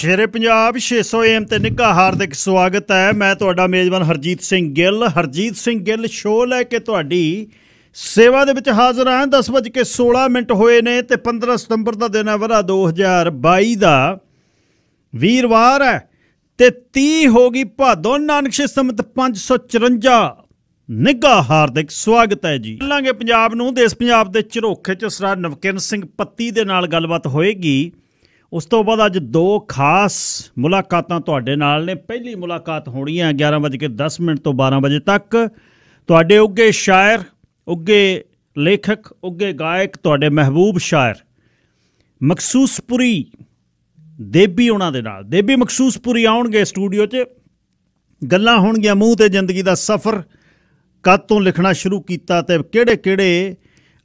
शेरे Punjab 600 AM ते निघा हार्दिक स्वागत है। मैं तुहाडा मेजबान हरजीत सिंह गिल शो लैके तुहाडी सेवा दे विच हाज़र हाँ। 10:16 होए ने ते 15 सितंबर का दिन है, वरा 2022 का वीरवार है ते 30 हो गई भादो नानक संमत 554। निघा हार्दिक स्वागत है जी। चलांगे पंजाब नूं, देश पंजाब दे झरोखे च सरदार नवकिरण सिंह पत्ती दे नाल गलबात होएगी। उस तो बाद अज दो खास मुलाकातां तुहाडे नाल ने। पहली मुलाकात होनी है 11:10 तो 12 बजे तक। तुहाडे उगे शायर, उगे लेखक, उगे गायक, तुहाडे महबूब शायर मखसूसपुरी देबी उन्हां दे नाल। देबी मखसूसपुरी आउणगे स्टूडियो च। गल्लां होणगीआं मूँह ते जिंदगी दा सफ़र, कद तो लिखना शुरू किया ते किहड़े किहड़े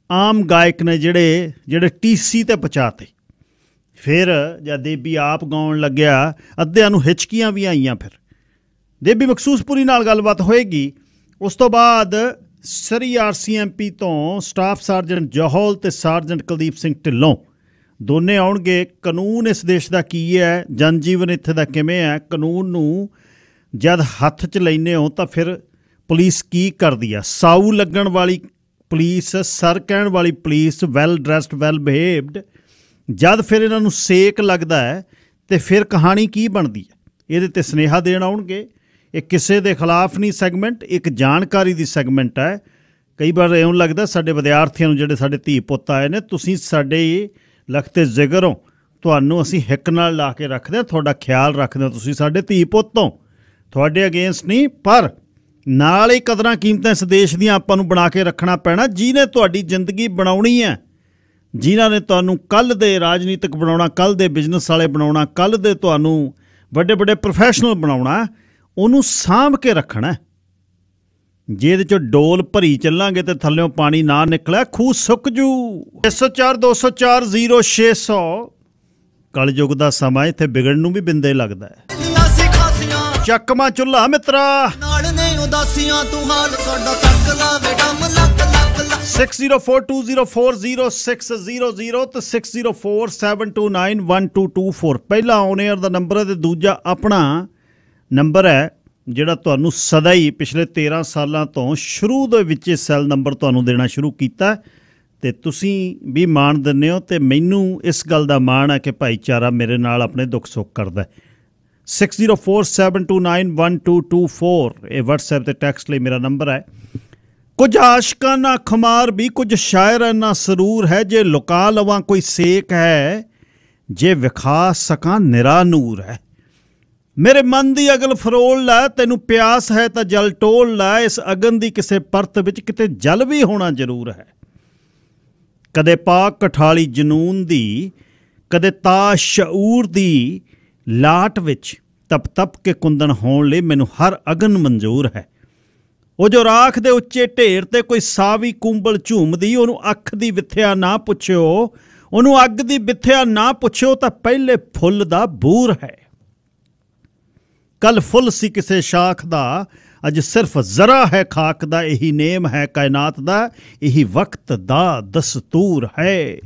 आम गायक ने जिहड़े TC ते पहुँचाते। फिर जब देबी आप गाउण लग्या, अद्धियां नूं हिचकियां भी आईयां। फिर देबी मखसूसपुरी नाल गलबात होएगी। उस तो बाद सरी RCMP तो स्टाफ सार्जनट जौहल ते सार्जनट कुलदीप सिंह ढिल्लों दोने आउणगे। कानून इस देश का की है, जनजीवन इत्थे दा किवें है, कानून नूं जद हत्थ च लैंदे हो तो फिर पुलिस की करदी है। साऊ लगण वाली पुलिस, सर कहण वाली पुलिस, वैल ड्रैसड वैल बिहेव्ड, जद फिर इन्हों सेक लगता है तो फिर कहानी की बनती है। ये ते सुनेहा देण आउणगे। ये किसी के खिलाफ नहीं सैगमेंट, एक जानकारी की सैगमेंट है। कई बार इउं लगता साडे विद्यार्थियों जिहड़े साडे धी पुत्त आए ने, तुसीं साडे लखते जिगर हो, तुहानूं असीं हिक नाल ला के रखदे हां, तुहाडा ख्याल रखदे हां, तुसीं साडे धी पुत्त हो, तुहाडे अगेंस्ट नहीं। पर नाल ही कदरां कीमतां इस देश दीआं आपां नूं बना के रखना पैना। जिहने तुहाडी जिंदगी बनाउणी है, जिन्हां ने तुहानूं कल दे राजनीतिक बनाउणा, कल दे बिजनस वाले बनाउणा, कल दे तुहानूं वड्डे वड्डे प्रोफैशनल बनाउणा, उहनूं सांभ के रखना। जे इहदे चों डोल भरी चलांगे तो थल्लों पानी ना निकले, खूह सुक जू। 604 204 0600 कलयुग दा समा, इत्थे बिगड़न नूं भी बिंदे लगदा है। चकमा चुल्हा मित्रा 6042040600 तो 6047291224 पहला ऑन एयर का नंबर है तो दूजा अपना नंबर है जिहड़ा तुहानूं सदा ही पिछले 13 सालों तो शुरू दे विच सैल नंबर तुहानूं देना शुरू कीता ते तुसीं भी मान दिंदे हो ते मैनूं इस गल दा माण है कि भाईचारा मेरे नाल अपने दुख सुख करदा है। 6047291224 ये WhatsApp ते टैक्सट लई मेरा नंबर है। कुछ आशकाना खुमार भी, कुछ शायराना सरूर है, जे लुका लवां कोई सेक है, जे विखा सकां निरा नूर है। मेरे मन दी अगल फरोल लै, तैनूं प्यास है तो जल टोल लै, इस अगन दी किसे परत विच किते जल भी होना जरूर है। कदे पाक कठाली जनून दी, कदे ताश शऊर दी लाट विच तप तप के कुंदन होण लई मैनूं हर अगन मंजूर है। वो जो राख दे उच्चे ढेर ते कोई सावी कुंबल झूमदी, ओनू अख दी विथया ना पुछियो, ओनू अग दी विथया ना पुछियो, तां पहले फुल दा बूर है। कल फुल सी किसे शाख दा, अज सिर्फ जरा है खाक दा, यही नेम है कायनात दा, यही वक्त दा दस्तूर है।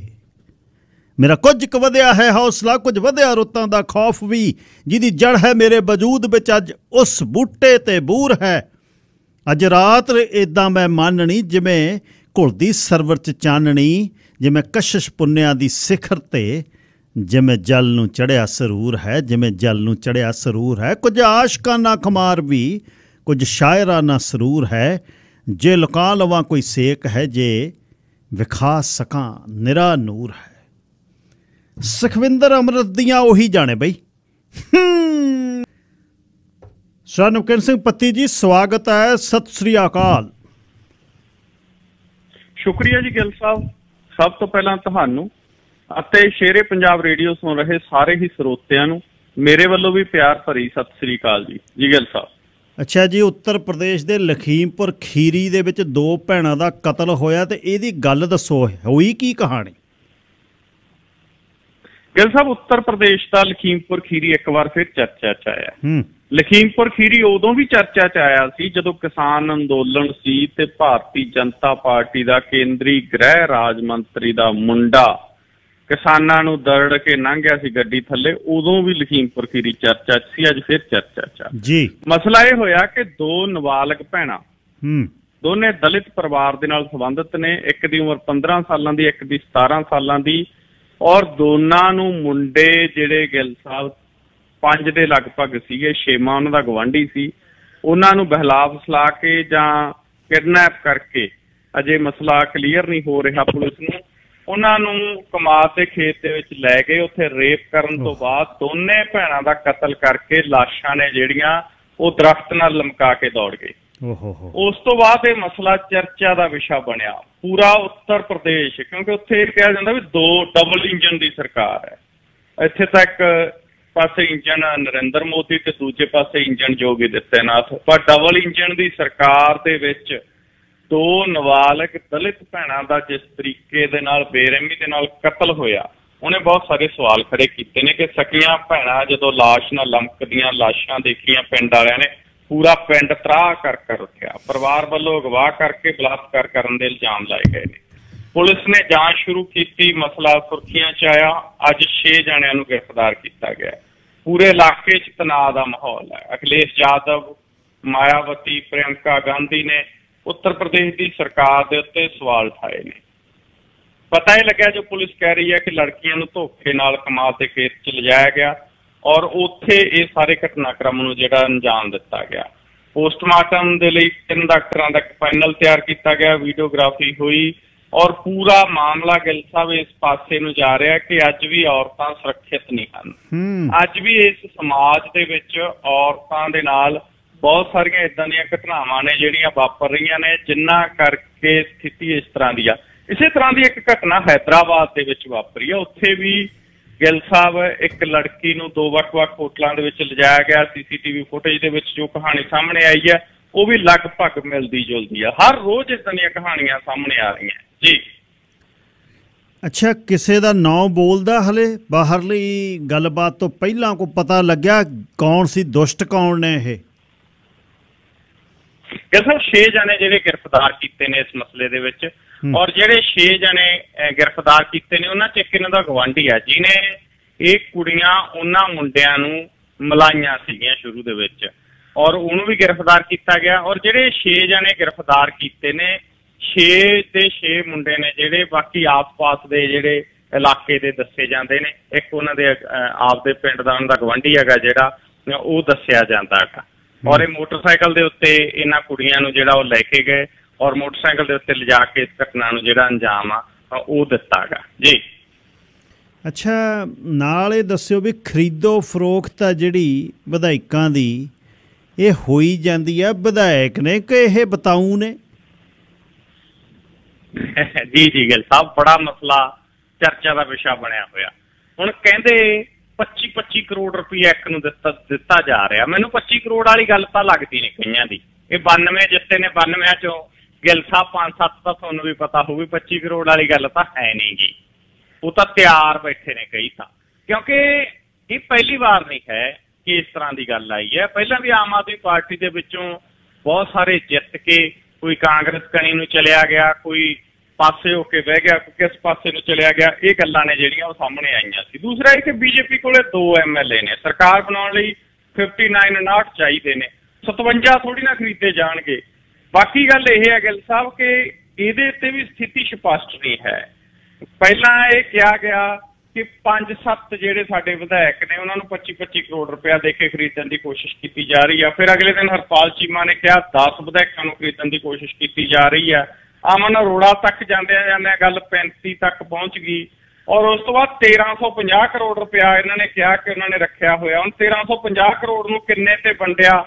मेरा कुछ क वधिया है हौसला, कुछ वधिया रुत्तां दा खौफ भी, जिहदी जड़ है मेरे वजूद विच अज उस बूटे ते बूर है। अज रात इदां मैं माननी जिमें घुलदी सरवर च चाननी, जिमें कशिश पुन्निया दी सिखर ते, जिमें जल नूं चढ़िया सरूर है, जिमें जल नूं चढ़िया सरूर है। कुछ आशकाना खुमार भी, कुछ शायराना सरूर है, जे लुका लवां कोई सेक है, जे विखा सकां निरा नूर है। सुखविंदर अमृत दियां ओही जाने बई। सरदार नवकिरण सिंह पत्ती जी स्वागत है, सत श्री अकाल। शुक्रिया जी गिल साहब। सब तो पहला तुहानू ਅਤੇ शेरे पंजाब रेडियो सुन रहे सारे ही ਸਰੋਤਿਆਂ ਨੂੰ मेरे ਵੱਲੋਂ भी प्यार भरी सत श्री अकाल जी। जी गिल साहब। अच्छा जी, उत्तर प्रदेश के लखीमपुर खीरी दे विच दो भैणां दा कतल होया ते इहदी गल दसो, होई की कहानी? गिल साहब, उत्तर प्रदेश का लखीमपुर खीरी एक बार फिर चर्चा च आया। लखीमपुर खीरी उदों भी चर्चा च आया सी जदों किसान अंदोलन सी ते भारतीय जनता पार्टी का केंद्री गृह राज मंत्री का मुंडा ਕਿਸਾਨਾਂ ਨੂੰ ਦਰੜ ਕੇ ਲੰਘ ਗਿਆ ਸੀ ਗੱਡੀ ਥੱਲੇ, ਉਦੋਂ ਵੀ ਲਖੀਮਪੁਰ ਖੀਰੀ ਚਰਚਾ 'ਚ ਸੀ, ਅੱਜ ਫਿਰ ਚਰਚਾ 'ਚ ਜੀ। ਮਸਲਾ ਇਹ ਹੋਇਆ ਕਿ ਦੋ ਨਾਬਾਲਗ ਭੈਣਾਂ, ਦੋਨੇ ਦਲਿਤ ਪਰਿਵਾਰ ਦੇ ਨਾਲ ਸੰਬੰਧਿਤ ਨੇ, ਇੱਕ ਦੀ ਉਮਰ 15 ਸਾਲਾਂ ਦੀ, ਇੱਕ ਦੀ 17 ਸਾਲਾਂ ਦੀ, ਔਰ ਦੋਨਾਂ ਨੂੰ ਮੁੰਡੇ ਜਿਹੜੇ ਗਿੱਲ ਸਾਹਿਬ 5 ਦੇ ਲਗਭਗ ਸੀਗੇ, 6ਵਾਂ ਉਹਨਾਂ ਦਾ ਗਵਾਂਢੀ ਸੀ, ਉਹਨਾਂ ਨੂੰ ਬਹਿਲਾ ਫਸਲਾ ਕੇ ਜਾਂ ਕਿਡਨੈਪ ਕਰਕੇ, ਅਜੇ ਮਸਲਾ ਕਲੀਅਰ ਨਹੀਂ ਹੋ ਰਿਹਾ ਪੁਲਿਸ ਨੂੰ, ਉਹਨਾਂ ਨੂੰ ਕਮਾਦ ਦੇ ਖੇਤ ਦੇ ਵਿੱਚ ਲੈ ਗਏ। ਉੱਥੇ ਰੇਪ ਕਰਨ ਤੋਂ ਬਾਅਦ ਦੋਨੇ ਭੈਣਾਂ ਦਾ ਕਤਲ ਕਰਕੇ ਲਾਸ਼ਾਂ ਨੇ ਜਿਹੜੀਆਂ ਉਹ ਦਰਖਤ ਨਾਲ ਲਮਕਾ ਕੇ ਦੌੜ ਗਏ। ਉਸ ਤੋਂ ਬਾਅਦ ਇਹ ਮਸਲਾ ਚਰਚਾ ਦਾ ਵਿਸ਼ਾ ਬਣਿਆ ਪੂਰਾ ਉੱਤਰ ਪ੍ਰਦੇਸ਼, ਕਿਉਂਕਿ ਉੱਥੇ ਇਹ ਕਿਹਾ ਜਾਂਦਾ ਵੀ ਦੋ ਡਬਲ ਇੰਜਨ ਦੀ ਸਰਕਾਰ ਹੈ। ਇੱਥੇ ਤਾਂ ਇੱਕ ਪਾਸੇ ਇੰਜਨ ਨਰਿੰਦਰ ਮੋਦੀ ਤੇ ਦੂਜੇ ਪਾਸੇ ਇੰਜਨ ਯੋਗੀ ਆਦਿੱਤਿਆਨਾਥ, ਪਰ ਡਬਲ ਇੰਜਨ ਦੀ ਸਰਕਾਰ ਦੇ ਵਿੱਚ ਦੋ ਨਾਬਾਲਗ ਦਲਿਤ ਭੈਣਾਂ ਦਾ ਜਿਸ ਤਰੀਕੇ ਦੇ ਨਾਲ ਬੇਰਹਿਮੀ ਦੇ ਨਾਲ ਕਤਲ ਹੋਇਆ, ਉਹਨੇ ਬਹੁਤ ਸਾਰੇ ਸਵਾਲ ਖੜੇ ਕੀਤੇ ਨੇ ਕਿ ਸਕੀਆਂ ਭੈਣਾਂ ਜਦੋਂ ਲਾਸ਼ ਨਾਲ ਲਮਕਦੀਆਂ ਲਾਸ਼ਾਂ ਦੇਖੀਆਂ, ਪਿੰਡ ਵਾਲਿਆਂ ਨੇ ਪੂਰਾ ਪਿੰਡ ਤਰਾਹ ਕਰ ਉੱਠਿਆ। ਪਰਿਵਾਰ ਵੱਲੋਂ ਅਗਵਾ ਕਰਕੇ ਬਲਾਤਕਾਰ ਕਰਨ ਦੇ ਇਲਜ਼ਾਮ ਲਾਏ ਗਏ ਨੇ। ਪੁਲਿਸ ਨੇ ਜਾਂਚ ਸ਼ੁਰੂ ਕੀਤੀ, ਮਸਲਾ ਸੁਰਖੀਆਂ 'ਚ ਆਇਆ। ਅੱਜ 6 ਜਣਿਆਂ ਨੂੰ ਗ੍ਰਿਫਤਾਰ ਕੀਤਾ ਗਿਆ। ਪੂਰੇ ਇਲਾਕੇ 'ਚ ਤਣਾਅ ਦਾ ਮਾਹੌਲ ਹੈ। ਅਖਿਲੇਸ਼ ਯਾਦਵ, ਮਾਇਆਵਤੀ, ਪ੍ਰਿਯੰਕਾ ਗਾਂਧੀ ਨੇ ਉੱਤਰ ਪ੍ਰਦੇਸ਼ ਦੀ ਸਰਕਾਰ ਦੇ ਉੱਤੇ ਸਵਾਲ ਉਠਾਏ ਨੇ। ਪਤਾ ਇਹ ਲੱਗਿਆ, ਜੋ ਪੁਲਿਸ ਕਹਿ ਰਹੀ ਹੈ ਕਿ ਲੜਕੀਆਂ ਨੂੰ ਧੋਖੇ ਨਾਲ ਕਮਾਦ ਦੇ ਖੇਤ 'ਚ ਲਿਜਾਇਆ ਗਿਆ ਔਰ ਉੱਥੇ ਇਹ ਸਾਰੇ ਘਟਨਾਕ੍ਰਮ ਨੂੰ ਜਿਹੜਾ ਅੰਜਾਮ ਦਿੱਤਾ ਗਿਆ। ਪੋਸਟਮਾਰਟਮ ਦੇ ਲਈ 3 ਡਾਕਟਰਾਂ ਦਾ ਪੈਨਲ ਤਿਆਰ ਕੀਤਾ ਗਿਆ, ਵੀਡੀਓਗ੍ਰਾਫੀ ਹੋਈ ਔਰ ਪੂਰਾ ਮਾਮਲਾ ਗਿੱਲ ਸਾਹਿਬ ਇਸ ਪਾਸੇ ਨੂੰ ਜਾ ਰਿਹਾ ਕਿ ਅੱਜ ਵੀ ਔਰਤਾਂ ਸੁਰੱਖਿਅਤ ਨਹੀਂ ਹਨ। ਅੱਜ ਵੀ ਇਸ ਸਮਾਜ ਦੇ ਵਿੱਚ ਔਰਤਾਂ ਦੇ ਨਾਲ ਬਹੁਤ ਸਾਰੀਆਂ ਇੱਦਾਂ ਦੀਆਂ ਘਟਨਾਵਾਂ ਨੇ ਜਿਹੜੀਆਂ ਵਾਪਰ ਰਹੀਆਂ ਨੇ, ਜਿਨ੍ਹਾਂ ਕਰਕੇ ਸਥਿਤੀ ਇਸ ਤਰ੍ਹਾਂ ਦੀ ਆ। ਇਸੇ ਤਰ੍ਹਾਂ ਦੀ ਇੱਕ ਘਟਨਾ ਹੈਦਰਾਬਾਦ ਦੇ ਵਿੱਚ ਵਾਪਰੀ ਆ। ਉੱਥੇ ਵੀ ਗਿੱਲ ਸਾਹਿਬ ਇੱਕ ਲੜਕੀ ਨੂੰ 2 ਵੱਖ-ਵੱਖ ਹੋਟਲਾਂ ਦੇ ਵਿੱਚ ਲਿਜਾਇਆ ਗਿਆ। CCTV ਫੁਟੇਜ ਦੇ ਵਿੱਚ ਜੋ ਕਹਾਣੀ ਸਾਹਮਣੇ ਆਈ ਹੈ ਉਹ ਵੀ ਲਗਭਗ ਮਿਲਦੀ ਜੁਲਦੀ ਆ। ਹਰ ਰੋਜ਼ ਇੱਦਾਂ ਦੀਆਂ ਕਹਾਣੀਆਂ ਸਾਹਮਣੇ ਆ ਰਹੀਆਂ ਜੀ। ਅੱਛਾ, ਕਿਸੇ ਦਾ ਨਾਂ ਬੋਲਦਾ ਹਲੇ ਬਾਹਰਲੀ ਗੱਲਬਾਤ ਤੋਂ ਪਹਿਲਾਂ ਕੋਈ ਪਤਾ ਲੱਗਿਆ ਕੌਣ ਸੀ, ਦੁਸ਼ਟ ਕੌਣ ਨੇ ਇਹ? ਗਿੱਲ ਸਾਹਿਬ 6 ਜਣੇ ਜਿਹੜੇ ਗ੍ਰਿਫਤਾਰ ਕੀਤੇ ਨੇ ਇਸ ਮਸਲੇ ਦੇ ਵਿੱਚ, ਔਰ ਜਿਹੜੇ 6 ਜਣੇ ਗ੍ਰਿਫਤਾਰ ਕੀਤੇ ਨੇ ਉਹਨਾਂ 'ਚ ਇੱਕ ਇਹਨਾਂ ਦਾ ਗਵਾਂਢੀ ਆ ਜਿਹਨੇ ਇਹ ਕੁੜੀਆਂ ਉਹਨਾਂ ਮੁੰਡਿਆਂ ਨੂੰ ਮਿਲਾਈਆਂ ਸੀਗੀਆਂ ਸ਼ੁਰੂ ਦੇ ਵਿੱਚ, ਔਰ ਉਹਨੂੰ ਵੀ ਗ੍ਰਿਫਤਾਰ ਕੀਤਾ ਗਿਆ। ਔਰ ਜਿਹੜੇ 6 ਜਣੇ ਗ੍ਰਿਫਤਾਰ ਕੀਤੇ ਨੇ, 6 ਦੇ 6 ਮੁੰਡੇ ਨੇ ਜਿਹੜੇ ਬਾਕੀ ਆਸ-ਪਾਸ ਦੇ ਜਿਹੜੇ ਇਲਾਕੇ ਦੇ ਦੱਸੇ ਜਾਂਦੇ ਨੇ। ਇੱਕ ਉਹਨਾਂ ਦੇ ਆਪਦੇ ਪਿੰਡ ਦਾ ਉਹਨਾਂ ਦਾ ਗਵਾਂਢੀ ਹੈਗਾ ਜਿਹੜਾ ਉਹ ਦੱਸਿਆ ਜਾਂਦਾ ਹੈਗਾ। ਔਰ ਇਹ ਮੋਟਰਸਾਈਕਲ ਦੇ ਉੱਤੇ ਇਹਨਾਂ ਕੁੜੀਆਂ ਨੂੰ ਜਿਹੜਾ ਉਹ ਲੈ ਕੇ ਗਏ ਔਰ ਮੋਟਰਸਾਈਕਲ ਦੇ ਉੱਤੇ ਲਿਜਾ ਕੇ ਇਸ ਘਟਨਾ ਨੂੰ ਜਿਹੜਾ ਅੰਜਾਮ ਆ ਉਹ ਦਿੱਤਾ ਹੈਗਾ ਜੀ। ਅੱਛਾ, ਨਾਲ ਇਹ ਦੱਸਿਓ ਵੀ ਖਰੀਦੋ ਫਰੋਖਤ ਆ ਜਿਹੜੀ ਵਿਧਾਇਕਾਂ ਦੀ ਇਹ ਹੋਈ ਜਾਂਦੀ ਆ, ਵਿਧਾਇਕ ਨੇ ਕਿ ਇਹ ਬਤਾਊ ਨੇ? ਜੀ ਗਿੱਲ ਸਾਹਿਬ, ਬੜਾ ਮਸਲਾ ਚਰਚਾ ਦਾ ਵਿਸ਼ਾ ਬਣਿਆ ਹੋਇਆ। ਹੁਣ ਕਹਿੰਦੇ 25-25 ਕਰੋੜ ਰੁਪਈਆ ਇੱਕ ਨੂੰ ਦਿੱਤਾ ਜਾ ਰਿਹਾ। ਮੈਨੂੰ 25 ਕਰੋੜ ਵਾਲੀ ਗੱਲ ਤਾਂ ਲੱਗਦੀ ਨਹੀਂ ਕਈਆਂ ਦੀ। ਇਹ 92 ਜਿੱਤੇ ਨੇ, 92 ਚੋਂ ਗਿੱਲ ਸਾਹਿਬ 5-7 ਤਾਂ ਤੁਹਾਨੂੰ ਵੀ ਪਤਾ ਹੋਊਗੀ, 25 ਕਰੋੜ ਵਾਲੀ ਗੱਲ ਤਾਂ ਹੈ ਨਹੀਂ ਗੀ। ਉਹ ਤਾਂ ਤਿਆਰ ਬੈਠੇ ਨੇ ਕਈ ਤਾਂ, ਕਿਉਂਕਿ ਇਹ ਪਹਿਲੀ ਵਾਰ ਨਹੀਂ ਹੈ ਕਿ ਇਸ ਤਰ੍ਹਾਂ ਦੀ ਗੱਲ ਆਈ ਹੈ। ਪਹਿਲਾਂ ਵੀ ਆਮ ਆਦਮੀ ਪਾਰਟੀ ਦੇ ਵਿੱਚੋਂ ਬਹੁਤ ਸਾਰੇ ਜਿੱਤ ਕੇ ਕੋਈ ਕਾਂਗਰਸ ਕਣੀ ਨੂੰ ਚਲਿਆ ਗਿਆ, ਕੋਈ ਪਾਸੇ ਹੋ ਕੇ ਬਹਿ ਗਿਆ, ਕਿਸ ਪਾਸੇ ਨੂੰ ਚਲਿਆ ਗਿਆ। ਇਹ ਗੱਲਾਂ ਨੇ ਜਿਹੜੀਆਂ ਉਹ ਸਾਹਮਣੇ ਆਈਆਂ ਸੀ। ਦੂਸਰਾ ਇਹ ਕਿ BJP ਕੋਲੇ 2 MLA ਨੇ, ਸਰਕਾਰ ਬਣਾਉਣ ਲਈ 59 ਚਾਹੀਦੇ ਨੇ, 57 ਥੋੜੀ ਨਾ ਖਰੀਦੇ ਜਾਣਗੇ। ਬਾਕੀ ਗੱਲ ਇਹ ਹੈ ਗਿੱਲ ਸਾਹਿਬ ਕਿ ਇਹਦੇ ਤੇ ਵੀ ਸਥਿਤੀ ਸਪਸ਼ਟ ਨਹੀਂ ਹੈ। ਪਹਿਲਾਂ ਇਹ ਕਿਹਾ ਗਿਆ ਕਿ 5-7 ਜਿਹੜੇ ਸਾਡੇ ਵਿਧਾਇਕ ਨੇ ਉਹਨਾਂ ਨੂੰ 25-25 ਕਰੋੜ ਰੁਪਇਆ ਦੇ ਕੇ ਖਰੀਦਣ ਦੀ ਕੋਸ਼ਿਸ਼ ਕੀਤੀ ਜਾ ਰਹੀ ਹੈ। ਫਿਰ ਅਗਲੇ ਦਿਨ ਹਰਪਾਲ ਚੀਮਾ ਨੇ ਕਿਹਾ 10 ਵਿਧਾਇਕਾਂ ਨੂੰ ਖਰੀਦਣ ਦੀ ਕੋਸ਼ਿਸ਼ ਕੀਤੀ ਜਾ ਰਹੀ ਹੈ। ਅਮਨ ਅਰੋੜਾ ਤੱਕ ਜਾਂਦਿਆਂ ਗੱਲ 35 ਤੱਕ ਪਹੁੰਚ ਗਈ। ਔਰ ਉਸ ਤੋਂ ਬਾਅਦ 1350 ਕਰੋੜ ਰੁਪਇਆ ਇਹਨਾਂ ਨੇ ਕਿਹਾ ਕਿ ਉਹਨਾਂ ਨੇ ਰੱਖਿਆ ਹੋਇਆ। ਹੁਣ 1350 ਕਰੋੜ ਨੂੰ ਕਿੰਨੇ ਤੇ ਵੰਡਿਆ,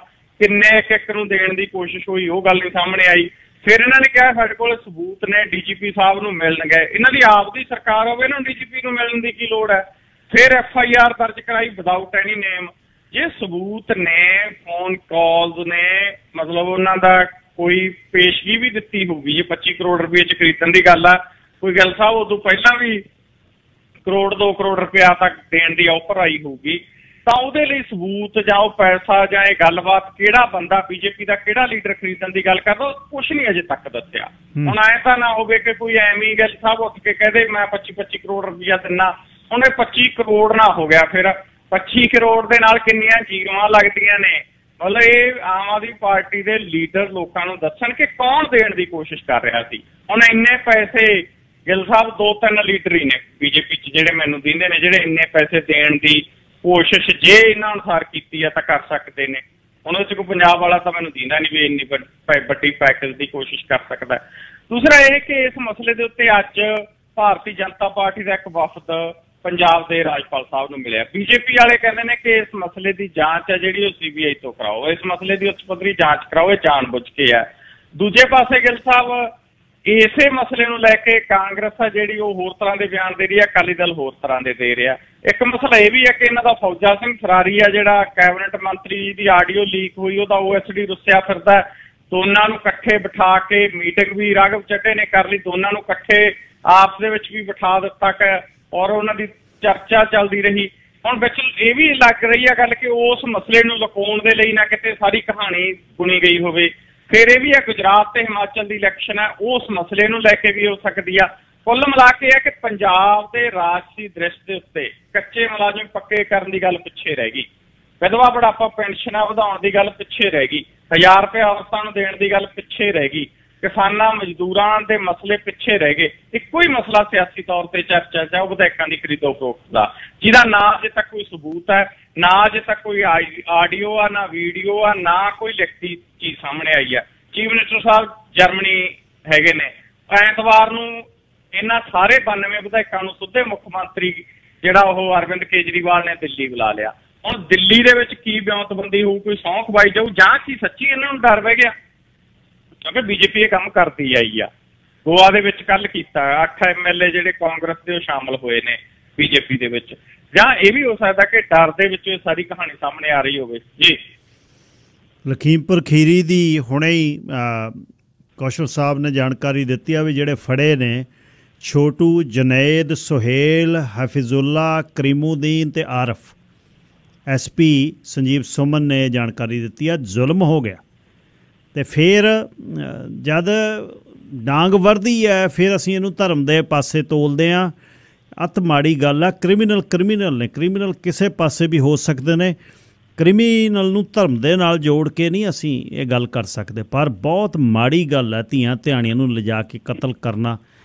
ਕਿੰਨੇ ਇੱਕ ਨੂੰ ਦੇਣ ਦੀ ਕੋਸ਼ਿਸ਼ ਹੋਈ, ਉਹ ਗੱਲ ਨਹੀਂ ਸਾਹਮਣੇ ਆਈ। ਫਿਰ ਇਹਨਾਂ ਨੇ ਕਿਹਾ ਸਾਡੇ ਕੋਲ ਸਬੂਤ ਨੇ, DGP ਸਾਹਿਬ ਨੂੰ ਮਿਲਣ ਗਏ। ਇਹਨਾਂ ਦੀ ਆਪ ਦੀ ਸਰਕਾਰ ਹੋਵੇ, ਇਹਨਾਂ ਨੂੰ DGP ਨੂੰ ਮਿਲਣ ਦੀ ਕੀ ਲੋੜ ਹੈ? ਫਿਰ FIR ਦਰਜ ਕਰਾਈ ਵਿਦਆਊਟ ਐਨੀ ਨੇਮ। ਜੇ ਸਬੂਤ ਨੇ, ਫੋਨ ਕਾਲਸ ਨੇ, ਮਤਲਬ ਉਹਨਾਂ ਦਾ ਕੋਈ ਪੇਸ਼ਗੀ ਵੀ ਦਿੱਤੀ ਹੋਊਗੀ। ਜੇ 25 ਕਰੋੜ ਰੁਪਏ 'ਚ ਖਰੀਦਣ ਦੀ ਗੱਲ ਆ, ਕੋਈ ਗੱਲ ਸਾਹਿਬ ਉਦੋਂ ਪਹਿਲਾਂ ਵੀ 1-2 ਕਰੋੜ ਰੁਪਇਆ ਤੱਕ ਦੇਣ ਦੀ ਆਫਰ ਆਈ ਹੋਊਗੀ। ਤਾਂ ਉਹਦੇ ਲਈ ਸਬੂਤ ਜਾਂ ਉਹ ਪੈਸਾ ਜਾਂ ਇਹ ਗੱਲਬਾਤ ਕਿਹੜਾ ਬੰਦਾ ਬੀਜੇਪੀ ਦਾ ਕਿਹੜਾ ਲੀਡਰ ਖਰੀਦਣ ਦੀ ਗੱਲ ਕਰਦਾ, ਕੁਛ ਨਹੀਂ ਅਜੇ ਤੱਕ ਦੱਸਿਆ। ਹੁਣ ਐਂ ਤਾਂ ਨਾ ਹੋਵੇ ਕਿ ਕੋਈ ਐਵੇਂ ਗੱਲ ਸਾਹਿਬ ਉੱਠ ਕੇ ਕਹਦੇ ਮੈਂ 25 ਕਰੋੜ ਰੁਪਈਆ ਦਿੰਨਾ, ਹੁਣ ਇਹ 25 ਕਰੋੜ ਨਾ ਹੋ ਗਿਆ, ਫਿਰ 25 ਕਰੋੜ ਦੇ ਨਾਲ ਕਿੰਨੀਆਂ ਜੀਰੋਆਂ ਲੱਗਦੀਆਂ ਨੇ। ਮਤਲਬ ਇਹ ਆਮ ਆਦਮੀ ਪਾਰਟੀ ਦੇ ਲੀਡਰ ਲੋਕਾਂ ਨੂੰ ਦੱਸਣ ਕਿ ਕੌਣ ਦੇਣ ਦੀ ਕੋਸ਼ਿਸ਼ ਕਰ ਰਿਹਾ ਸੀ। ਹੁਣ ਇੰਨੇ ਪੈਸੇ ਗਿੱਲ ਸਾਹਿਬ 2-3 ਲੀਡਰ ਹੀ ਨੇ ਬੀਜੇਪੀ 'ਚ ਜਿਹੜੇ ਮੈਨੂੰ ਦਿੰਦੇ ਨੇ, ਜਿਹੜੇ ਇੰਨੇ ਪੈਸੇ ਦੇਣ ਦੀ ਕੋਸ਼ਿਸ਼ ਜੇ ਇਹਨਾਂ ਅਨੁਸਾਰ ਕੀਤੀ ਆ ਤਾਂ ਕਰ ਸਕਦੇ ਨੇ। ਹੁਣ ਉਹ 'ਚ ਕੋਈ ਪੰਜਾਬ ਵਾਲਾ ਤਾਂ ਮੈਨੂੰ ਦਿੰਦਾ ਨਹੀਂ ਵੀ ਇੰਨੀ ਵੱਡੀ ਪੈਕੇਜ ਦੀ ਕੋਸ਼ਿਸ਼ ਕਰ ਸਕਦਾ। ਦੂਸਰਾ ਇਹ ਕਿ ਇਸ ਮਸਲੇ ਦੇ ਉੱਤੇ ਅੱਜ ਭਾਰਤੀ ਜਨਤਾ ਪਾਰਟੀ ਦਾ ਇੱਕ ਵਫਦ ਪੰਜਾਬ ਦੇ ਰਾਜਪਾਲ ਸਾਹਿਬ ਨੂੰ ਮਿਲਿਆ। ਬੀਜੇਪੀ ਵਾਲੇ ਕਹਿੰਦੇ ਨੇ ਕਿ ਇਸ ਮਸਲੇ ਦੀ ਜਾਂਚ ਹੈ ਜਿਹੜੀ ਉਹ CBI ਤੋਂ ਕਰਾਓ, ਇਸ ਮਸਲੇ ਦੀ ਉੱਚ ਪੱਧਰੀ ਜਾਂਚ ਕਰਾਓ, ਇਹ ਜਾਣ-ਬੁੱਝ ਕੇ ਹੈ। ਦੂਜੇ ਪਾਸੇ ਗਿੱਲ ਸਾਹਿਬ ਇਸੇ ਮਸਲੇ ਨੂੰ ਲੈ ਕੇ ਕਾਂਗਰਸ ਆ ਜਿਹੜੀ ਉਹ ਹੋਰ ਤਰ੍ਹਾਂ ਦੇ ਬਿਆਨ ਦੇ ਰਹੀ ਹੈ, ਅਕਾਲੀ ਦਲ ਹੋਰ ਤਰ੍ਹਾਂ ਦੇ ਰਿਹਾ। ਇੱਕ ਮਸਲਾ ਇਹ ਵੀ ਹੈ ਕਿ ਇਹਨਾਂ ਦਾ ਫੌਜਾ ਸਿੰਘ ਫਰਾਰੀ ਆ ਜਿਹੜਾ ਕੈਬਨਿਟ ਮੰਤਰੀ ਦੀ ਆਡੀਓ ਲੀਕ ਹੋਈ, ਉਹਦਾ OSD ਰੁੱਸਿਆ ਫਿਰਦਾ। ਦੋਨਾਂ ਨੂੰ ਇਕੱਠੇ ਬਿਠਾ ਕੇ ਮੀਟਿੰਗ ਵੀ ਰਾਘਵ ਚੱਡੇ ਨੇ ਕਰ ਲਈ, ਦੋਨਾਂ ਨੂੰ ਇਕੱਠੇ ਆਪਸ ਦੇ ਵਿੱਚ ਵੀ ਬਿਠਾ ਦਿੱਤਾ ਔਰ ਉਹਨਾਂ ਦੀ ਚਰਚਾ ਚੱਲਦੀ ਰਹੀ। ਹੁਣ ਵਿੱਚ ਇਹ ਵੀ ਲੱਗ ਰਹੀ ਹੈ ਗੱਲ ਕਿ ਉਸ ਮਸਲੇ ਨੂੰ ਲੁਕਾਉਣ ਦੇ ਲਈ ਨਾ ਕਿਤੇ ਸਾਰੀ ਕਹਾਣੀ ਬੁਣੀ ਗਈ ਹੋਵੇ। ਫਿਰ ਇਹ ਵੀ ਹੈ ਗੁਜਰਾਤ ਤੇ ਹਿਮਾਚਲ ਦੀ ਇਲੈਕਸ਼ਨ ਹੈ, ਉਸ ਮਸਲੇ ਨੂੰ ਲੈ ਕੇ ਵੀ ਹੋ ਸਕਦੀ ਆ। ਕੁੱਲ ਮਿਲਾ ਕੇ ਹੈ ਕਿ ਪੰਜਾਬ ਦੇ ਰਾਜਸੀ ਦ੍ਰਿਸ਼ ਦੇ ਉੱਤੇ ਕੱਚੇ ਮੁਲਾਜ਼ਮ ਪੱਕੇ ਕਰਨ ਦੀ ਗੱਲ ਪਿੱਛੇ ਰਹਿ ਗਈ, ਵਿਧਵਾ ਬੁਢਾਪਾ ਪੈਨਸ਼ਨਾਂ ਵਧਾਉਣ ਦੀ ਗੱਲ ਪਿੱਛੇ ਰਹਿ ਗਈ, 1000 ਰੁਪਏ ਔਰਤਾਂ ਨੂੰ ਦੇਣ ਦੀ ਗੱਲ ਪਿੱਛੇ ਰਹਿ ਗਈ, ਕਿਸਾਨਾਂ ਮਜ਼ਦੂਰਾਂ ਦੇ ਮਸਲੇ ਪਿੱਛੇ ਰਹਿ ਗਏ। ਇੱਕੋ ਹੀ ਮਸਲਾ ਸਿਆਸੀ ਤੌਰ ਤੇ ਚਰਚਾ 'ਚ ਹੈ, ਉਹ ਵਿਧਾਇਕਾਂ ਦੀ ਖਰੀਦੋ ਫਰੋਖਤ ਦਾ, ਜਿਹਦਾ ਨਾ ਅਜੇ ਤੱਕ ਕੋਈ ਸਬੂਤ ਹੈ, ਨਾ ਅਜੇ ਤੱਕ ਕੋਈ ਆਡੀਓ ਆ, ਨਾ ਵੀਡੀਓ ਆ, ਨਾ ਕੋਈ ਲਿਖਤੀ ਚੀਜ਼ ਸਾਹਮਣੇ ਆਈ ਹੈ। ਚੀਫ ਮਿਨਿਸਟਰ ਸਾਹਿਬ ਜਰਮਨੀ ਹੈਗੇ ਨੇ, ਐਤਵਾਰ ਨੂੰ ਇਹਨਾਂ ਸਾਰੇ 92 ਵਿਧਾਇਕਾਂ ਨੂੰ ਸਿੱਧੇ ਮੁੱਖ ਮੰਤਰੀ ਜਿਹੜਾ ਉਹ ਅਰਵਿੰਦ ਕੇਜਰੀਵਾਲ ਨੇ ਦਿੱਲੀ ਬੁਲਾ ਲਿਆ। ਹੁਣ ਦਿੱਲੀ ਦੇ ਵਿੱਚ ਕੀ ਬਿਆਨਤਬੰਦੀ ਹੋਊ, ਕੋਈ ਸਹੁੰ ਖਵਾਈ ਜਾਊ ਜਾਂ ਕੀ ਸੱਚੀ ਇਹਨਾਂ ਨੂੰ ਡਰ ਬਹਿ ਗਿਆ, ਕਿਉਂਕਿ ਬੀਜੇਪੀ ਇਹ ਕੰਮ ਕਰਦੀ ਆਈ ਆ। ਗੋਆ ਦੇ ਵਿੱਚ ਕੱਲ ਕੀਤਾ, 8 MLA ਜਿਹੜੇ ਕਾਂਗਰਸ ਦੇ ਉਹ ਸ਼ਾਮਲ ਹੋਏ ਨੇ ਬੀਜੇਪੀ ਦੇ ਵਿੱਚ, ਜਾਂ ਇਹ ਵੀ ਹੋ ਸਕਦਾ ਕਿ ਡਰ ਦੇ ਵਿੱਚ ਇਹ ਸਾਰੀ ਕਹਾਣੀ ਸਾਹਮਣੇ ਆ ਰਹੀ ਹੋਵੇ। ਜੀ ਲਖੀਮਪੁਰ ਖੀਰੀ ਦੀ ਹੁਣੇ ਹੀ ਕੌਸ਼ਲ ਸਾਹਿਬ ਨੇ ਜਾਣਕਾਰੀ ਦਿੱਤੀ ਆ ਵੀ ਜਿਹੜੇ ਫੜੇ ਨੇ ਛੋਟੂ, ਜਨੈਦ, ਸੁਹੇਲ, ਹਫੀਜ਼ੁੱਲਾ, ਕਰੀਮੂਦੀਨ ਤੇ ਆਰਫ। SP ਸੰਜੀਵ ਸੁਮਨ ਨੇ ਜਾਣਕਾਰੀ ਦਿੱਤੀ ਆ ਜ਼ੁਲਮ ਹੋ ਗਿਆ। ਤੇ ਫਿਰ ਜਦ ਡਾਂਗ ਵਰਦੀ ਹੈ ਫਿਰ ਅਸੀਂ ਇਹਨੂੰ ਧਰਮ ਦੇ ਪਾਸੇ ਤੋਲਦੇ ਹਾਂ। ਅੱਤ ਮਾੜੀ ਗੱਲ ਆ। ਕ੍ਰਿਮੀਨਲ ਨੇ, ਕ੍ਰਿਮੀਨਲ ਕਿਸੇ ਪਾਸੇ ਵੀ ਹੋ ਸਕਦੇ ਨੇ। ਕ੍ਰਿਮੀਨਲ ਨੂੰ ਧਰਮ ਦੇ ਨਾਲ ਜੋੜ ਕੇ ਨਹੀਂ ਅਸੀਂ ਇਹ ਗੱਲ ਕਰ ਸਕਦੇ, ਪਰ ਬਹੁਤ ਮਾੜੀ ਗੱਲ ਹੈ ਧੀਆਂ ਧਿਆਣੀਆਂ ਨੂੰ ਲਿਜਾ ਕੇ ਕਤਲ ਕਰਨਾ।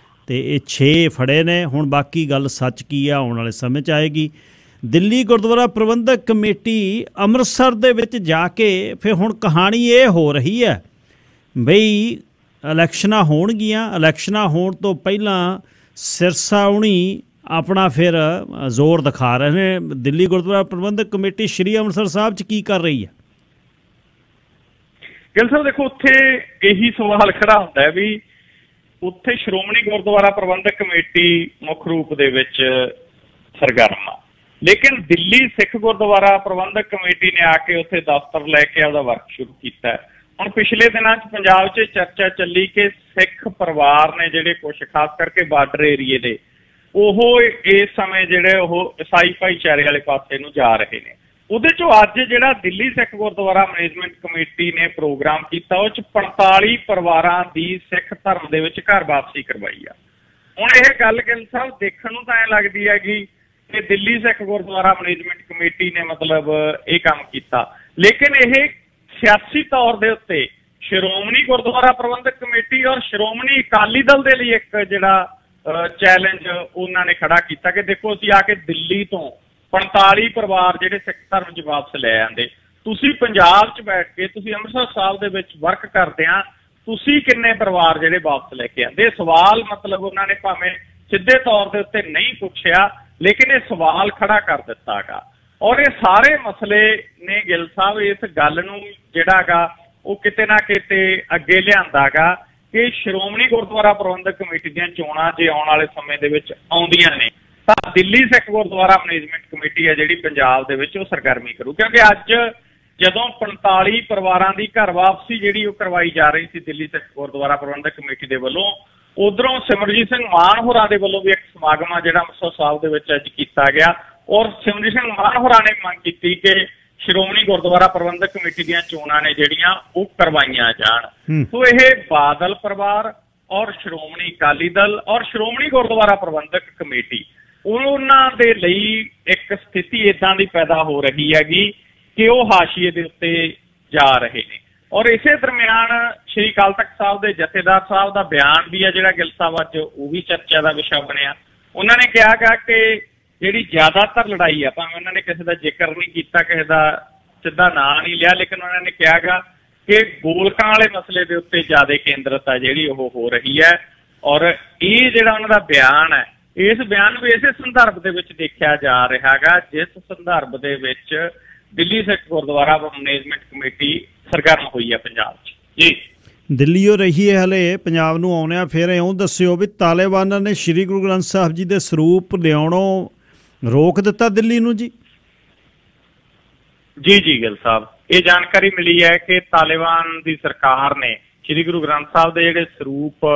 ਅਤੇ ਇਹ 6 ਫੜੇ ਨੇ। ਹੁਣ ਬਾਕੀ ਗੱਲ ਸੱਚ ਕੀ ਆ ਆਉਣ ਵਾਲੇ ਸਮੇਂ 'ਚ ਆਏਗੀ। ਦਿੱਲੀ ਗੁਰਦੁਆਰਾ ਪ੍ਰਬੰਧਕ ਕਮੇਟੀ ਅੰਮ੍ਰਿਤਸਰ ਦੇ ਵਿੱਚ ਜਾ ਕੇ ਫਿਰ ਹੁਣ ਕਹਾਣੀ ਇਹ ਹੋ ਰਹੀ ਹੈ ਬਈ ਇਲੈਕਸ਼ਨਾਂ ਹੋਣਗੀਆਂ, ਇਲੈਕਸ਼ਨਾਂ ਹੋਣ ਤੋਂ ਪਹਿਲਾਂ ਸਿਰਸਾ ਹੁਣੀ ਆਪਣਾ ਫਿਰ ਜ਼ੋਰ ਦਿਖਾ ਰਹੇ ਨੇ। ਦਿੱਲੀ ਗੁਰਦੁਆਰਾ ਪ੍ਰਬੰਧਕ ਕਮੇਟੀ ਸ਼੍ਰੀ ਅੰਮ੍ਰਿਤਸਰ ਸਾਹਿਬ 'ਚ ਕੀ ਕਰ ਰਹੀ ਹੈ? ਗਿੱਲ ਸਾਹਿਬ ਦੇਖੋ, ਉੱਥੇ ਇਹੀ ਸਵਾਲ ਖੜਾ ਹੁੰਦਾ ਹੈ ਵੀ ਉੱਥੇ ਸ਼੍ਰੋਮਣੀ ਗੁਰਦੁਆਰਾ ਪ੍ਰਬੰਧਕ ਕਮੇਟੀ ਮੁੱਖ ਰੂਪ ਦੇ ਵਿੱਚ ਸਰਗਰਮ ਆ, ਲੇਕਿਨ ਦਿੱਲੀ ਸਿੱਖ ਗੁਰਦੁਆਰਾ ਪ੍ਰਬੰਧਕ ਕਮੇਟੀ ਨੇ ਆ ਕੇ ਉੱਥੇ ਦਫ਼ਤਰ ਲੈ ਕੇ ਉਹਦਾ ਵਰਕ ਸ਼ੁਰੂ ਕੀਤਾ। ਹੁਣ ਪਿਛਲੇ ਦਿਨਾਂ 'ਚ ਪੰਜਾਬ 'ਚ ਚਰਚਾ ਚੱਲੀ ਕਿ ਸਿੱਖ ਪਰਿਵਾਰ ਨੇ ਜਿਹੜੇ ਕੁਛ ਖਾਸ ਕਰਕੇ ਬਾਰਡਰ ਏਰੀਏ ਦੇ, ਉਹ ਇਸ ਸਮੇਂ ਜਿਹੜੇ ਉਹ ਈਸਾਈ ਭਾਈਚਾਰੇ ਵਾਲੇ ਪਾਸੇ ਨੂੰ ਜਾ ਰਹੇ ਨੇ। ਉਹਦੇ 'ਚੋਂ ਅੱਜ ਜਿਹੜਾ ਦਿੱਲੀ ਸਿੱਖ ਗੁਰਦੁਆਰਾ ਮੈਨੇਜਮੈਂਟ ਕਮੇਟੀ ਨੇ ਪ੍ਰੋਗਰਾਮ ਕੀਤਾ, ਉਹ 'ਚ 45 ਪਰਿਵਾਰਾਂ ਦੀ ਸਿੱਖ ਧਰਮ ਦੇ ਵਿੱਚ ਘਰ ਵਾਪਸੀ ਕਰਵਾਈ ਆ। ਹੁਣ ਇਹ ਗੱਲ ਗਿੱਲ ਸਾਹਿਬ ਦੇਖਣ ਨੂੰ ਤਾਂ ਐਂ ਲੱਗਦੀ ਹੈਗੀ ਕਿ ਦਿੱਲੀ ਸਿੱਖ ਗੁਰਦੁਆਰਾ ਮੈਨੇਜਮੈਂਟ ਕਮੇਟੀ ਨੇ ਮਤਲਬ ਇਹ ਕੰਮ ਕੀਤਾ, ਲੇਕਿਨ ਇਹ ਸਿਆਸੀ ਤੌਰ ਦੇ ਉੱਤੇ ਸ਼੍ਰੋਮਣੀ ਗੁਰਦੁਆਰਾ ਪ੍ਰਬੰਧਕ ਕਮੇਟੀ ਔਰ ਸ਼੍ਰੋਮਣੀ ਅਕਾਲੀ ਦਲ ਦੇ ਲਈ ਇੱਕ ਜਿਹੜਾ ਚੈਲੰਜ ਉਹਨਾਂ ਨੇ ਖੜਾ ਕੀਤਾ ਕਿ ਦੇਖੋ ਅਸੀਂ ਆ ਕੇ ਦਿੱਲੀ ਤੋਂ 45 ਪਰਿਵਾਰ ਜਿਹੜੇ ਸਿੱਖ ਧਰਮ 'ਚ ਵਾਪਸ ਲੈ ਆਂਦੇ, ਤੁਸੀਂ ਪੰਜਾਬ 'ਚ ਬੈਠ ਕੇ ਤੁਸੀਂ ਅੰਮ੍ਰਿਤਸਰ ਸਾਹਿਬ ਦੇ ਵਿੱਚ ਵਰਕ ਕਰਦੇ ਆ, ਤੁਸੀਂ ਕਿੰਨੇ ਪਰਿਵਾਰ ਜਿਹੜੇ ਵਾਪਸ ਲੈ ਕੇ ਆਂਦੇ? ਸਵਾਲ ਮਤਲਬ ਉਹਨਾਂ ਨੇ ਭਾਵੇਂ ਸਿੱਧੇ ਤੌਰ ਦੇ ਉੱਤੇ ਨਹੀਂ ਪੁੱਛਿਆ, ਲੇਕਿਨ ਇਹ ਸਵਾਲ ਖੜਾ ਕਰ ਦਿੱਤਾ ਗਾ। ਔਰ ਇਹ ਸਾਰੇ ਮਸਲੇ ਨੇ ਗਿੱਲ ਸਾਹਿਬ ਇਸ ਗੱਲ ਨੂੰ ਜਿਹੜਾ ਗਾ ਉਹ ਕਿਤੇ ਨਾ ਕਿਤੇ ਅੱਗੇ ਲਿਆਂਦਾ ਗਾ ਕਿ ਸ਼੍ਰੋਮਣੀ ਗੁਰਦੁਆਰਾ ਪ੍ਰਬੰਧਕ ਕਮੇਟੀ ਦੀਆਂ ਚੋਣਾਂ ਜੇ ਆਉਣ ਵਾਲੇ ਸਮੇਂ ਦੇ ਵਿੱਚ ਆਉਂਦੀਆਂ ਨੇ ਤਾਂ ਦਿੱਲੀ ਸਿੱਖ ਗੁਰਦੁਆਰਾ ਮੈਨੇਜਮੈਂਟ ਕਮੇਟੀ ਹੈ ਜਿਹੜੀ ਪੰਜਾਬ ਦੇ ਵਿੱਚ ਉਹ ਸਰਗਰਮੀ ਕਰੂ। ਕਿਉਂਕਿ ਅੱਜ ਜਦੋਂ 45 ਪਰਿਵਾਰਾਂ ਦੀ ਘਰ ਵਾਪਸੀ ਜਿਹੜੀ ਉਹ ਕਰਵਾਈ ਜਾ ਰਹੀ ਸੀ ਦਿੱਲੀ ਸਿੱਖ ਗੁਰਦੁਆਰਾ ਪ੍ਰਬੰਧਕ ਕਮੇਟੀ ਦੇ ਵੱਲੋਂ, ਉਧਰੋਂ ਸਿਮਰਜੀਤ ਸਿੰਘ ਮਾਨ ਹੋਰਾਂ ਦੇ ਵੱਲੋਂ ਵੀ ਇੱਕ ਸਮਾਗਮ ਆ ਜਿਹੜਾ ਅੰਮ੍ਰਿਤਸਰ ਸਾਹਿਬ ਦੇ ਵਿੱਚ ਅੱਜ ਕੀਤਾ ਗਿਆ। ਔਰ ਸਿਮਰਜੀਤ ਸਿੰਘ ਮਾਨ ਹੋਰਾਂ ਨੇ ਮੰਗ ਕੀਤੀ ਕਿ ਸ਼੍ਰੋਮਣੀ ਗੁਰਦੁਆਰਾ ਪ੍ਰਬੰਧਕ ਕਮੇਟੀ ਦੀਆਂ ਚੋਣਾਂ ਨੇ ਜਿਹੜੀਆਂ ਉਹ ਕਰਵਾਈਆਂ ਜਾਣ। ਸੋ ਇਹ ਬਾਦਲ ਪਰਿਵਾਰ ਔਰ ਸ਼੍ਰੋਮਣੀ ਅਕਾਲੀ ਦਲ ਔਰ ਸ਼੍ਰੋਮਣੀ ਗੁਰਦੁਆਰਾ ਪ੍ਰਬੰਧਕ ਕਮੇਟੀ ਉਹਨਾਂ ਦੇ ਲਈ ਇੱਕ ਸਥਿਤੀ ਇਦਾਂ ਦੀ ਪੈਦਾ ਹੋ ਰਹੀ ਹੈਗੀ ਕਿ ਉਹ ਹਾਸ਼ੀਏ ਦੇ ਉੱਤੇ ਜਾ ਰਹੇ ਨੇ। ਔਰ ਇਸੇ ਦਰਮਿਆਨ ਸ਼੍ਰੀ ਅਕਾਲ ਤਖਤ ਸਾਹਿਬ ਦੇ ਜਥੇਦਾਰ ਸਾਹਿਬ ਦਾ ਬਿਆਨ ਵੀ ਹੈ ਜਿਹੜਾ ਗਿੱਲ ਸਾਹਿਬ ਅੱਜ ਉਹ ਵੀ ਚਰਚਾ ਦਾ ਵਿਸ਼ਾ ਬਣਿਆ। ਉਹਨਾਂ ਨੇ ਕਿਹਾ ਗਾ ਕਿ ਜਿਹੜੀ ਜ਼ਿਆਦਾਤਰ ਲੜਾਈ ਆ, ਭਾਵੇਂ ਉਹਨਾਂ ਨੇ ਕਿਸੇ ਦਾ ਜ਼ਿਕਰ ਨਹੀਂ ਕੀਤਾ, ਕਿਸੇ ਦਾ ਸਿੱਧਾ ਨਾਂ ਨਹੀਂ ਲਿਆ, ਲੇਕਿਨ ਉਹਨਾਂ ਨੇ ਕਿਹਾ ਗਾ ਕਿ ਗੋਲਕਾਂ ਵਾਲੇ ਮਸਲੇ ਦੇ ਉੱਤੇ ਜ਼ਿਆਦਾ ਕੇਂਦਰਤ ਆ ਜਿਹੜੀ ਉਹ ਹੋ ਰਹੀ ਹੈ। ਔਰ ਇਹ ਜਿਹੜਾ ਉਹਨਾਂ ਦਾ ਬਿਆਨ ਹੈ, ਇਸ ਬਿਆਨ ਨੂੰ ਇਸੇ ਸੰਦਰਭ ਦੇ ਵਿੱਚ ਦੇਖਿਆ ਜਾ ਰਿਹਾ ਗਾ ਜਿਸ ਸੰਦਰਭ ਦੇ ਵਿੱਚ ਦਿੱਲੀ ਸਿੱਖ ਗੁਰਦੁਆਰਾ ਮੈਨੇਜਮੈਂਟ ਕਮੇਟੀ ਸਰਗਰਮ ਹੋਈ ਹੈ ਪੰਜਾਬ 'ਚ। ਜੀ ਦਿੱਲੀੋਂ ਰਹੀ ਹੈ ਹਲੇ ਪੰਜਾਬ ਨੂੰ ਆਉਣਿਆ, ਫਿਰ ਇਉਂ ਦੱਸਿਓ ਵੀ ਤਾਲਿਬਾਨਾਂ ਨੇ ਸ਼੍ਰੀ ਗੁਰੂ ਗ੍ਰੰਥ ਸਾਹਿਬ ਜੀ ਦੇ ਸਰੂਪ ਲਿਆਉਣੋਂ ਰੋਕ ਦਿੱਤਾ ਦਿੱਲੀ ਨੂੰ ਜੀ? ਜੀ ਗਿੱਲ ਸਾਹਿਬ, ਇਹ ਜਾਣਕਾਰੀ ਮਿਲੀ ਹੈ ਕਿ ਤਾਲਿਬਾਨ ਦੀ ਸਰਕਾਰ ਨੇ ਸ਼੍ਰੀ ਗੁਰੂ ਗ੍ਰੰਥ ਸਾਹਿਬ ਦੇ ਜਿਹੜੇ ਸਰੂਪ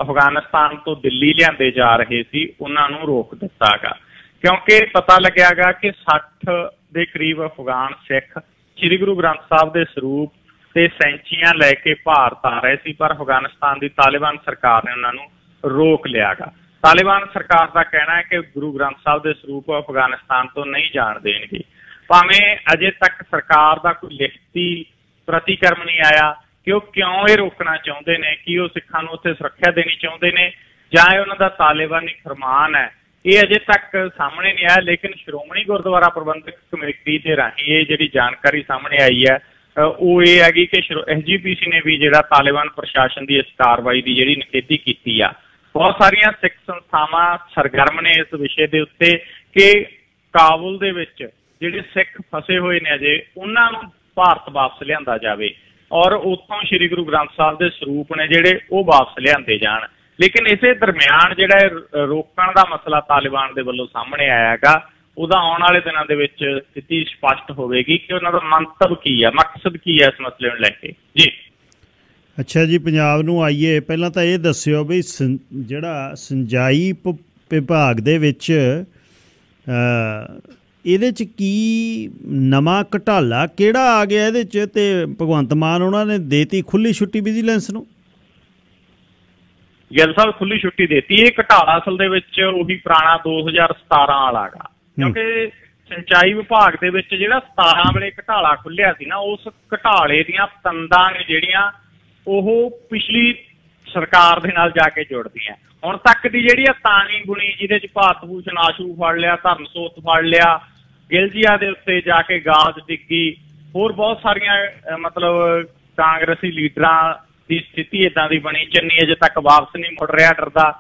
ਅਫਗਾਨਿਸਤਾਨ ਤੋਂ ਦਿੱਲੀ ਲਿਆਂਦੇ ਜਾ ਰਹੇ ਸੀ ਉਹਨਾਂ ਨੂੰ ਰੋਕ ਦਿੱਤਾ ਗਾ, ਕਿਉਂਕਿ ਪਤਾ ਲੱਗਿਆ ਗਾ ਕਿ 60 ਦੇ ਕਰੀਬ ਅਫਗਾਨ ਸਿੱਖ ਸ਼੍ਰੀ ਗੁਰੂ ਗ੍ਰੰਥ ਸਾਹਿਬ ਦੇ ਸਰੂਪ ਤੇ ਸੈਂਚੀਆਂ ਲੈ ਕੇ ਭਾਰਤ ਆ ਰਹੇ ਸੀ, ਪਰ ਅਫਗਾਨਿਸਤਾਨ ਦੀ ਤਾਲਿਬਾਨ ਸਰਕਾਰ ਨੇ ਉਹਨਾਂ ਨੂੰ ਰੋਕ ਲਿਆ ਗਾ। ਤਾਲਿਬਾਨ ਸਰਕਾਰ ਦਾ ਕਹਿਣਾ ਹੈ ਕਿ ਗੁਰੂ ਗ੍ਰੰਥ ਸਾਹਿਬ ਦੇ ਸਰੂਪ ਅਫਗਾਨਿਸਤਾਨ ਤੋਂ ਨਹੀਂ ਜਾਣ ਦੇਣਗੇ। ਭਾਵੇਂ ਅਜੇ ਤੱਕ ਸਰਕਾਰ ਦਾ ਕੋਈ ਲਿਖਤੀ ਪ੍ਰਤੀਕਰਮ ਨਹੀਂ ਆਇਆ ਕਿ ਉਹ ਕਿਉਂ ਇਹ ਰੋਕਣਾ ਚਾਹੁੰਦੇ ਨੇ, ਕਿ ਉਹ ਸਿੱਖਾਂ ਨੂੰ ਉੱਥੇ ਸੁਰੱਖਿਆ ਦੇਣੀ ਚਾਹੁੰਦੇ ਨੇ ਜਾਂ ਇਹ ਉਹਨਾਂ ਦਾ ਤਾਲਿਬਾਨੀ ਫਰਮਾਨ ਹੈ, ਇਹ ਅਜੇ ਤੱਕ ਸਾਹਮਣੇ ਨਹੀਂ ਆਇਆ। ਲੇਕਿਨ ਸ਼੍ਰੋਮਣੀ ਗੁਰਦੁਆਰਾ ਪ੍ਰਬੰਧਕ ਕਮੇਟੀ ਦੇ ਰਾਹੀਂ ਇਹ ਜਿਹੜੀ ਜਾਣਕਾਰੀ ਸਾਹਮਣੇ ਆਈ ਹੈ ਉਹ ਇਹ ਹੈਗੀ ਕਿ SGPC ਨੇ ਵੀ ਜਿਹੜਾ ਤਾਲਿਬਾਨ ਪ੍ਰਸ਼ਾਸਨ ਦੀ ਇਸ ਕਾਰਵਾਈ ਦੀ ਜਿਹੜੀ ਨਿਖੇਧੀ ਕੀਤੀ ਆ। ਬਹੁਤ ਸਾਰੀਆਂ ਸਿੱਖ ਸੰਸਥਾਵਾਂ ਸਰਗਰਮ ਨੇ ਇਸ ਵਿਸ਼ੇ ਦੇ ਉੱਤੇ ਕਿ ਕਾਬੁਲ ਦੇ ਵਿੱਚ ਜਿਹੜੇ ਸਿੱਖ ਫਸੇ ਹੋਏ ਨੇ ਅਜੇ ਉਹਨਾਂ ਨੂੰ ਭਾਰਤ ਵਾਪਸ ਲਿਆਂਦਾ ਜਾਵੇ ਔਰ ਉੱਥੋਂ ਸ਼੍ਰੀ ਗੁਰੂ ਗ੍ਰੰਥ ਸਾਹਿਬ ਦੇ ਸਰੂਪ ਨੇ ਜਿਹੜੇ ਉਹ ਵਾਪਸ ਲਿਆਂਦੇ ਜਾਣ। ਲੇਕਿਨ ਇਸੇ ਦਰਮਿਆਨ ਜਿਹੜਾ ਰੋਕਣ ਦਾ ਮਸਲਾ ਤਾਲਿਬਾਨ ਦੇ ਵੱਲੋਂ ਸਾਹਮਣੇ ਆਇਆ ਹੈਗਾ, ਉਹਦਾ ਆਉਣ ਵਾਲੇ ਦਿਨਾਂ ਦੇ ਵਿੱਚ ਸਥਿਤੀ ਸਪਸ਼ਟ ਹੋਵੇਗੀ ਕਿ ਉਹਨਾਂ ਦਾ ਮੰਤਵ ਕੀ ਹੈ, ਮਕਸਦ ਕੀ ਹੈ ਇਸ ਮਸਲੇ ਨੂੰ ਲੈ ਕੇ। ਜੀ ਅੱਛਾ ਜੀ, ਪੰਜਾਬ ਨੂੰ ਆਈਏ, ਪਹਿਲਾਂ ਤਾਂ ਇਹ ਦੱਸਿਓ ਵੀ ਜਿਹੜਾ ਸਿੰਜਾਈ ਵਿਭਾਗ ਦੇ ਵਿੱਚ ਇਹਦੇ 'ਚ ਕੀ ਨਵਾਂ ਘਟਾਲਾ ਕਿਹੜਾ ਆ ਗਿਆ ਇਹਦੇ 'ਚ, ਤੇ ਭਗਵੰਤ ਮਾਨ ਉਹਨਾਂ ਨੇ ਦੇਤੀ ਖੁੱਲੀ ਛੁੱਟੀ ਵਿਜੀਲੈਂਸ ਨੂੰ? ਗਿੱਲ ਸਾਹਿਬ ਖੁੱਲੀ ਛੁੱਟੀ ਦੇਤੀ। ਇਹ ਘਟਾਲਾ ਅਸਲ ਦੇ ਵਿੱਚ ਉਹੀ ਪੁਰਾਣਾ 2017 ਵਾਲਾ ਗਾ, ਕਿਉਂਕਿ ਸਿੰਚਾਈ ਵਿਭਾਗ ਦੇ ਵਿੱਚ ਜਿਹੜਾ 17 ਵੇਲੇ ਘਟਾਲਾ ਖੁੱਲਿਆ ਸੀ ਨਾ, ਉਸ ਘਟਾਲੇ ਦੀਆਂ ਤੰਦਾਂ ਨੇ ਜਿਹੜੀਆਂ ਉਹ ਪਿਛਲੀ ਸਰਕਾਰ ਦੇ ਨਾਲ ਜਾ ਕੇ ਜੁੜਦੀਆਂ। ਹੁਣ ਤੱਕ ਦੀ ਜਿਹੜੀ ਆ ਤਾਣੀ ਗੁਣੀ ਜਿਹਦੇ 'ਚ ਭਾਰਤ ਭੂਸ਼ਣ ਆਸ਼ੂ ਫੜ ਲਿਆ, ਧਰਮਸੋਤ ਫੜ ਲਿਆ, ਗਿਲਜੀਆ ਦੇ ਉੱਤੇ ਜਾ ਕੇ ਗਾਜ ਡਿੱਗੀ, ਹੋਰ ਬਹੁਤ ਸਾਰੀਆਂ ਮਤਲਬ ਕਾਂਗਰਸੀ ਲੀਡਰਾਂ ਦੀ ਸਥਿਤੀ ਏਦਾਂ ਦੀ ਬਣੀ, ਚੰਨੀ ਅਜੇ ਤੱਕ ਵਾਪਸ ਨਹੀਂ ਮੁੜ ਰਿਹਾ ਡਰਦਾ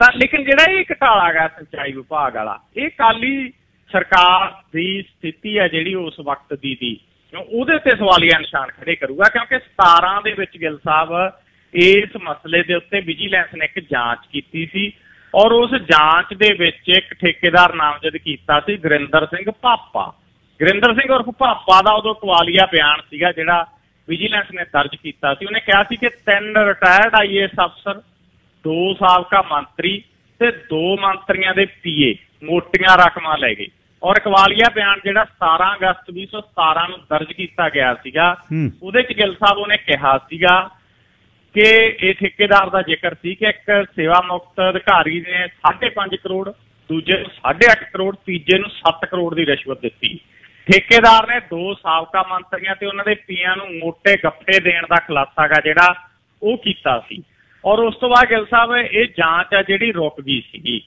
ਤਾਂ। ਲੇਕਿਨ ਜਿਹੜਾ ਇਹ ਘਟਾਲਾ ਗਾ ਸਿੰਚਾਈ ਵਿਭਾਗ ਵਾਲਾ, ਇਹ ਅਕਾਲੀ ਸਰਕਾਰ ਦੀ ਸਥਿਤੀ ਹੈ ਜਿਹੜੀ ਉਸ ਵਕਤ ਦੀ ਉਹਦੇ ਤੇ ਸਵਾਲੀਆ ਨਿਸ਼ਾਨ ਖੜੇ ਕਰੂਗਾ, ਕਿਉਂਕਿ 17 ਦੇ ਵਿੱਚ ਗਿੱਲ ਸਾਹਿਬ ਇਸ ਮਸਲੇ ਦੇ ਉੱਤੇ ਵਿਜੀਲੈਂਸ ਨੇ ਇੱਕ ਜਾਂਚ ਕੀਤੀ ਸੀ ਔਰ ਉਸ ਜਾਂਚ ਦੇ ਵਿੱਚ ਇੱਕ ਠੇਕੇਦਾਰ ਨਾਮਜ਼ਦ ਕੀਤਾ ਸੀ ਗੁਰਿੰਦਰ ਸਿੰਘ ਭਾਪਾ। ਗੁਰਿੰਦਰ ਸਿੰਘ ਉਰਫ ਭਾਪਾ ਦਾ ਉਦੋਂ ਕਵਾਲੀਆ ਬਿਆਨ ਸੀਗਾ ਜਿਹੜਾ ਵਿਜੀਲੈਂਸ ਨੇ ਦਰਜ ਕੀਤਾ ਸੀ। ਉਹਨੇ ਕਿਹਾ ਸੀ ਕਿ 3 ਰਿਟਾਇਰਡ IAS ਅਫਸਰ, 2 ਸਾਬਕਾ ਮੰਤਰੀ ਤੇ 2 ਮੰਤਰੀਆਂ ਦੇ PA ਮੋਟੀਆਂ ਰਕਮਾਂ ਲੈ ਗਏ। ਔਰ ਕਵਾਲੀਆ ਬਿਆਨ ਜਿਹੜਾ 17 ਅਗਸਤ 2017 ਨੂੰ ਦਰਜ ਕੀਤਾ ਗਿਆ ਸੀਗਾ, ਉਹਦੇ 'ਚ ਗਿੱਲ ਸਾਹਿਬ ਉਹਨੇ ਕਿਹਾ ਸੀਗਾ ਕਿ ਇਹ ਠੇਕੇਦਾਰ ਦਾ ਜ਼ਿਕਰ ਸੀ ਕਿ ਇੱਕ ਸੇਵਾ ਮੁਕਤ ਅਧਿਕਾਰੀ ਨੇ 5.5 ਕਰੋੜ, ਦੂਜੇ ਨੂੰ 8.5 ਕਰੋੜ, ਤੀਜੇ ਨੂੰ 7 ਕਰੋੜ ਦੀ ਰਿਸ਼ਵਤ ਦਿੱਤੀ। ਠੇਕੇਦਾਰ ਨੇ 2 ਸਾਬਕਾ ਮੰਤਰੀਆਂ ਤੇ ਉਹਨਾਂ ਦੇ PA ਨੂੰ ਮੋਟੇ ਗੱਫੇ ਦੇਣ ਦਾ ਖੁਲਾਸਾ ਗਾ ਜਿਹੜਾ ਉਹ ਕੀਤਾ ਸੀ। ਔਰ ਉਸ ਤੋਂ ਬਾਅਦ ਗਿੱਲ ਸਾਹਿਬ ਇਹ ਜਾਂਚ ਆ ਜਿਹੜੀ ਰੁਕ ਗਈ ਸੀਗੀ,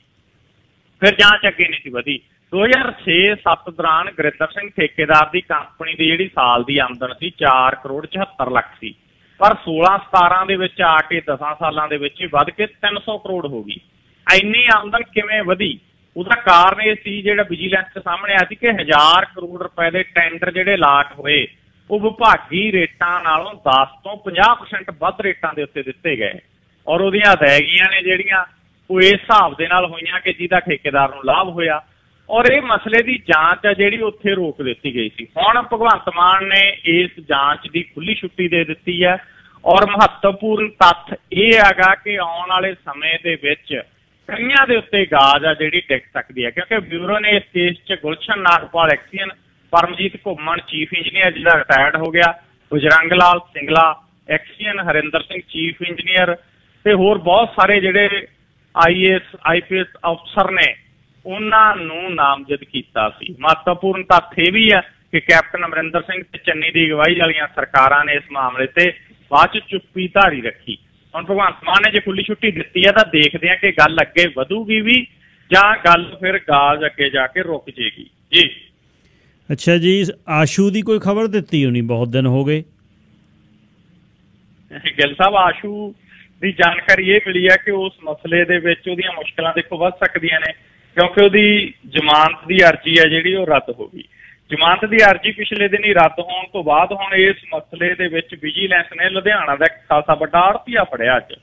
ਫਿਰ ਜਾਂਚ ਅੱਗੇ ਨਹੀਂ ਸੀ ਵਧੀ। 2006-07 ਦੌਰਾਨ ਗੁਰਿੰਦਰ ਸਿੰਘ ਠੇਕੇਦਾਰ ਦੀ ਕੰਪਨੀ ਦੀ ਜਿਹੜੀ ਸਾਲ ਦੀ ਆਮਦਨ ਸੀ 4 ਕਰੋੜ 74 ਲੱਖ ਸੀ, ਪਰ 16-17 ਦੇ ਵਿੱਚ ਆ ਕੇ 10 ਸਾਲਾਂ ਦੇ ਵਿੱਚ ਹੀ ਵੱਧ ਕੇ 300 ਕਰੋੜ ਹੋ ਗਈ। ਇੰਨੀ ਆਮਦਨ ਕਿਵੇਂ ਵਧੀ? ਉਹਦਾ ਕਾਰਨ ਇਹ ਸੀ ਜਿਹੜਾ ਵਿਜੀਲੈਂਸ ਦੇ ਸਾਹਮਣੇ ਆਇਆ ਸੀ ਕਿ 1000 ਕਰੋੜ ਰੁਪਏ ਦੇ ਟੈਂਡਰ ਜਿਹੜੇ ਲਾਟ ਹੋਏ ਉਹ ਵਿਭਾਗੀ ਰੇਟਾਂ ਨਾਲੋਂ 10 ਤੋਂ 50% ਵੱਧ ਰੇਟਾਂ ਦੇ ਉੱਤੇ ਦਿੱਤੇ ਗਏ ਔਰ ਉਹਦੀਆਂ ਅਦਾਇਗੀਆਂ ਨੇ ਜਿਹੜੀਆਂ ਉਹ ਇਸ ਹਿਸਾਬ ਦੇ ਨਾਲ ਹੋਈਆਂ ਕਿ ਜਿਹਦਾ ਠੇਕੇਦਾਰ ਨੂੰ ਲਾਭ ਹੋਇਆ। ਔਰ ਇਹ ਮਸਲੇ ਦੀ ਜਾਂਚ ਆ ਜਿਹੜੀ ਉੱਥੇ ਰੋਕ ਦਿੱਤੀ ਗਈ ਸੀ। ਹੁਣ ਭਗਵੰਤ ਮਾਨ ਨੇ ਇਸ ਜਾਂਚ ਦੀ ਖੁੱਲੀ ਛੁੱਟੀ ਦੇ ਦਿੱਤੀ ਹੈ ਔਰ ਮਹੱਤਵਪੂਰਨ ਤੱਥ ਇਹ ਹੈਗਾ ਕਿ ਆਉਣ ਵਾਲੇ ਸਮੇਂ ਦੇ ਵਿੱਚ ਕਈਆਂ ਦੇ ਉੱਤੇ ਗਾਜ ਆ ਜਿਹੜੀ ਡਿੱਗ ਸਕਦੀ ਹੈ, ਕਿਉਂਕਿ ਬਿਊਰੋ ਨੇ ਇਸ ਕੇਸ 'ਚ ਗੁਲਸ਼ਨ ਨਾਗਪਾਲ ਐਕਸੀਅਨ, ਪਰਮਜੀਤ ਘੁੰਮਣ ਚੀਫ ਇੰਜੀਨੀਅਰ ਜਿਹੜਾ ਰਿਟਾਇਰਡ ਹੋ ਗਿਆ, Bajrang Lal Singla XEN, Harinder Singh chief engineer ਤੇ ਹੋਰ ਬਹੁਤ ਸਾਰੇ ਜਿਹੜੇ IAS IPS ਅਫਸਰ ਨੇ ਉਹਨਾਂ ਨੂੰ ਨਾਮਜ਼ਦ ਕੀਤਾ ਸੀ। ਮਹੱਤਵਪੂਰਨ ਤੱਥ ਇਹ ਵੀ ਹੈ ਕਿ ਕੈਪਟਨ ਅਮਰਿੰਦਰ ਸਿੰਘ ਤੇ ਚੰਨੀ ਦੀ ਅਗਵਾਈ ਵਾਲੀਆਂ ਸਰਕਾਰਾਂ ਨੇ ਇਸ ਮਾਮਲੇ ਤੇ ਬਾਅਦ 'ਚ ਚੁੱਪੀ ਧਾਰੀ ਰੱਖੀ। ਹੁਣ ਭਗਵੰਤ ਮਾਨ ਨੇ ਜੇ ਖੁੱਲੀ ਛੁੱਟੀ ਦਿੱਤੀ ਹੈ ਤਾਂ ਦੇਖਦੇ ਹਾਂ ਕਿ ਗੱਲ ਅੱਗੇ ਵਧੂਗੀ ਵੀ ਜਾਂ ਗੱਲ ਫਿਰ ਗਾਜ ਅੱਗੇ ਜਾ ਕੇ ਰੁਕ ਜੇਗੀ ਜੀ। ਅੱਛਾ ਜੀ, ਆਸ਼ੂ ਦੀ ਕੋਈ ਖਬਰ ਦਿੱਤੀ ਹੋਣੀ, ਬਹੁਤ ਦਿਨ ਹੋ ਗਏ। ਗਿੱਲ ਸਾਹਿਬ, ਆਸ਼ੂ ਦੀ ਜਾਣਕਾਰੀ ਇਹ ਮਿਲੀ ਹੈ ਕਿ ਉਸ ਮਸਲੇ ਦੇ ਵਿੱਚ ਉਹਦੀਆਂ ਮੁਸ਼ਕਲਾਂ ਦੇਖੋ ਵੱਧ ਸਕਦੀਆਂ ਨੇ, ਕਿਉਂਕਿ ਉਹਦੀ ਜ਼ਮਾਨਤ ਦੀ ਅਰਜ਼ੀ ਹੈ ਜਿਹੜੀ ਉਹ ਰੱਦ ਹੋ ਗਈ। ਜ਼ਮਾਨਤ ਦੀ ਅਰਜ਼ੀ ਪਿਛਲੇ ਦਿਨ ਹੀ ਰੱਦ ਹੋਣ ਤੋਂ ਬਾਅਦ ਹੁਣ ਇਸ ਮਸਲੇ ਦੇ ਵਿੱਚ ਵਿਜੀਲੈਂਸ ਨੇ ਲੁਧਿਆਣਾ ਦਾ ਇੱਕ ਖਾਸਾ ਵੱਡਾ ਆੜਤੀਆ ਫੜਿਆ। ਅੱਜ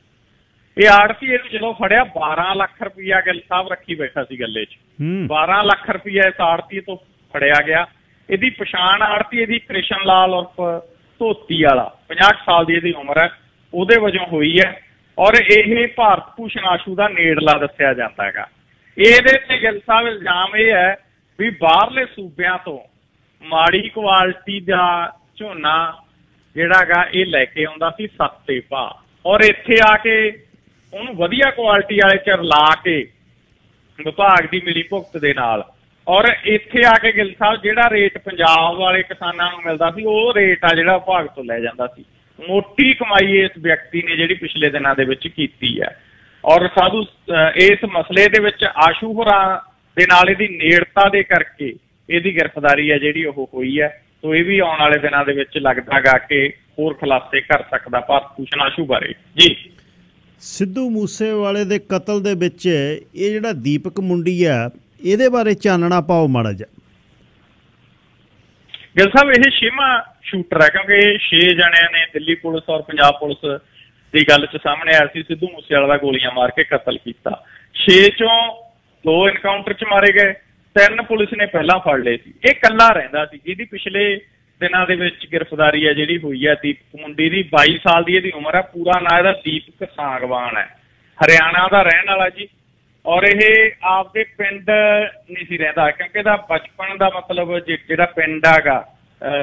ਇਹ ਆੜਤੀਏ ਨੂੰ ਜਦੋਂ ਫੜਿਆ 12 ਲੱਖ ਰੁਪਈਆ ਗਿੱਲ ਸਾਹਿਬ ਰੱਖੀ ਬੈਠਾ ਸੀ ਗੱਲੇ 'ਚ। 12 ਲੱਖ ਰੁਪਈਆ ਇਸ ਆੜਤੀਏ ਤੋਂ ਫੜਿਆ ਗਿਆ। ਇਹਦੀ ਪਛਾਣ ਆੜਤੀਏ ਦੀ ਕ੍ਰਿਸ਼ਨ ਲਾਲ ਉਰਫ ਧੋਤੀ ਵਾਲਾ, 50 ਸਾਲ ਦੀ ਇਹਦੀ ਉਮਰ ਹੈ, ਉਹਦੇ ਵਜੋਂ ਹੋਈ ਹੈ ਔਰ ਇਹ ਭਾਰਤ ਭੂਸ਼ਣ ਆਸ਼ੂ ਦਾ ਨੇੜਲਾ ਦੱਸਿਆ ਜਾਂਦਾ ਹੈਗਾ। ਇਹਦੇ ਤੇ ਗਿੱਲ ਸਾਹਿਬ ਇਲਜ਼ਾਮ ਇਹ ਹੈ ਵੀ ਬਾਹਰਲੇ ਸੂਬਿਆਂ ਤੋਂ ਮਾੜੀ ਕੁਆਲਿਟੀ ਦਾ ਝੋਨਾ ਜਿਹੜਾ ਗਾ ਇਹ ਲੈ ਕੇ ਆਉਂਦਾ ਸੀ ਸਸਤੇ ਭਾਅ ਔਰ ਇੱਥੇ ਆ ਕੇ ਉਹਨੂੰ ਵਧੀਆ ਕੁਆਲਿਟੀ ਵਾਲੇ 'ਚ ਰਲਾ ਕੇ ਵਿਭਾਗ ਦੀ ਮਿਲੀ ਭੁਗਤ ਦੇ ਨਾਲ ਔਰ ਇੱਥੇ ਆ ਕੇ ਗਿੱਲ ਸਾਹਿਬ ਜਿਹੜਾ ਰੇਟ ਪੰਜਾਬ ਵਾਲੇ ਕਿਸਾਨਾਂ ਨੂੰ ਮਿਲਦਾ ਸੀ ਉਹ ਰੇਟ ਆ ਜਿਹੜਾ ਵਿਭਾਗ ਤੋਂ ਲੈ ਜਾਂਦਾ ਸੀ। ਮੋਟੀ ਕਮਾਈ ਇਸ ਵਿਅਕਤੀ ਨੇ ਜਿਹੜੀ ਪਿਛਲੇ ਦਿਨਾਂ ਦੇ ਵਿੱਚ ਕੀਤੀ ਹੈ ਔਰ ਸਾਧੂ ਇਸ ਮਸਲੇ ਦੇ ਵਿੱਚ ਆਸ਼ੂ ਹੋਰਾਂ ਦੇ ਨਾਲ ਇਹਦੀ ਨੇੜਤਾ ਦੇ ਕਰਕੇ ਇਹਦੀ ਗ੍ਰਿਫਤਾਰੀ ਹੈ ਜਿਹੜੀ ਉਹ ਹੋਈ ਹੈ। ਸੋ ਇਹ ਵੀ ਆਉਣ ਵਾਲੇ ਦਿਨਾਂ ਦੇ ਵਿੱਚ ਲੱਗਦਾ ਗਾ ਕਿ ਹੋਰ ਖੁਲਾਸੇ ਕਰ ਸਕਦਾ ਭਾਰਤ ਭੂਸ਼ਣ ਆਸ਼ੂ ਬਾਰੇ ਜੀ। ਸਿੱਧੂ ਮੂਸੇਵਾਲੇ ਦੇ ਕਤਲ ਦੇ ਵਿੱਚ ਇਹ ਜਿਹੜਾ ਦੀਪਕ ਮੁੰਡੀ ਆ ਇਹਦੇ ਬਾਰੇ ਚਾਨਣਾ ਪਾਓ ਮਾੜਾ ਜਿਹਾ। ਗਿੱਲ ਸਾਹਿਬ, ਇਹ 6ਵਾਂ ਸ਼ੂਟਰ ਹੈ ਕਿਉਂਕਿ 6 ਜਣਿਆਂ ਨੇ ਦਿੱਲੀ ਪੁਲਿਸ ਔਰ ਪੰਜਾਬ ਪੁਲਿਸ ਦੀ ਗੱਲ 'ਚ ਸਾਹਮਣੇ ਆਇਆ ਸੀ ਸਿੱਧੂ ਮੂਸੇਵਾਲੇ ਦਾ ਗੋਲੀਆਂ ਮਾਰ ਕੇ ਕਤਲ ਕੀਤਾ। 6 ਚੋਂ 2 ਐਨਕਾਊਂਟਰ 'ਚ ਮਾਰੇ ਗਏ, 3 ਪੁਲਿਸ ਨੇ ਪਹਿਲਾਂ ਫੜ ਲਏ ਸੀ। ਇਹ ਇਕੱਲਾ ਰਹਿੰਦਾ ਸੀ ਜਿਹਦੀ ਪਿਛਲੇ ਦਿਨਾਂ ਦੇ ਵਿੱਚ ਗ੍ਰਿਫਤਾਰੀ ਹੈ ਜਿਹੜੀ ਹੋਈ ਹੈ ਦੀਪਕ ਮੁੰਡੀ ਦੀ। 22 ਸਾਲ ਦੀ ਇਹਦੀ ਉਮਰ ਹੈ। ਪੂਰਾ ਨਾਂ ਇਹਦਾ ਦੀਪਕ ਸਾਂਗਵਾਨ ਹੈ, ਹਰਿਆਣਾ ਦਾ ਰਹਿਣ ਵਾਲਾ ਜੀ ਔਰ ਇਹ ਆਪਦੇ ਪਿੰਡ ਨਹੀਂ ਸੀ ਰਹਿੰਦਾ ਕਿਉਂਕਿ ਇਹਦਾ ਬਚਪਨ ਦਾ ਮਤਲਬ ਜਿਹੜਾ ਪਿੰਡ ਹੈਗਾ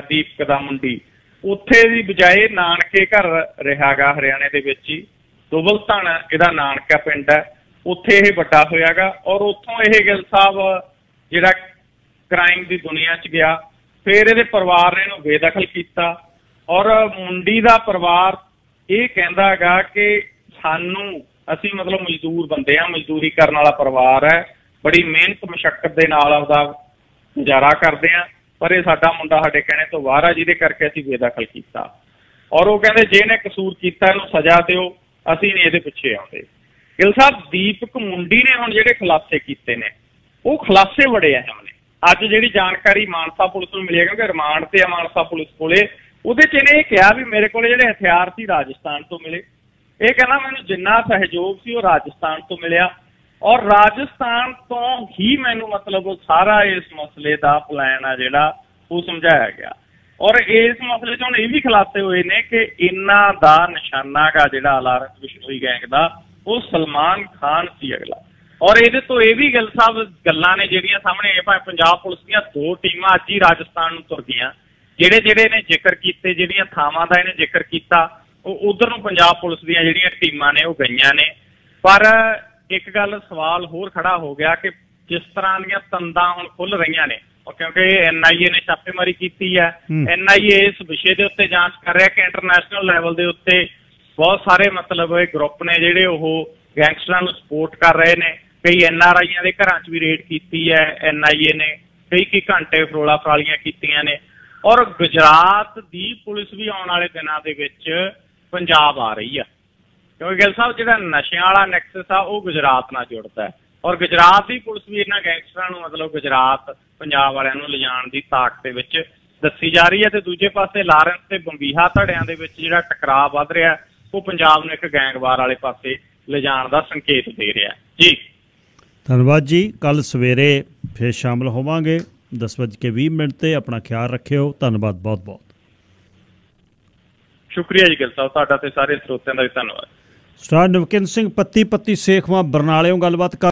ਦੀਪਕ ਦਾ ਮੁੰਡੀ ਉੱਥੇ ਦੀ ਬਜਾਏ ਨਾਨਕੇ ਘਰ ਰਿਹਾ ਗਾ ਹਰਿਆਣੇ ਦੇ ਵਿੱਚ ਹੀ। ਦੁਬਲ ਧਨ ਇਹਦਾ ਨਾਨਕਾ ਪਿੰਡ ਹੈ, ਉੱਥੇ ਇਹ ਵੱਡਾ ਹੋਇਆਗਾ ਔਰ ਉੱਥੋਂ ਇਹ ਗਿੱਲ ਸਾਹਿਬ ਜਿਹੜਾ ਕ੍ਰਾਈਮ ਦੀ ਦੁਨੀਆ 'ਚ ਗਿਆ। ਫਿਰ ਇਹਦੇ ਪਰਿਵਾਰ ਨੇ ਇਹਨੂੰ ਬੇਦਖਲ ਕੀਤਾ ਔਰ ਮੁੰਡੀ ਦਾ ਪਰਿਵਾਰ ਇਹ ਕਹਿੰਦਾ ਹੈਗਾ ਕਿ ਅਸੀਂ ਮਤਲਬ ਮਜ਼ਦੂਰ ਬੰਦੇ ਹਾਂ, ਮਜ਼ਦੂਰੀ ਕਰਨ ਵਾਲਾ ਪਰਿਵਾਰ ਹੈ, ਬੜੀ ਮਿਹਨਤ ਮੁਸ਼ੱਕਤ ਦੇ ਨਾਲ ਆਪਦਾ ਗੁਜ਼ਾਰਾ ਕਰਦੇ ਹਾਂ, ਪਰ ਇਹ ਸਾਡਾ ਮੁੰਡਾ ਸਾਡੇ ਕਹਿਣੇ ਤੋਂ ਬਾਹਰ ਆ ਜਿਹਦੇ ਕਰਕੇ ਅਸੀਂ ਬੇਦਖਲ ਕੀਤਾ ਔਰ ਉਹ ਕਹਿੰਦੇ ਜੇ ਇਹਨੇ ਕਸੂਰ ਕੀਤਾ ਇਹਨੂੰ ਸਜ਼ਾ ਦਿਓ, ਅਸੀਂ ਨਹੀਂ ਇਹਦੇ ਪਿੱਛੇ ਆਉਂਦੇ। ਗਿੱਲ ਸਾਹਿਬ, ਦੀਪਕ ਮੁੰਡੀ ਨੇ ਹੁਣ ਜਿਹੜੇ ਖੁਲਾਸੇ ਕੀਤੇ ਨੇ ਉਹ ਖੁਲਾਸੇ ਬੜੇ ਅਹਿਮ ਨੇ। ਅੱਜ ਜਿਹੜੀ ਜਾਣਕਾਰੀ ਮਾਨਸਾ ਪੁਲਿਸ ਨੂੰ ਮਿਲੀ ਹੈ ਕਿਉਂਕਿ ਰਿਮਾਂਡ ਤੇ ਆ ਮਾਨਸਾ ਪੁਲਿਸ ਕੋਲੇ, ਉਹਦੇ 'ਚ ਇਹਨੇ ਇਹ ਕਿਹਾ ਵੀ ਮੇਰੇ ਕੋਲੇ ਜਿਹੜੇ ਹਥਿਆਰ ਸੀ ਰਾਜਸਥਾਨ ਤੋਂ ਮਿਲੇ। ਇਹ ਕਹਿੰਦਾ ਮੈਨੂੰ ਜਿੰਨਾ ਸਹਿਯੋਗ ਸੀ ਉਹ ਰਾਜਸਥਾਨ ਤੋਂ ਮਿਲਿਆ ਔਰ ਰਾਜਸਥਾਨ ਤੋਂ ਹੀ ਮੈਨੂੰ ਮਤਲਬ ਸਾਰਾ ਇਸ ਮਸਲੇ ਦਾ ਪਲਾਨ ਆ ਜਿਹੜਾ ਉਹ ਸਮਝਾਇਆ ਗਿਆ ਔਰ ਇਸ ਮਸਲੇ 'ਚ ਹੁਣ ਇਹ ਵੀ ਖੁਲਾਸੇ ਹੋਏ ਨੇ ਕਿ ਇਹਨਾਂ ਦਾ ਨਿਸ਼ਾਨਾ ਗਾ ਜਿਹੜਾ ਲਾਰੈਂਸ ਬਿਸ਼ਨੋਈ ਗੈਂਗ ਦਾ ਉਹ ਸਲਮਾਨ ਖਾਨ ਸੀ ਅਗਲਾ। ਔਰ ਇਹਦੇ ਤੋਂ ਇਹ ਵੀ ਗਿੱਲ ਸਾਹਿਬ ਗੱਲਾਂ ਨੇ ਜਿਹੜੀਆਂ ਸਾਹਮਣੇ ਭਾਵੇਂ ਪੰਜਾਬ ਪੁਲਿਸ ਦੀਆਂ 2 ਟੀਮਾਂ ਅੱਜ ਹੀ ਰਾਜਸਥਾਨ ਨੂੰ ਤੁਰ ਗਈਆਂ। ਜਿਹੜੇ ਨੇ ਜ਼ਿਕਰ ਕੀਤੇ, ਜਿਹੜੀਆਂ ਥਾਵਾਂ ਦਾ ਇਹਨੇ ਜ਼ਿਕਰ ਕੀਤਾ ਉਹ ਉਧਰ ਨੂੰ ਪੰਜਾਬ ਪੁਲਿਸ ਦੀਆਂ ਜਿਹੜੀਆਂ ਟੀਮਾਂ ਨੇ ਉਹ ਗਈਆਂ ਨੇ। ਪਰ ਇੱਕ ਗੱਲ ਸਵਾਲ ਹੋਰ ਖੜਾ ਹੋ ਗਿਆ ਕਿ ਜਿਸ ਤਰ੍ਹਾਂ ਦੀਆਂ ਤੰਦਾਂ ਹੁਣ ਖੁੱਲ ਰਹੀਆਂ ਨੇ ਕਿਉਂਕਿ NIA ਨੇ ਛਾਪੇਮਾਰੀ ਕੀਤੀ ਹੈ। NIA ਇਸ ਵਿਸ਼ੇ ਦੇ ਉੱਤੇ ਜਾਂਚ ਕਰ ਰਿਹਾ ਕਿ ਇੰਟਰਨੈਸ਼ਨਲ ਲੈਵਲ ਦੇ ਉੱਤੇ ਬਹੁਤ ਸਾਰੇ ਮਤਲਬ ਇਹ ਗਰੁੱਪ ਨੇ ਜਿਹੜੇ ਉਹ ਗੈਂਗਸਟਰਾਂ ਨੂੰ ਸਪੋਰਟ ਕਰ ਰਹੇ ਨੇ। ਕਈ NRIਆਂ ਦੇ ਘਰਾਂ 'ਚ ਵੀ ਰੇਡ ਕੀਤੀ ਹੈ NIA ਨੇ, ਕਈ ਘੰਟੇ ਫਰੋਲਾ ਫਰਾਲੀਆਂ ਕੀਤੀਆਂ ਨੇ ਔਰ ਗੁਜਰਾਤ ਦੀ ਪੁਲਿਸ ਵੀ ਆਉਣ ਵਾਲੇ ਦਿਨਾਂ ਦੇ ਵਿੱਚ ਪੰਜਾਬ ਆ ਰਹੀ ਆ ਕਿਉਂਕਿ ਗਿੱਲ ਸਾਹਿਬ ਜਿਹੜਾ ਨਸ਼ਿਆਂ ਵਾਲਾ ਨੈਕਸਸ ਆ ਉਹ ਗੁਜਰਾਤ ਨਾਲ ਜੁੜਦਾ ਹੈ ਔਰ ਗੁਜਰਾਤ ਦੀ ਪੁਲਿਸ ਵੀ ਇਹਨਾਂ ਗੈਂਗਸਟਰਾਂ ਨੂੰ ਮਤਲਬ ਗੁਜਰਾਤ ਪੰਜਾਬ ਵਾਲਿਆਂ ਨੂੰ ਲਿਜਾਣ ਦੀ ਤਾਕ ਦੇ ਵਿੱਚ ਦੱਸੀ ਜਾ ਰਹੀ ਹੈ। ਤੇ ਦੂਜੇ ਪਾਸੇ ਲਾਰੈਂਸ ਤੇ ਬੰਬੀਹਾ ਧੜਿਆਂ ਦੇ ਵਿੱਚ ਜਿਹੜਾ ਟਕਰਾਅ ਵੱਧ ਰਿਹਾ ਉਹ ਪੰਜਾਬ ਨੂੰ ਇੱਕ ਗੈਂਗਵਾਰ ਵਾਲੇ ਪਾਸੇ ਲਿਜਾਣ ਦਾ ਸੰਕੇਤ ਦੇ ਰਿਹਾ ਜੀ। ਧੰਨਵਾਦ ਜੀ। ਕੱਲ ਸਵੇਰੇ ਫਿਰ ਸ਼ਾਮਲ ਹੋਵਾਂਗੇ 10:20 ਤੇ। ਆਪਣਾ ਖਿਆਲ ਰੱਖਿਓ। ਧੰਨਵਾਦ ਬਹੁਤ ਬਹੁਤ। ਸ਼ੁਕਰੀਆ ਜੀ ਗਿੱਲ ਸਾਹਿਬ, ਤੁਹਾਡਾ ਤੇ ਸਾਰੇ ਸਰੋਤਿਆਂ ਦਾ ਵੀ ਧੰਨਵਾਦ। ਸਟਾਰ ਨਵਕਿਨ ਸਿੰਘ ਪੱਤੀ ਸੇਖਵਾਂ ਬਰਨਾਲਿਓਂ ਗੱਲਬਾਤ ਕਰ।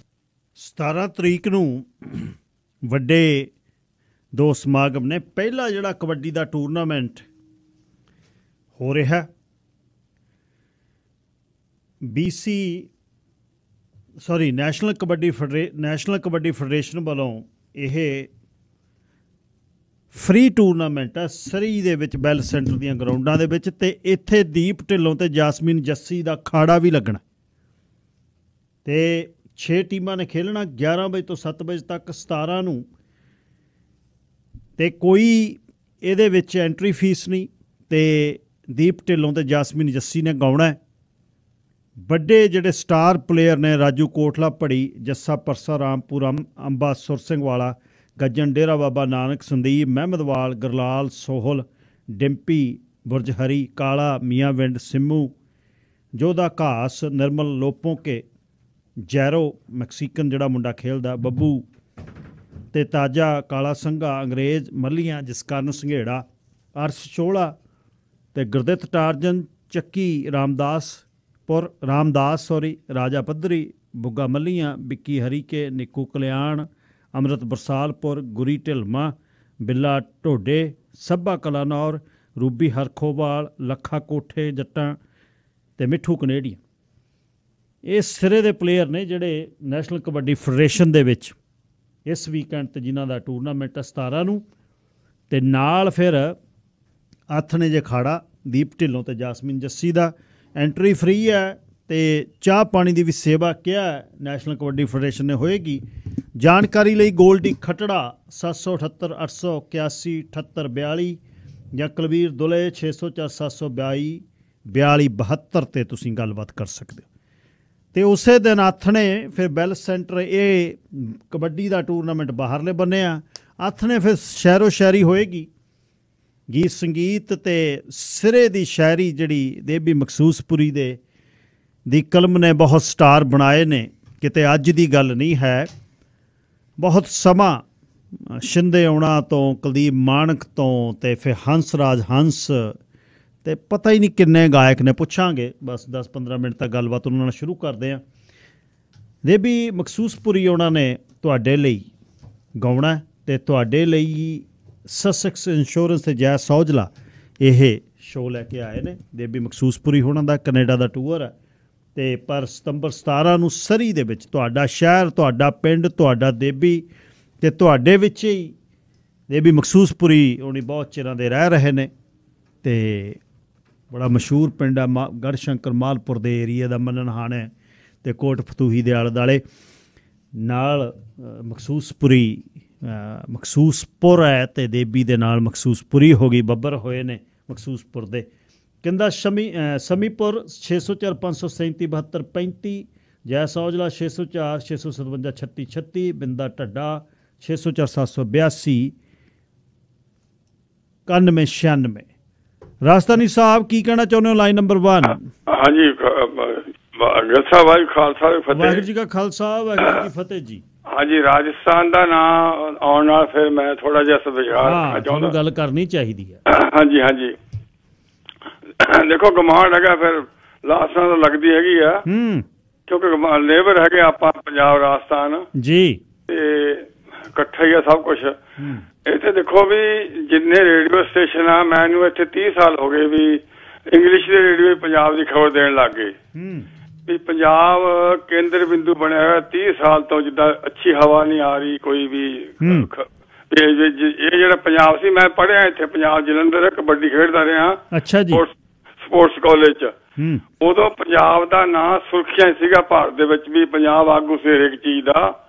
17 ਤਰੀਕ ਨੂੰ ਵੱਡੇ ਦੋ ਸਮਾਗਮ ਨੇ। ਪਹਿਲਾ ਜਿਹੜਾ ਕਬੱਡੀ ਦਾ ਟੂਰਨਾਮੈਂਟ ਹੋ ਰਿਹਾ ਨੈਸ਼ਨਲ ਕਬੱਡੀ ਫੈਡਰੇਸ਼ਨ ਵੱਲੋਂ ਇਹ ਫ੍ਰੀ ਟੂਰਨਾਮੈਂਟ ਹੈ ਸਰੀ ਦੇ ਵਿੱਚ ਬੈਲ ਸੈਂਟਰ ਦੀਆਂ ਗਰਾਊਂਡਾਂ ਦੇ ਵਿੱਚ, ਅਤੇ ਇੱਥੇ ਦੀਪ ਢਿੱਲੋਂ ਅਤੇ ਜਾਸਮੀਨ ਜੱਸੀ ਦਾ ਅਖਾੜਾ ਵੀ ਲੱਗਣਾ, ਅਤੇ 6 ਟੀਮਾਂ ਨੇ ਖੇਲਣਾ 11 ਵਜੇ ਤੋਂ 7 ਵਜੇ ਤੱਕ 17 ਨੂੰ, ਅਤੇ ਕੋਈ ਇਹਦੇ ਵਿੱਚ ਐਂਟਰੀ ਫੀਸ ਨਹੀਂ, ਅਤੇ ਦੀਪ ਢਿੱਲੋਂ ਅਤੇ ਜਾਸਮੀਨ ਜੱਸੀ ਨੇ ਗਾਉਣਾ। ਵੱਡੇ ਜਿਹੜੇ ਸਟਾਰ ਪਲੇਅਰ ਨੇ ਰਾਜੂ ਕੋਟਲਾ ਭੜੀ, ਜੱਸਾ ਪਰਸਾ ਰਾਮਪੁਰ, ਅੰਬਾ ਸੁਰ ਸਿੰਘ ਵਾਲਾ, ਗੱਜਣ ਡੇਰਾ ਬਾਬਾ ਨਾਨਕ, ਸੰਦੀਪ ਮਹਿਮਦਵਾਲ, ਗਰਲਾਲ ਸੋਹਲ, ਡਿੰਪੀ ਬੁਰਜਹਰੀ, ਕਾਲਾ ਮੀਆਂਵਿੰਡ, ਸਿੰਮੂ ਜੋਧਾ ਘਾਸ, ਨਿਰਮਲ ਲੋਪੋਂਕੇ, ਜੈਰੋ ਮੈਕਸੀਕਨ ਜਿਹੜਾ ਮੁੰਡਾ ਖੇਲਦਾ, ਬੱਬੂ ਅਤੇ ਤਾਜਾ, ਕਾਲਾ ਸੰਘਾ, ਅੰਗਰੇਜ਼ ਮੱਲੀਆਂ, ਜਸਕਰਨ ਸੰਘੇੜਾ, ਅਰਸ਼ ਚੋਲਾ ਅਤੇ ਗੁਰਦਿੱਤ ਟਾਰਜਨ, ਚੱਕੀ ਰਾਮਦਾਸ ਰਾਜਾ ਪੱਧਰੀ, ਬੁੱਗਾ ਮੱਲੀਆਂ, ਵਿੱਕੀ ਹਰੀਕੇ, ਨਿੱਕੂ ਕਲਿਆਣ, ਅੰਮ੍ਰਿਤ ਬਰਸਾਲਪੁਰ, ਗੁਰੀ ਢਿਲਮਾ, ਬਿੱਲਾ ਢੋਡੇ, ਸੱਭਾ ਕਲਾਨੌਰ, ਰੂਬੀ ਹਰਖੋਵਾਲ, ਲੱਖਾ ਕੋਠੇ ਜੱਟਾਂ ਅਤੇ ਮਿੱਠੂ ਕਨੇਡੀਅਨ। ਇਹ ਸਿਰੇ ਦੇ ਪਲੇਅਰ ਨੇ ਜਿਹੜੇ ਨੈਸ਼ਨਲ ਕਬੱਡੀ ਫੈਡਰੇਸ਼ਨ ਦੇ ਵਿੱਚ ਇਸ ਵੀਕਐਂਡ 'ਤੇ ਜਿਨ੍ਹਾਂ ਦਾ ਟੂਰਨਾਮੈਂਟ 17 ਨੂੰ, ਅਤੇ ਨਾਲ ਫਿਰ ਆਥਣੇ ਜੇ ਅਖਾੜਾ ਦੀਪ ਢਿੱਲੋਂ ਅਤੇ ਜਾਸਮੀਨ ਜੱਸੀ ਦਾ। ਐਂਟਰੀ ਫਰੀ ਹੈ ਅਤੇ ਚਾਹ ਪਾਣੀ ਦੀ ਵੀ ਸੇਵਾ ਕਿਹਾ ਨੈਸ਼ਨਲ ਕਬੱਡੀ ਫੈਡਰੇਸ਼ਨ ਨੇ ਹੋਏਗੀ। ਜਾਣਕਾਰੀ ਲਈ ਗੋਲਡੀ ਖਟੜਾ 778 881 7842 ਜਾਂ ਕੁਲਵੀਰ ਦੁਲੇ 604 722 4272 'ਤੇ ਤੁਸੀਂ ਗੱਲਬਾਤ ਕਰ ਸਕਦੇ ਹੋ। ਅਤੇ ਉਸੇ ਦਿਨ ਆਥਣੇ ਫਿਰ ਬੈਲ ਸੈਂਟਰ, ਇਹ ਕਬੱਡੀ ਦਾ ਟੂਰਨਾਮੈਂਟ ਬਾਹਰਲੇ ਬੰਨੇ ਆ, ਆਥਣੇ ਫਿਰ ਸ਼ਹਿਰੋ ਸ਼ਾਇਰੀ ਹੋਏਗੀ, ਗੀਤ ਸੰਗੀਤ ਅਤੇ ਸਿਰੇ ਦੀ ਸ਼ਾਇਰੀ ਜਿਹੜੀ ਦੇਬੀ ਮਖਸੂਸਪੁਰੀ ਦੀ ਕਲਮ ਨੇ ਬਹੁਤ ਸਟਾਰ ਬਣਾਏ ਨੇ, ਕਿਤੇ ਅੱਜ ਦੀ ਗੱਲ ਨਹੀਂ ਹੈ। ਬਹੁਤ ਸਮਾਂ ਸ਼ਿੰਦੇ ਆਉਣਾ ਤੋਂ, ਕੁਲਦੀਪ ਮਾਣਕ ਤੋਂ, ਅਤੇ ਫਿਰ ਹੰਸਰਾਜ ਹੰਸ, ਅਤੇ ਪਤਾ ਹੀ ਨਹੀਂ ਕਿੰਨੇ ਗਾਇਕ ਨੇ, ਪੁੱਛਾਂਗੇ ਬਸ 10-15 ਮਿੰਟ ਤੱਕ ਗੱਲਬਾਤ ਉਹਨਾਂ ਨਾਲ ਸ਼ੁਰੂ ਕਰਦੇ ਹਾਂ। ਦੇਬੀ ਮਖਸੂਸਪੁਰੀ ਉਹਨਾਂ ਨੇ ਤੁਹਾਡੇ ਲਈ ਗਾਉਣਾ, ਅਤੇ ਤੁਹਾਡੇ ਲਈ ਸਸੈਕਸ ਇੰਸ਼ੋਰੈਂਸ ਅਤੇ ਜੈ ਸੌਜਲਾ ਇਹ ਸ਼ੋਅ ਲੈ ਕੇ ਆਏ ਨੇ। ਦੇਬੀ ਮਖਸੂਸਪੁਰੀ ਉਹਨਾਂ ਦਾ ਕੈਨੇਡਾ ਦਾ ਟੂਰ ਹੈ, ਅਤੇ ਪਰ ਸਤੰਬਰ 17 ਨੂੰ ਸਰੀ ਦੇ ਵਿੱਚ ਤੁਹਾਡਾ ਸ਼ਹਿਰ, ਤੁਹਾਡਾ ਪਿੰਡ, ਤੁਹਾਡਾ ਦੇਬੀ, ਅਤੇ ਤੁਹਾਡੇ ਵਿੱਚ ਹੀ ਦੇਬੀ ਮਖਸੂਸਪੁਰੀ ਉਹਨੀ ਬਹੁਤ ਚਿਰਾਂ ਦੇ ਰਹਿ ਰਹੇ ਨੇ, ਅਤੇ ਬੜਾ ਮਸ਼ਹੂਰ ਪਿੰਡ ਹੈ ਗੜ੍ਹਸ਼ੰਕਰ ਮਾਲਪੁਰ ਦੇ ਏਰੀਏ ਦਾ, ਮੰਨਣ ਹਾਣੇ ਅਤੇ ਕੋਟ ਫਤੂਹੀ ਦੇ ਆਲੇ ਦੁਆਲੇ ਨਾਲ ਮਖਸੂਸਪੁਰੀ ਮਖਸੂਸਪੁਰ ਹੈ, ਅਤੇ ਦੇਬੀ ਦੇ ਨਾਲ ਮਖਸੂਸਪੁਰੀ ਹੋ ਗਈ, ਬੱਬਰ ਹੋਏ ਨੇ ਮਖਸੂਸਪੁਰ ਦੇ। ਕਹਿੰਦਾ ਸਮੀਪੁਰ 604 537 72 35, ਜੈ ਸੌਜਲਾ 604 657 36 36, ਬਿੰਦਾ ਢੱਡਾ 604 782 91 96। ਰਾਜਸਥਾਨੀ ਸਾਹਿਬ ਕੀ ਕਹਿਣਾ ਚਾਹੁੰਦੇ ਹੋ? Line number 1। ਹਾਂਜੀ, ਵਾਹਿਗੁਰੂ ਜੀ ਕਾ ਖਾਲਸਾ, ਵਾਹਿਗੁਰੂ ਜੀ ਕੀ ਫਤਿਹ ਜੀ। ਹਾਂਜੀ, ਰਾਜਸਥਾਨ ਦਾ ਨਾਂ ਆਉਣ ਨਾਲ ਫਿਰ ਮੈਂ ਥੋੜਾ ਜਿਹਾ ਸੁਝਾਅ ਚਾਹੁੰਦਾ, ਗੱਲ ਕਰਨੀ ਚਾਹੀਦੀ ਹੈ। ਹਾਂਜੀ ਹਾਂਜੀ, ਦੇਖੋ ਗਮਾਂਡ ਹੈਗਾ, ਫਿਰ ਲਾਸਾਂ ਤਾਂ ਲੱਗਦੀ ਹੈਗੀ ਆ, ਕਿਉਂਕਿ ਲੇਬਰ ਹੈਗੇ ਆਪਾਂ ਪੰਜਾਬ ਰਾਜਸਥਾਨ ਜੀ, ਤੇ ਇਕੱਠਾ ਹੀ ਆ ਸਭ ਕੁਛ। ਇੱਥੇ ਦੇਖੋ ਵੀ ਜਿੰਨੇ ਰੇਡੀਓ ਸਟੇਸ਼ਨ ਆ, ਮੈਨੂੰ ਇੱਥੇ 30 ਸਾਲ ਹੋ ਗਏ ਵੀ ਇੰਗਲਿਸ਼ ਦੇ ਰੇਡੀਓ ਪੰਜਾਬ ਦੀ ਖਬਰ ਦੇਣ ਲੱਗ ਗਏ ਵੀ ਪੰਜਾਬ ਕੇਂਦਰ ਬਿੰਦੂ ਬਣਿਆ ਹੋਇਆ 30 ਸਾਲ ਤੋਂ, ਜਿੱਦਾਂ ਅੱਛੀ ਹਵਾ ਨਹੀਂ ਆ ਰਹੀ ਕੋਈ ਵੀ। ਇਹ ਜਿਹੜਾ ਪੰਜਾਬ ਸੀ, ਮੈਂ ਪੜ੍ਹਿਆ ਇੱਥੇ ਪੰਜਾਬ ਜਲੰਧਰ ਕਬੱਡੀ ਖੇਡਦਾ ਰਿਹਾ। ਅੱਛਾ ਜੀ। ਸਪੋਰਟਸ ਕਾਲਜ 'ਚ ਉਦੋਂ ਪੰਜਾਬ ਦਾ ਨਾਂ ਸੁਰਖੀਆਂ ਸੀਗਾ ਭਾਰਤ ਦੇ ਵਿੱਚ ਵੀ, ਪੰਜਾਬ ਆਗੂ ਸੀ ਹਰੇਕ ਚੀਜ਼ ਦਾ।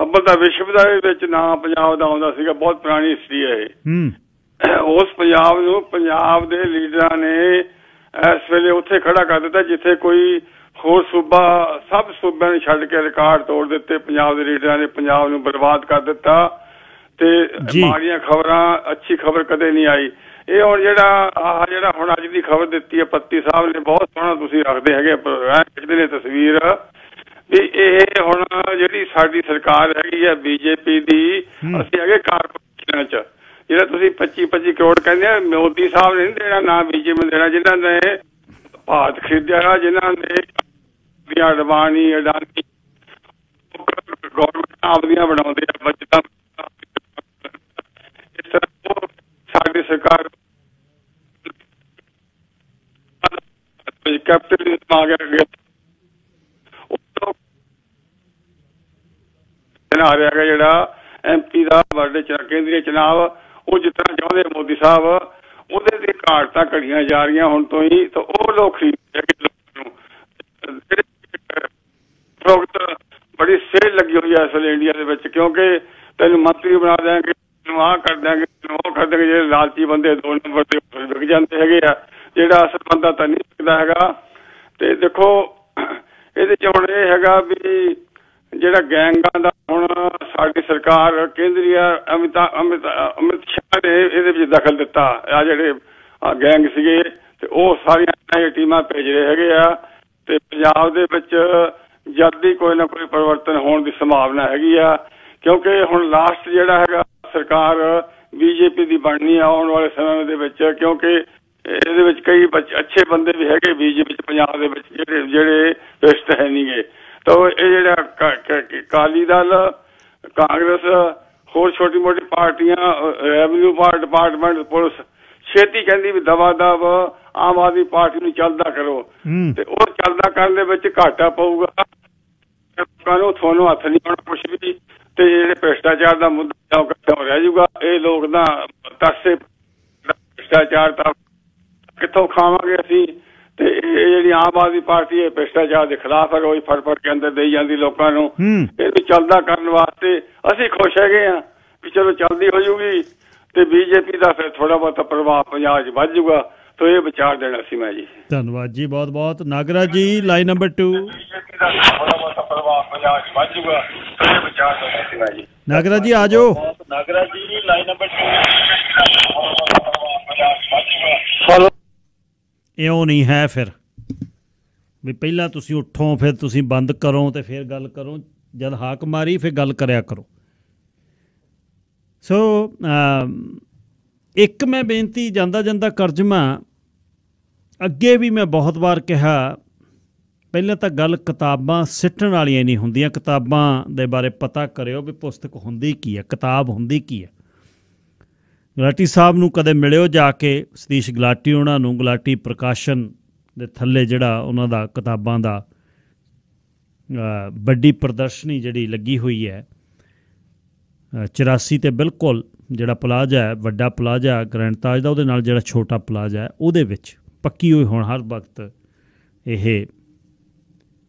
ਅੱਬਲ ਤਾਂ ਵਿਸ਼ਵ ਦਾ ਵਿੱਚ ਨਾਂ ਪੰਜਾਬ ਦਾ ਆਉਂਦਾ ਸੀਗਾ, ਬਹੁਤ ਪੁਰਾਣੀ ਹਿਸਟਰੀ ਹੈ ਇਹ। ਉਸ ਪੰਜਾਬ ਨੂੰ ਪੰਜਾਬ ਦੇ ਲੀਡਰਾਂ ਨੇ ਇਸ ਵੇਲੇ ਉੱਥੇ ਖੜਾ ਕਰ ਦਿੱਤਾ ਜਿੱਥੇ ਕੋਈ ਹੋਰ ਸੂਬਾ, ਸਭ ਸੂਬਿਆਂ ਨੂੰ ਛੱਡ ਕੇ ਰਿਕਾਰਡ ਤੋੜ ਦਿੱਤੇ। ਪੰਜਾਬ ਦੇ ਲੀਡਰਾਂ ਨੇ ਪੰਜਾਬ ਨੂੰ ਬਰਬਾਦ ਕਰ ਦਿੱਤਾ, ਤੇ ਮਾੜੀਆਂ ਖਬਰਾਂ, ਅੱਛੀ ਖਬਰ ਕਦੇ ਨਹੀਂ ਆਈ। ਇਹ ਹੁਣ ਜਿਹੜਾ ਹੁਣ ਅੱਜ ਦੀ ਖਬਰ ਦਿੱਤੀ ਹੈ ਪੱਤੀ ਸਾਹਿਬ ਨੇ, ਬਹੁਤ ਸੋਹਣਾ ਤੁਸੀਂ ਰੱਖਦੇ ਹੈਗੇ, ਖਿੱਚਦੇ ਨੇ ਤਸਵੀਰ ਵੀ ਇਹ ਹੁਣ ਜਿਹੜੀ ਸਾਡੀ ਸਰਕਾਰ ਹੈਗੀ ਹੈ ਬੀਜੇਪੀ ਦੀ, ਅਸੀਂ ਹੈਗੇ ਕਾਰਪੋਰੇਸ਼ਨਾਂ 'ਚ, ਜਿਹੜਾ ਤੁਸੀਂ 25-25 ਕਰੋੜ ਕਹਿੰਦੇ ਆ, ਮੋਦੀ ਸਾਹਿਬ ਨੇ ਨਹੀਂ ਦੇਣਾ, ਨਾ ਬੀਜੇਪੀ ਨੇ ਦੇਣਾ। ਜਿਨ੍ਹਾਂ ਨੇ ਭਾਰਤ ਖਰੀਦਿਆ, ਜਿਨ੍ਹਾਂ ਨੇ ਅਡਵਾਨੀ ਅਡਾਨੀ ਗੌਰਮੈਂਟ ਆਪਦੀਆਂ ਬਣਾਉਂਦੇ ਆ ਬਜਟਾਂ। ਇਸ ਤਰ੍ਹਾਂ ਉਹ ਸਾਡੀ ਸਰਕਾਰ ਕੈਪੀਟਲਿਜ਼ਮ ਆ ਗਿਆ ਆ ਰਿਹਾ ਹੈਗਾ ਜਿਹੜਾ MP ਦਾ ਵੱਡੇ ਕੇਂਦਰੀ ਚੁਣਾਵ ਉਹ ਜਿੱਤਣਾ ਚਾਹੁੰਦੇ ਮੋਦੀ ਸਾਹਿਬ, ਉਹਦੇ ਤੇ ਘਾਟਾਂ ਘੜੀਆਂ ਜਾ ਰਹੀਆਂ ਹੁਣ ਤੋਂ ਹੀ। ਤਾਂ ਉਹ ਲੋਕ ਖਰੀਦਦੇ ਲੋਕਾਂ ਨੂੰ ਬੜੀ ਸੇਲ ਲੱਗੀ ਹੋਈ ਹੈ ਇਸ ਵੇਲੇ ਇੰਡੀਆ ਦੇ ਵਿੱਚ, ਕਿਉਂਕਿ ਤੈਨੂੰ ਮੰਤਰੀ ਬਣਾ ਦਿਆਂਗੇ, ਤੈਨੂੰ ਆਹ ਕਰ ਦਿਆਂਗੇ, ਤੈਨੂੰ ਉਹ ਕਰ ਦਿਆਂਗੇ। ਜਿਹੜੇ ਲਾਲਚੀ ਬੰਦੇ 2 ਨੰਬਰ ਤੇ ਵਿਕ ਜਾਂਦੇ ਹੈਗੇ ਆ, ਜਿਹੜਾ ਅਸਲ ਬੰਦਾ ਤਾਂ ਨਹੀਂ ਵਿਕਦਾ ਹੈਗਾ। ਤੇ ਦੇਖੋ ਇਹਦੇ 'ਚ ਹੁਣ ਇਹ ਹੈਗਾ ਵੀ ਜਿਹੜਾ ਗੈਂਗਾਂ ਦਾ ਹੁਣ ਸਾਡੀ ਸਰਕਾਰ ਕੇਂਦਰੀ ਅਮਿਤ ਸ਼ਾਹ ਨੇ ਇਹਦੇ ਵਿੱਚ ਦਖਲ ਦਿੱਤਾ। ਆ ਜਿਹੜੇ ਗੈਂਗ ਸੀਗੇ ਤੇ ਉਹ ਸਾਰੀਆਂ ਟੀਮਾਂ ਭੇਜ ਰਹੇ ਹੈਗੇ ਆ ਤੇ ਪੰਜਾਬ ਦੇ ਵਿੱਚ ਜਲਦੀ ਕੋਈ ਨਾ ਕੋਈ ਪਰਿਵਰਤਨ ਹੋਣ ਦੀ ਸੰਭਾਵਨਾ ਹੈਗੀ ਆ, ਕਿਉਂਕਿ ਹੁਣ ਲਾਸਟ ਜਿਹੜਾ ਹੈਗਾ ਸਰਕਾਰ BJP ਦੀ ਬਣਨੀ ਆ ਆਉਣ ਵਾਲੇ ਸਮੇਂ ਦੇ ਵਿੱਚ, ਕਿਉਂਕਿ ਇਹਦੇ ਵਿੱਚ ਕਈ ਅੱਛੇ ਬੰਦੇ ਵੀ ਹੈਗੇ BJP 'ਚ ਪੰਜਾਬ ਦੇ ਵਿੱਚ ਜਿਹੜੇ ਭ੍ਰਿਸ਼ਟ ਹੈ ਨਹੀਂ ਗੇ। ਤਾਂ ਇਹ ਜਿਹੜਾ ਅਕਾਲੀ ਦਲ, ਕਾਂਗਰਸ, ਹੋਰ ਛੋਟੀ ਮੋਟੀ ਪਾਰਟੀਆਂ, ਰੈਵਨਿਊ ਡਿਪਾਰਟਮੈਂਟ, ਪੁਲਿਸ ਛੇਤੀ ਕਹਿੰਦੀ ਵੀ ਦਵਾ ਦਵ ਆਮ ਆਦਮੀ ਪਾਰਟੀ ਨੂੰ ਚੱਲਦਾ ਕਰੋ, ਤੇ ਉਹ ਚੱਲਦਾ ਕਰਨ ਦੇ ਵਿੱਚ ਘਾਟਾ ਪਊਗਾ ਲੋਕਾਂ ਨੂੰ। ਤੁਹਾਨੂੰ ਹੱਥ ਨਹੀਂ ਆਉਣਾ ਕੁਛ ਵੀ, ਤੇ ਜਿਹੜੇ ਭ੍ਰਿਸ਼ਟਾਚਾਰ ਦਾ ਮੁੱਦਾ ਰਹਿ ਜਾਊਗਾ। ਇਹ ਲੋਕ ਤਾਂ ਤਰਸੇ ਭ੍ਰਿਸ਼ਟਾਚਾਰ ਤਾਂ ਕਿੱਥੋਂ ਖਾਵਾਂਗੇ ਅਸੀਂ। ਤੇ ਇਹ ਜਿਹੜੀ ਆਮ ਆਦਮੀ ਪਾਰਟੀ ਹੈ ਭ੍ਰਿਸ਼ਟਾਚਾਰ ਦੇ ਖਿਲਾਫ ਹੈ, ਰੋਜ਼ ਫੜ ਕੇ ਅੰਦਰ ਦੇਈ ਜਾਂਦੀ ਲੋਕਾਂ ਨੂੰ। ਇਹਨੂੰ ਚੱਲਦਾ ਕਰਨ ਵਾਸਤੇ ਅਸੀਂ ਖੁਸ਼ ਹੈਗੇ ਹਾਂ ਵੀ ਚਲੋ ਚੱਲਦੀ ਹੋ ਜੂਗੀ, ਤੇ BJP ਦਾ ਫਿਰ ਥੋੜਾ ਬਹੁਤਾ ਪ੍ਰਭਾਵ ਪੰਜਾਬ 'ਚ ਵੱਧ ਜੂਗਾ। ਤਾਂ ਇਹ ਵਿਚਾਰ ਦੇਣਾ ਸੀ ਮੈਂ ਜੀ। ਧੰਨਵਾਦ ਜੀ, ਬਹੁਤ ਬਹੁਤ। ਨਾਗਰਾਜ ਜੀ ਲਾਈਨ ਨੰਬਰ 2। ਨਾਗਰਾਜ ਜੀ ਆ ਜਾਓ। ਨਾਗਰਾਜ ਜੀ ਲਾਈਨ ਨੰਬਰ 2। ਇਉਂ ਨਹੀਂ ਹੈ ਫਿਰ ਵੀ ਪਹਿਲਾਂ ਤੁਸੀਂ ਉੱਠੋ ਫਿਰ ਤੁਸੀਂ ਬੰਦ ਕਰੋ ਤੇ ਫਿਰ ਗੱਲ ਕਰੋ, ਜਦ ਹਾਕ ਮਾਰੀ ਫਿਰ ਗੱਲ ਕਰਿਆ ਕਰੋ। ਸੋ ਇੱਕ ਮੈਂ ਬੇਨਤੀ ਜਾਂਦਾ ਜਾਂਦਾ ਕਰਜਮਾ, ਅੱਗੇ ਵੀ ਮੈਂ ਬਹੁਤ ਵਾਰ ਕਿਹਾ, ਪਹਿਲਾਂ ਤਾਂ ਗੱਲ ਕਿਤਾਬਾਂ ਸਿੱਟਣ ਵਾਲੀਆਂ ਨਹੀਂ ਹੁੰਦੀਆਂ, ਕਿਤਾਬਾਂ ਦੇ ਬਾਰੇ ਪਤਾ ਕਰਿਓ ਵੀ ਪੁਸਤਕ ਹੁੰਦੀ ਕੀ ਹੈ, ਕਿਤਾਬ ਹੁੰਦੀ ਕੀ ਹੈ। ਗੁਲਾਟੀ ਸਾਹਿਬ ਨੂੰ ਕਦੇ ਮਿਲਿਓ ਜਾ ਕੇ, ਸਤੀਸ਼ ਗੁਲਾਟੀ ਉਹਨਾਂ ਨੂੰ, ਗੁਲਾਟੀ ਪ੍ਰਕਾਸ਼ਨ ਦੇ ਥੱਲੇ ਜਿਹੜਾ ਉਹਨਾਂ ਦਾ ਕਿਤਾਬਾਂ ਦਾ ਵੱਡੀ ਪ੍ਰਦਰਸ਼ਨੀ ਜਿਹੜੀ ਲੱਗੀ ਹੋਈ ਹੈ 84 ਤੇ ਬਿਲਕੁਲ ਜਿਹੜਾ ਪਲਾਜ਼ਾ ਹੈ, ਵੱਡਾ ਪਲਾਜ਼ਾ ਗ੍ਰੈਂਡ ਤਾਜ ਦਾ, ਉਹਦੇ ਨਾਲ ਜਿਹੜਾ ਛੋਟਾ ਪਲਾਜ਼ਾ ਹੈ ਉਹਦੇ ਵਿੱਚ ਪੱਕੀ ਹੋਈ ਹੁਣ ਹਰ ਵਕਤ ਇਹ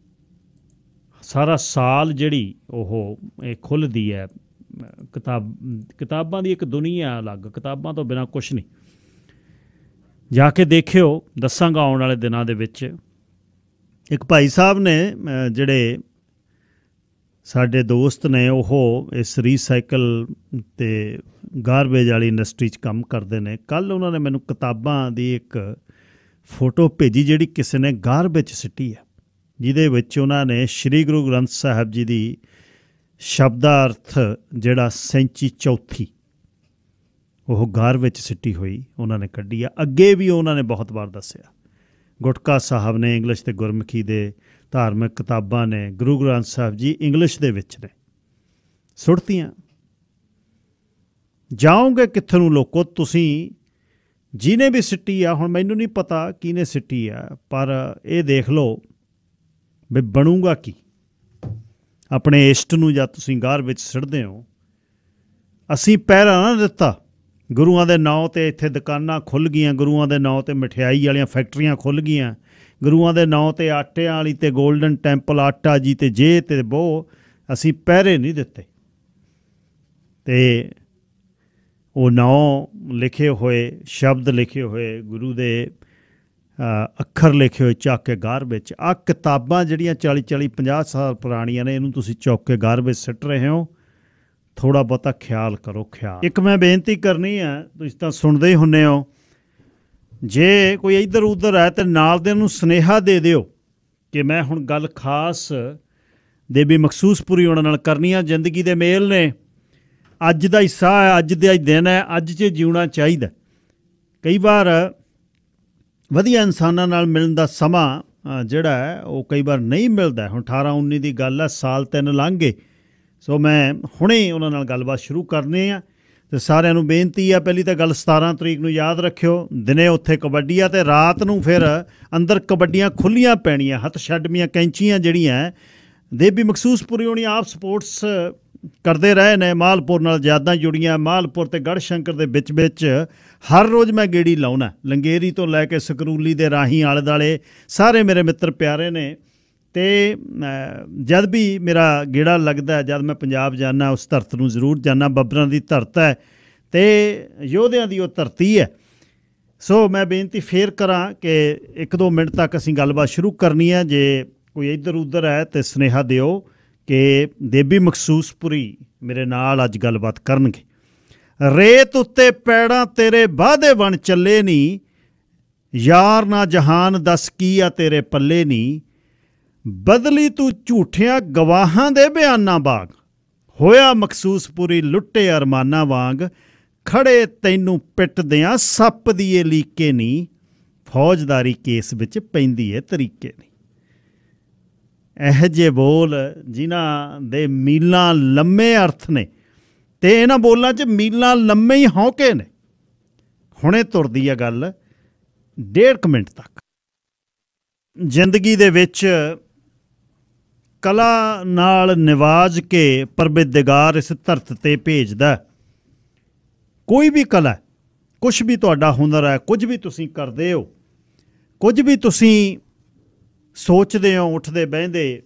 ਸਾਰਾ ਸਾਲ ਜਿਹੜੀ ਉਹ ਇਹ ਖੁੱਲ੍ਹਦੀ ਹੈ। ਕਿਤਾਬਾਂ ਦੀ ਇੱਕ ਦੁਨੀਆ ਅਲੱਗ, ਕਿਤਾਬਾਂ ਤੋਂ ਬਿਨਾਂ ਕੁਛ ਨਹੀਂ। ਜਾ ਕੇ ਦੇਖਿਓ, ਦੱਸਾਂਗਾ ਆਉਣ ਵਾਲੇ ਦਿਨਾਂ ਦੇ ਵਿੱਚ। ਇੱਕ ਭਾਈ ਸਾਹਿਬ ਨੇ ਜਿਹੜੇ ਸਾਡੇ ਦੋਸਤ ਨੇ, ਉਹ ਇਸ ਰੀਸਾਈਕਲ ਅਤੇ ਗਾਰਬੇਜ ਵਾਲੀ ਇੰਡਸਟਰੀ 'ਚ ਕੰਮ ਕਰਦੇ ਨੇ। ਕੱਲ੍ਹ ਉਹਨਾਂ ਨੇ ਮੈਨੂੰ ਕਿਤਾਬਾਂ ਦੀ ਇੱਕ ਫੋਟੋ ਭੇਜੀ ਜਿਹੜੀ ਕਿਸੇ ਨੇ ਗਾਰਬੇਜ ਸਿੱਟੀ ਹੈ, ਜਿਹਦੇ ਵਿੱਚ ਉਹਨਾਂ ਨੇ ਸ਼੍ਰੀ ਗੁਰੂ ਗ੍ਰੰਥ ਸਾਹਿਬ ਜੀ ਦੀ ਸ਼ਬਦਾਰਥ ਜਿਹੜਾ ਸੈਂਚੀ ਚੌਥੀ ਉਹ ਗਾਰ ਵਿੱਚ ਸਿੱਟੀ ਹੋਈ ਉਹਨਾਂ ਨੇ ਕੱਢੀ ਆ। ਅੱਗੇ ਵੀ ਉਹਨਾਂ ਨੇ ਬਹੁਤ ਵਾਰ ਦੱਸਿਆ, ਗੁਟਕਾ ਸਾਹਿਬ ਨੇ ਇੰਗਲਿਸ਼ ਅਤੇ ਗੁਰਮੁਖੀ ਦੇ ਧਾਰਮਿਕ ਕਿਤਾਬਾਂ ਨੇ, ਗੁਰੂ ਗ੍ਰੰਥ ਸਾਹਿਬ ਜੀ ਇੰਗਲਿਸ਼ ਦੇ ਵਿੱਚ ਨੇ, ਸੁੱਟਤੀਆਂ। ਜਾਓਗੇ ਕਿੱਥੇ ਨੂੰ ਲੋਕੋ ਤੁਸੀਂ? ਜਿਹਨੇ ਵੀ ਸਿੱਟੀ ਆ, ਹੁਣ ਮੈਨੂੰ ਨਹੀਂ ਪਤਾ ਕਿਹਨੇ ਸਿੱਟੀ ਆ, ਪਰ ਇਹ ਦੇਖ ਲਓ ਵੀ ਬਣੂਗਾ ਕੀ। ਆਪਣੇ ਇਸ਼ਟ ਨੂੰ ਜਦ ਤੁਸੀਂ ਗਾਰ ਵਿੱਚ ਸਿੱਟਦੇ ਹੋ, ਅਸੀਂ ਪਹਿਰਾ ਨਾ ਦਿੱਤਾ। ਗੁਰੂਆਂ ਦੇ ਨਾਂ 'ਤੇ ਇੱਥੇ ਦੁਕਾਨਾਂ ਖੁੱਲ੍ਹ ਗਈਆਂ, ਗੁਰੂਆਂ ਦੇ ਨਾਂ 'ਤੇ ਮਠਿਆਈ ਵਾਲੀਆਂ ਫੈਕਟਰੀਆਂ ਖੁੱਲ੍ਹ ਗਈਆਂ, ਗੁਰੂਆਂ ਦੇ ਨਾਂ 'ਤੇ ਆਟਿਆਂ ਵਾਲੀ ਅਤੇ ਗੋਲਡਨ ਟੈਂਪਲ ਆਟਾ ਜੀ ਅਤੇ ਜੇ ਅਤੇ ਬੋ, ਅਸੀਂ ਪਹਿਰੇ ਨਹੀਂ ਦਿੱਤੇ। ਅਤੇ ਉਹ ਨਾਂ ਲਿਖੇ ਹੋਏ, ਸ਼ਬਦ ਲਿਖੇ ਹੋਏ, ਗੁਰੂ ਦੇ ਅੱਖਰ ਲਿਖੇ ਹੋਏ ਚੱਕ ਕੇ ਗਾਰ ਵਿੱਚ। ਆਹ ਕਿਤਾਬਾਂ ਜਿਹੜੀਆਂ 40-50 ਸਾਲ ਪੁਰਾਣੀਆਂ ਨੇ, ਇਹਨੂੰ ਤੁਸੀਂ ਚੁੱਕ ਕੇ ਗਾਰ ਵਿੱਚ ਸਿੱਟ ਰਹੇ ਹੋ। ਥੋੜ੍ਹਾ ਬਹੁਤਾ ਖਿਆਲ ਕਰੋ, ਖਿਆਲ। ਇੱਕ ਮੈਂ ਬੇਨਤੀ ਕਰਨੀ ਹੈ, ਤੁਸੀਂ ਤਾਂ ਸੁਣਦੇ ਹੀ ਹੁੰਦੇ ਹੋ, ਜੇ ਕੋਈ ਇੱਧਰ ਉੱਧਰ ਹੈ ਤਾਂ ਨਾਲ ਦੇ ਨੂੰ ਸੁਨੇਹਾ ਦੇ ਦਿਓ ਕਿ ਮੈਂ ਹੁਣ ਗੱਲ ਖਾਸ ਦੇ ਵੀ ਮਖਸੂਸ ਪੂਰੀ ਉਹਨਾਂ ਨਾਲ ਕਰਨੀ ਆ। ਜ਼ਿੰਦਗੀ ਦੇ ਮੇਲ ਨੇ, ਅੱਜ ਦਾ ਹਿੱਸਾ ਹੈ, ਅੱਜ ਦਾ ਦਿਨ ਹੈ, ਅੱਜ 'ਚ ਜਿਉਣਾ ਚਾਹੀਦਾ। ਕਈ ਵਾਰ ਵਧੀਆ ਇਨਸਾਨਾਂ ਨਾਲ ਮਿਲਣ ਦਾ ਸਮਾਂ ਜਿਹੜਾ ਹੈ ਉਹ ਕਈ ਵਾਰ ਨਹੀਂ ਮਿਲਦਾ। ਹੁਣ 18-19 ਦੀ ਗੱਲ ਹੈ, ਸਾਲ 3 ਲੰਘ ਗਏ। ਸੋ ਮੈਂ ਹੁਣੇ ਉਹਨਾਂ ਨਾਲ ਗੱਲਬਾਤ ਸ਼ੁਰੂ ਕਰਨੀ ਆ ਅਤੇ ਸਾਰਿਆਂ ਨੂੰ ਬੇਨਤੀ ਆ, ਪਹਿਲੀ ਤਾਂ ਗੱਲ 17 ਤਰੀਕ ਨੂੰ ਯਾਦ ਰੱਖਿਓ, ਦਿਨੇ ਉੱਥੇ ਕਬੱਡੀ ਆ ਅਤੇ ਰਾਤ ਨੂੰ ਫਿਰ ਅੰਦਰ ਕਬੱਡੀਆਂ ਖੁੱਲ੍ਹੀਆਂ ਪੈਣੀਆਂ, ਹੱਥ ਛੱਡਵੀਆਂ ਕੈਂਚੀਆਂ ਜਿਹੜੀਆਂ ਦੇਬੀ ਮਖਸੂਸਪੁਰੀ ਹੋਣੀ ਆਪ ਸਪੋਰਟਸ ਕਰਦੇ ਰਹੇ ਨੇ। ਮਾਲਪੁਰ ਨਾਲ ਯਾਦਾਂ ਜੁੜੀਆਂ, ਮਾਲਪੁਰ ਅਤੇ ਗੜ੍ਹ ਸ਼ੰਕਰ ਦੇ ਵਿੱਚ ਹਰ ਰੋਜ਼ ਮੈਂ ਗੇੜੀ ਲਾਉਣਾ, ਲੰਗੇਰੀ ਤੋਂ ਲੈ ਕੇ ਸਕਰੂਲੀ ਦੇ ਰਾਹੀਂ ਆਲੇ ਦੁਆਲੇ ਸਾਰੇ ਮੇਰੇ ਮਿੱਤਰ ਪਿਆਰੇ ਨੇ। ਅਤੇ ਜਦ ਵੀ ਮੇਰਾ ਗੇੜਾ ਲੱਗਦਾ, ਜਦ ਮੈਂ ਪੰਜਾਬ ਜਾਂਦਾ, ਉਸ ਧਰਤ ਨੂੰ ਜ਼ਰੂਰ ਜਾਂਦਾ। ਬੱਬਰਾਂ ਦੀ ਧਰਤ ਹੈ ਅਤੇ ਯੋਧਿਆਂ ਦੀ ਉਹ ਧਰਤੀ ਹੈ। ਸੋ ਮੈਂ ਬੇਨਤੀ ਫੇਰ ਕਰਾਂ ਕਿ 1-2 ਮਿੰਟ ਤੱਕ ਅਸੀਂ ਗੱਲਬਾਤ ਸ਼ੁਰੂ ਕਰਨੀ ਹੈ। ਜੇ ਕੋਈ ਇੱਧਰ ਉੱਧਰ ਹੈ ਤਾਂ ਸੁਨੇਹਾ ਦਿਓ ਕਿ ਦੇਬੀ ਮਖਸੂਸਪੁਰੀ ਮੇਰੇ ਨਾਲ ਅੱਜ ਗੱਲਬਾਤ ਕਰਨਗੇ। ਰੇਤ ਉੱਤੇ ਪੈੜਾਂ ਤੇਰੇ ਵਾਅਦੇ ਬਣ ਚੱਲੇ ਨੀ, ਯਾਰ ਨਾ ਜਹਾਨ ਦੱਸ ਕੀ ਆ ਤੇਰੇ ਪੱਲੇ ਨੀ, ਬਦਲੀ ਤੂੰ ਝੂਠਿਆਂ ਗਵਾਹਾਂ ਦੇ ਬਿਆਨਾਂ ਬਾਗ, ਹੋਇਆ ਮਖਸੂਸਪੁਰੀ ਲੁੱਟੇ ਅਰਮਾਨਾਂ ਵਾਂਗ, ਖੜੇ ਤੈਨੂੰ ਪਿੱਟਦਿਆਂ ਸੱਪ ਦੀਏ ਲੀਕੇ ਨੀ, ਫੌਜਦਾਰੀ ਕੇਸ ਵਿੱਚ ਪੈਂਦੀ ਏ ਤਰੀਕੇ ਨੀ। ਇਹੋ ਜਿਹੇ ਬੋਲ ਜਿਨ੍ਹਾਂ ਦੇ ਮੀਲਾਂ ਲੰਮੇ ਅਰਥ ਨੇ ਅਤੇ ਇਹਨਾਂ ਬੋਲਾਂ 'ਚ ਮੀਲਾਂ ਲੰਮੇ ਹੀ ਹੌਕੇ ਨੇ। ਹੁਣੇ ਤੁਰਦੀ ਆ ਗੱਲ 1.5 ਮਿੰਟ ਤੱਕ। ਜ਼ਿੰਦਗੀ ਦੇ ਵਿੱਚ ਕਲਾ ਨਾਲ ਨਿਵਾਜ ਕੇ ਪਰਵਰਦਿਗਾਰ ਇਸ ਧਰਤ 'ਤੇ ਭੇਜਦਾ। ਕੋਈ ਵੀ ਕਲਾ, ਕੁਛ ਵੀ ਤੁਹਾਡਾ ਹੁਨਰ ਹੈ, ਕੁਝ ਵੀ ਤੁਸੀਂ ਕਰਦੇ ਹੋ, ਕੁਝ ਵੀ ਤੁਸੀਂ ਸੋਚਦੇ ਹੋ, ਉੱਠਦੇ ਬਹਿੰਦੇ,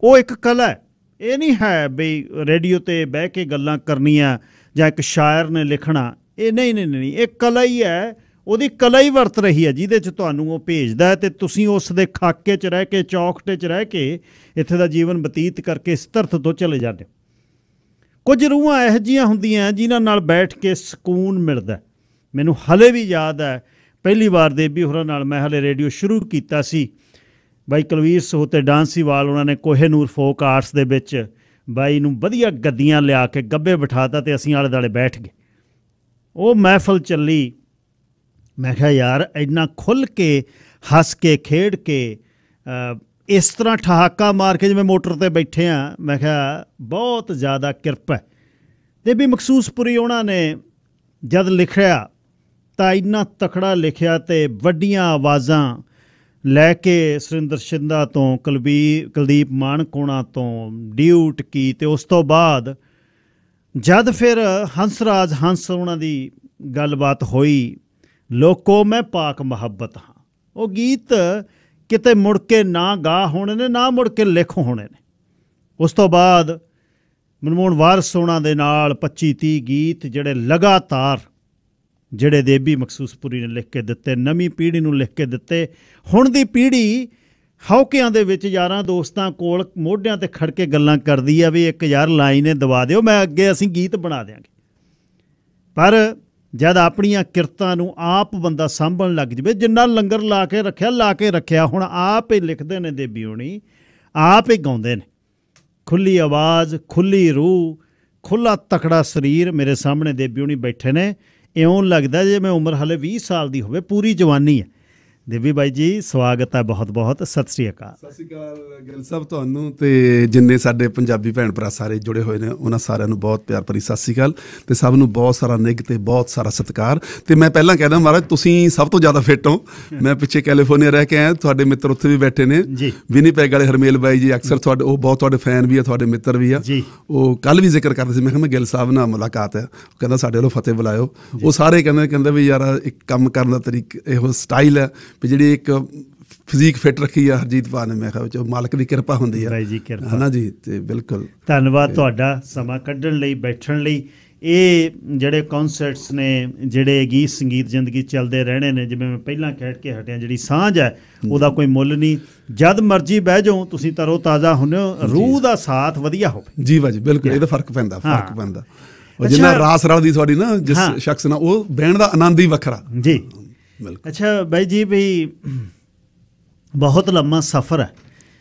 ਉਹ ਇੱਕ ਕਲਾ ਹੈ। ਇਹ ਨਹੀਂ ਹੈ ਬਈ ਰੇਡੀਓ 'ਤੇ ਬਹਿ ਕੇ ਗੱਲਾਂ ਕਰਨੀਆਂ ਜਾਂ ਇੱਕ ਸ਼ਾਇਰ ਨੇ ਲਿਖਣਾ, ਇਹ ਨਹੀਂ, ਇਹ ਕਲਾ ਹੀ ਹੈ। ਉਹਦੀ ਕਲਾ ਹੀ ਵਰਤ ਰਹੀ ਹੈ ਜਿਹਦੇ 'ਚ ਤੁਹਾਨੂੰ ਉਹ ਭੇਜਦਾ ਹੈ ਅਤੇ ਤੁਸੀਂ ਉਸ ਦੇ ਖਾਕੇ 'ਚ ਰਹਿ ਕੇ, ਚੌਖਟੇ 'ਚ ਰਹਿ ਕੇ ਇੱਥੇ ਦਾ ਜੀਵਨ ਬਤੀਤ ਕਰਕੇ ਇਸ ਧਰਤ ਤੋਂ ਚਲੇ ਜਾਂਦੇ ਹੋ। ਕੁਝ ਰੂਹਾਂ ਇਹੋ ਜਿਹੀਆਂ ਹੁੰਦੀਆਂ ਜਿਨ੍ਹਾਂ ਨਾਲ ਬੈਠ ਕੇ ਸਕੂਨ ਮਿਲਦਾ। ਮੈਨੂੰ ਹਾਲੇ ਵੀ ਯਾਦ ਹੈ, ਪਹਿਲੀ ਵਾਰ ਦੇਬੀ ਹੋਰਾਂ ਨਾਲ ਮੈਂ ਹਾਲੇ ਰੇਡੀਓ ਸ਼ੁਰੂ ਕੀਤਾ ਸੀ। ਬਾਈ ਕੁਲਵੀਰ ਸਹੋਤੇ ਡਾਂਸੀਵਾਲ ਉਹਨਾਂ ਨੇ ਕੋਹੇਨੂਰ ਫੋਕ ਆਰਟਸ ਦੇ ਵਿੱਚ ਬਾਈ ਨੂੰ ਵਧੀਆ ਗੱਦੀਆਂ ਲਿਆ ਕੇ ਗੱਭੇ ਬਿਠਾ ਤਾ ਅਤੇ ਅਸੀਂ ਆਲੇ ਦੁਆਲੇ ਬੈਠ ਗਏ। ਉਹ ਮਹਿਫਲ ਚੱਲੀ। ਮੈਂ ਕਿਹਾ ਯਾਰ ਇੰਨਾ ਖੁੱਲ੍ਹ ਕੇ ਹੱਸ ਕੇ ਖੇਡ ਕੇ ਇਸ ਤਰ੍ਹਾਂ ਠਹਾਕਾ ਮਾਰ ਕੇ ਜਿਵੇਂ ਮੋਟਰ 'ਤੇ ਬੈਠੇ ਹਾਂ, ਮੈਂ ਕਿਹਾ ਬਹੁਤ ਜ਼ਿਆਦਾ ਕਿਰਪਾ। ਦੇਬੀ ਮਖਸੂਸਪੁਰੀ ਉਹਨਾਂ ਨੇ ਜਦ ਲਿਖਿਆ ਤਾਂ ਇੰਨਾ ਤਕੜਾ ਲਿਖਿਆ ਅਤੇ ਵੱਡੀਆਂ ਆਵਾਜ਼ਾਂ ਲੈ ਕੇ ਸੁਰਿੰਦਰ ਸ਼ਿੰਦਾ ਤੋਂ ਕੁਲਦੀਪ ਮਾਣਕੋਣਾ ਤੋਂ ਡਿਊਟ ਕੀ, ਅਤੇ ਉਸ ਤੋਂ ਬਾਅਦ ਜਦ ਫਿਰ ਹੰਸਰਾਜ ਹੰਸ ਉਹਨਾਂ ਦੀ ਗੱਲਬਾਤ ਹੋਈ, ਲੋਕੋ ਮੈਂ ਪਾਕ ਮੁਹੱਬਤ ਹਾਂ, ਉਹ ਗੀਤ ਕਿਤੇ ਮੁੜ ਕੇ ਨਾ ਗਾ ਹੋਣੇ ਨੇ, ਨਾ ਮੁੜ ਕੇ ਲਿਖ ਹੋਣੇ ਨੇ। ਉਸ ਤੋਂ ਬਾਅਦ ਮਨਮੋਹਨ ਵਾਰਿਸ ਹੋਣਾ ਦੇ ਨਾਲ 25-30 ਗੀਤ ਜਿਹੜੇ ਲਗਾਤਾਰ ਜਿਹੜੇ ਦੇਬੀ ਮਖਸੂਸਪੁਰੀ ਨੇ ਲਿਖ ਕੇ ਦਿੱਤੇ, ਨਵੀਂ ਪੀੜ੍ਹੀ ਨੂੰ ਲਿਖ ਕੇ ਦਿੱਤੇ। ਹੁਣ ਦੀ ਪੀੜ੍ਹੀ ਹੌਕਿਆਂ ਦੇ ਵਿੱਚ ਯਾਰਾਂ ਦੋਸਤਾਂ ਕੋਲ ਮੋਢਿਆਂ 'ਤੇ ਖੜ੍ਹ ਕੇ ਗੱਲਾਂ ਕਰਦੀ ਆ ਵੀ ਇੱਕ ਯਾਰ ਲਾਈਨ ਦਵਾ ਦਿਓ, ਮੈਂ ਅੱਗੇ ਅਸੀਂ ਗੀਤ ਬਣਾ ਦਿਆਂਗੇ। ਪਰ ਜਦ ਆਪਣੀਆਂ ਕਿਰਤਾਂ ਨੂੰ ਆਪ ਬੰਦਾ ਸਾਂਭਣ ਲੱਗ ਜਾਵੇ, ਜਿੰਨਾ ਲੰਗਰ ਲਾ ਕੇ ਰੱਖਿਆ ਹੁਣ ਆਪ ਹੀ ਲਿਖਦੇ ਨੇ ਦੇਬੀ ਹੋਣੀ, ਆਪ ਹੀ ਗਾਉਂਦੇ ਨੇ। ਖੁੱਲ੍ਹੀ ਆਵਾਜ਼, ਖੁੱਲ੍ਹੀ ਰੂਹ, ਖੁੱਲ੍ਹਾ ਤਕੜਾ ਸਰੀਰ। ਮੇਰੇ ਸਾਹਮਣੇ ਦੇਬੀ ਹੋਣੀ ਬੈਠੇ ਨੇ, ਇਉਂ ਲੱਗਦਾ ਜਿਵੇਂ ਉਮਰ ਹਾਲੇ 20 ਸਾਲ ਦੀ ਹੋਵੇ, ਪੂਰੀ ਜਵਾਨੀ ਹੈ। ਦੇਬੀ ਬਾਈ ਜੀ ਸਵਾਗਤ ਹੈ, ਬਹੁਤ ਬਹੁਤ ਸਤਿ ਸ਼੍ਰੀ ਅਕਾਲ। ਸਤਿ ਸ਼੍ਰੀ ਅਕਾਲ ਗਿੱਲ ਸਾਹਿਬ ਤੁਹਾਨੂੰ, ਅਤੇ ਜਿੰਨੇ ਸਾਡੇ ਪੰਜਾਬੀ ਭੈਣ ਭਰਾ ਸਾਰੇ ਜੁੜੇ ਹੋਏ ਨੇ ਉਹਨਾਂ ਸਾਰਿਆਂ ਨੂੰ ਬਹੁਤ ਪਿਆਰ ਭਰੀ ਸਤਿ ਸ਼੍ਰੀ ਅਕਾਲ, ਅਤੇ ਸਭ ਨੂੰ ਬਹੁਤ ਸਾਰਾ ਨਿੱਘ ਅਤੇ ਬਹੁਤ ਸਾਰਾ ਸਤਿਕਾਰ। ਅਤੇ ਮੈਂ ਪਹਿਲਾਂ ਕਹਿ ਦਾਂ ਮਹਾਰਾਜ ਤੁਸੀਂ ਸਭ ਤੋਂ ਜ਼ਿਆਦਾ ਫਿੱਟ ਹੋ। ਮੈਂ ਪਿੱਛੇ ਕੈਲੀਫੋਰਨੀਆ ਰਹਿ ਕੇ ਆਇਆ, ਤੁਹਾਡੇ ਮਿੱਤਰ ਉੱਥੇ ਵੀ ਬੈਠੇ ਨੇ, ਵਿਨੀਪੈਗ ਵਾਲੇ ਹਰਮੇਲ ਬਾਈ ਜੀ ਅਕਸਰ ਤੁਹਾਡੇ, ਉਹ ਬਹੁਤ ਤੁਹਾਡੇ ਫੈਨ ਵੀ ਆ, ਤੁਹਾਡੇ ਮਿੱਤਰ ਵੀ ਆ। ਉਹ ਕੱਲ੍ਹ ਵੀ ਜ਼ਿਕਰ ਕਰਦੇ ਸੀ, ਮੈਂ ਕਿਹਾ ਮੈਂ ਗਿੱਲ ਸਾਹਿਬ ਨਾਲ ਮੁਲਾਕਾਤ ਹੈ, ਉਹ ਕਹਿੰਦਾ ਸਾਡੇ ਵੱਲੋਂ ਫਤਿਹ ਬੁਲਾਇਓ। ਉਹ ਸਾਰੇ ਕਹਿੰਦੇ ਵੀ ਯਾਰ ਇੱਕ ਕੰਮ ਕਰਨ ਦਾ ਤਰੀਕਾ, ਇਹੋ ਸਟਾਈਲ ਹੈ ਵੀ ਜਿਹੜੀ ਇੱਕ ਫਿਜ਼ੀਕ ਫਿੱਟ ਰੱਖੀ ਆ ਹਰਜੀਤ ਭਾ ਨੇ, ਮੈਂ ਕਿਹਾ ਮਾਲਕ ਦੀ ਕਿਰਪਾ ਹੁੰਦੀ ਆ ਹੈ ਨਾ ਜੀ। ਅਤੇ ਬਿਲਕੁਲ ਧੰਨਵਾਦ ਤੁਹਾਡਾ ਸਮਾਂ ਕੱਢਣ ਲਈ, ਬੈਠਣ ਲਈ। ਇਹ ਜਿਹੜੇ ਕੌਨਸਰਟਸ ਨੇ, ਜਿਹੜੇ ਗੀਤ ਸੰਗੀਤ ਜ਼ਿੰਦਗੀ ਚੱਲਦੇ ਰਹਿਣੇ ਨੇ, ਜਿਵੇਂ ਮੈਂ ਪਹਿਲਾਂ ਕਹਿ ਕੇ ਹਟਿਆ, ਜਿਹੜੀ ਸਾਂਝ ਹੈ ਉਹਦਾ ਕੋਈ ਮੁੱਲ ਨਹੀਂ। ਜਦ ਮਰਜ਼ੀ ਬਹਿ ਜਾਓ ਤੁਸੀਂ, ਤਰੋ ਤਾਜ਼ਾ ਹੁੰਦੇ ਹੋ, ਰੂਹ ਦਾ ਸਾਥ ਵਧੀਆ ਹੋਵੇ। ਜੀ ਬਾਜੀ ਬਿਲਕੁਲ, ਇਹਦਾ ਫਰਕ ਪੈਂਦਾ। ਜਿੰਨਾ ਰਾਸ ਰਲਦੀ ਤੁਹਾਡੀ ਨਾ ਜਿਸ ਸ਼ਖਸ ਨਾਲ, ਉਹ ਬਹਿਣ ਦਾ ਆਨੰਦ ਹੀ ਵੱਖਰਾ ਜੀ। ਅੱਛਾ ਬਾਈ ਜੀ, ਵੀ ਬਹੁਤ ਲੰਮਾ ਸਫ਼ਰ ਹੈ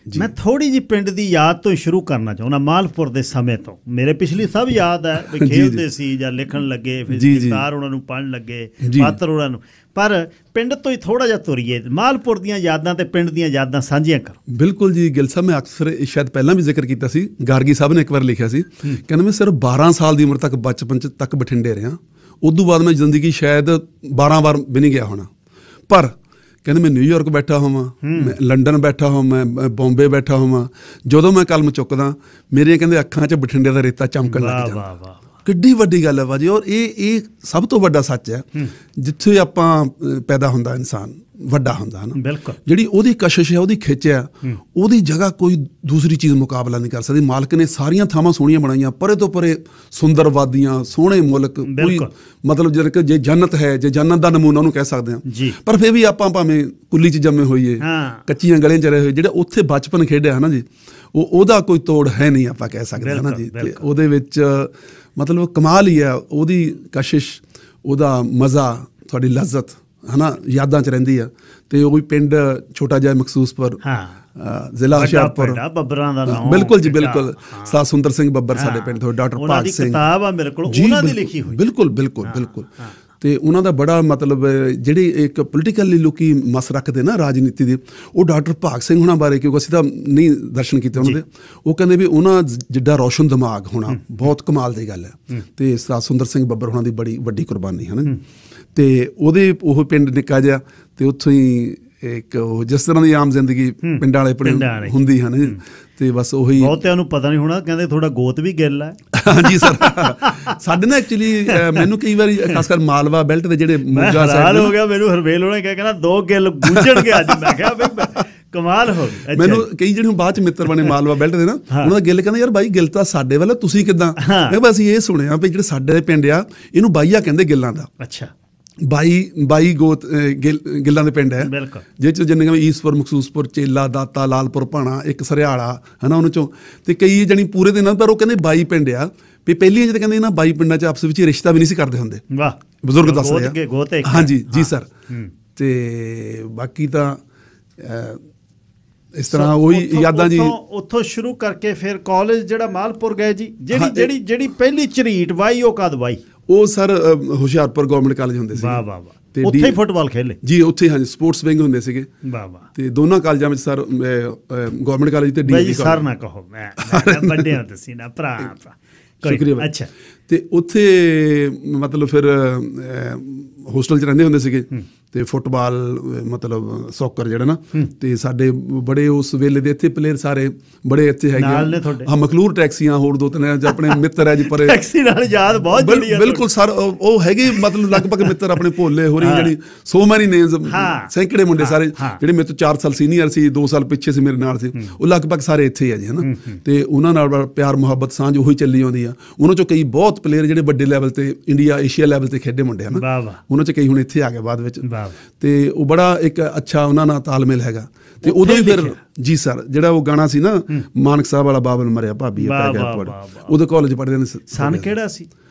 ਮੈਂ ਥੋੜੀ ਜਿਹੀ ਪਿੰਡ ਦੀ ਯਾਦ ਤੋਂ ਸ਼ੁਰੂ ਕਰਨਾ ਚਾਹੁੰਦਾ, ਮਾਲਪੁਰ ਦੇ ਸਮੇਂ ਤੋਂ। ਮੇਰੇ ਪਿਛਲੀ ਸਭ ਯਾਦ ਹੈ ਵੀ ਖੇਡਦੇ ਸੀ ਜਾਂ ਲਿਖਣ ਲੱਗੇ, ਫਿਰ ਕਿਤਾਰ ਉਹਨਾਂ ਨੂੰ ਪੜ੍ਹਨ ਲੱਗੇ, ਪਾਤਰ ਉਹਨਾਂ ਨੂੰ, ਪਰ ਪਿੰਡ ਤੋਂ ਹੀ ਥੋੜਾ ਜਿਹਾ ਤੁਰੀਏ, ਮਾਲਪੁਰ ਦੀਆਂ ਯਾਦਾਂ ਤੇ ਪਿੰਡ ਦੀਆਂ ਯਾਦਾਂ ਸਾਂਝੀਆਂ ਕਰੋ। ਬਿਲਕੁਲ ਜੀ ਗਿੱਲ ਸਾਹਿਬ, ਮੈਂ ਅਕਸਰ ਸ਼ਾਇਦ ਪਹਿਲਾਂ ਵੀ ਜ਼ਿਕਰ ਕੀਤਾ ਸੀ, ਗਾਰਗੀ ਸਾਹਿਬ ਨੇ ਇੱਕ ਵਾਰ ਲਿਖਿਆ ਸੀ, ਕਹਿੰਦੇ ਮੈਂ ਸਿਰਫ 12 ਸਾਲ ਦੀ ਉਮਰ ਤੱਕ ਬਚਪਨ ਤੱਕ ਬਠਿੰਡੇ ਰਿਹਾ, ਉਦੋਂ ਬਾਅਦ ਮੈਂ ਜ਼ਿੰਦਗੀ ਸ਼ਾਇਦ 12 ਵਾਰ ਵੀ ਨਹੀਂ ਗਿਆ ਹੋਣਾ, ਪਰ ਕਹਿੰਦੇ ਮੈਂ ਨਿਊਯਾਰਕ ਬੈਠਾ ਹੋਵਾਂ, ਮੈਂ ਲੰਡਨ ਬੈਠਾ ਹੋਵਾਂ, ਮੈਂ ਬੰਬੇ ਬੈਠਾ ਹੋਵਾਂ, ਜਦੋਂ ਮੈਂ ਕਲਮ ਚੁੱਕਦਾ ਮੇਰੀਆਂ ਕਹਿੰਦੇ ਅੱਖਾਂ 'ਚ ਬਠਿੰਡੇ ਦਾ ਰੇਤਾ ਚਮਕਣ ਲੱਗ ਜਾਂਦਾ। ਕਿੱਡੀ ਵੱਡੀ ਗੱਲ ਹੈ ਭਾਜੀ, ਔਰ ਇਹ ਸਭ ਤੋਂ ਵੱਡਾ ਸੱਚ ਹੈ, ਜਿੱਥੇ ਆਪਾਂ ਪੈਦਾ ਹੁੰਦਾ ਇਨਸਾਨ ਵੱਡਾ ਹੁੰਦਾ ਹੈ ਨਾ, ਬਿਲਕੁਲ ਜਿਹੜੀ ਉਹਦੀ ਕਸ਼ਿਸ਼ ਹੈ, ਉਹਦੀ ਖਿੱਚ ਹੈ, ਉਹਦੀ ਜਗ੍ਹਾ ਕੋਈ ਦੂਸਰੀ ਚੀਜ਼ ਮੁਕਾਬਲਾ ਨਹੀਂ ਕਰ ਸਕਦੀ। ਮਾਲਕ ਨੇ ਸਾਰੀਆਂ ਥਾਵਾਂ ਸੋਹਣੀਆਂ ਬਣਾਈਆਂ, ਪਰੇ ਤੋਂ ਪਰੇ ਸੁੰਦਰ ਵਾਦੀਆਂ, ਸੋਹਣੇ ਮੁਲਕ, ਕੋਈ ਮਤਲਬ ਜੇ ਜੰਨਤ ਹੈ, ਜੇ ਜੰਨਤ ਦਾ ਨਮੂਨਾ ਉਹਨੂੰ ਕਹਿ ਸਕਦੇ ਹਾਂ, ਪਰ ਫਿਰ ਵੀ ਆਪਾਂ ਭਾਵੇਂ ਕੁੱਲੀ 'ਚ ਜੰਮੇ ਹੋਈਏ, ਕੱਚੀਆਂ ਗਲੀਆਂ 'ਚ ਰਹੇ ਹੋਏ, ਜਿਹੜਾ ਉੱਥੇ ਬਚਪਨ ਖੇਡਿਆ ਹੈ ਨਾ ਜੀ, ਉਹਦਾ ਕੋਈ ਤੋੜ ਹੈ ਨਹੀਂ, ਆਪਾਂ ਕਹਿ ਸਕਦੇ ਹਾਂ ਨਾ ਜੀ। ਤੇ ਉਹਦੇ ਵਿੱਚ ਮਤਲਬ ਕਮਾਲ ਹੀ ਹੈ, ਉਹਦੀ ਕਸ਼ਿਸ਼, ਉਹਦਾ ਮਜ਼ਾ, ਤੁਹਾਡੀ ਲਜ਼ਤ ਹੈ ਨਾ, ਯਾਦਾਂ 'ਚ ਰਹਿੰਦੀ ਆ। ਤੇ ਉਹ ਵੀ ਪਿੰਡ ਛੋਟਾ ਜਿਹਾ ਮਖਸੂਸਪੁਰ, ਜ਼ਿਲ੍ਹਾ ਹੁਸ਼ਿਆਰਪੁਰ, ਬੱਬਰਾਂ ਦਾ ਨਾਮ, ਬਿਲਕੁਲ ਜੀ ਬਿਲਕੁਲ, ਸਾਧ ਸੁੰਦਰ ਸਿੰਘ ਬੱਬਰ ਸਾਡੇ ਪਿੰਡ ਤੋਂ, ਡਾਕਟਰ ਭਾਗ ਸਿੰਘ, ਕਿਤਾਬ ਆ ਮੇਰੇ ਕੋਲ ਉਹਨਾਂ ਦੀ ਲਿਖੀ ਹੋਈ, ਬਿਲਕੁਲ ਬਿਲਕੁਲ ਬਿਲਕੁਲ। ਤੇ ਉਹਨਾਂ ਦਾ ਬੜਾ ਮਤਲਬ ਜਿਹੜੀ ਇੱਕ ਪੋਲੀਟੀਕਲੀ ਲੋਕੀ ਮਸ ਰੱਖਦੇ ਨਾ ਰਾਜਨੀਤੀ ਦੇ, ਉਹ ਡਾਕਟਰ ਭਾਗ ਸਿੰਘ ਹੋਣਾ ਬਾਰੇ, ਕਿਉਂਕਿ ਅਸੀਂ ਤਾਂ ਨਹੀਂ ਦਰਸ਼ਨ ਕੀਤੇ ਉਹਨਾਂ ਦੇ, ਉਹ ਕਹਿੰਦੇ ਵੀ ਉਹਨਾਂ ਜਿੱਡਾ ਰੌਸ਼ਨ ਦਿਮਾਗ ਹੋਣਾ ਬਹੁਤ ਕਮਾਲ ਦੀ ਗੱਲ ਹੈ। ਤੇ ਸਾਧ ਸੁੰਦਰ ਸਿੰਘ ਬੱਬਰ ਹੋਣਾ ਦੀ ਬੜੀ ਵੱਡੀ ਕੁਰਬਾਨੀ ਹੈ ਨਾ। ਤੇ ਉਹਦੇ ਉਹ ਪਿੰਡ ਨਿੱਕਾ ਜਿਹਾ, ਤੇ ਉੱਥੋਂ ਹੀ ਇੱਕ ਜਿਸ ਤਰ੍ਹਾਂ ਦੀ ਆਮ ਜ਼ਿੰਦਗੀ ਪਿੰਡਾਂ ਵਾਲੇ ਹੁੰਦੀ ਹੈ ਨਾ, ਤੇ ਬਸ ਉਹੀ, ਬਹੁਤਿਆਂ ਨੂੰ ਪਤਾ ਨਹੀਂ ਹੋਣਾ, ਕਹਿੰਦੇ ਥੋੜਾ ਗੋਤ ਵੀ ਗਿੱਲ ਹੈ। ਹਾਂਜੀ ਸਰ, ਸਾਡੇ ਨਾ ਐਕਚੁਅਲੀ ਮੈਨੂੰ ਕਈ ਵਾਰੀ ਖਾਸ ਕਰ ਮਾਲਵਾ ਬੈਲਟ ਦੇ ਜਿਹੜੇ ਮੋਗਾ ਸਾਹਿਬ ਹੋ ਗਿਆ, ਮੈਨੂੰ ਹਰਵੇਲ ਹੋਣਾ ਕਹਿੰਦਾ 2 ਗਿੱਲ ਗੂੰਜਣਗੇ ਅੱਜ, ਮੈਂ ਕਿਹਾ ਬਈ ਕਮਾਲ ਹੋ ਗਈ। ਮੈਨੂੰ ਕਈ ਜਿਹੜੇ ਬਾਅਦ ਚ ਮਿੱਤਰ ਬਣੇ ਮਾਲਵਾ ਬੈਲਟ ਦੇ ਨਾ, ਉਹਨਾਂ ਦਾ ਗਿੱਲ ਕਹਿੰਦਾ ਯਾਰ ਬਾਈ ਗਿੱਲ ਤਾਂ ਸਾਡੇ ਵੱਲ, ਤੁਸੀਂ ਕਿੱਦਾਂ? ਮੈਂ ਕਿਹਾ ਅਸੀਂ ਇਹ ਸੁਣਿਆ ਵੀ ਜਿਹੜੇ ਸਾਡੇ ਪਿੰਡ ਆ ਇਹਨੂੰ ਬਾਈਆ ਕਹਿੰਦੇ ਗਿੱਲਾਂ ਦਾ। ਅੱਛਾ, 22 ਗੋਤ ਗਿੱਲਾਂ ਦੇ ਪਿੰਡ ਹੈ, ਜਿਹਦੇ ਚ ਜਿੰਨੇ ਵੀ ਈਸਪੁਰ, ਮਖਸੂਸਪੁਰ, ਚੇਲਾ, ਦਾਤਾ, ਲਾਲਪੁਰ, ਭਾਣਾ, ਇੱਕ ਸਰਿਆਲਾ ਹੈ ਨਾ, ਉਹਨਾਂ ਚੋਂ ਤੇ ਕਈ ਜਾਣੀ ਪੂਰੇ ਦੇ ਨਾਲ, ਪਰ ਉਹ ਕਹਿੰਦੇ 22 ਪਿੰਡ ਆ ਵੀ ਪਹਿਲੀਆਂ ਜਦੋਂ ਕਹਿੰਦੇ ਇਹਨਾਂ 22 ਪਿੰਡਾਂ ਚ ਆਪਸ ਵਿੱਚ ਰਿਸ਼ਤਾ ਵੀ ਨਹੀਂ ਸੀ ਕਰਦੇ ਹੁੰਦੇ। ਵਾਹ, ਬਜ਼ੁਰਗ ਦੱਸ ਰਹੇ ਆ। ਹਾਂਜੀ ਜੀ ਸਰ। ਤੇ ਬਾਕੀ ਤਾਂ ਇਸ ਤਰ੍ਹਾਂ ਉਹੀ ਯਾਦਾਂ ਜੀ। ਉੱਥੋਂ ਸ਼ੁਰੂ ਕਰਕੇ ਫਿਰ ਕਾਲਜ ਜਿਹੜਾ ਮਾਲਪੁਰ ਗਏ ਜੀ, ਜਿਹੜੀ ਪਹਿਲੀ ਝਰੀਟ ਵਾਈ ਉਹ ਕਦ ਵਾਈ? ਉਹ ਸਰ ਹੁਸ਼ਿਆਰਪੁਰ ਗਵਰਨਮੈਂਟ ਕਾਲਜ ਹੁੰਦੇ ਸੀ। ਵਾਹ ਵਾਹ ਵਾਹ। ਤੇ ਉੱਥੇ ਹੀ ਫੁੱਟਬਾਲ ਖੇਲੇ ਜੀ? ਉੱਥੇ ਹਾਂਜੀ, ਸਪੋਰਟਸ ਵਿੰਗ ਹੁੰਦੇ ਸੀਗੇ। ਵਾਹ ਵਾਹ। ਤੇ ਦੋਨਾਂ ਕਾਲਜਾਂ ਵਿੱਚ ਸਰ, ਗਵਰਨਮੈਂਟ ਕਾਲਜ ਤੇ ਡੀ ਸਰ ਨਾ ਕਹੋ, ਮੈਂ ਵੱਡਿਆਂ ਤੇ ਸੀ ਨਾ ਭਰਾ। ਸ਼ੁਕਰੀਆ। ਅੱਛਾ, ਤੇ ਉੱਥੇ ਮਤਲਬ ਫਿਰ ਹੋਸਟਲ 'ਚ ਰਹਿੰਦੇ ਹੁੰਦੇ ਸੀਗੇ, ਤੇ ਫੁੱਟਬਾਲ ਮਤਲਬ ਸੌਕਰ ਜਿਹੜਾ ਨਾ, ਤੇ ਸਾਡੇ ਬੜੇ ਉਸ ਵੇਲੇ ਦੇ ਇੱਥੇ ਪਲੇਅਰ ਸਾਰੇ ਬੜੇ ਇੱਥੇ ਹੈਗੇ ਹਾਂ, ਮਖਲੂਰ ਟੈਕਸੀਆਂ, ਹੋਰ 2-3 ਆਪਣੇ ਮਿੱਤਰ ਹੈ ਜੀ ਪਰੇ, ਟੈਕਸੀ ਨਾਲ ਯਾਦ ਬਹੁਤ ਜੁੜੀ ਹੈ। ਬਿਲਕੁਲ ਸਰ, ਉਹ ਹੈਗੇ ਮਤਲਬ ਲਗਭਗ ਮਿੱਤਰ ਆਪਣੇ ਭੋਲੇ ਹੋ ਰਹੀ, ਜਿਹੜੀ ਸੋ ਮੈਨੀ ਨੇਮਸ, ਸੈਂਕੜੇ ਮੁੰਡੇ ਸਾਰੇ ਜਿਹੜੇ ਮੇਰੇ ਤੋਂ 4 ਸਾਲ ਸੀਨੀਅਰ ਸੀ, 2 ਸਾਲ ਪਿੱਛੇ ਸੀ ਮੇਰੇ ਨਾਲ ਸੀ, ਉਹ ਲਗਭਗ ਸਾਰੇ ਇੱਥੇ ਹੀ ਆ ਜੀ ਹੈ ਨਾ। ਤੇ ਉਹਨਾਂ ਨਾਲ ਪਿਆਰ ਮੁਹੱਬਤ ਸਾਂਝ ਉਹੀ ਚੱਲੀ ਆਉਂਦੀ ਆ। ਉਹਨਾਂ ਚੋਂ ਕਈ ਬਹੁਤ ਪਲੇਅਰ ਜਿਹੜੇ ਵੱਡੇ ਲੈਵਲ ਤੇ ਇੰਡੀਆ ਏਸ਼ੀਆ ਲੈਵਲ ਤੇ ਖੇਡੇ ਮੁੰਡੇ ਹਨ, ਉਹਨਾਂ 'ਚ ਕਈ ਹੁਣ ਇੱਥੇ ਆ ਗਏ ਬਾਅਦ ਵਿੱਚ। ਤੇ ਉਹ ਬੜਾ ਇੱਕ ਅੱਛਾ ਉਹਨਾਂ ਨਾਲ ਤਾਲਮੇਲ ਹੈਗਾ। ਤੇ ਉਦੋਂ ਹੀ ਫਿਰ ਜੀ ਸਰ, ਜਿਹੜਾ ਉਹ ਗਾਣਾ ਸੀ ਨਾ, ਮਾਨਕ ਸਾਹਿਬ ਵਾਲਾ, ਬਾਬਲ ਮਰਿਆ ਭਾਬੀ, ਉਹਦੇ ਕਾਲਜ ਪੜ੍ਹਦੇ ਨੇ। ਸਨ ਕਿਹੜਾ ਸੀ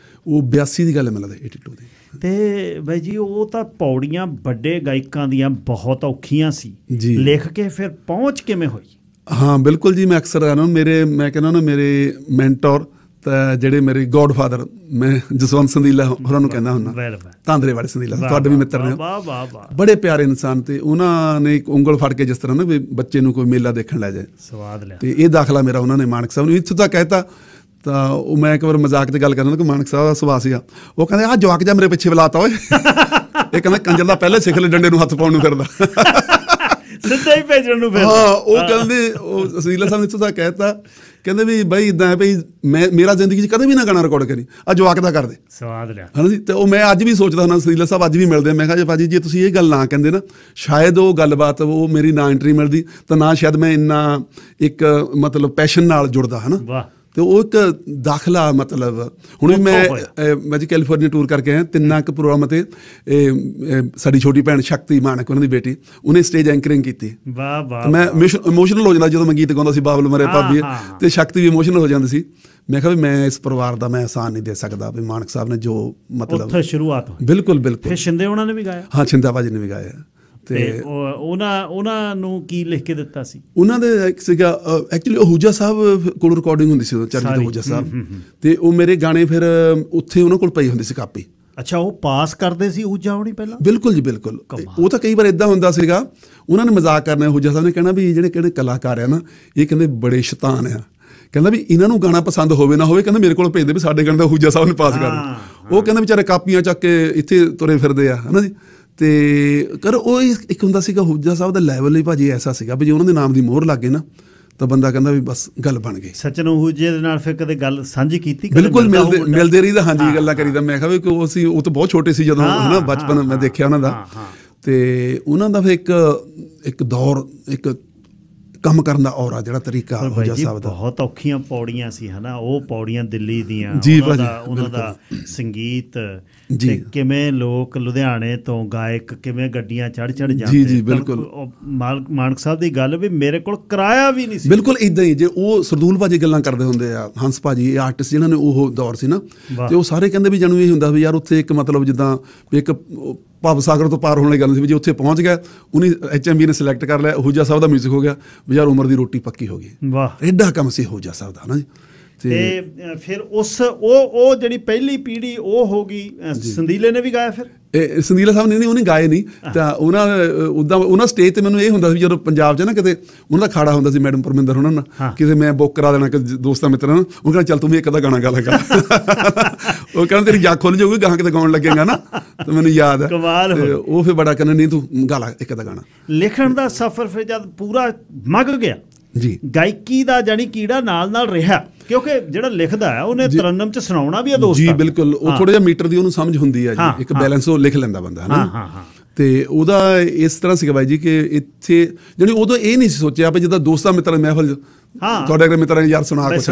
ਉਹ? 82 ਦੀ ਗੱਲ ਹੈ ਮੈਨੂੰ ਲੱਗਦਾ, 82 ਦੀ। ਤੇ ਬਾਈ ਜੀ ਉਹ ਤਾਂ ਪੌੜੀਆਂ ਵੱਡੇ ਗਾਇਕਾਂ ਦੀਆਂ ਬਹੁਤ ਔਖੀਆਂ ਸੀ ਜੀ, ਲਿਖ ਕੇ ਫਿਰ ਪਹੁੰਚ ਕਿਵੇਂ ਹੋਈ? ਹਾਂ ਬਿਲਕੁਲ ਜੀ, ਮੈਂ ਅਕਸਰ ਮੈਂ ਕਹਿੰਦਾ ਨਾ ਮੇਰੇ ਮੈਂਟੋਰ ਤਾਂ ਜਿਹੜੇ ਮੇਰੇ ਗੋਡ ਫਾਦਰ, ਮੈਂ ਜਸਵੰਤ ਸੰਦੀਲਾ ਹੋਰਾਂ ਨੂੰ ਕਹਿੰਦਾ ਹੁੰਦਾ, ਤਾਂਦਰੇ ਵਾਲੇ ਸੰਦੀਲਾ, ਤੁਹਾਡੇ ਵੀ ਮਿੱਤਰ ਨੇ, ਬੜੇ ਪਿਆਰੇ ਇਨਸਾਨ। ਤੇ ਉਹਨਾਂ ਨੇ ਇੱਕ ਉਂਗਲ ਫੜ ਕੇ, ਜਿਸ ਤਰ੍ਹਾਂ ਨਾ ਵੀ ਬੱਚੇ ਨੂੰ ਕੋਈ ਮੇਲਾ ਦੇਖਣ ਲੈ ਜਾਏ, ਸਵਾਦ ਲਿਆ। ਤੇ ਇਹ ਦਾਖਲਾ ਮੇਰਾ ਉਹਨਾਂ ਨੇ ਮਾਨਕ ਸਾਹਿਬ ਨੂੰ ਇੱਥੋਂ ਤੱਕ ਕਹਿਤਾ। ਤਾਂ ਉਹ ਮੈਂ ਇੱਕ ਵਾਰ ਮਜ਼ਾਕ 'ਚ ਗੱਲ ਕਰਦਾ ਕਿ ਮਾਨਕ ਸਾਹਿਬ ਦਾ ਸੁਭਾਅ ਸੀਗਾ, ਉਹ ਕਹਿੰਦੇ ਆਹ ਜਵਾਕ ਜਾ ਮੇਰੇ ਪਿੱਛੇ ਬੁਲਾਤਾ ਓਏ, ਇਹ ਕਹਿੰਦਾ ਕੰਜਰ ਦਾ ਪਹਿਲੇ ਸਿੱਖ ਲੈ ਡੰਡੇ ਨੂੰ ਹੱਥ ਪਾਉਣ ਨੂੰ ਫਿਰਦਾ, ਸਿੱਧਾ ਹੀ ਭੇਜਣ ਨੂੰ ਫਿਰਦਾ। ਹਾਂ, ਉਹ ਕਹਿੰਦੇ, ਉਹ ਸੰਦੀਲਾ ਸਾਹਿਬ ਨੇ ਇੱਥੋਂ ਤੱਕ ਕਹਿਤਾ, ਕਹਿੰਦੇ ਵੀ ਬਾਈ ਇੱਦਾਂ ਹੈ ਬਈ ਮੇਰਾ ਜ਼ਿੰਦਗੀ 'ਚ ਕਦੇ ਵੀ ਨਾ ਗਾਣਾ ਰਿਕਾਰਡ ਕਰੀ, ਆ ਜਵਾਕ ਦਾ ਕਰਦੇ, ਸਵਾਦ ਲਿਆ ਹੈ ਨਾ ਜੀ। ਤੇ ਉਹ ਮੈਂ ਅੱਜ ਵੀ ਸੋਚਦਾ ਹੁੰਦਾ, ਸੰਦੀਲਾ ਸਾਹਿਬ ਅੱਜ ਵੀ ਮਿਲਦੇ, ਮੈਂ ਕਿਹਾ ਜੀ ਭਾਜੀ ਜੇ ਤੁਸੀਂ ਇਹ ਗੱਲ ਨਾ ਕਹਿੰਦੇ ਨਾ, ਸ਼ਾਇਦ ਉਹ ਗੱਲਬਾਤ ਉਹ ਮੇਰੀ ਨਾ ਐਂਟਰੀ ਮਿਲਦੀ, ਤਾਂ ਨਾ ਸ਼ਾਇਦ ਮੈਂ ਇੰਨਾ ਇੱਕ ਮਤਲਬ ਪੈਸ਼ਨ ਨਾਲ ਜੁੜਦਾ ਹੈ ਨਾ। ਤੇ ਉਹ ਇੱਕ ਦਾਖਲਾ ਮਤਲਬ ਹੁਣ ਵੀ ਮੈਂ ਜੀ ਕੈਲੀਫੋਰਨੀਆ ਟੂਰ ਕਰਕੇ ਆਇਆ, 3 ਕੁ ਪ੍ਰੋਗਰਾਮਾਂ 'ਤੇ ਸਾਡੀ ਛੋਟੀ ਭੈਣ ਸ਼ਕਤੀ ਮਾਨਕ, ਉਹਨਾਂ ਦੀ ਬੇਟੀ, ਉਹਨੇ ਸਟੇਜ ਐਂਕਰਿੰਗ ਕੀਤੀ। ਮੈਂ ਇਮੋਸ਼ਨਲ ਹੋ ਜਾਂਦਾ ਜਦੋਂ ਮੈਂ ਗੀਤ ਗਾਉਂਦਾ ਸੀ, ਬਾਬਲ ਮਰੇ ਭਾਬੀ, ਤੇ ਸ਼ਕਤੀ ਵੀ ਇਮੋਸ਼ਨਲ ਹੋ ਜਾਂਦੀ ਸੀ। ਮੈਂ ਕਿਹਾ ਵੀ ਮੈਂ ਇਸ ਪਰਿਵਾਰ ਦਾ ਮੈਂ ਆਸਾਨ ਨਹੀਂ ਦੇ ਸਕਦਾ, ਵੀ ਮਾਨਕ ਸਾਹਿਬ ਨੇ ਜੋ ਮਤਲਬ ਸ਼ੁਰੂਆਤ, ਬਿਲਕੁਲ ਬਿਲਕੁਲ। ਸ਼ਿੰਦੇ ਉਹਨਾਂ ਨੇ ਵੀ ਗਾਇਆ? ਹਾਂ, ਸ਼ਿੰਦਾ ਭਾਜੀ ਨੇ ਵੀ ਗਾਇਆ। ਤੇ ਉਹਨਾਂ ਨੂੰ ਕੀ ਲਿਖ ਕੇ ਦਿੱਤਾ ਸੀ? ਉਹਨਾਂ ਦੇ ਇੱਕ ਸੀਗਾ ਐਕਚੁਅਲੀ ਅਹੂਜਾ ਸਾਹਿਬ ਕੋਲ ਰਿਕਾਰਡਿੰਗ ਹੁੰਦੀ ਸੀ ਚਰਨਜੀਤ ਅਹੂਜਾ ਸਾਹਿਬ, ਤੇ ਉਹ ਮੇਰੇ ਗਾਣੇ ਫਿਰ ਉੱਥੇ ਉਹਨਾਂ ਕੋਲ ਪਈ ਹੁੰਦੀ ਸੀ ਕਾਪੀ। ਅੱਛਾ, ਉਹ ਪਾਸ ਕਰਦੇ ਸੀ ਅਹੂਜਾ ਹੋਣੀ ਪਹਿਲਾਂ? ਬਿਲਕੁਲ ਜੀ ਬਿਲਕੁਲ। ਉਹ ਤਾਂ ਕਈ ਵਾਰ ਇਦਾਂ ਹੁੰਦਾ ਸੀਗਾ, ਉਹਨਾਂ ਨੇ ਮਜ਼ਾਕ ਕਰਨਾ, ਅਹੂਜਾ ਸਾਹਿਬ ਨੇ ਕਹਿਣਾ ਵੀ ਜਿਹੜੇ ਕਿਹੜੇ ਕਲਾਕਾਰ ਆ ਨਾ, ਇਹ ਕਹਿੰਦੇ ਬੜੇ ਸ਼ੈਤਾਨ ਆ, ਕਹਿੰਦਾ ਵੀ ਇਹਨਾਂ ਨੂੰ ਗਾਣਾ ਪਸੰਦ ਹੋਵੇ ਨਾ ਹੋਵੇ, ਕਹਿੰਦਾ ਮੇਰੇ ਕੋਲ ਭੇਜਦੇ ਵੀ ਸਾਡੇ ਗਾਣੇ ਦਾ ਅਹੂਜਾ ਸਾਹਿਬ ਨੇ ਪਾਸ ਕਰ। ਉਹ ਕਹਿੰਦਾ ਵਿਚਾਰੇ ਕਾਪੀਆਂ ਚੱਕ ਕੇ ਇੱਥੇ ਤੁਰੇ ਫਿਰਦੇ ਆ, ਹੈ ਨਾ ਜੀ। ਤੇ ਕਰ ਉਹ ਇੱਕ ਹੁੰਦਾ ਸੀਗਾ ਅਹੂਜਾ ਸਾਹਿਬ ਦਾ ਲੈਵਲ ਹੀ ਭਾਜੀ ਐਸਾ ਸੀਗਾ ਵੀ ਜੇ ਉਹਨਾਂ ਦੇ ਨਾਮ ਦੀ ਮੋਹਰ ਲੱਗ ਗਏ ਨਾ ਤਾਂ ਬੰਦਾ ਕਹਿੰਦਾ ਵੀ ਬਸ ਗੱਲ ਬਣ ਗਈ। ਸਚਿਨ ਅਹੂਜੇ ਦੇ ਨਾਲ ਫਿਰ ਕਦੇ ਗੱਲ ਸਾਂਝੀ ਕੀਤੀ? ਬਿਲਕੁਲ, ਮਿਲਦੇ ਰਹੀਦਾ, ਹਾਂਜੀ, ਗੱਲਾਂ ਕਰੀਦਾ। ਮੈਂ ਕਿਹਾ ਵੀ ਉਹ ਤਾਂ ਬਹੁਤ ਛੋਟੇ ਸੀ ਜਦੋਂ, ਹੈ ਨਾ, ਬਚਪਨ ਮੈਂ ਦੇਖਿਆ ਉਹਨਾਂ ਦਾ। ਤੇ ਉਹਨਾਂ ਦਾ ਫਿਰ ਇੱਕ ਦੌਰ, ਇੱਕ ਕੰਮ ਕਰਨ ਦਾ ਔਰਾ, ਜਿਹੜਾ ਤਰੀਕਾ ਅਹੂਜਾ ਸਾਹਿਬ ਦਾ, ਬਹੁਤ ਔਖੀਆਂ ਪੌੜੀਆਂ ਸੀ, ਹਨਾ। ਉਹ ਪੌੜੀਆਂ ਦਿੱਲੀ ਦੀਆਂ, ਉਹਨਾਂ ਦਾ ਸੰਗੀਤ, ਤੇ ਕਿਵੇਂ ਲੋਕ ਲੁਧਿਆਣੇ ਤੋਂ ਗਾਇਕ ਕਿਵੇਂ ਗੱਡੀਆਂ ਚੜ ਜਾਂਦੇ। ਜੀ ਬਿਲਕੁਲ। ਮਾਨਕ ਸਾਹਿਬ ਦੀ ਗੱਲ ਵੀ ਮੇਰੇ ਕੋਲ ਕਿਰਾਇਆ ਵੀ ਨਹੀਂ ਸੀ। ਬਿਲਕੁਲ ਇਦਾਂ ਹੀ। ਜੇ ਉਹ ਸਰਦੂਲ ਭਾਜੀ ਗੱਲਾਂ ਕਰਦੇ ਹੁੰਦੇ ਆ, ਹੰਸ ਭਾਜੀ, ਇਹ ਆਰਟਿਸਟ ਜਿਹਨਾਂ ਨੇ ਉਹ ਦੌਰ ਸੀ ਨਾ, ਤੇ ਉਹ ਸਾਰੇ ਕਹਿੰਦੇ ਵੀ ਜਾਨੂੰ ਇਹ ਹੁੰਦਾ ਵੀ ਯਾਰ ਉੱਥੇ ਇੱਕ ਮਤਲਬ ਜਿੱਦਾਂ ਇੱਕ ਭਵ ਸਾਗਰ ਤੋਂ ਪਾਰ ਹੋਣ ਵਾਲੀ ਗੱਲ ਸੀ ਵੀ ਜੇ ਉੱਥੇ ਪਹੁੰਚ ਗਿਆ, ਉਹਨੇ HMV ਨੇ ਸਿਲੈਕਟ ਕਰ ਲਿਆ, ਅਹੂਜਾ ਸਾਹਿਬ ਦਾ ਮਿਊਜ਼ਿਕ ਹੋ ਗਿਆ, ਵੀ ਯਾਰ ਉਮਰ ਦੀ ਰੋਟੀ ਪੱਕੀ ਹੋ ਗਈ। ਵਾਹ, ਐਡਾ ਕੰਮ ਸੀ ਅਹੂਜਾ ਸਾਹਿਬ ਦਾ ਨਾ ਜੀ। ਤੇ ਫਿਰ ਉਹ ਜਿਹੜੀ ਪਹਿਲੀ ਪੀੜ੍ਹੀ ਉਹ ਹੋ ਗਈ। ਸੰਦੀਲੇ ਨੇ ਵੀ ਗਾਇਆ ਫਿਰ? ਸੰਦੀਲਾ ਸਾਹਿਬ ਨੇ ਉਹਨੇ ਗਾਏ ਨਹੀਂ, ਤਾਂ ਉਹਨਾਂ ਸਟੇਜ ਤੇ ਮੈਨੂੰ ਇਹ ਹੁੰਦਾ ਸੀ ਜਦੋਂ ਪੰਜਾਬ 'ਚ ਨਾ ਕਿਤੇ ਉਹਨਾਂ ਦਾ ਖਾੜਾ ਹੁੰਦਾ ਸੀ ਮੈਡਮ ਪਰਮਿੰਦਰ ਉਹਨਾਂ ਨਾਲ, ਕਿਤੇ ਮੈਂ ਬੁੱਕ ਕਰਾ ਦੇਣਾ ਦੋਸਤਾਂ ਮਿੱਤਰਾਂ ਨੂੰ, ਉਹ ਕਹਿੰਦਾ ਚੱਲ ਤੂੰ ਵੀ ਇੱਕ ਅੱਧਾ ਗਾਣਾ ਗਾ ਲਗਾ। ਉਹ ਕਹਿੰਦਾ ਤੇਰੀ ਜਾਗ ਖੁੱਲ ਜਾਊਗੀ, ਗਾਹਾਂ ਕਿਤੇ ਗਾਉਣ ਲੱਗੇਗਾ ਨਾ। ਤਾਂ ਮੈਨੂੰ ਯਾਦ ਹੈ, ਉਹ ਫਿਰ ਬੜਾ ਕਹਿੰਦਾ ਨਹੀਂ ਤੂੰ ਗਾ ਲਾ ਇੱਕ ਅੱਧਾ ਗਾਣਾ। ਲਿਖਣ ਦਾ ਸਫ਼ਰ ਫਿਰ ਜਦ ਪੂਰਾ ਮੱਗ ਗਿਆ ਜੀ, ਗਾਇਕੀ ਦਾ ਜਾਨੀ ਕੀੜਾ ਨਾਲ ਰਿਹਾ, ਕਿਉਂਕਿ ਜਿਹੜਾ ਲਿਖਦਾ ਹੈ ਉਹਨੇ ਤਰਨਮ ਚ ਸੁਣਾਉਣਾ ਵੀ ਆ ਦੋਸਤਾਂ। ਜੀ ਬਿਲਕੁਲ। ਉਹ ਥੋੜਾ ਜਿਹਾ ਮੀਟਰ ਦੀ ਉਹਨੂੰ ਸਮਝ ਹੁੰਦੀ ਹੈ ਜੀ, ਇੱਕ ਬੈਲੈਂਸ ਉਹ ਲਿਖ ਲੈਂਦਾ ਬੰਦਾ, ਹੈ। ਤੇ ਉਹਦਾ ਇਸ ਤਰ੍ਹਾਂ ਸੀਗਾ ਬਾਈ ਜੀ ਕਿ ਇੱਥੇ ਜਾਨੀ ਉਦੋਂ ਇਹ ਨਹੀਂ ਸੀ ਸੋਚਿਆ ਵੀ ਜਿੱਦਾਂ ਦੋਸਤਾਂ ਮਿੱਤਰਾਂ ਦੀ ਮਹਿਫਲ ਤੁਹਾਡੇ ਅਗਰ ਮਿੱਤਰਾਂ ਨੇ ਯਾਰ ਸੁਣਾ ਕੁਛ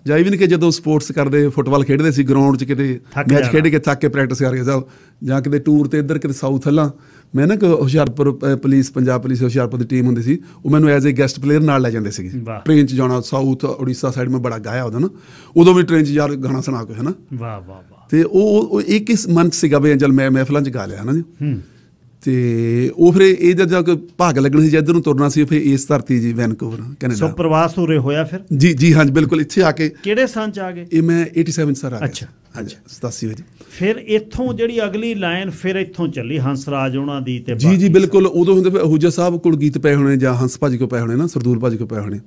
ਜਾਂ ਇਵਨ ਕਿ ਜਦੋਂ ਸਪੋਰਟਸ ਕਰਦੇ, ਫੁੱਟਬਾਲ ਖੇਡਦੇ ਸੀ ਗਰਾਊਂਡ 'ਚ, ਕਿਤੇ ਮੈਚ ਖੇਡ ਕੇ ਥੱਕ ਕੇ ਪ੍ਰੈਕਟਿਸ ਕਰਕੇ ਸਾਹਿਬ, ਜਾਂ ਕਿਤੇ ਟੂਰ ਤੇ ਇੱਧਰ ਕਿਤੇ ਸਾਊਥ ਹੱਲਾਂ, ਮੈਂ ਨਾ ਹੁਸ਼ਿਆਰਪੁਰ ਪੁਲਿਸ, ਪੰਜਾਬ ਪੁਲਿਸ ਹੁਸ਼ਿਆਰਪੁਰ ਦੀ ਟੀਮ ਹੁੰਦੀ ਸੀ, ਉਹ ਮੈਨੂੰ ਐਜ਼ ਏ ਗੈਸਟ ਪਲੇਅਰ ਨਾਲ ਲੈ ਜਾਂਦੇ ਸੀਗੇ। ਟ੍ਰੇਨ 'ਚ ਜਾਣਾ, ਸਾਊਥ ਉੜੀਸਾ ਸਾਈਡ ਮੈਂ ਬੜਾ ਗਾਇਆ ਉਹਦਾ ਨਾ, ਉਦੋਂ ਵੀ ਟ੍ਰੇਨ 'ਚ ਯਾਰ ਗਾਣਾ ਸੁਣਾ ਕੇ, ਹੈ ਨਾ। ਵਾਹ ਵਾਹ ਵਾਹ। ਤੇ ਉਹ ਇੱਕ ਇਸ ਮਨ 'ਚ ਸੀਗਾ ਵੀ ਚੱਲ ਮੈਂ ਮਹਿਫਲਾਂ 'ਚ ਗਾ ਲਿਆ, ਹੈ ਨਾ ਜੀ। ਤੇ ਉਹ ਫਿਰ ਇਹ ਜਦ ਜਾ ਭਾਗ ਲੱਗਣਾ ਸੀ, ਇੱਧਰ ਨੂੰ ਤੁਰਨਾ ਸੀ, ਫਿਰ ਇਸ ਧਰਤੀ ਜੀ ਵੈਨਕੂਵਰ ਕੈਨੇਡਾ। ਸੋ ਪ੍ਰਵਾਸ ਉਰੇ ਹੋਇਆ ਫਿਰ? ਜੀ ਹਾਂਜੀ ਬਿਲਕੁਲ। ਇੱਥੇ ਆ ਕੇ ਕਿਹੜੇ ਸਾਲ 'ਚ ਆ ਗਏ? ਇਹ ਮੈਂ 87 ਸਰ ਆ ਗਿਆ। ਅੱਛਾ, 87 ਵਿੱਚ। ਫਿਰ ਇੱਥੋਂ ਜਿਹੜੀ ਅਗਲੀ ਲਾਈਨ ਫਿਰ ਇੱਥੋਂ ਚੱਲੀ ਹੰਸਰਾਜ ਉਹਨਾਂ ਦੀ ਤੇ ਜੀ ਬਿਲਕੁਲ। ਉਦੋਂ ਹੁੰਦੇ ਅਹੂਜਾ ਸਾਹਿਬ ਕੋਲ ਗੀਤ ਪਏ ਹੋਣੇ ਜਾਂ ਹੰਸ ਭਾਜੀ ਕੋਲ ਪਏ ਹੋਣੇ ਨਾ, ਸਰਦੂਲ ਭਾਜੀ ਕੋਲ ਪਏ ਹੋਣੇ,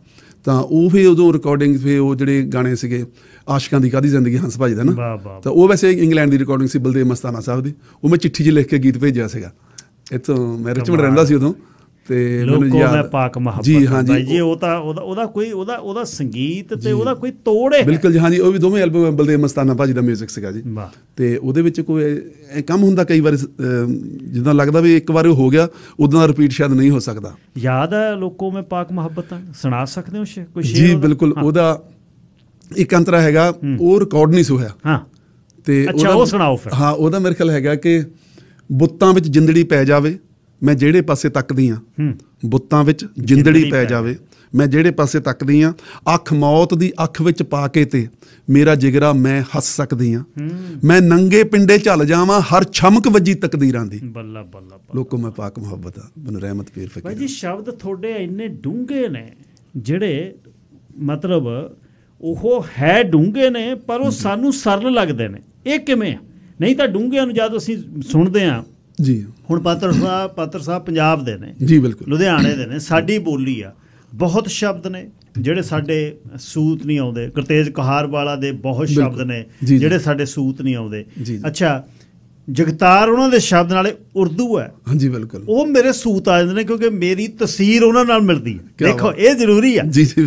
ਤਾਂ ਉਹ ਫਿਰ ਉਦੋਂ ਰਿਕਾਰਡਿੰਗ, ਫਿਰ ਉਹ ਜਿਹੜੇ ਗਾਣੇ ਸੀਗੇ ਆਸ਼ਕਾਂ ਦੀ ਕਾਹਦੀ ਜ਼ਿੰਦਗੀ ਹੰਸ ਭਾਜੀ ਦਾ ਨਾ, ਤਾਂ ਉਹ ਵੈਸੇ ਇੰਗਲੈਂਡ ਦੀ ਰਿਕਾਰਡਿੰਗ ਸੀ ਬਲਦੇਵ ਮਸਤਾਨਾ ਸਾਹਿਬ ਦੀ। ਉਹ ਮੈਂ ਚਿੱਠੀ 'ਚ ਲਿਖ ਕੇ ਗੀਤ ਭੇਜਿਆ ਸੀਗਾ ਇੱਥੋਂ, ਮੈਂ ਰਿਚਮੰਡ ਰਹਿੰਦਾ ਸੀ ਉਦੋਂ, ਤੇ ਮੈਨੂੰ ਯਾਦ ਪਾਕ ਮੁਹੱਬਤ ਜੀ ਹਾਂਜੀ ਜੀ। ਉਹ ਤਾਂ ਉਹਦਾ ਸੰਗੀਤ ਤੇ ਉਹਦਾ ਕੋਈ ਤੋੜ ਹੈ। ਬਿਲਕੁਲ ਜੀ ਹਾਂਜੀ। ਉਹ ਵੀ ਦੋਵੇਂ ਐਲਬਮ ਬਲਦੇਵ ਮਸਤਾਨਾ ਭਾਜੀ ਦਾ ਮਿਊਜ਼ਿਕ ਸੀਗਾ ਜੀ। ਤੇ ਉਹਦੇ ਵਿੱਚ ਕੋਈ ਕੰਮ ਹੁੰਦਾ ਕਈ ਵਾਰ ਜਿੱਦਾਂ ਲੱਗਦਾ ਵੀ ਇੱਕ ਵਾਰ ਉਹ ਹੋ ਗਿਆ, ਉਦੋਂ ਦਾ ਰਿਪੀਟ ਸ਼ਾਇਦ ਨਹੀਂ ਹੋ ਸਕਦਾ। ਯਾਦ ਹੈ ਲੋਕੋ ਮੈਂ ਪਾਕ ਮੁਹੱਬਤ ਸੁਣਾ ਸਕਦੇ ਹੋ ਕੋਈ? ਜੀ ਬਿਲਕੁਲ। ਉਹਦਾ ਇੱਕ ਅੰਤਰਾ ਹੈਗਾ, ਉਹ ਰਿਕਾਰਡ ਨਹੀਂ ਸੀ ਹੋਇਆ। ਤੇ ਉਹ ਸੁਣਾਓ ਫਿਰ। ਹਾਂ, ਉਹਦਾ ਮੇਰੇ ਖਿਆਲ ਹੈਗਾ ਕਿ ਬੁੱਤਾਂ ਵਿੱਚ ਜਿੰਦੜੀ ਪੈ ਜਾਵੇ ਮੈਂ ਜਿਹੜੇ ਪਾਸੇ ਤੱਕਦੀ ਹਾਂ, ਬੁੱਤਾਂ ਵਿੱਚ ਜਿੰਦੜੀ ਪੈ ਜਾਵੇ ਮੈਂ ਜਿਹੜੇ ਪਾਸੇ ਤੱਕਦੀ ਹਾਂ, ਅੱਖ ਮੌਤ ਦੀ ਅੱਖ ਵਿੱਚ ਪਾ ਕੇ ਤੇ ਮੇਰਾ ਜਿਗਰਾ ਮੈਂ ਹੱਸ ਸਕਦੀ ਹਾਂ, ਮੈਂ ਨੰਗੇ ਪਿੰਡੇ ਝੱਲ ਜਾਵਾਂ ਹਰ ਛਮਕ ਵੱਜੀ ਤਕਦੀਰਾਂ ਦੀ। ਬੱਲਾ ਬੱਲਾ ਲੋਕੋ ਮੈਂ ਪਾਕ ਮੁਹੱਬਤ ਆ, ਮੈਨੂੰ ਰਹਿਮਤ ਪੀਰ ਫਕੀਰ। ਭਾਈ ਜੀ ਸ਼ਬਦ ਤੁਹਾਡੇ ਇੰਨੇ ਡੂੰਘੇ ਨੇ, ਜਿਹੜੇ ਮਤਲਬ ਉਹ ਹੈ ਡੂੰਘੇ ਨੇ ਪਰ ਉਹ ਸਾਨੂੰ ਸਰਲ ਲੱਗਦੇ ਨੇ। ਇਹ ਕਿਵੇਂ ਆ? ਨਹੀਂ ਤਾਂ ਡੂੰਘਿਆਂ ਨੂੰ ਜਦ ਅਸੀਂ ਸੁਣਦੇ ਹਾਂ ਜੀ, ਹੁਣ ਪਾਤਰ ਸਾਹਿਬ ਪੰਜਾਬ ਦੇ ਨੇ ਜੀ, ਬਿਲਕੁਲ ਲੁਧਿਆਣੇ ਦੇ ਨੇ, ਸਾਡੀ ਬੋਲੀ ਆ, ਬਹੁਤ ਸ਼ਬਦ ਨੇ ਜਿਹੜੇ ਸਾਡੇ ਸੂਤ ਨਹੀਂ ਆਉਂਦੇ। ਗੁਰਤੇਜ ਕਹਾਰਵਾਲਾ ਦੇ ਬਹੁਤ ਸ਼ਬਦ ਨੇ ਜਿਹੜੇ ਸਾਡੇ ਸੂਤ ਨਹੀਂ ਆਉਂਦੇ। ਅੱਛਾ, ਜਗਤਾਰ ਉਹਨਾਂ ਦੇ ਸ਼ਬਦ ਨਾਲੇ ਉਰਦੂ ਹੈ। ਹਾਂਜੀ ਬਿਲਕੁਲ। ਉਹ ਮੇਰੇ ਸੂਤ ਆ ਜਾਂਦੇ ਨੇ ਕਿਉਂਕਿ ਮੇਰੀ ਤਸੀਰ ਉਹਨਾਂ ਨਾਲ ਮਿਲਦੀ ਹੈ। ਦੇਖੋ ਇਹ ਜ਼ਰੂਰੀ ਆ।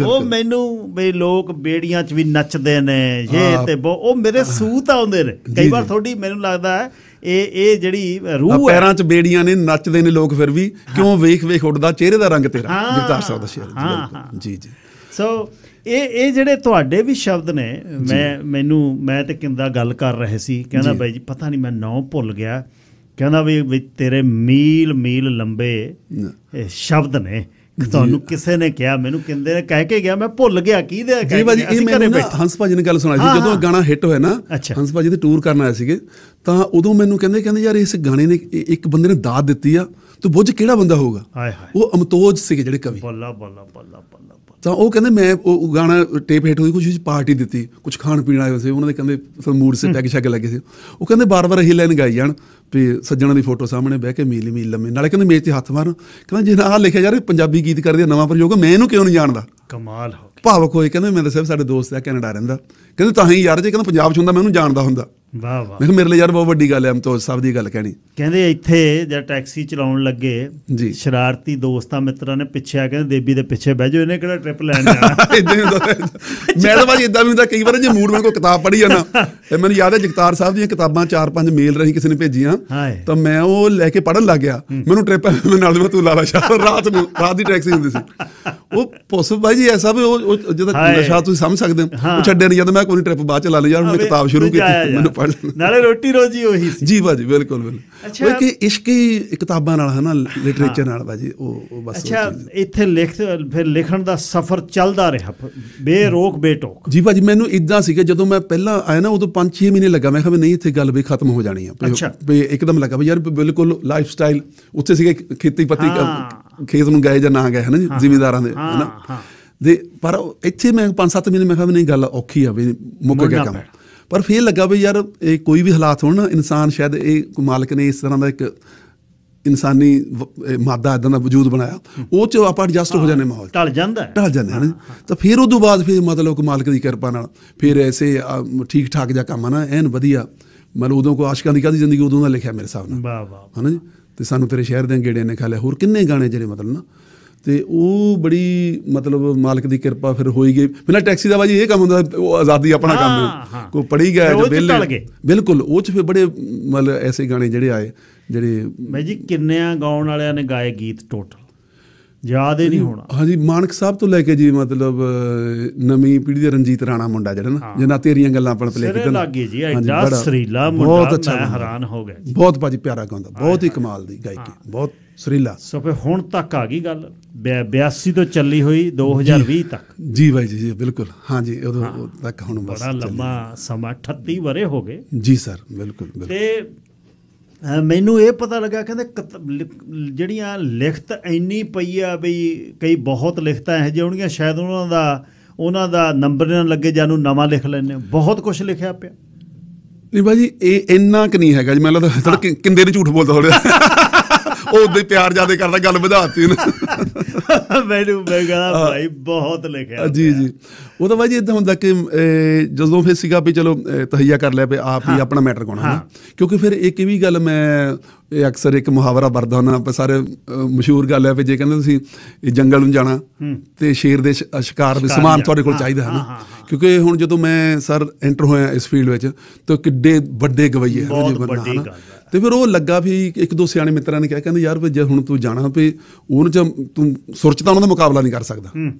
ਉਹ ਮੈਨੂੰ ਬਈ ਲੋਕ ਬੇੜੀਆਂ 'ਚ ਵੀ ਨੱਚਦੇ ਨੇ ਇਹ ਤੇ ਉਹ ਮੇਰੇ ਸੂਤ ਆਉਂਦੇ ਨੇ। ਕਈ ਵਾਰ ਤੁਹਾਡੀ ਮੈਨੂੰ ਲੱਗਦਾ ਹੈ ਇਹ ਜਿਹੜੀ ਰੂਹ ਪੈਰਾਂ 'ਚ ਬੇੜੀਆਂ ਨੇ, ਨੱਚਦੇ ਨੇ ਲੋਕ ਫਿਰ ਵੀ, ਕਿਉਂ ਵੇਖ ਵੇਖ ਉੱਡਦਾ ਚਿਹਰੇ ਦਾ ਰੰਗ ਤੇਰਾ। ਜਗਤਾਰ ਸਾਹਿਬ ਦਾ ਸ਼ੇਰ। ਜੀ ਜੀ। ਸੋ ਇਹ ਜਿਹੜੇ ਤੁਹਾਡੇ ਵੀ ਸ਼ਬਦ ਨੇ, ਮੈਂ ਤੇ ਕਿੰਦਾ ਗੱਲ ਕਰ ਰਹੇ ਸੀ, ਕਹਿੰਦਾ ਬਾਈ ਜੀ ਪਤਾ ਨਹੀਂ ਮੈਂ ਨਾਂ ਭੁੱਲ ਗਿਆ, ਕਹਿੰਦਾ ਵੀ ਤੇਰੇ ਮੀਲ ਮੀਲ ਲੰਬੇ ਸ਼ਬਦ ਨੇ, ਤੁਹਾਨੂੰ ਕਿਸੇ ਨੇ ਕਿਹਾ, ਮੈਨੂੰ ਕਹਿੰਦੇ ਨੇ ਕਹਿ ਕੇ ਗਿਆ, ਮੈਂ ਭੁੱਲ ਗਿਆ ਕੀ ਦੇ। ਜੀ ਭਾਜੀ, ਇਹ ਮੈਨੂੰ ਹੰਸ ਭਾਜੀ ਨੇ ਗੱਲ ਸੁਣਾਈ ਸੀ ਜਦੋਂ ਗਾਣਾ ਹਿੱਟ ਹੋਇਆ ਨਾ, ਹੰਸ ਭਾਜੀ ਦੇ ਟੂਰ ਕਰਨ ਆਏ ਸੀਗੇ, ਤਾਂ ਉਦੋਂ ਮੈਨੂੰ ਕਹਿੰਦੇ ਯਾਰ ਇਸ ਗਾਣੇ ਨੇ ਇੱਕ ਬੰਦੇ ਨੇ ਦਾਤ ਦਿੱਤੀ ਆ, ਤੂੰ ਬੁੱਝ ਕਿਹੜਾ ਬੰਦਾ ਹੋਊਗਾ। ਉਹ ਅਮਤੋਜ ਸੀਗੇ ਜਿਹੜੇ ਕਵੀ। ਤਾਂ ਉਹ ਕਹਿੰਦੇ ਮੈਂ ਉਹ ਗਾਣਾ ਟੇਪ ਹੇਠ ਹੋਈ, ਕੁਛ ਪਾਰਟੀ ਦਿੱਤੀ, ਕੁਛ ਖਾਣ ਪੀਣ ਆਏ ਸੀ ਉਹਨਾਂ ਦੇ, ਕਹਿੰਦੇ ਮੂਡ ਸੇ ਪੈਗ ਸ਼ੈਗ ਲੱਗੇ ਸੀ। ਉਹ ਕਹਿੰਦੇ ਬਾਰ-ਬਾਰ ਇਹੀ ਲਾਈਨ ਗਾਈ ਜਾਣ ਵੀ ਸੱਜਣਾ ਦੀ ਫੋਟੋ ਸਾਹਮਣੇ ਬਹਿ ਕੇ ਮੀਲ ਮੀਲ ਲੰਮੇ, ਨਾਲੇ ਕਹਿੰਦੇ ਮੇਜ਼ 'ਤੇ ਹੱਥ ਮਾਰਨ। ਕਹਿੰਦਾ ਜੇ ਆਹ ਲਿਖਿਆ ਯਾਰ ਪੰਜਾਬੀ ਗੀਤ ਕਰਦੇ ਨਵਾਂ ਪ੍ਰਯੋਗ, ਮੈਂ ਇਹਨੂੰ ਕਿਉਂ ਨਹੀਂ ਜਾਣਦਾ। ਕਮਾਲ ਹੋ ਭਾਵਕ ਹੋਏ। ਕਹਿੰਦੇ ਮੈਂ ਦੱਸਿਆ ਸਾਡੇ ਦੋਸਤ ਆ ਕੈਨੇਡਾ ਰਹਿੰਦਾ, ਕਹਿੰਦੇ ਤਾਂ ਹੀ ਯਾਰ ਜੇ ਕਹਿੰਦਾ ਪੰਜਾਬ 'ਚ ਹੁੰਦਾ ਮੈਂ ਉਹਨੂੰ ਜਾਣਦਾ ਹੁੰਦਾ। ਵਾਹ ਵਾਹ। ਮੈਂ ਕਿਹਾ ਮੇਰੇ ਲਈ ਯਾਰ ਬਹੁਤ ਵੱਡੀ ਗੱਲ ਹੈ ਅਮਤੋਜ ਸਾਹਿਬ ਦੀ ਗੱਲ ਕਹਿਣੀ। ਕਹਿੰਦੇ ਇੱਥੇ ਜਦ ਟੈਕਸੀ ਚਲਾਉਣ ਲੱਗੇ ਜੀ, ਸ਼ਰਾਰਤੀ ਦੋਸਤਾਂ ਮਿੱਤਰਾਂ ਨੇ ਪਿੱਛੇ ਆ ਕਹਿੰਦੇ ਦੇਬੀ ਦੇ ਪਿੱਛੇ ਬਹਿ ਜਾਓ, ਇਹਨੇ ਕਿਹੜਾ ਟ੍ਰਿਪ ਲੈਣ ਜਾਣਾ। ਇਦਾਂ ਹੀ ਹੁੰਦਾ ਮੈਂ ਤਾਂ ਭਾਜੀ ਇਦਾਂ ਵੀ ਹੁੰਦਾ ਕਈ ਵਾਰ ਜੇ ਮੂਡ ਮੈਂ ਕੋਈ ਕਿਤਾਬ ਪੜ੍ਹੀ ਜਾਣਾ। ਮੈਨੂੰ ਯਾਦ ਹੈ ਜਗਤਾਰ ਸਾਹਿਬ ਦੀਆਂ ਕਿਤਾਬਾਂ 4-5 ਮੇਲ ਰਹੀ ਕਿਸੇ ਨੇ ਭੇਜੀਆਂ, ਤਾਂ ਮੈਂ ਉਹ ਲੈ ਕੇ ਪੜ੍ਹਨ ਲੱਗ ਗਿਆ। ਮੈਨੂੰ ਟ੍ਰਿਪ ਨਾਲ ਮੈਂ ਤੂੰ ਲਾਲਾ ਸ਼ਾਹ ਰਾਤ ਦੀ ਟੈਕਸੀ ਹੁੰਦੀ ਸੀ। ਉਹ ਪੁੱਛ ਭਾਈ ਜੀ ਐਸਾ ਵੀ ਉਹ ਜਦੋਂ ਨਸ਼ਾ ਤੁਸੀਂ ਸਮਝ ਸਕਦੇ ਹੋ, ਉਹ ਛੱਡਿਆ ਨਹੀਂ ਜਾਂਦਾ। ਮੈਂ ਕੋਈ ਟ੍ਰਿਪ ਬਾਅਦ ਚ ਲਾ ਲਈ ਯਾਰ, ਮੈਂ ਕਿਤਾਬ ਸ਼ੁਰੂ ਕੀਤੀ, ਮੈਨੂੰ ਪੜ੍ਹ ਨਾਲੇ ਰੋਟੀ ਰੋਜੀ ਉਹੀ ਸੀ। ਜੀ ਭਾਜੀ ਬਿਲਕੁਲ ਬਿਲਕੁਲ। ਉਹ ਕਿ ਇਸ਼ਕੀ ਕਿਤਾਬਾਂ ਨਾਲ ਹੈ ਨਾ, ਲਿਟਰੇਚਰ ਨਾਲ ਭਾਜੀ ਉਹ ਬਸ। ਅੱਛਾ, ਇੱਥੇ ਫਿਰ ਲਿਖਣ ਦਾ ਸਫ਼ਰ ਚੱਲਦਾ ਰਿਹਾ ਬੇਰੋਕ ਬੇਟੋਕ। ਜੀ ਭਾਜੀ ਮੈਨੂੰ ਇਦਾਂ ਸੀਗਾ ਜਦੋਂ ਮੈਂ ਪਹਿਲਾਂ ਆਇਆ ਨਾ ਉਦੋਂ 5-6 ਮਹੀਨੇ ਲੱਗਾ। ਮੈਂ ਕਿਹਾ ਵੀ ਨਹੀਂ ਇੱਥੇ ਗੱਲ ਵੀ ਖਤਮ ਹੋ ਜਾਣੀ ਆ। ਵੀ ਇੱਕਦਮ ਲੱਗਾ ਵੀ ਯਾਰ ਬਿਲਕੁਲ ਲਾਈਫ ਸਟਾਈਲ ਉੱਥੇ ਸੀਗੇ, ਖੇਤੀਪਤੀ ਖੇਤ ਨੂੰ ਗਏ ਜਾਂ ਨਾ ਗਏ ਹੈ ਨਾ ਜੀ, ਜ਼ਿਮੀਂਦਾਰਾਂ ਦੇ ਹੈ ਨਾ ਦੇ। ਪਰ ਇੱਥੇ ਮੈਂ 5-7 ਮਹੀਨੇ ਮੈਂ ਕਿਹਾ ਵੀ ਨਹੀਂ ਗੱਲ ਔਖੀ ਆ, ਵੀ ਮੁੱਕ ਗਿਆ ਕੰਮ। ਪਰ ਫਿਰ ਲੱਗਾ ਵੀ ਯਾਰ ਇਹ ਕੋਈ ਵੀ ਹਾਲਾਤ ਹੋਣ ਨਾ, ਇਨਸਾਨ ਸ਼ਾਇਦ ਇਹ ਮਾਲਕ ਨੇ ਇਸ ਤਰ੍ਹਾਂ ਦਾ ਇੱਕ ਇਨਸਾਨੀ ਮਾਦਾ ਇੱਦਾਂ ਦਾ ਵਜੂਦ ਬਣਾਇਆ, ਉਹ 'ਚ ਆਪਾਂ ਐਡਜਸਟ ਹੋ ਜਾਂਦੇ, ਮਾਹੌਲ ਢਲ ਜਾਂਦੇ ਹਨ। ਤਾਂ ਫਿਰ ਉਦੋਂ ਬਾਅਦ ਫਿਰ ਮਤਲਬ ਮਾਲਕ ਦੀ ਕਿਰਪਾ ਨਾਲ ਫਿਰ ਐਸੇ ਠੀਕ ਠਾਕ ਜਿਹਾ ਕੰਮ ਆ ਨਾ, ਐਨ ਵਧੀਆ। ਮਤਲਬ ਉਦੋਂ ਕੋਈ ਆਸ਼ਕਾਂ ਦੀ ਕਾਹਦੀ ਜ਼ਿੰਦਗੀ ਉਦੋਂ ਦਾ ਲਿਖਿਆ ਮੇਰੇ ਹਿਸਾਬ ਨਾਲ, ਹੈ ਨਾ ਜੀ। ਅਤੇ ਸਾਨੂੰ ਤੇਰੇ ਸ਼ਹਿਰ ਦੇ ਗੇੜੇ ਨੇ ਖਾ ਲਿਆ, ਹੋਰ ਕਿੰਨੇ ਗਾਣੇ ਜਿਹੜੇ ਮਤਲਬ ਨਾ, ਅਤੇ ਉਹ ਬੜੀ ਮਤਲਬ ਮਾਲਕ ਦੀ ਕਿਰਪਾ ਫਿਰ ਹੋਈ ਗਈ। ਪਹਿਲਾਂ ਟੈਕਸੀ ਦਾ ਬਾਜੀ ਇਹ ਕੰਮ ਹੁੰਦਾ, ਉਹ ਆਜ਼ਾਦੀ ਆਪਣਾ ਕੰਮ ਹੈ, ਕੋਈ ਪੜ੍ਹੀ ਗਿਆ ਬਿਲਕੁਲ। ਉਹ 'ਚ ਫਿਰ ਬੜੇ ਮਤਲਬ ਐਸੇ ਗਾਣੇ ਜਿਹੜੇ ਆਏ ਜਿਹੜੇ ਬਾਈ ਜੀ ਕਿੰਨਿਆਂ ਗਾਉਣ ਵਾਲਿਆਂ ਨੇ ਗਾਏ ਗੀਤ ਟੋਟਲ ਯਾਦ ਹੀ ਨਹੀਂ ਹੋਣਾ। ਹਾਂਜੀ, ਮਾਨਕ ਸਾਹਿਬ ਤੋਂ ਲੈ ਕੇ ਜੀ ਮਤਲਬ ਨਵੀਂ ਪੀੜ੍ਹੀ ਦੇ ਰਣਜੀਤ ਰਾਣਾ ਮੁੰਡਾ ਜਿਹੜਾ ਨਾ, ਜਿਹਨਾਂ ਤੇਰੀਆਂ ਗੱਲਾਂ ਆਪਾਂ ਪਲੇ ਕੀਤੀਆਂ, ਬਹੁਤ ਅੱਛਾ, ਹੈਰਾਨ ਹੋ ਗਿਆ। ਬਹੁਤ ਭਾਜੀ ਪਿਆਰਾ ਗਾਉਂਦਾ, ਬਹੁਤ ਹੀ ਕਮਾਲ ਦੀ ਗਾਇਕੀ, ਬਹੁਤ ਸੁਰੀਲਾ। ਸੋ ਫਿਰ ਹੁਣ ਤੱਕ ਆ ਗਈ ਗੱਲ 82 ਤੋਂ ਚੱਲੀ ਹੋਈ 2020 ਤੱਕ। ਜੀ ਬਾਈ ਜੀ ਬਿਲਕੁਲ, ਹਾਂਜੀ ਉਦੋਂ ਤੱਕ ਹੁਣ ਬੜਾ ਲੰਮਾ ਸਮਾਂ, 38 ਵਰ੍ਹੇ ਹੋ ਗਏ ਜੀ ਸਰ। ਬਿਲਕੁਲ। ਤੇ ਮੈਨੂੰ ਇਹ ਪਤਾ ਲੱਗਾ ਕਹਿੰਦੇ ਜਿਹੜੀਆਂ ਲਿਖਤ ਇੰਨੀ ਪਈ ਆ ਬਈ ਕਈ ਬਹੁਤ ਲਿਖਤਾਂ ਇਹੋ ਜਿਹੀਆਂ ਹੋਣਗੀਆਂ ਸ਼ਾਇਦ ਉਹਨਾਂ ਦਾ ਨੰਬਰ ਨਾ ਲੱਗੇ, ਜਾਨੂੰ ਨਵਾਂ ਲਿਖ ਲੈਂਦੇ, ਬਹੁਤ ਕੁਛ ਲਿਖਿਆ ਪਿਆ। ਨਹੀਂ ਭਾਅ ਜੀ ਇਹ ਇੰਨਾ ਕੁ ਨਹੀਂ ਹੈਗਾ ਜੀ, ਮੈਨੂੰ ਲੱਗਦਾ ਥੋੜਾ ਕਿੰਦੇ ਨੇ ਝੂਠ ਬੋਲਦਾ ਥੋੜ੍ਹਾ। ਉਹ ਉਦੋਂ ਪਿਆਰ ਜ਼ਿਆਦਾ ਕਰਦਾ, ਗੱਲ ਵਧਾਤੀ ਮੈਨੂੰ ਮੈਂ ਕਹਿੰਦਾ ਭਾਈ ਬਹੁਤ ਲਿਖਿਆ ਜੀ। ਉਹ ਤਾਂ ਭਾਈ ਜੀ ਇੱਦਾਂ ਹੁੰਦਾ ਕਿ ਜਦੋਂ ਫਿਰ ਸੀਗਾ ਵੀ ਚਲੋ ਤਹਈਆ ਕਰ ਲਿਆ ਵੀ ਆਪ ਹੀ ਆਪਣਾ ਮੈਟਰ ਗਾਉਣਾ, ਕਿਉਂਕਿ ਫਿਰ ਇੱਕ ਇਹ ਵੀ ਗੱਲ ਮੈਂ ਇਹ ਅਕਸਰ ਇੱਕ ਮੁਹਾਵਰਾ ਵਰਦਾ ਹੁੰਦਾ, ਆਪਾਂ ਸਾਰੇ ਮਸ਼ਹੂਰ ਗੱਲ ਹੈ ਵੀ ਜੇ ਕਹਿੰਦੇ ਤੁਸੀਂ ਜੰਗਲ ਨੂੰ ਜਾਣਾ ਤੇ ਸ਼ੇਰ ਦੇ ਸ਼ਿਕਾਰ ਵੀ ਸਮਾਨ ਤੁਹਾਡੇ ਕੋਲ ਚਾਹੀਦਾ ਹੈ ਨਾ। ਕਿਉਂਕਿ ਹੁਣ ਜਦੋਂ ਮੈਂ ਸਰ ਐਂਟਰ ਹੋਇਆ ਇਸ ਫੀਲਡ ਵਿੱਚ ਤਾਂ ਕਿੱਡੇ ਵੱਡੇ ਗਵਈਏ ਤੇ ਫਿਰ ਉਹ ਲੱਗਾ ਵੀ ਇੱਕ ਦੋ ਸਿਆਣੇ ਮਿੱਤਰਾਂ ਨੇ ਕਿਹਾ, ਕਹਿੰਦੇ ਯਾਰ ਵੀ ਜੇ ਹੁਣ ਤੂੰ ਜਾਣਾ ਵੀ ਉਹਨੂੰ 'ਚ ਤੂੰ ਸੁਰ 'ਚ ਤਾਂ ਉਹਨਾਂ ਦਾ ਮੁਕਾਬਲਾ ਨਹੀਂ ਕਰ ਸਕਦਾ,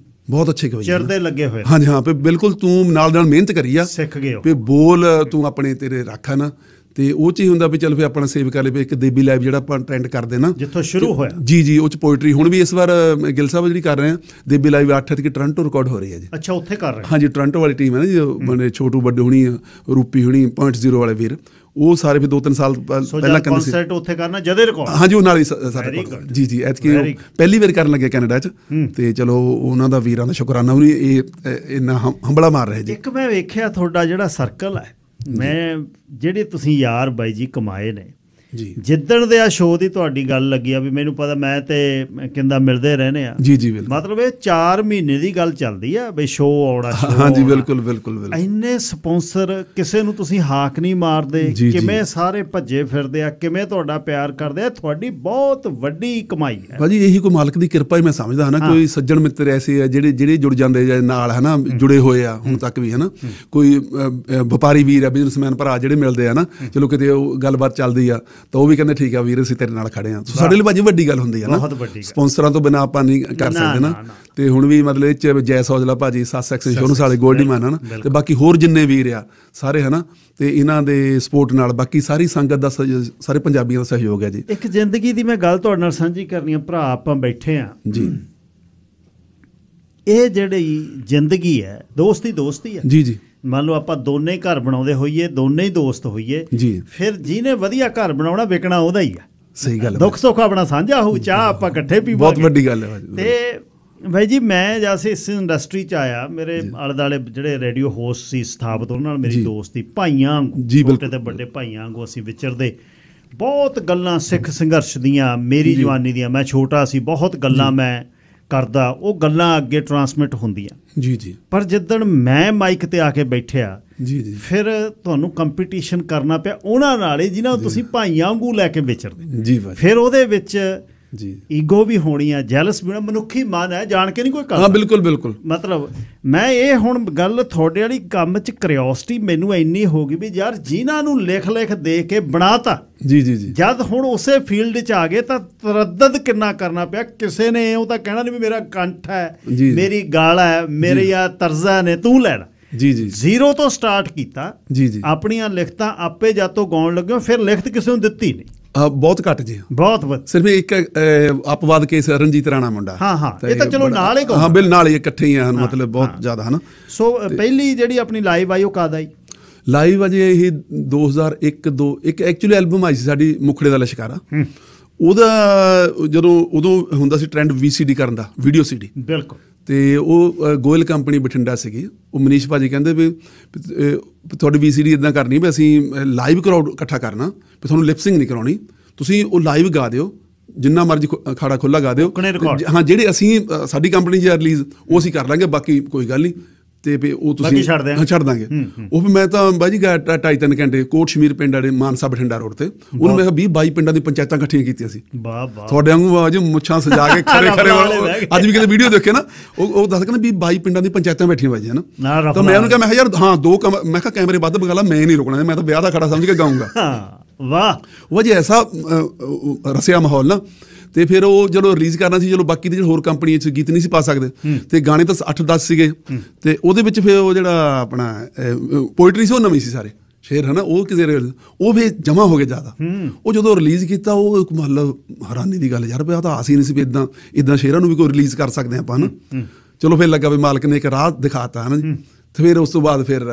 ਬਹੁਤ ਅੱਛੇ ਗਵਈਏ ਚਿਰਦੇ ਲੱਗੇ ਹੋਏ। ਹਾਂਜੀ ਹਾਂ, ਵੀ ਬਿਲਕੁਲ ਤੂੰ ਨਾਲ ਮਿਹਨਤ ਕਰੀ ਆ, ਸਿੱਖ ਗਏ ਵੀ ਬੋਲ ਤੂੰ ਆਪਣੇ ਤੇਰੇ ਰੱਖ ਹੈ ਨਾ। ਤੇ ਉਹ 'ਚ ਹੀ ਹੁੰਦਾ ਵੀ ਚੱਲ ਫਿਰ ਆਪਣਾ ਸੇਵ ਕਰ ਲਏ। ਇੱਕ ਦੇਬੀ ਲਾਈਵ ਜਿਹੜਾ ਆਪਾਂ ਟ੍ਰੈਂਡ ਕਰਦੇ ਨਾ, ਜਿੱਥੋਂ ਸ਼ੁਰੂ ਹੋਇਆ ਜੀ ਉਹ 'ਚ ਪੋਇਟਰੀ। ਹੁਣ ਵੀ ਇਸ ਵਾਰ ਗਿੱਲ ਸਾਹਿਬ ਜਿਹੜੀ ਕਰ ਰਹੇ ਆ ਦੇਬੀ ਲਾਈਵ 8 ਕਿ ਟੋਰਾਂਟੋ ਰਿਕਾਰਡ ਹੋ ਰਹੀ ਹੈ ਜੀ। ਅੱਛਾ, ਉੱਥੇ ਕਰ ਰਹੇ? ਹਾਂਜੀ, ਟੋਰਾਂਟੋ ਵਾਲੀ ਟੀਮ ਹੈ ਨਾ ਜੀ, ਛੋਟੂ ਵੱਡੇ ਹੋਣੀ, ਰੂਪੀ ਹੋਣੀ, 0.0 ਵਾਲੇ ਵੀਰ, ਉਹ ਸਾਰੇ ਫਿਰ 2-3 ਸਾਲ ਪਹਿਲਾਂ ਕਨਸਰਟ ਉੱਥੇ ਕਰਨਾ ਜਦੇ ਰਿਕਾਰਡ। ਹਾਂਜੀ, ਉਹ ਨਾਲ ਹੀ ਸਾਰਾ ਜੀ ਐਤਕੀ ਪਹਿਲੀ ਵਾਰ ਕਰਨ ਲੱਗੇ ਕੈਨੇਡਾ 'ਚ। ਤੇ ਚਲੋ ਉਹਨਾਂ ਦਾ ਵੀਰਾਂ ਦਾ ਸ਼ੁਕਰਾਨਾ, ਉਹਨੇ ਇਹ ਇੰਨਾ ਹੰਬਲਾ ਮਾਰ ਰਹੇ ਜੀ। ਇੱਕ ਮੈਂ ਵੇਖਿਆ ਤੁਹਾਡਾ ਜਿਹੜਾ ਸਰਕਲ ਹੈ, ਮੈਂ ਜਿਹੜੇ ਤੁਸੀਂ ਯਾਰ ਬਾਈ ਜੀ ਕਮਾਏ ਨੇ ਜੀ, ਜਿੱਦਣ ਦੇ ਆ ਸ਼ੋਅ ਦੀ ਤੁਹਾਡੀ ਗੱਲ ਲੱਗੀ ਆ ਵੀ ਮੈਨੂੰ ਪਤਾ, ਮੈਂ ਤੇ ਕਹਿੰਦਾ ਮਿਲਦੇ ਰਹਿੰਦੇ ਆ ਜੀ। ਮਤਲਬ ਇਹ 4 ਮਹੀਨੇ ਦੀ ਗੱਲ ਚੱਲਦੀ ਆ ਵੀ ਸ਼ੋਅ ਆਉਣਾ। ਹਾਂਜੀ ਬਿਲਕੁਲ। ਇੰਨੇ ਸਪਾਂਸਰ, ਕਿਸੇ ਨੂੰ ਤੁਸੀਂ ਹਾਕ ਨਹੀਂ ਮਾਰਦੇ, ਕਿਵੇਂ ਸਾਰੇ ਭੱਜੇ ਫਿਰਦੇ ਆ, ਕਿਵੇਂ ਤੁਹਾਡਾ ਪਿਆਰ ਕਰਦੇ ਆ, ਤੁਹਾਡੀ ਬਹੁਤ ਵੱਡੀ ਕਮਾਈ ਹੈ ਭਾਜੀ। ਇਹੀ ਕੋਈ ਮਾਲਕ ਦੀ ਕਿਰਪਾ ਹੀ ਮੈਂ ਸਮਝਦਾ ਹੈ ਨਾ। ਕੋਈ ਸੱਜਣ ਮਿੱਤਰ ਐਸੇ ਆ ਜਿਹੜੇ ਜੁੜ ਜਾਂਦੇ ਨਾਲ ਹੈ ਨਾ, ਜੁੜੇ ਹੋਏ ਆ ਹੁਣ ਤੱਕ ਵੀ ਹੈ ਨਾ। ਕੋਈ ਵਪਾਰੀ ਵੀਰ ਆ, ਬਿਜ਼ਨਸਮੈਨ ਭਰਾ ਜਿਹੜੇ ਮਿਲਦੇ ਆ ਨਾ, ਚਲੋ ਕਿਤੇ ਉਹ ਗੱਲਬਾਤ ਚੱਲਦੀ ਆ ਤਾਂ ਉਹ ਵੀ ਕਹਿੰਦੇ ਠੀਕ ਆ ਵੀਰ ਅਸੀਂ ਤੇਰੇ ਨਾਲ ਖੜੇ ਹਾਂ। ਸਾਡੇ ਲਈ ਭਾਜੀ ਵੱਡੀ ਗੱਲ ਹੁੰਦੀ ਹੈ ਨਾ, ਸਪਾਂਸਰਾਂ ਤੋਂ ਬਿਨਾਂ ਆਪਾਂ ਨਹੀਂ ਕਰ ਸਕਦੇ ਨਾ। ਤੇ ਹੁਣ ਵੀ ਮਤਲਬ ਇਹ 'ਚ ਜੈ ਸੌਜਲਾ ਭਾਜੀ, ਸੈਕਸ ਇੰਸ਼ੋਰੈਂਸ ਵਾਲੇ, ਗੋਲਡੀ ਮੈਨ ਹਨ, ਤੇ ਬਾਕੀ ਹੋਰ ਜਿੰਨੇ ਵੀਰ ਆ ਸਾਰੇ ਹੈ ਨਾ, ਤੇ ਇਹਨਾਂ ਦੇ ਸਪੋਰਟ ਨਾਲ ਬਾਕੀ ਸਾਰੀ ਸੰਗਤ ਦਾ, ਸਾਰੇ ਪੰਜਾਬੀਆਂ ਦਾ ਸਹਿਯੋਗ ਹੈ ਜੀ। ਇੱਕ ਜ਼ਿੰਦਗੀ ਦੀ ਮੈਂ ਗੱਲ ਤੁਹਾਡੇ ਨਾਲ ਸਾਂਝੀ ਕਰਨੀ ਆ ਭਰਾ, ਆਪਾਂ ਬੈਠੇ ਆ ਜੀ। ਇਹ ਜਿਹੜੀ ਜ਼ਿੰਦਗੀ ਹੈ ਦੋਸਤੀ ਹੈ ਜੀ। ਮੰਨ ਲਓ ਆਪਾਂ ਦੋਨੇ ਘਰ ਬਣਾਉਂਦੇ ਹੋਈਏ, ਦੋਨੇ ਹੀ ਦੋਸਤ ਹੋਈਏ ਜੀ, ਫਿਰ ਜਿਹਨੇ ਵਧੀਆ ਘਰ ਬਣਾਉਣਾ ਵਿਕਣਾ ਉਹਦਾ ਹੀ ਆ। ਸਹੀ ਗੱਲ, ਦੁੱਖ ਸੁੱਖ ਆਪਣਾ ਸਾਂਝਾ ਹੋਊ, ਚਾਹ ਆਪਾਂ ਇਕੱਠੇ ਪੀਵਾਂਗੇ, ਬਹੁਤ ਵੱਡੀ ਗੱਲ ਹੈ। ਤੇ ਬਾਈ ਜੀ ਮੈਂ ਜਦ ਇਸ ਇੰਡਸਟਰੀ 'ਚ ਆਇਆ, ਮੇਰੇ ਆਲੇ ਦੁਆਲੇ ਜਿਹੜੇ ਰੇਡੀਓ ਹੋਸਟ ਸੀ ਸਥਾਪਿਤ, ਉਹਨਾਂ ਨਾਲ ਮੇਰੀ ਦੋਸਤੀ, ਭਾਈਆਂ ਛੋਟੇ ਤੇ ਵੱਡੇ ਭਾਈਆਂ ਵਾਂਗੂ ਅਸੀਂ ਵਿਚਰਦੇ, ਬਹੁਤ ਗੱਲਾਂ ਸਿੱਖ ਸੰਘਰਸ਼ ਦੀਆਂ, ਮੇਰੀ ਜਵਾਨੀ ਦੀਆਂ, ਮੈਂ ਛੋਟਾ ਸੀ, ਬਹੁਤ ਗੱਲਾਂ ਮੈਂ ਕਰਦਾ, ਉਹ ਗੱਲਾਂ ਅੱਗੇ ਟਰਾਂਸਮਿਟ ਹੁੰਦੀਆਂ ਜੀ ਜੀ। ਪਰ ਜਿੱਦਣ ਮੈਂ ਮਾਈਕ ਤੇ ਆ ਕੇ ਬੈਠਿਆ ਜੀ ਜੀ, ਫਿਰ ਤੁਹਾਨੂੰ ਕੰਪੀਟੀਸ਼ਨ ਕਰਨਾ ਪਿਆ ਉਹਨਾਂ ਨਾਲ ਹੀ ਜਿਹਨਾਂ ਨੂੰ ਤੁਸੀਂ ਭਾਈਆਂ ਵਾਂਗੂ ਲੈ ਕੇ ਵਿਚਰਦੇ ਜੀ। ਫਿਰ ਉਹਦੇ ਵਿੱਚ ਜੀ ਈਗੋ ਵੀ ਹੋਣੀ ਆ, ਜੈਲਸ ਵੀ ਹੋਣਾ, ਮਨੁੱਖੀ ਮਨ ਹੈ, ਜਾਣ ਕੇ ਨਹੀਂ ਕੋਈ ਕਰਦਾ। ਹਾਂ ਬਿਲਕੁਲ ਬਿਲਕੁਲ। ਮਤਲਬ ਮੈਂ ਇਹ ਹੁਣ ਗੱਲ ਤੁਹਾਡੇ ਵਾਲੀ ਕੰਮ 'ਚ ਕਿਉਰਿਓਸਿਟੀ ਮੈਨੂੰ ਇੰਨੀ ਹੋ ਗਈ ਵੀ ਯਾਰ ਜਿਨ੍ਹਾਂ ਨੂੰ ਲਿਖ ਦੇ ਕੇ ਬਣਾਤਾ, ਜੀ ਜੀ ਜੀ, ਜਦ ਹੁਣ ਉਸੇ ਫੀਲਡ 'ਚ ਆ ਗਏ ਤਾਂ ਤਰੱਦਦ ਕਿੰਨਾ ਕਰਨਾ ਪਿਆ। ਕਿਸੇ ਨੇ ਉਹ ਤਾਂ ਕਹਿਣਾ ਨਹੀਂ ਵੀ ਮੇਰਾ ਕੰਠ ਹੈ, ਮੇਰੀ ਗਾਲ ਹੈ, ਮੇਰੇ ਆ ਤਰਜ਼ਾ ਨੇ, ਤੂੰ ਲੈਣਾ। ਜੀ ਜੀ, ਜ਼ੀਰੋ ਤੋਂ ਸਟਾਰਟ ਕੀਤਾ ਜੀ ਜੀ। ਆਪਣੀਆਂ ਲਿਖਤਾਂ ਆਪੇ ਜਦ ਤੋਂ ਗਾਉਣ ਲੱਗੇ, ਫਿਰ ਲਿਖਤ ਕਿਸੇ ਨੂੰ ਦਿੱਤੀ ਨਹੀਂ, ਬਹੁਤ ਘੱਟ ਜੀ, ਬਹੁਤ ਸਿਰਫ ਇੱਕ ਅਪਵਾਦ ਕੇਸ ਰਣਜੀਤ ਰਾਣਾ ਮੁੰਡਾ। ਹਾਂ ਇਹ ਤਾਂ ਚਲੋ ਨਾਲ ਹੀ ਹਾਂ ਬਿਲ ਨਾਲ ਹੀ ਇਕੱਠੇ ਹੀ ਹਨ, ਮਤਲਬ ਬਹੁਤ ਜ਼ਿਆਦਾ ਹਨ। ਸੋ ਪਹਿਲੀ ਜਿਹੜੀ ਆਪਣੀ ਲਾਈਵ ਆਈ ਉਹ ਕਦ ਆਈ? ਲਾਈਵ ਅਜੇ ਇਹ 2001 ਇੱਕ ਐਕਚੁਅਲੀ ਐਲਬਮ ਆਈ ਸੀ ਸਾਡੀ, ਮੁਖੜੇ ਦਾ ਲਸ਼ਕਾਰਾ। ਉਹਦਾ ਉਦੋਂ ਹੁੰਦਾ ਸੀ ਟ੍ਰੈਂਡ VCD ਕਰਨ ਦਾ, ਵੀਡੀਓ CD। ਬਿਲਕੁਲ। ਤੇ ਉਹ ਗੋਇਲ ਕੰਪਨੀ ਬਠਿੰਡਾ ਸੀਗੀ, ਉਹ ਮਨੀਸ਼ ਭਾਜੀ ਕਹਿੰਦੇ ਵੀ ਤੁਹਾਡੀ VCD ਇੱਦਾਂ ਕਰਨੀ ਵੀ ਅਸੀਂ ਲਾਈਵ ਕਰਾਊਡ ਇਕੱਠਾ ਕਰਨਾ, ਵੀ ਤੁਹਾਨੂੰ ਲਿਪਸਿੰਗ ਨਹੀਂ ਕਰਾਉਣੀ, ਤੁਸੀਂ ਉਹ ਲਾਈਵ ਗਾ ਦਿਓ, ਜਿੰਨਾ ਮਰਜ਼ੀ ਖਾੜਾ ਖੁੱਲਾ ਗਾ ਦਿਓ। ਹਾਂ ਜਿਹੜੇ ਅਸੀਂ ਸਾਡੀ ਕੰਪਨੀ 'ਚ ਰਿਲੀਜ਼ ਉਹ ਅਸੀਂ ਕਰ ਲਾਂਗੇ, ਬਾਕੀ ਕੋਈ ਗੱਲ ਨਹੀਂ। ਤੇ ਵੀ ਉਹ ਤੁਸੀਂ ਛੱਡ ਦਾਂਗੇ। ਉਹ ਵੀ ਮੈਂ ਤਾਂ ਬਾਈ ਜੀ 2.5-3 ਘੰਟੇ ਕੋਟ ਸ਼ਮੀਰ ਪਿੰਡ ਵਾਲੇ ਮਾਨਸਾ ਬਠਿੰਡਾ ਰੋਡ ਤੇ, ਉਹਨੂੰ ਮੈਂ 20-22 ਪਿੰਡਾਂ ਦੀ ਪੰਚਾਇਤਾਂ ਇਕੱਠੀਆਂ ਕੀਤੀਆਂ ਸੀ। ਤੁਹਾਡੇ ਵਾਂਗੂ ਜੀ ਮੁੱਛਾਂ ਸਜਾ ਕੇ ਖੜੇ ਅੱਜ ਵੀ ਕਿਤੇ ਵੀਡੀਓ ਦੇਖੇ ਨਾ, ਉਹ ਦੱਸ ਕਹਿੰਦੇ ਵੀ 22 ਪਿੰਡਾਂ ਦੀ ਪੰਚਾਇਤਾਂ ਬੈਠੀਆਂ ਹੋਈਆਂ ਨਾ। ਤਾਂ ਮੈਂ ਉਹਨੂੰ ਕਿਹਾ, ਮੈਂ ਕਿਹਾ ਯਾਰ ਹਾਂ ਮੈਂ ਕਿਹਾ ਕੈਮਰੇ ਵੱਧ ਬਗਾ ਲਾ, ਮੈਂ ਨਹੀਂ ਰੁਕਣਾ, ਮੈਂ ਤਾਂ ਵਿਆਹ ਦਾ ਖੜਾ ਸਮਝ ਕੇ ਗਾਊਂਗਾ। ਵਾਹ, ਉਹ ਜੀ ਐਸਾ ਰਸਿਆ ਮਾਹੌਲ ਨਾ। ਤੇ ਫਿਰ ਉਹ ਜਦੋਂ ਰਿਲੀਜ਼ ਕਰਨਾ ਸੀ, ਚਲੋ ਬਾਕੀ ਦੀ ਜਿਹੜੀ ਹੋਰ ਕੰਪਨੀਆਂ 'ਚ ਗੀਤ ਨਹੀਂ ਸੀ ਪਾ ਸਕਦੇ, ਤੇ ਗਾਣੇ ਤਾਂ 8-10 ਸੀਗੇ, ਤੇ ਉਹਦੇ ਵਿੱਚ ਫਿਰ ਉਹ ਜਿਹੜਾ ਆਪਣਾ ਪੋਇਟਰੀ ਸੀ ਉਹ ਨਵੀਂ ਸੀ, ਸਾਰੇ ਸ਼ੇਰ ਹੈ ਨਾ, ਉਹ ਕਿਸੇ ਉਹ ਵੀ ਜਮ੍ਹਾਂ ਹੋ ਗਏ ਜ਼ਿਆਦਾ। ਉਹ ਜਦੋਂ ਰਿਲੀਜ਼ ਕੀਤਾ, ਉਹ ਮਤਲਬ ਹੈਰਾਨੀ ਦੀ ਗੱਲ, ਯਾਰ ਵੀ ਆ ਤਾਂ ਆਸ ਹੀ ਨਹੀਂ ਸੀ ਵੀ ਇੱਦਾਂ ਸ਼ੇਰਾਂ ਨੂੰ ਵੀ ਕੋਈ ਰਿਲੀਜ਼ ਕਰ ਸਕਦੇ ਆਪਾਂ ਨਾ। ਚਲੋ ਫਿਰ ਲੱਗਾ ਵੀ ਮਾਲਕ ਨੇ ਇੱਕ ਰਾਹ ਦਿਖਾਤਾ ਹੈ ਨਾ ਜੀ। ਤੇ ਫਿਰ ਉਸ ਤੋਂ ਬਾਅਦ ਫਿਰ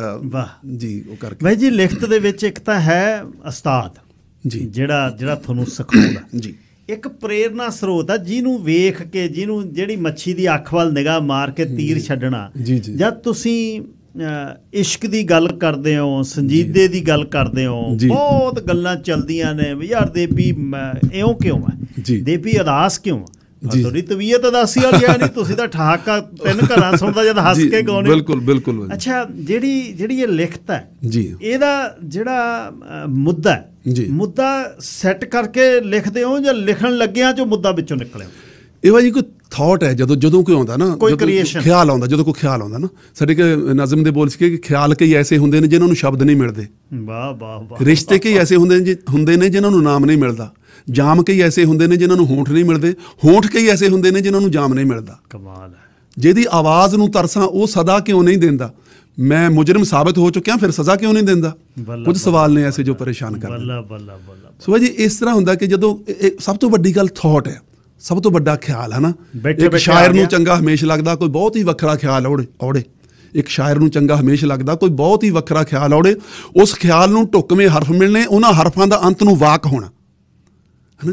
ਜੀ ਉਹ ਕਰਕੇ ਬਾਈ ਜੀ ਲਿਖਤ ਦੇ ਵਿੱਚ ਇੱਕ ਤਾਂ ਹੈ ਉਸਤਾਦ ਜੀ, ਜਿਹੜਾ ਤੁਹਾਨੂੰ ਸਿਖਾਉਂਦਾ ਜੀ, ਇੱਕ ਪ੍ਰੇਰਨਾ ਸਰੋਤ ਆ ਜਿਹਨੂੰ ਵੇਖ ਕੇ, ਜਿਹੜੀ ਮੱਛੀ ਦੀ ਅੱਖ ਵੱਲ ਨਿਗਾਹ ਮਾਰ ਕੇ ਤੀਰ ਛੱਡਣਾ। ਜਦ ਤੁਸੀਂ ਇਸ਼ਕ ਦੀ ਗੱਲ ਕਰਦੇ ਹੋ, ਸੰਜੀਦੇ ਦੀ ਗੱਲ ਕਰਦੇ ਹੋ, ਬਹੁਤ ਗੱਲਾਂ ਚੱਲਦੀਆਂ ਨੇ ਵੀ ਯਾਰ ਦੇਵੀ ਇਉਂ ਕਿਉਂ ਹੈ, ਦੇਵੀ ਅਦਾਸ ਕਿਉਂ ਆ, ਤੁਹਾਡੀ ਤਬੀਅਤ ਅਦਾਸੀ ਵਾਲੀ ਹੈ ਨਹੀਂ, ਤੁਸੀਂ ਤਾਂ ਠਹਾਕਾ 3 ਘਰਾਂ ਸੁਣਦਾ ਜਦ ਹੱਸ ਕੇ ਗਾਉਂਦੇ। ਬਿਲਕੁਲ ਬਿਲਕੁਲ। ਅੱਛਾ, ਜਿਹੜੀ ਇਹ ਲਿਖਤ ਹੈ ਜੀ, ਇਹਦਾ ਜਿਹੜਾ ਮੁੱਦਾ ਹੈ, ਮੁੱਦਾ ਸੈੱਟ ਕਰਕੇ ਲਿਖਦੇ ਹੋ ਜਾਂ ਲਿਖਣ ਲੱਗਿਆਂ ਚੋਂ ਮੁੱਦਾ ਵਿੱਚੋਂ ਨਿਕਲਿਆ? ਇਹ ਵਾ ਜੀ ਕੋਈ ਥਾਟ ਹੈ, ਜਦੋਂ ਕੋਈ ਆਉਂਦਾ ਨਾ, ਕੋਈ ਖਿਆਲ ਆਉਂਦਾ, ਜਦੋਂ ਕੋਈ ਖਿਆਲ ਆਉਂਦਾ ਨਾ, ਸਾਡੇ ਨਜ਼ਮ ਦੇ ਬੋਲ ਸੀ ਕਿ ਖਿਆਲ ਕਈ ਐਸੇ ਹੁੰਦੇ ਨੇ ਜਿਨ੍ਹਾਂ ਨੂੰ ਸ਼ਬਦ ਨਹੀਂ ਮਿਲਦੇ, ਵਾਹ ਵਾਹ ਵਾਹ, ਰਿਸ਼ਤੇ ਕਈ ਐਸੇ ਹੁੰਦੇ ਨੇ ਜਿਨ੍ਹਾਂ ਨੂੰ ਨਾਮ ਨਹੀਂ ਮਿਲਦਾ, ਜਾਮ ਕਈ ਐਸੇ ਹੁੰਦੇ ਨੇ ਜਿਨ੍ਹਾਂ ਨੂੰ ਹੋਂਠ ਨਹੀਂ ਮਿਲਦੇ, ਹੋਂਠ ਕਈ ਐਸੇ ਹੁੰਦੇ ਨੇ ਜਿਨ੍ਹਾਂ ਨੂੰ ਜਾਮ ਨਹੀਂ ਮਿਲਦਾ। ਕਮਾਲ ਹੈ। ਜਿਹਦੀ ਆਵਾਜ਼ ਨੂੰ ਤਰਸਾਂ ਉਹ ਸਦਾ ਕਿਉਂ ਨਹੀਂ ਦਿੰਦਾ, ਮੈਂ ਮੁਜਰਮ ਸਾਬਤ ਹੋ ਚੁੱਕਿਆ, ਫਿਰ ਸਜ਼ਾ ਕਿਉਂ ਨਹੀਂ ਦਿੰਦਾ, ਕੁਝ ਸਵਾਲ ਨੇ ਐਸੇ ਜੋ ਪਰੇਸ਼ਾਨ ਕਰਦੇ। ਸੋ ਜੀ ਇਸ ਤਰ੍ਹਾਂ ਹੁੰਦਾ ਕਿ ਜਦੋਂ ਸਭ ਤੋਂ ਵੱਡੀ ਗੱਲ ਥਾਟ ਹੈ, ਸਭ ਤੋਂ ਵੱਡਾ ਖਿਆਲ ਹੈ ਨਾ। ਇੱਕ ਸ਼ਾਇਰ ਨੂੰ ਚੰਗਾ ਹਮੇਸ਼ਾ ਲੱਗਦਾ ਕੋਈ ਬਹੁਤ ਹੀ ਵੱਖਰਾ ਖਿਆਲ ਔੜੇ, ਇੱਕ ਸ਼ਾਇਰ ਨੂੰ ਚੰਗਾ ਹਮੇਸ਼ਾ ਲੱਗਦਾ ਕੋਈ ਬਹੁਤ ਹੀ ਵੱਖਰਾ ਖਿਆਲ ਔੜੇ, ਉਸ ਖਿਆਲ ਨੂੰ ਢੁਕਵੇਂ ਹਰਫ ਮਿਲਣੇ, ਉਹਨਾਂ ਹਰਫਾਂ ਦਾ ਅੰਤ ਨੂੰ ਵਾਕ ਹੋਣਾ, ਹੈ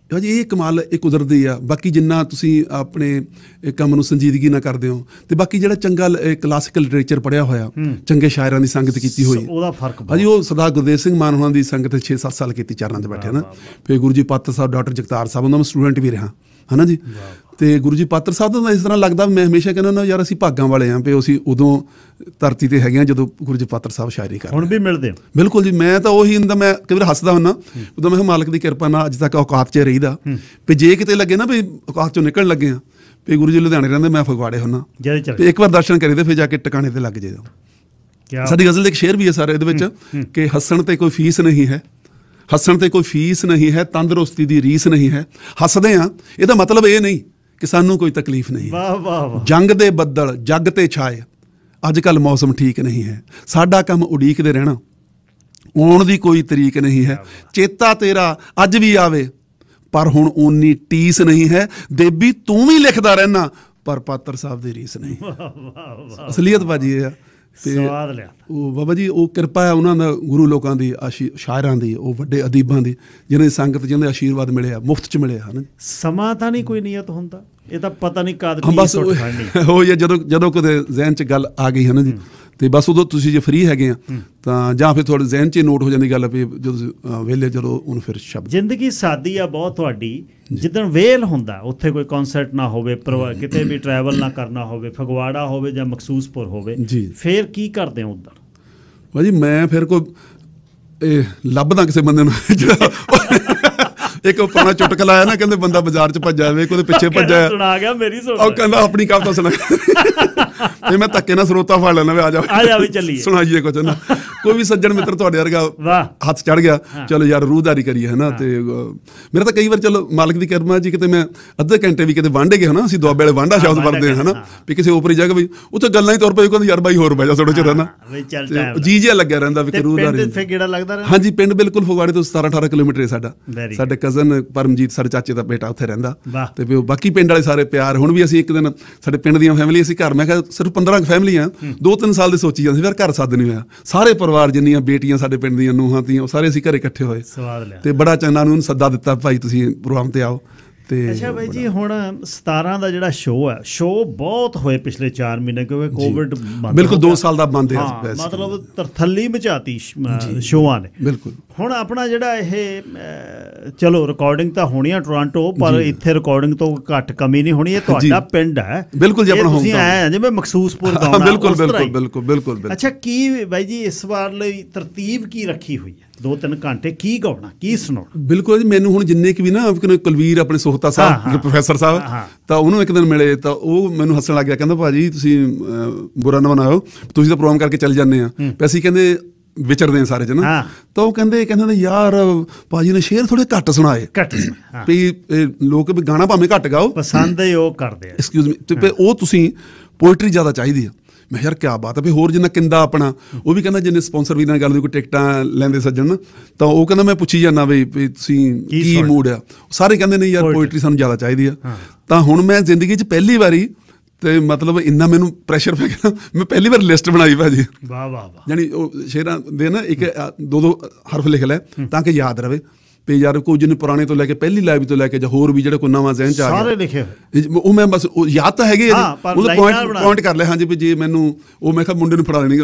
ਨਾ ਜੀ। ਇਹ ਕਮਾਲ, ਇਹ ਕੁਦਰਤੀ ਆ। ਬਾਕੀ ਜਿੰਨਾ ਤੁਸੀਂ ਆਪਣੇ ਕੰਮ ਨੂੰ ਸੰਜੀਦਗੀ ਨਾਲ ਕਰਦੇ ਹੋ, ਤੇ ਬਾਕੀ ਜਿਹੜਾ ਚੰਗਾ ਕਲਾਸੀਕਲ ਲਿਟਰੇਚਰ ਪੜ੍ਹਿਆ ਹੋਇਆ, ਚੰਗੇ ਸ਼ਾਇਰਾਂ ਦੀ ਸੰਗਤ ਕੀਤੀ ਹੋਈ, ਉਹਦਾ ਫਰਕ ਭਾਜੀ। ਉਹ ਸਰਦਾਰ ਗੁਰਦੇਵ ਸਿੰਘ ਮਾਨ ਹੋਣਾ ਦੀ ਸੰਗਤ 6-7 ਸਾਲ ਕੀਤੀ, ਚਰਨਾਂ 'ਚ ਬੈਠੇ ਨਾ। ਫਿਰ ਗੁਰੂ ਜੀ ਪਾਤਰ ਸਾਹਿਬ, ਡਾਕਟਰ ਜਗਤਾਰ ਸਾਹਿਬ, ਉਹਨਾਂ ਮੈਂ ਸਟੂਡੈਂਟ ਵੀ ਰਿਹਾ, ਹੈ ਨਾ ਜੀ। ਤੇ ਗੁਰੂ ਜੀ ਪਾਤਰ ਸਾਹਿਬ ਦਾ ਇਸ ਤਰ੍ਹਾਂ ਲੱਗਦਾ, ਮੈਂ ਹਮੇਸ਼ਾ ਕਹਿੰਦਾ ਨਾ ਯਾਰ ਅਸੀਂ ਭਾਗਾਂ ਵਾਲੇ ਹਾਂ ਵੀ ਅਸੀਂ ਉਦੋਂ ਧਰਤੀ ਤੇ ਹੈਗੇ ਹਾਂ ਜਦੋਂ ਗੁਰੂ ਜੀ ਪਾਤਰ ਸਾਹਿਬ ਸ਼ਾਇਰੀ ਕਰਦੇ। ਹੁਣ ਵੀ ਮਿਲਦੇ? ਬਿਲਕੁਲ ਜੀ। ਮੈਂ ਤਾਂ ਉਹੀ ਹੁੰਦਾ, ਮੈਂ ਕਈ ਵਾਰ ਹੱਸਦਾ ਹੁੰਦਾ, ਉਦੋਂ ਮੈਂ ਮਾਲਕ ਦੀ ਕਿਰਪਾ ਨਾਲ ਅੱਜ ਤੱਕ ਔਕਾਤ 'ਚ ਰਹੀਦਾ, ਵੀ ਜੇ ਕਿਤੇ ਲੱਗੇ ਨਾ ਵੀ ਔਕਾਤ 'ਚੋਂ ਨਿਕਲਣ ਲੱਗੇ ਆ, ਵੀ ਗੁਰੂ ਜੀ ਲੁਧਿਆਣੇ ਰਹਿੰਦੇ, ਮੈਂ ਫਗਵਾੜੇ ਹੁੰਦਾ, ਤੇ ਇੱਕ ਵਾਰ ਦਰਸ਼ਨ ਕਰੀਦੇ, ਫਿਰ ਜਾ ਕੇ ਟਿਕਾਣੇ ਤੇ ਲੱਗ ਜਾਈਦਾ। ਸਾਡੀ ਗਜ਼ਲ ਦੇ ਇੱਕ ਸ਼ੇਰ ਵੀ ਹੈ ਸਾਰੇ ਇਹਦੇ ਵਿੱਚ ਕਿ ਹੱਸਣ ਤੇ ਕੋਈ ਫੀਸ ਨਹੀਂ ਹੈ, ਹੱਸਣ ਤੇ ਕੋਈ ਫੀਸ ਨਹੀਂ ਹੈ, ਤੰਦਰੁਸਤੀ ਦੀ ਰੀਸ ਨਹੀਂ ਹੈ, ਹੱਸਦੇ ਹਾਂ ਇਹਦਾ ਮਤਲਬ ਇਹ ਨਹੀਂ ਕਿ ਸਾਨੂੰ ਕੋਈ ਤਕਲੀਫ ਨਹੀਂ। ਵਾਹ ਵਾਹ ਵਾਹ। ਜੰਗ ਦੇ ਬੱਦਲ ਜੱਗ ਤੇ ਛਾਏ, ਅੱਜ ਕੱਲ੍ਹ ਮੌਸਮ ਠੀਕ ਨਹੀਂ ਹੈ, ਸਾਡਾ ਕੰਮ ਉਡੀਕਦੇ ਰਹਿਣਾ, ਆਉਣ ਦੀ ਕੋਈ ਤਰੀਕ ਨਹੀਂ ਹੈ, ਚੇਤਾ ਤੇਰਾ ਅੱਜ ਵੀ ਆਵੇ ਪਰ ਹੁਣ ਓਨੀ ਟੀਸ ਨਹੀਂ ਹੈ, ਦੇਬੀ ਤੂੰ ਵੀ ਲਿਖਦਾ ਰਹਿਣਾ ਪਰ ਪਾਤਰ ਸਾਹਿਬ ਦੀ ਰੀਸ ਨਹੀਂ। ਅਸਲੀਅਤ ਬਾਜੀ ਇਹ ਆ। ਸਵਾਦ ਲਿਆ। ਉਹ ਬਾਬਾ ਜੀ ਉਹ ਕਿਰਪਾ ਹੈ ਉਹਨਾਂ ਦਾ, ਗੁਰੂ ਲੋਕਾਂ ਦੀ, ਸ਼ਾਇਰਾਂ ਦੀ, ਉਹ ਵੱਡੇ ਅਦੀਬਾਂ ਦੀ, ਜਿਹਨਾਂ ਦੀ ਸੰਗਤ, ਜਿਹਨਾਂ ਦੇ ਆਸ਼ੀਰਵਾਦ ਮਿਲਿਆ, ਮੁਫਤ 'ਚ ਮਿਲਿਆ ਹਨ। ਸਮਾਂ ਤਾਂ ਨਹੀਂ ਕੋਈ ਨਿਯਤ ਹੁੰਦਾ, ਇਹ ਤਾਂ ਪਤਾ ਨਹੀਂ ਕਦ ਬਸ ਉਹ ਜਦੋਂ ਕਦੇ ਜ਼ਿਹਨ 'ਚ ਗੱਲ ਆ ਗਈ ਹੈ ਨਾ ਜੀ, ਤੇ ਬਸ ਉਦੋਂ ਤੁਸੀਂ ਜੇ ਫ੍ਰੀ ਹੈਗੇ ਆ ਤਾਂ ਜਾਂ ਫਿਰ ਤੁਹਾਡੇ ਜ਼ਿਹਨ 'ਚ ਨੋਟ ਹੋ ਜਾਂਦੀ ਗੱਲ ਵੀ ਜਦੋਂ ਵਿਹਲੇ, ਜਦੋਂ ਉਹਨੂੰ ਫਿਰ ਸ਼ਬਦ। ਜ਼ਿੰਦਗੀ ਸਾਦੀ ਆ ਬਹੁਤ ਤੁਹਾਡੀ, ਜਿੱਦਣ ਵੇਲ ਹੁੰਦਾ ਉੱਥੇ ਕੋਈ ਕਨਸਰਟ ਨਾ ਹੋਵੇ, ਕਿਤੇ ਵੀ ਟਰੈਵਲ ਨਾ ਕਰਨਾ ਹੋਵੇ, ਫਗਵਾੜਾ ਹੋਵੇ ਜਾਂ ਮਖਸੂਸਪੁਰ ਹੋਵੇ, ਫਿਰ ਕੀ ਕਰਦੇ ਹੋ ਉੱਧਰ? ਭਾਜੀ ਮੈਂ ਫਿਰ ਕੋਈ ਲੱਭਦਾ ਕਿਸੇ ਬੰਦੇ ਨੂੰ ਜਿਹੜਾ ਇੱਕ ਪੁਰਾਣਾ ਚੁਟਕਲਾ ਆਇਆ ਨਾ, ਕਹਿੰਦੇ ਬੰਦਾ ਬਾਜ਼ਾਰ 'ਚ ਭੱਜਿਆ ਜਾਵੇ, ਉਹਦੇ ਪਿੱਛੇ ਭੱਜਿਆ, ਸੁਣਾ ਗਿਆ ਮੇਰੀ ਸੁਣ, ਉਹ ਕਹਿੰਦਾ ਆਪਣੀ ਕਵਿਤਾ ਸੁਣਾ, ਤੇ ਮੈਂ ਧੱਕੇ ਨਾਲ ਸਰੋਤਾ ਫੜ ਲੈਣਾ ਵੀ ਆ ਜਾ ਵੀ ਚੱਲੀਏ ਸੁਣਾਈਏ ਕੁਝ ਨਾ। ਕੋਈ ਵੀ ਸੱਜਣ ਮਿੱਤਰ ਤੁਹਾਡੇ ਵਰਗਾ ਹੱਥ ਚੜ ਗਿਆ, ਚਲੋ ਯਾਰ ਰੂਹਦਾਰੀ ਕਰੀਏ ਹੈ ਨਾ। ਤੇ ਮੇਰਾ ਤਾਂ ਕਈ ਵਾਰ ਚਲੋ ਮਾਲਕ ਦੀ ਕਿਰਪਾ ਜੀ, ਕਿਤੇ ਮੈਂ ਅੱਧੇ ਘੰਟੇ ਵੀ ਕਿਤੇ ਵਾਂਢੇ ਗਏ ਹੈ ਨਾ, ਅਸੀਂ ਦੁਆਬੇ ਵਾਲੇ ਵਾਂਢਾ ਸ਼ਬਦ ਵਰਤਦੇ ਹਾਂ ਹੈ ਨਾ, ਵੀ ਕਿਸੇ ਓਪਰੀ ਜਗ੍ਹਾ ਵੀ ਉੱਥੇ ਗੱਲਾਂ ਹੀ ਤੁਰ ਪਈ, ਕਹਿੰਦੇ ਯਾਰ ਬਾਈ ਹੋਰ ਬਹਿ ਜਾ ਥੋੜ੍ਹਾ ਚਿਰ ਹੈ ਨਾ, ਜੀ ਜਿਹਾ ਲੱਗਿਆ ਰਹਿੰਦਾ ਵੀ ਰੂਹਦਾਰੀ। ਹਾਂਜੀ, ਪਿੰਡ ਬਿਲਕੁਲ ਫਗਵਾੜੇ ਤੋਂ 17-18 ਕਿਲੋਮੀਟਰ ਹੈ ਸਾਡਾ। ਸਾਡੇ ਕਜ਼ਨ ਪਰਮਜੀਤ, ਸਾਡੇ ਚਾਚੇ ਦਾ ਬੇਟਾ ਉੱਥੇ ਰਹਿੰਦਾ, ਤੇ ਬਾਕੀ ਪਿੰਡ ਵਾਲੇ ਸਾਰੇ ਪਿਆਰ। ਹੁਣ ਵੀ ਅਸੀਂ ਇੱਕ ਦਿਨ ਸਾਡੇ ਪਿੰਡ ਦੀਆਂ ਫੈਮਿਲੀ, ਅਸੀਂ ਘਰ, ਮੈਂ ਕਿਹਾ ਸਿਰਫ 15 ਫੈਮਲੀਆਂ, 2-3 ਸਾਲ ਦੇ ਸੋਚੀ ਜਾਂਦੇ ਫਿਰ ਘਰ ਸੱਦ ਨਹੀਂ ਹੋਇਆ। ਸਾਰੇ ਪਰਿਵਾਰ, ਜਿੰਨੀਆਂ ਬੇਟੀਆਂ ਸਾਡੇ ਪਿੰਡ ਦੀਆਂ, ਨੂੰਹਾਂ ਧੀਆਂ, ਉਹ ਸਾਰੇ ਅਸੀਂ ਘਰੇ ਇਕੱਠੇ ਹੋਏ, ਤੇ ਬੜਾ ਚੰਨਾ ਨੂੰ ਸੱਦਾ ਦਿੱਤਾ, ਭਾਈ ਤੁਸੀਂ ਪ੍ਰੋਗਰਾਮ ਤੇ ਆਓ। ਅੱਛਾ ਬਾਈ ਜੀ, ਹੁਣ 17 ਦਾ ਜਿਹੜਾ ਸ਼ੋਅ ਹੈ, ਸ਼ੋਅ ਬਹੁਤ ਹੋਏ ਪਿਛਲੇ 4 ਮਹੀਨੇ, ਕਿਉਂਕਿ ਕੋਵਿਡ ਬਿਲਕੁਲ 2 ਸਾਲ ਦਾ ਬੰਦ ਹੈ, ਮਤਲਬ ਤਰਥੱਲੀ ਮਚਾਤੀ ਸ਼ੋਆਂ ਨੇ। ਬਿਲਕੁਲ ਹੁਣ ਆਪਣਾ ਜਿਹੜਾ ਇਹ, ਚਲੋ ਰਿਕਾਰਡਿੰਗ ਤਾਂ ਹੋਣੀ ਆ ਟੋਰਾਂਟੋ, ਪਰ ਇੱਥੇ ਰਿਕਾਰਡਿੰਗ ਤੋਂ ਘੱਟ ਕਮੀ ਨਹੀਂ ਹੋਣੀ। ਇਹ ਤੁਹਾਡਾ ਪਿੰਡ ਹੈ ਬਿਲਕੁਲ ਜੀ, ਆਪਣਾ ਤੁਸੀਂ ਆਏ ਜਿਵੇਂ ਮਖਸੂਸਪੁਰ ਗਾਉਣਾ। ਬਿਲਕੁਲ ਬਿਲਕੁਲ ਬਿਲਕੁਲ ਬਿਲਕੁਲ। ਅੱਛਾ, ਕੀ ਬਾਈ ਜੀ ਇਸ ਵਾਰ ਲਈ ਤਰਤੀਬ ਕੀ ਰੱਖੀ ਹੋਈ ਹੈ? 2-3 ਘੰਟੇ ਕੀ ਗਾਉਣਾ, ਕੀ ਸੁਣਾਉਣਾ? ਬਿਲਕੁਲ ਜੀ, ਮੈਨੂੰ ਹੁਣ ਜਿੰਨੇ ਕਿ ਵੀ ਨਾ ਕੁਲਵੀਰ ਆਪਣੇ ਸੋਹਤਾ ਸਾਹਿਬ, ਪ੍ਰੋਫੈਸਰ ਸਾਹਿਬ, ਤਾਂ ਉਹਨੂੰ ਇੱਕ ਦਿਨ ਮਿਲੇ, ਤਾਂ ਉਹ ਮੈਨੂੰ ਹੱਸਣ ਲੱਗ ਗਿਆ, ਕਹਿੰਦਾ ਭਾਜੀ ਤੁਸੀਂ ਬੁਰਾ ਨਾ ਮਨਾਓ, ਤੁਸੀਂ ਤਾਂ ਪ੍ਰੋਗਰਾਮ ਕਰਕੇ ਚੱਲ ਜਾਂਦੇ ਆ, ਅਸੀਂ ਕਹਿੰਦੇ ਵਿਚਰਦੇ ਆ ਸਾਰੇ ਜਨ। ਤਾਂ ਉਹ ਕਹਿੰਦੇ ਯਾਰ ਭਾਜੀ ਨੇ ਸ਼ੇਰ ਥੋੜੇ ਘੱਟ ਸੁਣਾਏ, ਵੀ ਲੋਕ ਵੀ ਗਾਣਾ ਭਾਵੇਂ ਘੱਟ ਗਾਓ, ਪਸੰਦ ਹੀ ਉਹ ਕਰਦੇ ਆ, ਐਕਸਕਿਊਜ਼ ਮੀ, ਤੇ ਉਹ ਤੁਸੀਂ ਪੋਇਟਰੀ ਜ਼ਿਆਦਾ ਚਾਹੀਦੀ ਆ। ਮੈਂ ਯਾਰ ਕਿਆ ਬਾਤ ਹੈ। ਫਿਰ ਹੋਰ ਜਿੰਨਾ ਕਿੰਦਾ ਆਪਣਾ, ਉਹ ਵੀ ਕਹਿੰਦਾ ਜਿੰਨੇ ਸਪਾਂਸਰ ਵੀ ਨਾਲ ਗੱਲ ਹੋਈ, ਕੋਈ ਟਿਕਟਾਂ ਲੈਂਦੇ ਸੱਜਣ, ਤਾਂ ਉਹ ਕਹਿੰਦਾ ਮੈਂ ਪੁੱਛੀ ਜਾਂਦਾ ਵੀ ਤੁਸੀਂ ਕੀ ਮੂਡ ਆ, ਸਾਰੇ ਕਹਿੰਦੇ ਨਹੀਂ ਯਾਰ ਪੋਇਟਰੀ ਸਾਨੂੰ ਜ਼ਿਆਦਾ ਚਾਹੀਦੀ ਆ। ਤਾਂ ਹੁਣ ਮੈਂ ਜ਼ਿੰਦਗੀ 'ਚ ਪਹਿਲੀ ਵਾਰੀ, ਤੇ ਮਤਲਬ ਇੰਨਾ ਮੈਨੂੰ ਪ੍ਰੈਸ਼ਰ ਪੈ ਗਿਆ, ਮੈਂ ਪਹਿਲੀ ਵਾਰ ਲਿਸਟ ਬਣਾਈ ਭਾਜੀ, ਯਾਨੀ ਉਹ ਸ਼ੇਰਾਂ ਦੇ ਨਾ 1-2 ਹਰਫ ਲਿਖ ਲੈ ਤਾਂ ਕਿ ਯਾਦ ਰਵੇ। ਤੇ ਯਾਰ ਕੋਈ ਜਿਹਨੇ ਪੁਰਾਣੇ ਤੋਂ ਲੈ ਕੇ ਪਹਿਲੀ ਲਾਈਵ ਤੋਂ ਲੈ ਕੇ ਜਾਂ ਹੋਰ ਵੀ ਜਿਹੜਾ ਕੋਈ ਨਵਾਂ ਜ਼ਿਹਨ 'ਚ ਆ ਗਿਆ, ਸਾਰੇ ਲਿਖੇ ਉਹ ਮੈਂ ਬਸ ਯਾਦ ਤਾਂ ਹੈਗੇ ਆ, ਉਹਦਾ ਪੁਆਇੰਟ ਕਰ ਲਿਆ। ਹਾਂਜੀ, ਵੀ ਜੇ ਮੈਨੂੰ ਉਹ ਮੈਂ ਕਿਹਾ ਮੁੰਡੇ ਨੂੰ ਫੜਾ ਦੇਣੀ,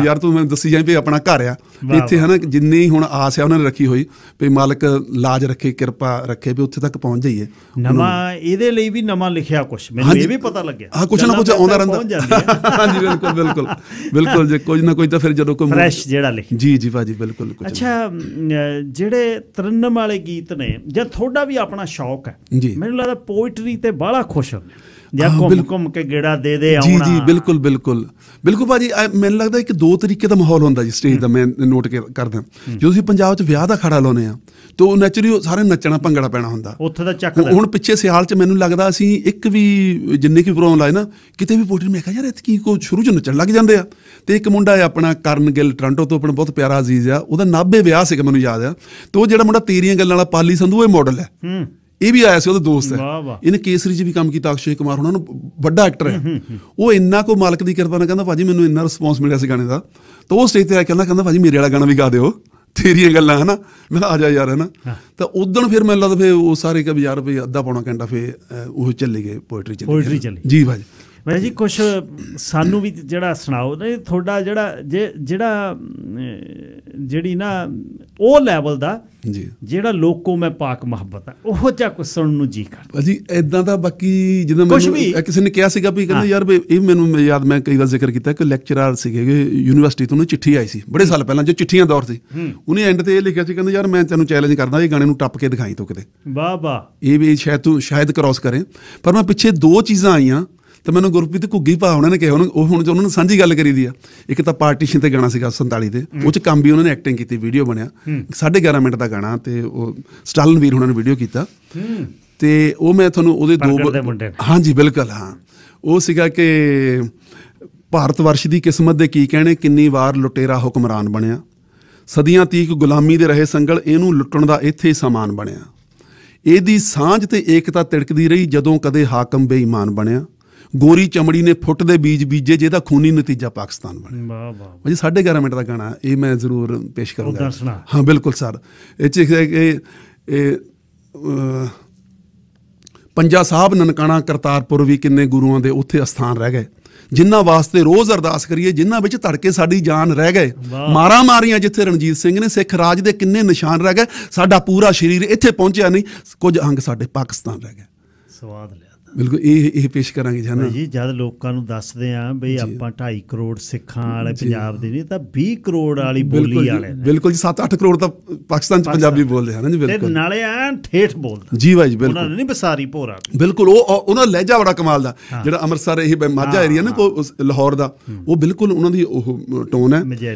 ਯਾਰ ਤੂੰ ਮੈਨੂੰ ਦੱਸੀ ਜਾਏ ਵੀ ਆਪਣਾ ਘਰ ਆ ਇੱਥੇ ਹੈ ਨਾ, ਜਿੰਨੀ ਹੁਣ ਆਸ ਆ ਉਹਨਾਂ ਨੇ ਰੱਖੀ ਹੋਈ ਵੀ ਮਾਲਕ ਲਾਜ ਰੱਖੇ, ਕਿਰਪਾ ਰੱਖੇ ਵੀ ਉੱਥੇ ਤੱਕ ਪਹੁੰਚ ਜਾਈਏ। ਨਵਾਂ ਇਹਦੇ ਲਈ ਵੀ ਨਵਾਂ ਲਿਖਿਆ ਕੁਛ, ਮੈਨੂੰ ਇਹ ਵੀ ਪਤਾ ਲੱਗਿਆ, ਹਾਂ ਕੁਛ ਨਾ ਕੁਛ ਆਉਂਦਾ ਰਹਿੰਦਾ। ਹਾਂਜੀ ਬਿਲਕੁਲ ਬਿਲਕੁਲ ਬਿਲਕੁਲ, ਜੇ ਕੁਝ ਨਾ ਕੁਝ ਤਾਂ ਫਿਰ ਜਦੋਂ ਕੋਈ ਫਰੈਸ਼ ਜਿਹੜਾ ਲਿਖੇ। ਜੀ ਜੀ ਭਾਜੀ ਬਿਲਕੁਲ। ਅੱਛਾ, ਜਿਹੜੇ ਤਰੰਨਮ ਵਾਲੇ ਗੀਤ ਨੇ, ਜਾਂ ਤੁਹਾਡਾ ਵੀ ਆਪਣਾ ਸ਼ੌਕ ਹੈ, ਮੈਨੂੰ ਲੱਗਦਾ ਪੋਇਟਰੀ ਤੇ ਬਾਹਲਾ ਖੁਸ਼ ਹੋ ਜਾਂ ਘੁੰਮ ਕੇ ਗੇੜਾ ਦੇ ਆਉਣਾ। ਜੀ ਬਿਲਕੁਲ ਬਿਲਕੁਲ ਬਿਲਕੁਲ ਭਾਜੀ। ਮੈਨੂੰ ਲੱਗਦਾ ਕਿ 2 ਤਰੀਕੇ ਦਾ ਮਾਹੌਲ ਹੁੰਦਾ ਜੀ ਸਟੇਜ ਦਾ, ਮੈਂ ਨੋਟ ਕਰਦਾ। ਜਦੋਂ ਅਸੀਂ ਪੰਜਾਬ 'ਚ ਵਿਆਹ ਦਾ ਖੜਾ ਲਾਉਂਦੇ ਹਾਂ ਤਾਂ ਉਹ ਨੈਚੁਰਲੀ ਸਾਰੇ ਨੱਚਣਾ ਭੰਗੜਾ ਪੈਣਾ ਹੁੰਦਾ ਉੱਥੇ ਦਾ ਚੱਕ। ਹੁਣ ਪਿੱਛੇ ਸਿਆਲ 'ਚ ਮੈਨੂੰ ਲੱਗਦਾ ਅਸੀਂ ਇੱਕ ਵੀ ਜਿੰਨੇ ਕੀ ਪ੍ਰੋਗਰਾਮ ਲਾਏ ਨਾ, ਕਿਤੇ ਵੀ ਪੋਇਟਰੀ ਮੈਂ ਕਿਹਾ ਯਾਰ ਇੱਥੇ ਕੀ ਕੋਈ ਸ਼ੁਰੂ 'ਚ ਨੱਚਣ ਲੱਗ ਜਾਂਦੇ ਆ। ਤੇ ਇੱਕ ਮੁੰਡਾ ਹੈ ਆਪਣਾ ਕਰਨ ਗਿੱਲ, ਟੋਰਾਂਟੋ ਤੋਂ, ਆਪਣਾ ਬਹੁਤ ਪਿਆਰਾ ਅਜ਼ੀਜ਼ ਆ, ਉਹਦਾ ਨਾਭੇ ਵਿਆਹ ਸੀਗਾ ਮੈਨੂੰ ਯਾਦ ਆ। ਤੇ ਉਹ ਜਿਹੜਾ ਮੁੰਡਾ ਤੇਰੀਆਂ ਗੱਲਾਂ ਵਾਲਾ ਪਾਲੀ ਸੰਧੂ, ਇਹ ਮਾਡਲ ਹੈ, ਇਹ ਵੀ ਆਇਆ ਸੀ, ਉਹਦਾ ਦੋਸਤ ਹੈ, ਇਹਨੇ ਕੇਸਰੀ 'ਚ ਵੀ ਕੰਮ ਕੀਤਾ, ਅਕਸ਼ੇ ਕੁਮਾਰ ਉਹਨਾਂ ਨੂੰ ਵੱਡਾ ਐਕਟਰ ਹੈ ਉਹ। ਇੰਨਾ ਕੋ ਮਾਲਕ ਦੀ ਕਿਰਪਾ ਨਾਲ ਕਹਿੰਦਾ ਭਾਜੀ ਮੈਨੂੰ ਇੰਨਾ ਰਿਸਪੌਂਸ ਮਿਲਿਆ ਸੀ ਗਾਣੇ ਦਾ। ਤਾਂ ਉਹ ਸਟੇਜ ਤੇ ਆ ਕਹਿੰਦਾ ਭਾਜੀ ਮੇਰੇ ਵਾਲਾ ਗਾਣਾ ਵੀ ਗਾ ਦਿਓ, ਤੇਰੀਆਂ ਗੱਲਾਂ ਹੈ ਨਾ। ਮੈਂ ਕਿਹਾ ਆ ਜਾ ਯਾਰ ਹੈ ਨਾ। ਤਾਂ ਉਦੋਂ ਫਿਰ ਮੈਨੂੰ ਲੱਗਦਾ ਫਿਰ ਉਹ ਸਾਰੇ ਕਿ ਯਾਰ ਵੀ ਅੱਧਾ ਪੌਣਾ ਘੰਟਾ ਫਿਰ ਉਹ ਚੱਲੇ ਗਏ, ਪੋਇਟਰੀ ਚੱਲੀ ਜੀ ਭਾਜੀ। ਮੈਂ ਜੀ ਕੁਛ ਸਾਨੂੰ ਵੀ ਜਿਹੜਾ ਸੁਣਾਓ, ਤੁਹਾਡਾ ਜਿਹੜੀ ਨਾ ਉਹ ਲੈਵਲ ਦਾ ਜਿਹੜਾ ਲੋਕੋ ਮੈਂ ਪਾਕ ਮੁਹੱਬਤ ਹੈ, ਉਹ ਜਿਹਾ ਕੁਛ ਸੁਣਨ ਨੂੰ ਜੀ ਕਰਦਾ ਭਾਜੀ ਏਦਾਂ ਦਾ। ਬਾਕੀ ਜਿੱਦਾਂ ਮੈਨੂੰ ਕਿਸੇ ਨੇ ਕਿਹਾ ਸੀਗਾ ਵੀ ਕਹਿੰਦਾ ਯਾਰ ਇਹ ਮੈਨੂੰ ਯਾਦ, ਮੈਂ ਕਈ ਵਾਰ ਜ਼ਿਕਰ ਕੀਤਾ ਕਿ ਲੈਕਚਰਰ ਸੀਗੇ ਯੂਨੀਵਰਸਿਟੀ ਤੋਂ, ਉਹਨੂੰ ਚਿੱਠੀ ਆਈ ਸੀ ਬੜੇ ਸਾਲ ਪਹਿਲਾਂ, ਜੋ ਚਿੱਠੀਆਂ ਦੌਰ ਸੀ। ਉਹਨੇ ਐਂਡ ਤੇ ਇਹ ਲਿਖਿਆ ਸੀ, ਕਹਿੰਦਾ ਯਾਰ ਮੈਂ ਤੈਨੂੰ ਚੈਲੰਜ ਕਰਦਾ, ਇਹ ਗਾਣੇ ਨੂੰ ਟੱਪ ਕੇ ਦਿਖਾਈ ਤੂੰ ਕਿਤੇ, ਵਾਹ ਵਾਹ, ਇਹ ਵੀ ਸ਼ਾਇਦ ਕ੍ਰੋਸ ਕਰੇ। ਪਰ ਮੈਂ ਪਿੱਛੇ 2 ਚੀਜ਼ਾਂ ਆਈਆਂ ਤਾਂ ਮੈਨੂੰ ਗੁਰਪ੍ਰੀਤ ਘੁੱਗੀ ਭਾ ਉਹਨਾਂ ਨੇ ਕਿਹਾ, ਉਹ ਹੁਣ ਉਹਨਾਂ ਨੇ ਸਾਂਝੀ ਗੱਲ ਕਰੀ ਦੀ ਆ। ਇੱਕ ਤਾਂ ਪਾਰਟੀਸ਼ਨ ਤੇ ਗਾਣਾ ਸੀਗਾ 47 ਤੇ, ਉਹ 'ਚ ਕੰਮ ਵੀ ਉਹਨਾਂ ਨੇ ਐਕਟਿੰਗ ਕੀਤੀ, ਵੀਡੀਓ ਬਣਿਆ 11.5 ਮਿੰਟ ਦਾ ਗਾਣਾ, ਤੇ ਉਹ ਸਟਾਲਨ ਵੀਰ ਉਹਨਾਂ ਨੇ ਵੀਡੀਓ ਕੀਤਾ। ਤੇ ਉਹ ਮੈਂ ਤੁਹਾਨੂੰ ਉਹਦੇ 2 ਹਾਂਜੀ ਬਿਲਕੁਲ ਹਾਂ, ਉਹ ਸੀਗਾ ਕਿ ਭਾਰਤ ਵਰਸ਼ ਦੀ ਕਿਸਮਤ ਦੇ ਕੀ ਕਹਿਣੇ, ਕਿੰਨੀ ਵਾਰ ਲੁਟੇਰਾ ਹੁਕਮਰਾਨ ਬਣਿਆ, ਸਦੀਆਂ ਤੀਕ ਗੁਲਾਮੀ ਦੇ ਰਹੇ ਸੰਗਲ, ਇਹਨੂੰ ਲੁੱਟਣ ਦਾ ਇੱਥੇ ਸਮਾਨ ਬਣਿਆ, ਇਹਦੀ ਸਾਂਝ ਤੇ ਏਕਤਾ ਤਿੜਕਦੀ ਰਹੀ ਜਦੋਂ ਕਦੇ ਹਾਕਮ ਬੇਈਮਾਨ ਬਣਿਆ, ਗੋਰੀ ਚਮੜੀ ਨੇ ਫੁੱਟ ਦੇ ਬੀਜ ਬੀਜੇ, ਜਿਹਦਾ ਖੂਨੀ ਨਤੀਜਾ ਪਾਕਿਸਤਾਨ ਬਣੇ। ਵਾਹ ਵਾਹ ਭਾਜੀ 11.5 ਮਿੰਟ ਦਾ ਗਾਣਾ, ਇਹ ਮੈਂ ਜ਼ਰੂਰ ਪੇਸ਼ ਕਰੂੰਗਾ। ਸੁਣਾ। ਹਾਂ ਬਿਲਕੁਲ ਸਰ। ਇਹ 'ਚ ਪੰਜਾ ਸਾਹਿਬ, ਨਨਕਾਣਾ, ਕਰਤਾਰਪੁਰ ਵੀ ਕਿੰਨੇ ਗੁਰੂਆਂ ਦੇ ਉੱਥੇ ਅਸਥਾਨ ਰਹਿ ਗਏ, ਜਿਨ੍ਹਾਂ ਵਾਸਤੇ ਰੋਜ਼ ਅਰਦਾਸ ਕਰੀਏ, ਜਿਨ੍ਹਾਂ ਵਿੱਚ ਧੜਕੇ ਸਾਡੀ ਜਾਨ ਰਹਿ ਗਏ। ਮਾਰਾਂ ਮਾਰੀਆਂ ਜਿੱਥੇ ਰਣਜੀਤ ਸਿੰਘ ਨੇ, ਸਿੱਖ ਰਾਜ ਦੇ ਕਿੰਨੇ ਨਿਸ਼ਾਨ ਰਹਿ ਗਏ। ਸਾਡਾ ਪੂਰਾ ਸਰੀਰ ਇੱਥੇ ਪਹੁੰਚਿਆ ਨਹੀਂ, ਕੁਝ ਅੰਗ ਸਾਡੇ ਪਾਕਿਸਤਾਨ ਰਹਿ ਗਏ। ਸਵਾਦ ਲਿਆ ਬਿਲਕੁਲ ਇਹ ਪੇਸ਼ ਕਰਾਂਗੇ ਜੀ। ਜਦ ਲੋਕਾਂ ਨੂੰ ਦੱਸਦੇ ਆ ਬਈ ਆਪਾਂ 2.5 ਕਰੋੜ ਸਿੱਖਾਂ ਵਾਲੇ ਪੰਜਾਬ ਦੇ ਨਹੀਂ ਤਾਂ 20 ਕਰੋੜ ਵਾਲੀ ਬੋਲੀ ਵਾਲੇ। ਬਿਲਕੁਲ ਜੀ, 7-8 ਕਰੋੜ ਤਾਂ ਪਾਕਿਸਤਾਨ ਚ ਪੰਜਾਬੀ ਬੋਲਦੇ ਹਨ ਜੀ। ਬਿਲਕੁਲ ਨਾਲੇ ਐਨ ਠੇਠ ਬੋਲਦੇ ਜੀ ਭਾਈ ਜੀ। ਬਿਲਕੁਲ ਉਹਨਾਂ ਨੇ ਨਹੀਂ ਬਸਾਰੀ ਭੋਰਾ। ਬਿਲਕੁਲ ਉਹਨਾਂ ਦਾ ਲਹਿਜਾ ਬੜਾ ਕਮਾਲ ਦਾ, ਜਿਹੜਾ ਅੰਮ੍ਰਿਤਸਰ ਇਹ ਮਾਝਾ ਏਰੀਆ ਨਾ ਲਾਹੌਰ ਦਾ, ਉਹ ਬਿਲਕੁਲ ਉਹਨਾਂ ਦੀ ਉਹ ਟੋਨ ਹੈ।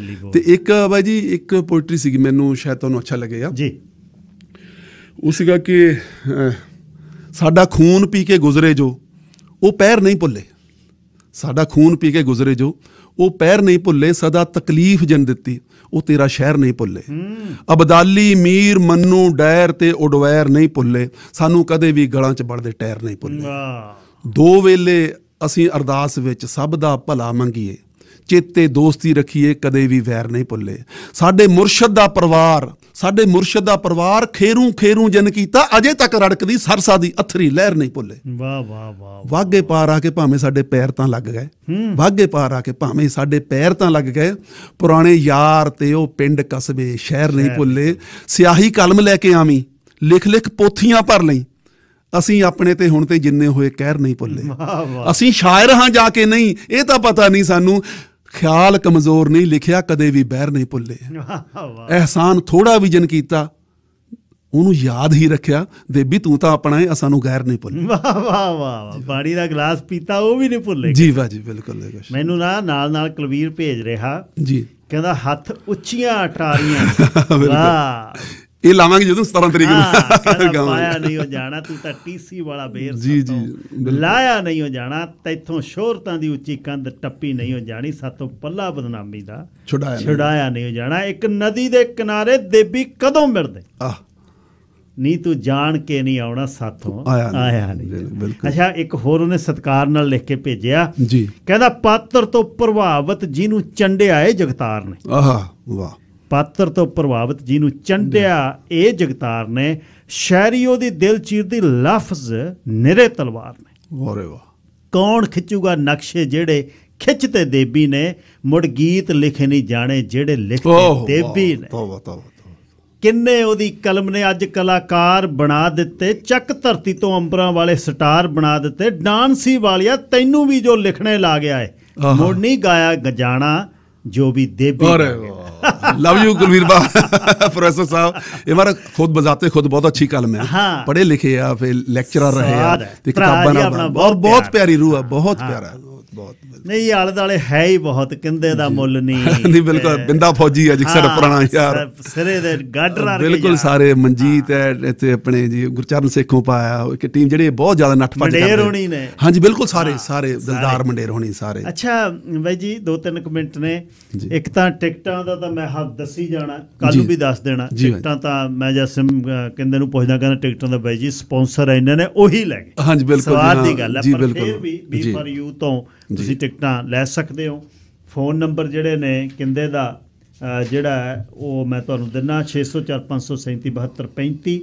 ਤੇ ਇੱਕ ਬਾਈ ਜੀ ਇੱਕ ਪੋਇਟਰੀ ਸੀਗੀ, ਮੈਨੂੰ ਸ਼ਾਇਦ ਤੁਹਾਨੂੰ ਅੱਛਾ ਲੱਗੇਗਾ ਜੀ। ਉਹ ਸੀਗਾ ਕਿ ਸਾਡਾ ਖੂਨ ਪੀ ਕੇ ਗੁਜ਼ਰੇ ਜੋ ਉਹ ਪੈਰ ਨਹੀਂ ਭੁੱਲੇ, ਸਾਡਾ ਖੂਨ ਪੀ ਕੇ ਗੁਜ਼ਰੇ ਜੋ ਉਹ ਪੈਰ ਨਹੀਂ ਭੁੱਲੇ, ਸਦਾ ਤਕਲੀਫ ਜਨ ਦਿੱਤੀ ਉਹ ਤੇਰਾ ਸ਼ਹਿਰ ਨਹੀਂ ਭੁੱਲੇ। ਅਬਦਾਲੀ, ਮੀਰ, ਮੰਨੂ, ਡੈਰ ਤੇ ਉਡਵੈਰ ਨਹੀਂ ਭੁੱਲੇ, ਸਾਨੂੰ ਕਦੇ ਵੀ ਗਲਾਂ 'ਚ ਵੜਦੇ ਟਾਇਰ ਨਹੀਂ ਭੁੱਲੇ। ਦੋ ਵੇਲੇ ਅਸੀਂ ਅਰਦਾਸ ਵਿੱਚ ਸਭ ਦਾ ਭਲਾ ਮੰਗੀਏ, ਚੇਤੇ ਦੋਸਤੀ ਰੱਖੀਏ, ਕਦੇ ਵੀ ਵੈਰ ਨਹੀਂ ਭੁੱਲੇ। ਸਾਡੇ ਮੁਰਸ਼ਦ ਦਾ ਪਰਿਵਾਰ ਖੇਰੂ ਖੇਰੂ ਜਨ ਕੀਤਾ, ਅਜੇ ਤੱਕ ਰੜਕਦੀ ਸਰਸਾ ਦੀ ਅਥਰੀ ਲਹਿਰ ਨਹੀਂ ਭੁੱਲੇ। ਵਾਹ ਵਾਹ ਵਾਹ। ਵਾਗੇ ਪਾਰ ਆ ਕੇ ਭਾਵੇਂ ਸਾਡੇ ਪੈਰ ਤਾਂ ਲੱਗ ਗਏ, ਵਾਗੇ ਪਾਰ ਆ ਕੇ ਭਾਵੇਂ ਸਾਡੇ ਪੈਰ ਤਾਂ ਲੱਗ ਗਏ, ਪੁਰਾਣੇ ਯਾਰ ਤੇ ਉਹ ਪਿੰਡ ਕਸਬੇ ਸ਼ਹਿਰ ਨਹੀਂ ਭੁੱਲੇ। ਸਿਆਹੀ ਕਲਮ ਲੈ ਕੇ ਆਵੀਂ, ਲਿਖ ਲਿਖ ਪੋਥੀਆਂ ਭਰ ਲਈ, ਅਸੀਂ ਆਪਣੇ ਤੇ ਹੁਣ ਤੇ ਜਿੰਨੇ ਹੋਏ ਕਹਿਰ ਨਹੀਂ ਭੁੱਲੇ। ਅਸੀਂ ਸ਼ਾਇਰ ਹਾਂ ਜਾ ਕੇ ਨਹੀਂ, ਇਹ ਤਾਂ ਪਤਾ ਨਹੀਂ ਸਾਨੂੰ, ਖਿਆਲ ਕਮਜ਼ੋਰ ਨਹੀਂ ਲਿਖਿਆ, ਕਦੇ ਵੀ ਬਹਿਰ ਨਹੀਂ ਭੁੱਲੇ। ਅਹਿਸਾਨ ਥੋੜਾ ਵੀ ਜਨ ਕੀਤਾ, ਉਹਨੂੰ ਯਾਦ ਹੀ ਰੱਖਿਆ, ਦੇਬੀ ਤੂੰ ਤਾਂ ਆਪਣਾ ਹੈ, ਸਾਨੂੰ ਗੈਰ ਨਹੀਂ ਭੁੱਲੇ। ਵਾਹ ਵਾਹ ਵਾਹ। ਪਾਣੀ ਦਾ ਗਲਾਸ ਪੀਤਾ ਉਹ ਵੀ ਨਹੀਂ ਭੁੱਲੇ ਜੀ। ਵਾਹ ਜੀ ਬਿਲਕੁਲ। ਮੈਨੂੰ ਨਾਲ ਕੁਲਵੀਰ ਭੇਜ ਰਿਹਾ ਜੀ, ਕਹਿੰਦਾ ਹੱਥ ਉੱਚੀਆਂ ਅਟਾਰੀਆਂ। ਵਾਹ, ਇਹ ਲਾਵਾਂਗੇ ਜਦੋਂ 17 ਤਰੀਕ ਨੂੰ। ਲਾਇਆ ਨਹੀਂ ਹੋ ਜਾਣਾ ਤੂੰ ਤਾਂ ਟੀਸੀ ਵਾਲਾ ਬੇਰ ਜੀ ਜੀ, ਲਾਇਆ ਨਹੀਂ ਹੋ ਜਾਣਾ ਤੈਥੋਂ ਸ਼ੋਹਰਤਾਂ ਦੀ ਉੱਚੀ ਕੰਧ ਟੱਪੀ ਨਹੀਂ ਹੋ ਜਾਣੀ, ਸਾਤੋਂ ਪੱਲਾ ਬਦਨਾਮੀ ਦਾ ਛੁਡਾਇਆ ਨਹੀਂ ਹੋ ਜਾਣਾ। ਇੱਕ ਨਦੀ ਦੇ ਕਿਨਾਰੇ ਦੇਬੀ ਕਦੋਂ ਮਿਲਦੇ, ਨਹੀਂ ਤੂੰ ਜਾਣ ਕੇ ਨਹੀਂ ਆਉਣਾ, ਸਾਥੋਂ ਆਇਆ ਨਹੀਂ। ਅੱਛਾ, ਇੱਕ ਹੋਰ ਉਹਨੇ ਸਤਿਕਾਰ ਨਾਲ ਲਿਖ ਕੇ ਭੇਜਿਆ ਜੀ, ਕਹਿੰਦਾ ਪਾਤਰ ਤੋਂ ਪ੍ਰਭਾਵਿਤ ਜਿਹਨੂੰ ਚੰਡਿਆ ਏ ਜਗਤਾਰ ਨੇ। ਵਾਹ। ਪਾਤਰ ਤੋਂ ਪ੍ਰਭਾਵਿਤ ਜਿਹਨੂੰ ਚੰਡਿਆ ਇਹ ਜਗਤਾਰ ਨੇ, ਸ਼ਾਇਰੀ ਉਹਦੀ ਦਿਲ ਚੀਰਦੀ ਲਫ਼ਜ਼ ਨਿਰੇ ਤਲਵਾਰ ਨੇ। ਵਾਹ ਵਾਹ। ਕੌਣ ਖਿੱਚੂਗਾ ਨਕਸ਼ੇ ਜਿਹੜੇ ਖਿੱਚਤੇ ਦੇਬੀ ਨੇ, ਮੁੜ ਗੀਤ ਲਿਖੇ ਨਹੀਂ ਜਾਣੇ ਜਿਹੜੇ ਲਿਖਤੇ ਦੇਬੀ ਨੇ। ਕਿੰਨੇ ਉਹਦੀ ਕਲਮ ਨੇ ਅੱਜ ਕਲਾਕਾਰ ਬਣਾ ਦਿੱਤੇ, ਚੱਕ ਧਰਤੀ ਤੋਂ ਅੰਬਰਾਂ ਵਾਲੇ ਸਟਾਰ ਬਣਾ ਦਿੱਤੇ। ਡਾਂਸੀ ਵਾਲਿਆ ਤੈਨੂੰ ਵੀ ਜੋ ਲਿਖਣੇ ਲਾ ਗਿਆ ਹੈ, ਮੁੜ ਨਹੀਂ ਗਾਇਆ ਗਜਾਣਾ जो भी देबी। लव यू कुलवीर प्रोफेसर साहब, ये हमारा खुद बजाते खुद बहुत अच्छी कलम है। हाँ। पढ़े लिखे या फिर लेक्चरर रहे और बहुत प्यारी रूह है, बहुत प्यारा है। नहीं आले दाले है ही बहुत, किंदे दा मुल नहीं। बिल्कुल बिंदा फौजी है जी साਡਾ ਪੁਰਾਣਾ ਯਾਰ, ਸਿਰੇ ਦੇ ਗਾਡਰ ਬਿਲਕੁਲ ਸਾਰੇ ਮਨਜੀਤ ਹੈ ਇੱਥੇ ਆਪਣੇ ਜੀ, ਗੁਰਚਰਨ ਸੇਖੋਂ ਪਾਇਆ ਇੱਕ ਟੀਮ ਜਿਹੜੀ ਬਹੁਤ ਜ਼ਿਆਦਾ ਨੱਠ ਭੱਜ ਮੰਡੇਰ ਹੋਣੀ ਨੇ। ਹਾਂਜੀ ਬਿਲਕੁਲ ਸਾਰੇ ਦਿਲਦਾਰ ਮੰਡੇਰ ਹੋਣੀ ਸਾਰੇ। ਅੱਛਾ ਬਾਈ ਜੀ 2-3 ਮਿੰਟ ਨੇ। ਇੱਕ ਤਾਂ ਟਿਕਟਾਂ ਦਾ ਤਾਂ ਮੈਂ ਹੱਥ ਦੱਸੀ ਜਾਣਾ, ਕੱਲ ਨੂੰ ਵੀ ਦੱਸ ਦੇਣਾ। ਟਿਕਟਾਂ ਤਾਂ ਮੈਂ ਜਸਮ ਕਹਿੰਦੇ ਨੂੰ ਪੁੱਛਦਾ, ਕਹਿੰਦਾ ਟਿਕਟਾਂ ਦਾ ਬਾਈ ਜੀ ਸਪਾਂਸਰ ਇਹਨਾਂ ਨੇ ਉਹੀ ਲੈ ਗਏ। ਹਾਂਜੀ ਬਿਲਕੁਲ ਸਵਾਦ ਦੀ ਗੱਲ ਹੈ, ਪਰ ਫਿਰ ਵੀ ਬੀ ਫॉर ਯੂ ਤੋਂ ਤੁਸੀਂ ਟਿਕਟਾਂ ਲੈ ਸਕਦੇ ਹੋ। ਫੋਨ ਨੰਬਰ ਜਿਹੜੇ ਨੇ ਕਿੰਦੇ ਦਾ ਜਿਹੜਾ ਹੈ ਉਹ ਮੈਂ ਤੁਹਾਨੂੰ ਦਿੰਦਾ, 604 537 7235।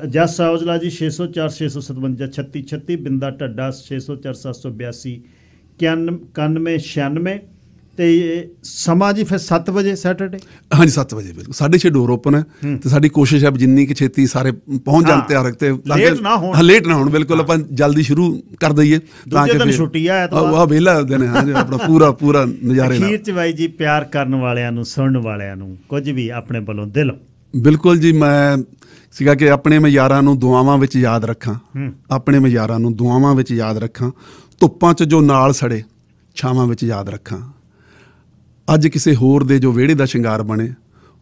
ਜੱਸਾ ਔਜਲਾ ਜੀ 604 657 3636, ਬਿੰਦਾ ਢੱਡਾ 604 782 91 96। ਤੇ ਸਮਾਂ ਜੀ ਫਿਰ 7 ਵਜੇ ਸੈਟਰਡੇ। ਹਾਂਜੀ 7 ਵਜੇ ਬਿਲਕੁਲ, 6:30 ਡੋਰ ਓਪਨ ਹੈ ਤੇ ਸਾਡੀ ਕੋਸ਼ਿਸ਼ ਹੈ ਜਿੰਨੀ ਕਿ ਛੇਤੀ ਸਾਰੇ ਪਹੁੰਚ ਜਾਣ ਤਿਆਰ ਤੇ ਲੇਟ ਨਾ ਹੋਣ। ਬਿਲਕੁਲ ਆਪਾਂ ਜਲਦੀ ਸ਼ੁਰੂ ਕਰ ਦਈਏ ਤਾਂ ਕਿ ਫਿਰ ਛੁੱਟੀ ਆ ਆਹ ਵਿਹਲਾ ਦਿਨ ਹੈ ਆਪਣਾ ਪੂਰਾ ਨਜ਼ਾਰੇ ਨਾਲ। ਅਖੀਰ ਚ ਬਾਈ ਜੀ ਪਿਆਰ ਕਰਨ ਵਾਲਿਆਂ ਨੂੰ, ਸੁਣਨ ਵਾਲਿਆਂ ਨੂੰ ਕੁਝ ਵੀ ਆਪਣੇ ਵੱਲੋਂ ਦਿਲੋਂ। ਬਿਲਕੁਲ ਜੀ, ਮੈਂ ਸੀਗਾ ਕਿ ਆਪਣੇ ਮਯਾਰਾਂ ਨੂੰ ਦੁਆਵਾਂ ਵਿੱਚ ਯਾਦ ਰੱਖਾਂ, ਆਪਣੇ ਮਯਾਰਾਂ ਨੂੰ ਦੁਆਵਾਂ ਵਿੱਚ ਯਾਦ ਰੱਖਾਂ, ਧੁੱਪਾਂ 'ਚ ਜੋ ਨਾਲ ਸੜੇ ਛਾਵਾਂ ਵਿੱਚ ਯਾਦ ਰੱਖਾਂ। ਅੱਜ ਕਿਸੇ ਹੋਰ ਦੇ ਜੋ ਵਿਹੜੇ ਦਾ ਸ਼ਿੰਗਾਰ ਬਣੇ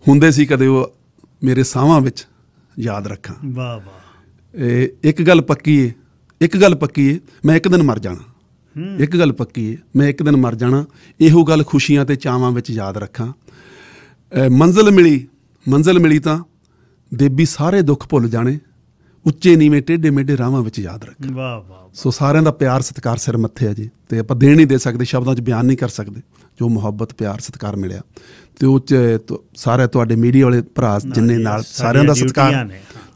ਹੁੰਦੇ ਸੀ ਕਦੇ ਉਹ ਮੇਰੇ ਸਾਹਾਂ ਵਿੱਚ ਯਾਦ ਰੱਖਾਂ। ਵਾਹ ਵਾਹ। ਇੱਕ ਗੱਲ ਪੱਕੀ ਏ ਮੈਂ ਇੱਕ ਦਿਨ ਮਰ ਜਾਣਾ, ਇੱਕ ਗੱਲ ਪੱਕੀ ਏ ਮੈਂ ਇੱਕ ਦਿਨ ਮਰ ਜਾਣਾ, ਇਹੋ ਗੱਲ ਖੁਸ਼ੀਆਂ ਤੇ ਚਾਵਾਂ ਵਿੱਚ ਯਾਦ ਰੱਖਾਂ। ਮੰਜ਼ਿਲ ਮਿਲੀ ਤਾਂ ਦੇਬੀ ਸਾਰੇ ਦੁੱਖ ਭੁੱਲ ਜਾਣੇ, ਉੱਚੇ ਨੀਵੇਂ ਟੇਢੇ ਮੇਢੇ ਰਾਹਾਂ ਵਿੱਚ ਯਾਦ ਰੱਖਣ। ਵਾਹ ਵਾਹ। ਸੋ ਸਾਰਿਆਂ ਦਾ ਪਿਆਰ ਸਤਿਕਾਰ ਸਿਰ ਮੱਥੇ ਆ ਜੀ, ਤੇ ਆਪਾਂ ਦੇਣ ਨਹੀਂ ਦੇ ਸਕਦੇ, ਸ਼ਬਦਾਂ 'ਚ ਬਿਆਨ ਨਹੀਂ ਕਰ ਸਕਦੇ ਜੋ ਮੁਹੱਬਤ ਪਿਆਰ ਸਤਿਕਾਰ ਮਿਲਿਆ। ਤੇ ਉਹ 'ਚ ਸਾਰੇ ਤੁਹਾਡੇ ਮੀਡੀਆ ਵਾਲੇ ਭਰਾ ਜਿੰਨੇ ਨਾਲ, ਸਾਰਿਆਂ ਦਾ ਸਤਿਕਾਰ,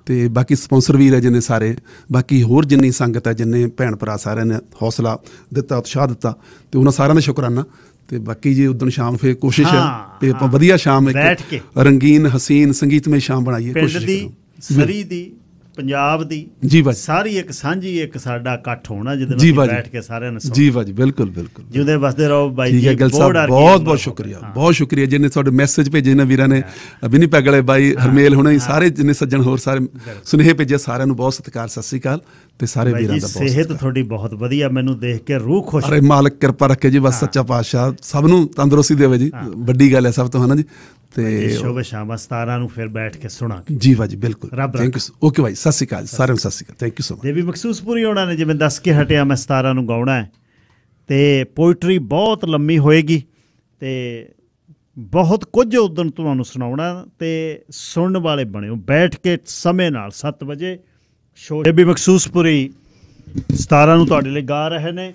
ਤੇ ਬਾਕੀ ਸਪਾਂਸਰ ਵੀਰ ਹੈ ਜਿੰਨੇ ਸਾਰੇ, ਬਾਕੀ ਹੋਰ ਜਿੰਨੀ ਸੰਗਤ ਹੈ, ਜਿੰਨੇ ਭੈਣ ਭਰਾ, ਸਾਰਿਆਂ ਨੇ ਹੌਸਲਾ ਦਿੱਤਾ, ਉਤਸ਼ਾਹ ਦਿੱਤਾ, ਤੇ ਉਹਨਾਂ ਸਾਰਿਆਂ ਦਾ ਸ਼ੁਕਰਾਨਾ। ਤੇ ਬਾਕੀ ਜੀ ਉਦੋਂ ਸ਼ਾਮ ਫਿਰ ਕੋਸ਼ਿਸ਼ ਹੈ ਵੀ ਆਪਾਂ ਵਧੀਆ ਸ਼ਾਮ ਇੱਕ ਰੰਗੀਨ ਹਸੀਨ ਸੰਗੀਤਮਈ ਸ਼ਾਮ ਬਣਾਈਏ। ਪਿੰਡ ਦੀ, ਸਰੀ ਦੀ, ਪੰਜਾਬ ਦੀ ਜੀ ਬਾਜੀ, ਸਾਰੀ ਇੱਕ ਸਾਂਝੀ ਇੱਕ ਸਾਡਾ ਇਕੱਠ ਹੋਣਾ ਜਿਹਦੇ ਨਾਲ ਬੈਠ ਕੇ ਸਾਰਿਆਂ ਨੂੰ। ਜੀ ਬਾਜੀ, ਬਿਲਕੁਲ ਬਿਲਕੁਲ। ਜਿਉਂਦੇ ਵਸਦੇ ਰਹੋ ਬਾਈ ਜੀ। ਬਹੁਤ ਬਹੁਤ ਸ਼ੁਕਰੀਆ, ਬਹੁਤ ਸ਼ੁਕਰੀਆ ਜਿੰਨੇ ਤੁਹਾਡੇ ਮੈਸੇਜ ਭੇਜੇ ਨੇ ਵੀਰਾਂ ਨੇ, ਵਿਨੀਪੈਗ ਵਾਲੇ ਬਾਈ ਹਰਮੇਲ ਹੋਣਾ, ਸਾਰੇ ਜਿੰਨੇ ਸੱਜਣ ਹੋਰ ਸਾਰੇ ਸੁਨੇਹੇ ਭੇਜੇ, ਸਾਰਿਆਂ ਨੂੰ ਬਹੁਤ ਸਤਿਕਾਰ, ਸਤਿ ਸ੍ਰੀ ਅਕਾਲ। ਤੇ ਸਾਰੇ ਵੀਰਾਂ ਦਾ ਬਹੁਤ ਸਿਹਤ ਤੁਹਾਡੀ ਬਹੁਤ ਵਧੀਆ, ਮੈਨੂੰ ਦੇਖ ਕੇ ਰੂਹ ਖੁਸ਼। ਅਰੇ ਮਾਲਕ ਕਿਰਪਾ ਰੱਖੇ ਜੀ, ਬਸ ਸੱਚਾ ਪਾਤਸ਼ਾਹ ਸਭ ਨੂੰ ਤੰਦਰੁਸਤੀ ਦੇਵੇ ਜੀ, ਵੱਡੀ ਗੱਲ ਹੈ ਸਭ ਤੋਂ, ਹੈ ਨਾ ਜੀ। ਤੇ ਸ਼ੁਭ ਸ਼ਾਮ 17 ਨੂੰ ਫਿਰ ਬੈਠ ਕੇ ਸੁਣਾਂਗੇ। ਜੀ ਬਾਜੀ, ਬਿਲਕੁਲ। Thank you. ਓਕੇ ਬਾਈ, ਸਤਿ ਸ਼੍ਰੀ ਅਕਾਲ ਸਾਰਿਆਂ ਨੂੰ, ਸਤਿ ਸ਼੍ਰੀ ਅਕਾਲ। Thank you so much. Debi Makhsoospuri ਹੋਣਾ ਨੇ ਜਿਵੇਂ ਦੱਸ ਕੇ ਹਟਿਆ, ਮੈਂ 17 ਨੂੰ ਗਾਉਣਾ ਹੈ, ਤੇ ਪੋਇਟਰੀ ਬਹੁਤ ਲੰਮੀ ਹੋਏਗੀ, ਤੇ ਬਹੁਤ ਕੁਝ ਉਦੋਂ ਤੁਹਾਨੂੰ ਸੁਣਾਉਣਾ, ਤੇ ਸੁਣਨ ਵਾਲੇ ਬਣਿਓ ਬੈਠ ਕੇ ਸਮੇਂ ਨਾਲ। 7 ਵਜੇ ਸ਼ੋਅ ਦੇਵੀ ਮਖਸੂਸਪੁਰੀ 17 ਨੂੰ ਤੁਹਾਡੇ ਲਈ ਗਾ ਰਹੇ ਨੇ,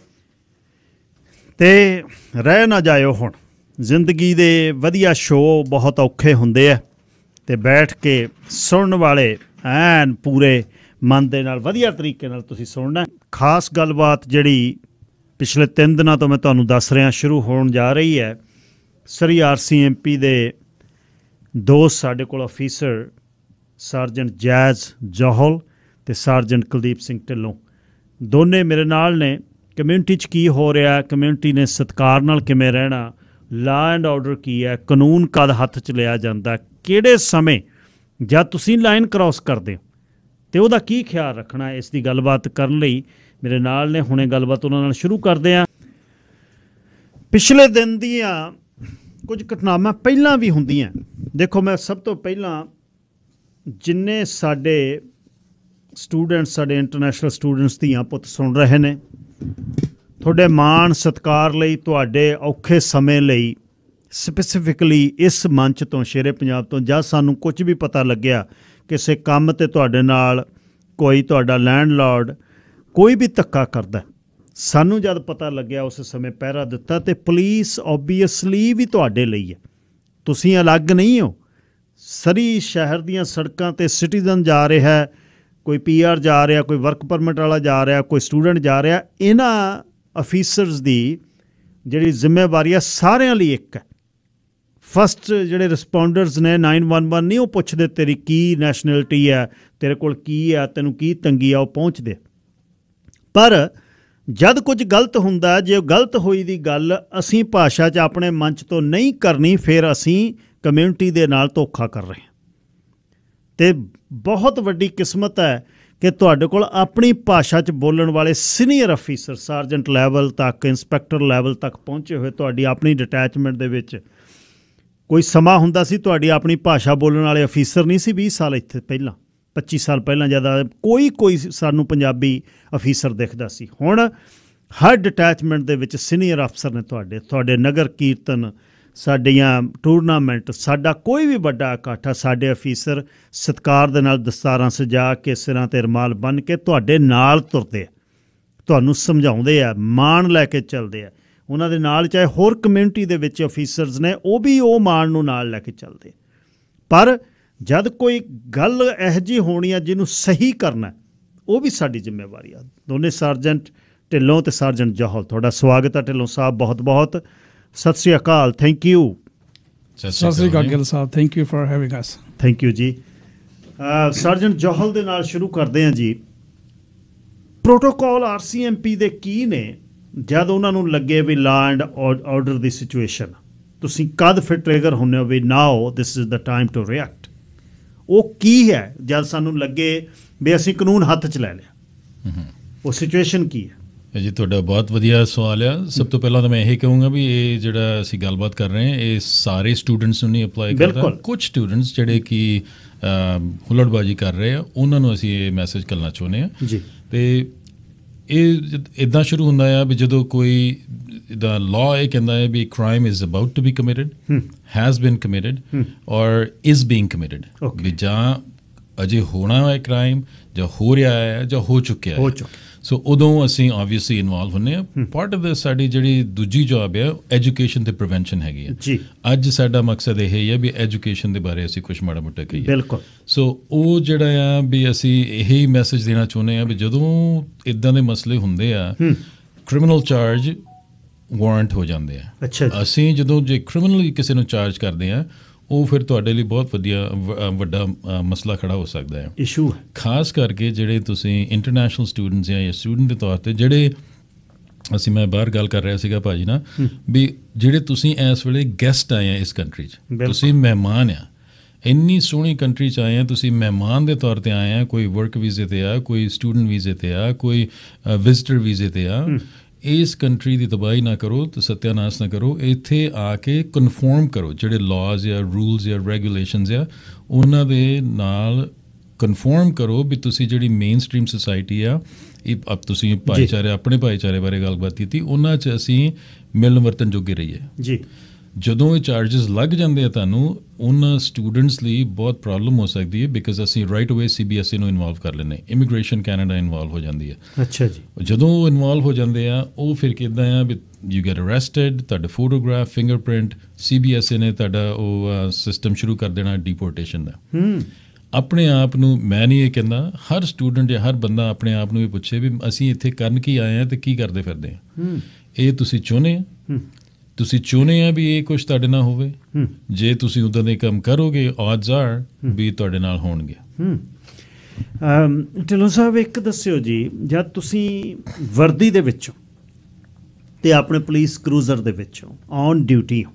ਤੇ ਰਹਿ ਨਾ ਜਾਇਓ। ਹੁਣ ਜ਼ਿੰਦਗੀ ਦੇ ਵਧੀਆ ਸ਼ੋਅ ਬਹੁਤ ਔਖੇ ਹੁੰਦੇ ਆ, ਤੇ ਬੈਠ ਕੇ ਸੁਣਨ ਵਾਲੇ ਐਨ ਪੂਰੇ ਮਨ ਦੇ ਨਾਲ ਵਧੀਆ ਤਰੀਕੇ ਨਾਲ ਤੁਸੀਂ ਸੁਣਨਾ। ਖਾਸ ਗੱਲਬਾਤ ਜਿਹੜੀ ਪਿਛਲੇ 3 ਦਿਨਾਂ ਤੋਂ ਮੈਂ ਤੁਹਾਨੂੰ ਦੱਸ ਰਿਹਾ ਸ਼ੁਰੂ ਹੋਣ ਜਾ ਰਹੀ ਹੈ। ਸਰੀ RCMP ਦੇ ਦੋਸਤ ਸਾਡੇ ਕੋਲ ਅਫੀਸਰ ਸਾਰਜੈਂਟ ਜੈਜ਼ ਜੋਹਲ ਤੇ ਸਾਰਜੈਂਟ ਕੁਲਦੀਪ ਸਿੰਘ ਢਿੱਲੋਂ, ਦੋਨੇ ਮੇਰੇ ਨਾਲ ਨੇ। ਕਮਿਊਨਿਟੀ 'ਚ ਕੀ ਹੋ ਰਿਹਾ, ਕਮਿਊਨਿਟੀ ਨੇ ਸਤਿਕਾਰ ਨਾਲ ਕਿਵੇਂ ਰਹਿਣਾ, ਲਾ ਐਂਡ ਆਰਡਰ ਕੀ ਹੈ, ਕਾਨੂੰਨ ਕਦ ਹੱਥ 'ਚ ਲਿਆ ਜਾਂਦਾ, ਕਿਹੜੇ ਸਮੇਂ ਜਦ ਤੁਸੀਂ ਲਾਈਨ ਕ੍ਰਾਸ ਕਰਦੇ ਹੋ ਅਤੇ ਉਹਦਾ ਕੀ ਖਿਆਲ ਰੱਖਣਾ, ਇਸ ਦੀ ਗੱਲਬਾਤ ਕਰਨ ਲਈ ਮੇਰੇ ਨਾਲ ਨੇ। ਹੁਣੇ ਗੱਲਬਾਤ ਉਹਨਾਂ ਨਾਲ ਸ਼ੁਰੂ ਕਰਦੇ ਹਾਂ। ਪਿਛਲੇ ਦਿਨ ਦੀਆਂ ਕੁਝ ਘਟਨਾਵਾਂ ਪਹਿਲਾਂ ਵੀ ਹੁੰਦੀਆਂ। ਦੇਖੋ, ਮੈਂ ਸਭ ਤੋਂ ਪਹਿਲਾਂ ਜਿੰਨੇ ਸਾਡੇ ਸਟੂਡੈਂਟਸ, ਸਾਡੇ ਇੰਟਰਨੈਸ਼ਨਲ ਸਟੂਡੈਂਟਸ ਧੀਆਂ ਪੁੱਤ ਸੁਣ ਰਹੇ ਨੇ, ਤੁਹਾਡੇ ਮਾਣ ਸਤਿਕਾਰ ਲਈ, ਤੁਹਾਡੇ ਔਖੇ ਸਮੇਂ ਲਈ, ਸਪੈਸੀਫਿਕਲੀ ਇਸ ਮੰਚ ਤੋਂ, ਸ਼ੇਰੇ ਪੰਜਾਬ ਤੋਂ, ਜਦ ਸਾਨੂੰ ਕੁਝ ਵੀ ਪਤਾ ਲੱਗਿਆ ਕਿਸੇ ਕੰਮ 'ਤੇ ਤੁਹਾਡੇ ਨਾਲ ਕੋਈ ਤੁਹਾਡਾ ਲੈਂਡਲਾਰਡ ਕੋਈ ਵੀ ਧੱਕਾ ਕਰਦਾ, ਸਾਨੂੰ ਜਦ ਪਤਾ ਲੱਗਿਆ ਉਸ ਸਮੇਂ ਪਹਿਰਾ ਦਿੱਤਾ। ਅਤੇ ਪੁਲਿਸ ਓਬੀਅਸਲੀ ਵੀ ਤੁਹਾਡੇ ਲਈ ਹੈ, ਤੁਸੀਂ ਅਲੱਗ ਨਹੀਂ ਹੋ। ਸਰੀ ਸ਼ਹਿਰ ਦੀਆਂ ਸੜਕਾਂ 'ਤੇ ਸਿਟੀਜ਼ਨ ਜਾ ਰਿਹਾ, ਕੋਈ PR ਜਾ ਰਿਹਾ, ਕੋਈ ਵਰਕ ਪਰਮਿਟ ਵਾਲਾ ਜਾ ਰਿਹਾ, ਕੋਈ ਸਟੂਡੈਂਟ ਜਾ ਰਿਹਾ। ਇਹਨਾਂ ਅਫੀਸਰਸ ਦੀ ਜਿਹੜੀ ਜ਼ਿੰਮੇਵਾਰੀ ਆ ਸਾਰਿਆਂ ਲਈ ਇੱਕ ਹੈ। ਫਸਟ ਜਿਹੜੇ ਰਿਸਪੌਂਡਰਸ ਨੇ 911 ਨਹੀਂ ਉਹ ਪੁੱਛਦੇ ਤੇਰੀ ਕੀ ਨੈਸ਼ਨੈਲਿਟੀ ਹੈ, ਤੇਰੇ ਕੋਲ ਕੀ ਆ, ਤੈਨੂੰ ਕੀ ਤੰਗੀ ਆ, ਉਹ ਪਹੁੰਚਦੇ। ਪਰ ਜਦ ਕੁਝ ਗਲਤ ਹੁੰਦਾ, ਜੇ ਗਲਤ ਹੋਈ ਦੀ ਗੱਲ ਅਸੀਂ ਭਾਸ਼ਾ 'ਚ ਆਪਣੇ ਮੰਚ ਤੋਂ ਨਹੀਂ ਕਰਨੀ, ਫਿਰ ਅਸੀਂ ਕਮਿਊਨਿਟੀ ਦੇ ਨਾਲ ਧੋਖਾ ਕਰ ਰਹੇ ਹਾਂ। ਅਤੇ ਬਹੁਤ ਵੱਡੀ ਕਿਸਮਤ ਹੈ ਕਿ ਤੁਹਾਡੇ ਕੋਲ ਆਪਣੀ ਭਾਸ਼ਾ 'ਚ ਬੋਲਣ ਵਾਲੇ ਸੀਨੀਅਰ ਅਫੀਸਰ, ਸਾਰਜੈਂਟ ਲੈਵਲ ਤੱਕ, ਇੰਸਪੈਕਟਰ ਲੈਵਲ ਤੱਕ ਪਹੁੰਚੇ ਹੋਏ। ਤੁਹਾਡੀ ਆਪਣੀ ਡਿਟੈਚਮੈਂਟ ਦੇ ਵਿੱਚ ਕੋਈ ਸਮਾਂ ਹੁੰਦਾ ਸੀ ਤੁਹਾਡੀ ਆਪਣੀ ਭਾਸ਼ਾ ਬੋਲਣ ਵਾਲੇ ਅਫੀਸਰ ਨਹੀਂ ਸੀ। 20 ਸਾਲ ਇੱਥੇ ਪਹਿਲਾਂ, 25 ਸਾਲ ਪਹਿਲਾਂ ਜ਼ਿਆਦਾ ਕੋਈ ਸਾਨੂੰ ਪੰਜਾਬੀ ਅਫੀਸਰ ਦਿਖਦਾ ਸੀ। ਹੁਣ ਹਰ ਡਿਟੈਚਮੈਂਟ ਦੇ ਵਿੱਚ ਸੀਨੀਅਰ ਅਫਸਰ ਨੇ ਤੁਹਾਡੇ ਨਗਰ ਕੀਰਤਨ, ਸਾਡੀਆਂ ਟੂਰਨਾਮੈਂਟ, ਸਾਡਾ ਕੋਈ ਵੀ ਵੱਡਾ ਇਕੱਠ, ਸਾਡੇ ਅਫੀਸਰ ਸਤਿਕਾਰ ਦੇ ਨਾਲ ਦਸਤਾਰਾਂ ਸਜਾ ਕੇ, ਸਿਰਾਂ 'ਤੇ ਰੁਮਾਲ ਬੰਨ੍ਹ ਕੇ ਤੁਹਾਡੇ ਨਾਲ ਤੁਰਦੇ ਆ, ਤੁਹਾਨੂੰ ਸਮਝਾਉਂਦੇ ਆ, ਮਾਣ ਲੈ ਕੇ ਚੱਲਦੇ ਆ। ਉਹਨਾਂ ਦੇ ਨਾਲ ਚਾਹੇ ਹੋਰ ਕਮਿਊਨਿਟੀ ਦੇ ਵਿੱਚ ਅਫੀਸਰਸ ਨੇ, ਉਹ ਵੀ ਉਹ ਮਾਣ ਨੂੰ ਨਾਲ ਲੈ ਕੇ ਚੱਲਦੇ। ਪਰ ਜਦ ਕੋਈ ਗੱਲ ਇਹੋ ਜਿਹੀ ਹੋਣੀ ਆ ਜਿਹਨੂੰ ਸਹੀ ਕਰਨਾ, ਉਹ ਵੀ ਸਾਡੀ ਜ਼ਿੰਮੇਵਾਰੀ ਆ। ਦੋਨੇ ਸਾਰਜੈਂਟ ਢਿੱਲੋਂ ਅਤੇ ਸਾਰਜੈਂਟ ਜੋਹਲ, ਤੁਹਾਡਾ ਸਵਾਗਤ ਹੈ ਢਿੱਲੋਂ ਸਾਹਿਬ, ਬਹੁਤ ਬਹੁਤ ਸਤਿ ਸ਼੍ਰੀ ਅਕਾਲ। Thank you. ਸਤਿ ਸ਼੍ਰੀ ਅਕਾਲ ਗਿੱਲ ਸਾਹਿਬ, thank you for having us. Thank you ਜੀ। ਸਾਰਜੈਂਟ ਜੋਹਲ ਦੇ ਨਾਲ ਸ਼ੁਰੂ ਕਰਦੇ ਹਾਂ ਜੀ। ਪ੍ਰੋਟੋਕੋਲ RCMP ਦੇ ਕੀ ਨੇ ਜਦ ਉਹਨਾਂ ਨੂੰ ਲੱਗੇ ਵੀ law and order the situation, ਤੁਸੀਂ ਕਦ ਫਿਰ ਟ੍ਰਿਗਰ ਹੁੰਦੇ ਹੋ ਵੀ now this is the time to react? ਉਹ ਕੀ ਹੈ ਜਦ ਸਾਨੂੰ ਲੱਗੇ ਵੀ ਅਸੀਂ ਕਾਨੂੰਨ ਹੱਥ 'ਚ ਲੈ ਲਿਆ, ਉਹ ਸਿਚੁਏਸ਼ਨ ਕੀ ਹੈ? ਜੀ ਤੁਹਾਡਾ ਬਹੁਤ ਵਧੀਆ ਸਵਾਲ ਆ। ਸਭ ਤੋਂ ਪਹਿਲਾਂ ਤਾਂ ਮੈਂ ਇਹ ਕਹੂੰਗਾ ਵੀ ਇਹ ਜਿਹੜਾ ਅਸੀਂ ਗੱਲਬਾਤ ਕਰ ਰਹੇ ਹਾਂ ਇਹ ਸਾਰੇ ਸਟੂਡੈਂਟਸ ਨੂੰ ਨਹੀਂ ਅਪਲਾਈ ਕਰਦਾ। ਕੁਝ ਸਟੂਡੈਂਟਸ ਜਿਹੜੇ ਕਿ ਹੁੱਲੜਬਾਜ਼ੀ ਕਰ ਰਹੇ ਆ ਉਹਨਾਂ ਨੂੰ ਅਸੀਂ ਇਹ ਮੈਸੇਜ ਕਰਨਾ ਚਾਹੁੰਦੇ ਹਾਂ ਜੀ। ਅਤੇ ਇਹ ਇੱਦਾਂ ਸ਼ੁਰੂ ਹੁੰਦਾ ਆ ਵੀ ਜਦੋਂ ਕੋਈ ਦਾ ਲਾਅ ਇਹ ਕਹਿੰਦਾ ਹੈ ਵੀ crime is about to be committed, has been committed or is being committed, ਵੀ ਜਾਂ ਅਜੇ ਹੋਣਾ ਹੈ ਕ੍ਰਾਈਮ ਜਾਂ ਹੋ ਰਿਹਾ ਹੈ ਜਾਂ ਹੋ ਚੁੱਕਿਆ ਹੈ। ਸੋ ਉਦੋਂ ਅਸੀਂ ਆਬਵੀਅਸਲੀ ਇਨਵੋਲਵ ਹੁੰਦੇ ਹਾਂ। ਪਾਰਟ ਆਫ ਸਾਡੀ ਜਿਹੜੀ ਦੂਜੀ ਜੌਬ ਹੈ ਐਜੂਕੇਸ਼ਨ ਤੇ ਪ੍ਰੀਵੈਂਸ਼ਨ ਹੈਗੀ ਹੈ ਜੀ। ਅੱਜ ਸਾਡਾ ਮਕਸਦ ਇਹ ਹੀ ਹੈ ਵੀ ਐਜੂਕੇਸ਼ਨ ਦੇ ਬਾਰੇ ਅਸੀਂ ਕੁਛ ਮਾੜਾ ਮੋਟਾ ਕਹੀਏ। ਬਿਲਕੁਲ। ਸੋ ਉਹ ਜਿਹੜਾ ਆ ਵੀ ਅਸੀਂ ਇਹੀ ਮੈਸੇਜ ਦੇਣਾ ਚਾਹੁੰਦੇ ਹਾਂ ਵੀ ਜਦੋਂ ਇੱਦਾਂ ਦੇ ਮਸਲੇ ਹੁੰਦੇ ਆ ਕ੍ਰਿਮੀਨਲ ਚਾਰਜ ਵਾਰੰਟ ਹੋ ਜਾਂਦੇ ਆ। ਅੱਛਾ। ਅਸੀਂ ਜਦੋਂ ਜੇ ਕ੍ਰਿਮੀਨਲੀ ਕਿਸੇ ਨੂੰ ਚਾਰਜ ਕਰਦੇ ਆ ਉਹ ਫਿਰ ਤੁਹਾਡੇ ਲਈ ਬਹੁਤ ਵੱਡਾ ਮਸਲਾ ਖੜਾ ਹੋ ਸਕਦਾ ਹੈ, ਇਸ਼ੂ ਹੈ। ਖਾਸ ਕਰਕੇ ਜਿਹੜੇ ਤੁਸੀਂ ਇੰਟਰਨੈਸ਼ਨਲ ਸਟੂਡੈਂਟਸ ਜਾਂ ਸਟੂਡੈਂਟ ਦੇ ਤੌਰ 'ਤੇ ਜਿਹੜੇ ਮੈਂ ਬਾਹਰ ਗੱਲ ਕਰ ਰਿਹਾ ਸੀਗਾ ਭਾਜੀ ਨਾ ਵੀ ਜਿਹੜੇ ਤੁਸੀਂ ਇਸ ਵੇਲੇ ਗੈਸਟ ਆਏ ਆ ਇਸ ਕੰਟਰੀ 'ਚ, ਤੁਸੀਂ ਮਹਿਮਾਨ ਆ, ਇੰਨੀ ਸੋਹਣੀ ਕੰਟਰੀ 'ਚ ਆਏ ਆ, ਤੁਸੀਂ ਮਹਿਮਾਨ ਦੇ ਤੌਰ 'ਤੇ ਆਏ ਆ, ਕੋਈ ਵਰਕ ਵੀਜ਼ੇ 'ਤੇ ਆ, ਕੋਈ ਸਟੂਡੈਂਟ ਵੀਜ਼ੇ 'ਤੇ ਆ, ਕੋਈ ਵਿਜ਼ਟਰ ਵੀਜ਼ੇ 'ਤੇ ਆ। ਇਸ ਕੰਟਰੀ ਦੀ ਤਬਾਹੀ ਨਾ ਕਰੋ ਤੇ ਸਤਿਆਨਾਸ਼ ਨਾ ਕਰੋ। ਇੱਥੇ ਆ ਕੇ ਕਨਫਰਮ ਕਰੋ ਜਿਹੜੇ ਲਾਜ਼ ਜਾਂ ਰੂਲਸ ਜਾਂ ਰੈਗੂਲੇਸ਼ਨਸ ਆ ਉਹਨਾਂ ਦੇ ਨਾਲ ਕਨਫਰਮ ਕਰੋ ਵੀ ਤੁਸੀਂ ਜਿਹੜੀ ਮੇਨ ਸਟਰੀਮ ਸੁਸਾਇਟੀ ਆ ਇਹ ਤੁਸੀਂ ਭਾਈਚਾਰੇ ਆਪਣੇ ਭਾਈਚਾਰੇ ਬਾਰੇ ਗੱਲਬਾਤ ਕੀਤੀ ਉਹਨਾਂ 'ਚ ਅਸੀਂ ਮਿਲਣ ਵਰਤਨ ਜੋਗੇ ਰਹੀਏ ਜੀ। ਜਦੋਂ ਇਹ ਚਾਰਜਸ ਲੱਗ ਜਾਂਦੇ ਆ ਤੁਹਾਨੂੰ ਉਹਨਾਂ ਸਟੂਡੈਂਟਸ ਲਈ ਬਹੁਤ ਪ੍ਰੋਬਲਮ ਹੋ ਸਕਦੀ ਹੈ ਬਿਕਾਜ਼ ਅਸੀਂ ਰਾਈਟ ਅਵੇ CBSE ਨੂੰ ਇਨਵੋਲਵ ਕਰ ਲੈਂਦੇ, ਇਮੀਗ੍ਰੇਸ਼ਨ ਕੈਨੇਡਾ ਇਨਵੋਲਵ ਹੋ ਜਾਂਦੀ ਹੈ। ਅੱਛਾ ਜੀ। ਜਦੋਂ ਉਹ ਇਨਵੋਲਵ ਹੋ ਜਾਂਦੇ ਆ ਉਹ ਫਿਰ ਕਿੱਦਾਂ ਆ ਵੀ ਯੂ ਗੈਟ ਅਰੈਸਟਡ, ਤੁਹਾਡਾ ਫੋਟੋਗ੍ਰਾਫ, ਫਿੰਗਰਪ੍ਰਿੰਟ, CBSE ਨੇ ਤੁਹਾਡਾ ਉਹ ਸਿਸਟਮ ਸ਼ੁਰੂ ਕਰ ਦੇਣਾ ਡਿਪੋਰਟੇਸ਼ਨ ਦਾ। ਆਪਣੇ ਆਪ ਨੂੰ ਮੈਂ ਨਹੀਂ ਇਹ ਕਹਿੰਦਾ, ਹਰ ਸਟੂਡੈਂਟ ਜਾਂ ਹਰ ਬੰਦਾ ਆਪਣੇ ਆਪ ਨੂੰ ਵੀ ਪੁੱਛੇ ਵੀ ਅਸੀਂ ਇੱਥੇ ਕਰਨ ਕੀ ਆਏ ਹਾਂ ਅਤੇ ਕੀ ਕਰਦੇ ਫਿਰਦੇ ਹਾਂ। ਇਹ ਤੁਸੀਂ ਚਾਹੁੰਦੇ ਆ, ਤੁਸੀਂ ਚਾਹੁੰਦੇ ਆ ਵੀ ਇਹ ਕੁਛ ਤੁਹਾਡੇ ਨਾਲ ਹੋਵੇ। ਜੇ ਤੁਸੀਂ ਉੱਦਾਂ ਦੇ ਕੰਮ ਕਰੋਗੇ odds are ਵੀ ਤੁਹਾਡੇ ਨਾਲ ਹੋਣਗੇ। ਢਿੱਲੋਂ ਸਾਹਿਬ ਇੱਕ ਦੱਸਿਓ ਜੀ, ਜਦ ਤੁਸੀਂ ਵਰਦੀ ਦੇ ਵਿੱਚੋਂ ਤੇ ਆਪਣੇ ਪੁਲਿਸ ਕਰੂਜ਼ਰ ਦੇ ਵਿੱਚੋਂ ਔਨ ਡਿਊਟੀ ਹੋ,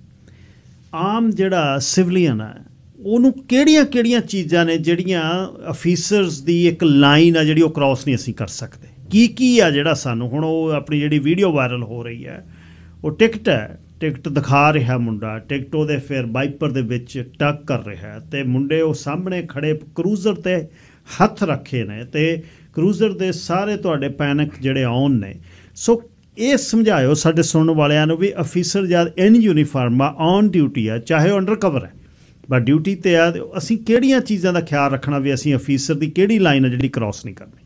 ਆਮ ਜਿਹੜਾ ਸਿਵਲੀਅਨ ਹੈ ਉਹਨੂੰ ਕਿਹੜੀਆਂ ਚੀਜ਼ਾਂ ਨੇ ਜਿਹੜੀਆਂ ਅਫੀਸਰਸ ਦੀ ਇੱਕ ਲਾਈਨ ਆ ਜਿਹੜੀ ਉਹ ਕ੍ਰਾਸ ਨਹੀਂ ਅਸੀਂ ਕਰ ਸਕਦੇ? ਕੀ ਆ ਜਿਹੜਾ ਸਾਨੂੰ ਹੁਣ ਉਹ ਆਪਣੀ ਜਿਹੜੀ ਵੀਡੀਓ ਵਾਇਰਲ ਹੋ ਰਹੀ ਹੈ ਉਹ ਟਿਕਟ ਹੈ, ਟਿਕਟ ਦਿਖਾ ਰਿਹਾ ਮੁੰਡਾ, ਟਿਕਟ ਉਹਦੇ ਫਿਰ ਵਾਈਪਰ ਦੇ ਵਿੱਚ ਟੱਕ ਕਰ ਰਿਹਾ ਅਤੇ ਮੁੰਡੇ ਉਹ ਸਾਹਮਣੇ ਖੜੇ ਕਰੂਜ਼ਰ 'ਤੇ ਹੱਥ ਰੱਖੇ ਨੇ ਅਤੇ ਕਰੂਜ਼ਰ ਦੇ ਸਾਰੇ ਤੁਹਾਡੇ ਪੈਨਿਕ ਜਿਹੜੇ ਆਨ ਨੇ। ਸੋ ਇਹ ਸਮਝਾਇਓ ਸਾਡੇ ਸੁਣਨ ਵਾਲਿਆਂ ਨੂੰ ਵੀ ਅਫੀਸਰ ਜਦ ਇਨ ਯੂਨੀਫਾਰਮ ਆ, ਔਨ ਡਿਊਟੀ ਆ, ਚਾਹੇ ਉਹ ਅੰਡਰ ਕਵਰ ਹੈ ਬਟ ਡਿਊਟੀ 'ਤੇ ਆ, ਅਸੀਂ ਕਿਹੜੀਆਂ ਚੀਜ਼ਾਂ ਦਾ ਖਿਆਲ ਰੱਖਣਾ ਵੀ ਅਸੀਂ ਅਫੀਸਰ ਦੀ ਕਿਹੜੀ ਲਾਈਨ ਆ ਜਿਹੜੀ ਕ੍ਰਾਸ ਨਹੀਂ ਕਰਨੀ?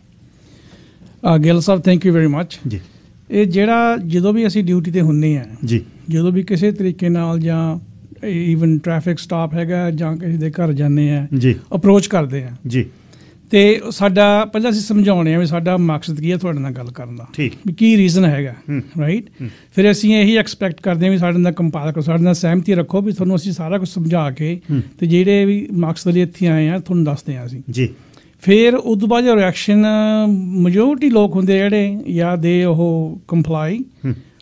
ਗਿੱਲ ਸਾਹਿਬ ਥੈਂਕ ਯੂ ਵੈਰੀ ਮੱਚ ਜੀ। ਇਹ ਜਿਹੜਾ ਜਦੋਂ ਵੀ ਅਸੀਂ ਡਿਊਟੀ 'ਤੇ ਹੁੰਦੇ ਹਾਂ ਜੀ, ਜਦੋਂ ਵੀ ਕਿਸੇ ਤਰੀਕੇ ਨਾਲ ਜਾਂ ਈਵਨ ਟ੍ਰੈਫਿਕ ਸਟਾਪ ਹੈਗਾ ਜਾਂ ਕਿਸੇ ਦੇ ਘਰ ਜਾਂਦੇ ਆ ਜੀ, ਅਪਰੋਚ ਕਰਦੇ ਆ ਜੀ, ਅਤੇ ਸਾਡਾ ਪਹਿਲਾਂ ਅਸੀਂ ਸਮਝਾਉਂਦੇ ਹਾਂ ਵੀ ਸਾਡਾ ਮਕਸਦ ਕੀ ਹੈ ਤੁਹਾਡੇ ਨਾਲ ਗੱਲ ਕਰਨ ਦਾ, ਵੀ ਕੀ ਰੀਜ਼ਨ ਹੈਗਾ, ਰਾਈਟ। ਫਿਰ ਅਸੀਂ ਇਹੀ ਐਕਸਪੈਕਟ ਕਰਦੇ ਹਾਂ ਵੀ ਸਾਡੇ ਨਾਲ ਕੰਪਾਇਲ ਕਰੋ, ਸਾਡੇ ਨਾਲ ਸਹਿਮਤੀ ਰੱਖੋ ਵੀ ਤੁਹਾਨੂੰ ਅਸੀਂ ਸਾਰਾ ਕੁਛ ਸਮਝਾ ਕੇ ਅਤੇ ਜਿਹੜੇ ਵੀ ਮਕਸਦ ਲਈ ਇੱਥੇ ਆਏ ਹਾਂ ਤੁਹਾਨੂੰ ਦੱਸਦੇ ਹਾਂ ਅਸੀਂ ਜੀ। ਫਿਰ ਉਸ ਤੋਂ ਬਾਅਦ ਜੋ ਰਿਐਕਸ਼ਨ ਮੈਜੋਰਟੀ ਲੋਕ ਹੁੰਦੇ ਜਿਹੜੇ ਜਾਂ ਦੇ ਉਹ ਕੰਪਲਾਈ,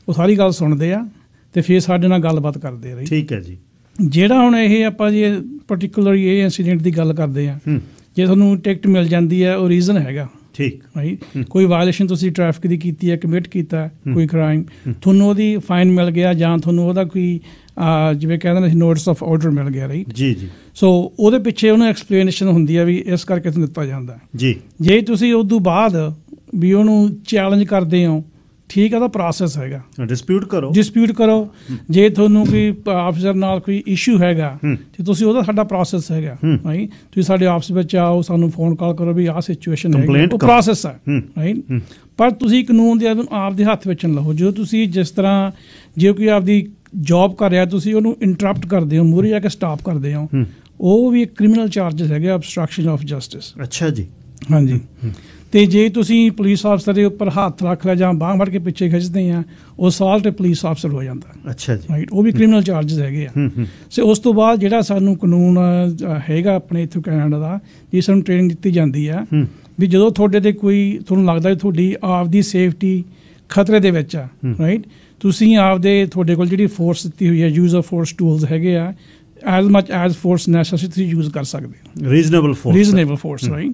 ਉਹ ਸਾਰੀ ਗੱਲ ਸੁਣਦੇ ਆ ਅਤੇ ਫਿਰ ਸਾਡੇ ਨਾਲ ਗੱਲਬਾਤ ਕਰਦੇ ਆ। ਠੀਕ ਹੈ ਜੀ। ਜਿਹੜਾ ਹੁਣ ਇਹ ਆਪਾਂ ਜੀ ਪਰਟੀਕੂਲਰਲੀ ਇਹ ਇੰਸੀਡੈਂਟ ਦੀ ਗੱਲ ਕਰਦੇ ਆ, ਜੇ ਤੁਹਾਨੂੰ ਟਿਕਟ ਮਿਲ ਜਾਂਦੀ ਹੈ ਉਹ ਰੀਜ਼ਨ ਹੈਗਾ, ਠੀਕ ਰਾਈਟ, ਕੋਈ ਵਾਇਲੇਸ਼ਨ ਤੁਸੀਂ ਟ੍ਰੈਫਿਕ ਦੀ ਕੀਤੀ ਹੈ, ਕਮਿਟ ਕੀਤਾ ਕੋਈ ਕ੍ਰਾਈਮ, ਤੁਹਾਨੂੰ ਉਹਦੀ ਫਾਈਨ ਮਿਲ ਗਿਆ ਜਾਂ ਤੁਹਾਨੂੰ ਉਹਦਾ ਕੋਈ ਜਿਵੇਂ ਕਹਿੰਦੇ ਨੇ ਨੋਟਿਸ ਆਫ ਆਰਡਰ ਮਿਲ ਗਿਆ, ਰਾਈਟ ਜੀ ਜੀ। ਸੋ ਉਹਦੇ ਪਿੱਛੇ ਉਹਨੂੰ ਐਕਸਪਲੇਨੇਸ਼ਨ ਹੁੰਦੀ ਹੈ ਵੀ ਇਸ ਕਰਕੇ ਤੁਹਾਨੂੰ ਦਿੱਤਾ ਜਾਂਦਾ ਜੀ। ਜੇ ਤੁਸੀਂ ਉਸ ਤੋਂ ਬਾਅਦ ਵੀ ਉਹਨੂੰ ਚੈਲੰਜ ਕਰਦੇ ਹੋ, ਠੀਕ ਹੈ, ਉਹਦਾ ਪ੍ਰੋਸੈਸ ਹੈਗਾ, ਡਿਸਪਿਊਟ ਕਰੋ। ਜੇ ਤੁਹਾਨੂੰ ਕੋਈ ਆਫਿਸਰ ਨਾਲ ਕੋਈ ਇਸ਼ੂ ਹੈਗਾ ਤੇ ਤੁਸੀਂ ਉਹਦਾ ਸਾਡਾ ਪ੍ਰੋਸੈਸ ਹੈਗਾ, ਰਾਈਟ, ਤੁਸੀਂ ਸਾਡੇ ਆਫਿਸ ਵਿੱਚ ਆਓ, ਸਾਨੂੰ ਫੋਨ ਕਾਲ ਕਰੋ ਵੀ ਆਹ ਸਿਚੁਏਸ਼ਨ ਹੈ, ਉਹ ਪ੍ਰੋਸੈਸ ਹੈ, ਰਾਈਟ। ਪਰ ਤੁਸੀਂ ਕਾਨੂੰਨ ਦੇ ਆਪਦੇ ਹੱਥ ਵਿੱਚ ਨਾ ਲਓ। ਜਦੋਂ ਤੁਸੀਂ ਜਿਸ ਤਰ੍ਹਾਂ ਜੇ ਕੋਈ ਆਪਦੀ ਜੌਬ ਕਰ ਰਿਹਾ ਤੁਸੀਂ ਉਹਨੂੰ ਇੰਟਰਪਟ ਕਰਦੇ ਹੋ, ਮੂਹਰੇ ਜਾ ਕੇ ਸਟਾਪ ਕਰਦੇ ਹੋ, ਉਹ ਵੀ ਇੱਕ ਕ੍ਰਿਮੀਨਲ ਚਾਰਜਸ ਹੈਗੇ, ਅਬਸਟਰਕਸ਼ਨ ਆਫ ਜਸਟਿਸ। ਅੱਛਾ ਜੀ। ਹਾਂਜੀ। ਅਤੇ ਜੇ ਤੁਸੀਂ ਪੁਲਿਸ ਅਫਸਰ ਦੇ ਉੱਪਰ ਹੱਥ ਰੱਖ ਲਿਆ ਜਾਂ ਬਾਂਹ ਫੜ ਕੇ ਪਿੱਛੇ ਖਿੱਚਦੇ ਆ, ਉਹ ਅਸਾਲਟ ਪੁਲਿਸ ਅਫਸਰ ਹੋ ਜਾਂਦਾ। ਅੱਛਾ ਜੀ। ਰਾਈਟ, ਉਹ ਵੀ ਕ੍ਰਿਮੀਨਲ ਚਾਰਜਸ ਹੈਗੇ ਆ। ਸੋ ਉਸ ਤੋਂ ਬਾਅਦ ਜਿਹੜਾ ਸਾਨੂੰ ਕਾਨੂੰਨ ਹੈਗਾ ਆਪਣੇ ਇੱਥੋਂ ਕੈਨੇਡਾ ਦਾ, ਜੇ ਸਾਨੂੰ ਟ੍ਰੇਨਿੰਗ ਦਿੱਤੀ ਜਾਂਦੀ ਆ ਵੀ ਜਦੋਂ ਤੁਹਾਡੇ 'ਤੇ ਕੋਈ ਤੁਹਾਨੂੰ ਲੱਗਦਾ ਵੀ ਤੁਹਾਡੀ ਆਪਦੀ ਸੇਫਟੀ ਖਤਰੇ ਦੇ ਵਿੱਚ ਆ, ਰਾਈਟ, ਤੁਸੀਂ ਆਪਦੇ ਤੁਹਾਡੇ ਕੋਲ ਜਿਹੜੀ ਫੋਰਸ ਦਿੱਤੀ ਹੋਈ ਹੈ, ਯੂਜ਼ ਆਫ ਫੋਰਸ ਟੂਲਸ ਹੈਗੇ ਆ, as much as force necessary ਤੁਸੀਂ ਯੂਜ਼ ਕਰ ਸਕਦੇ ਹੋ। Reasonable force, right.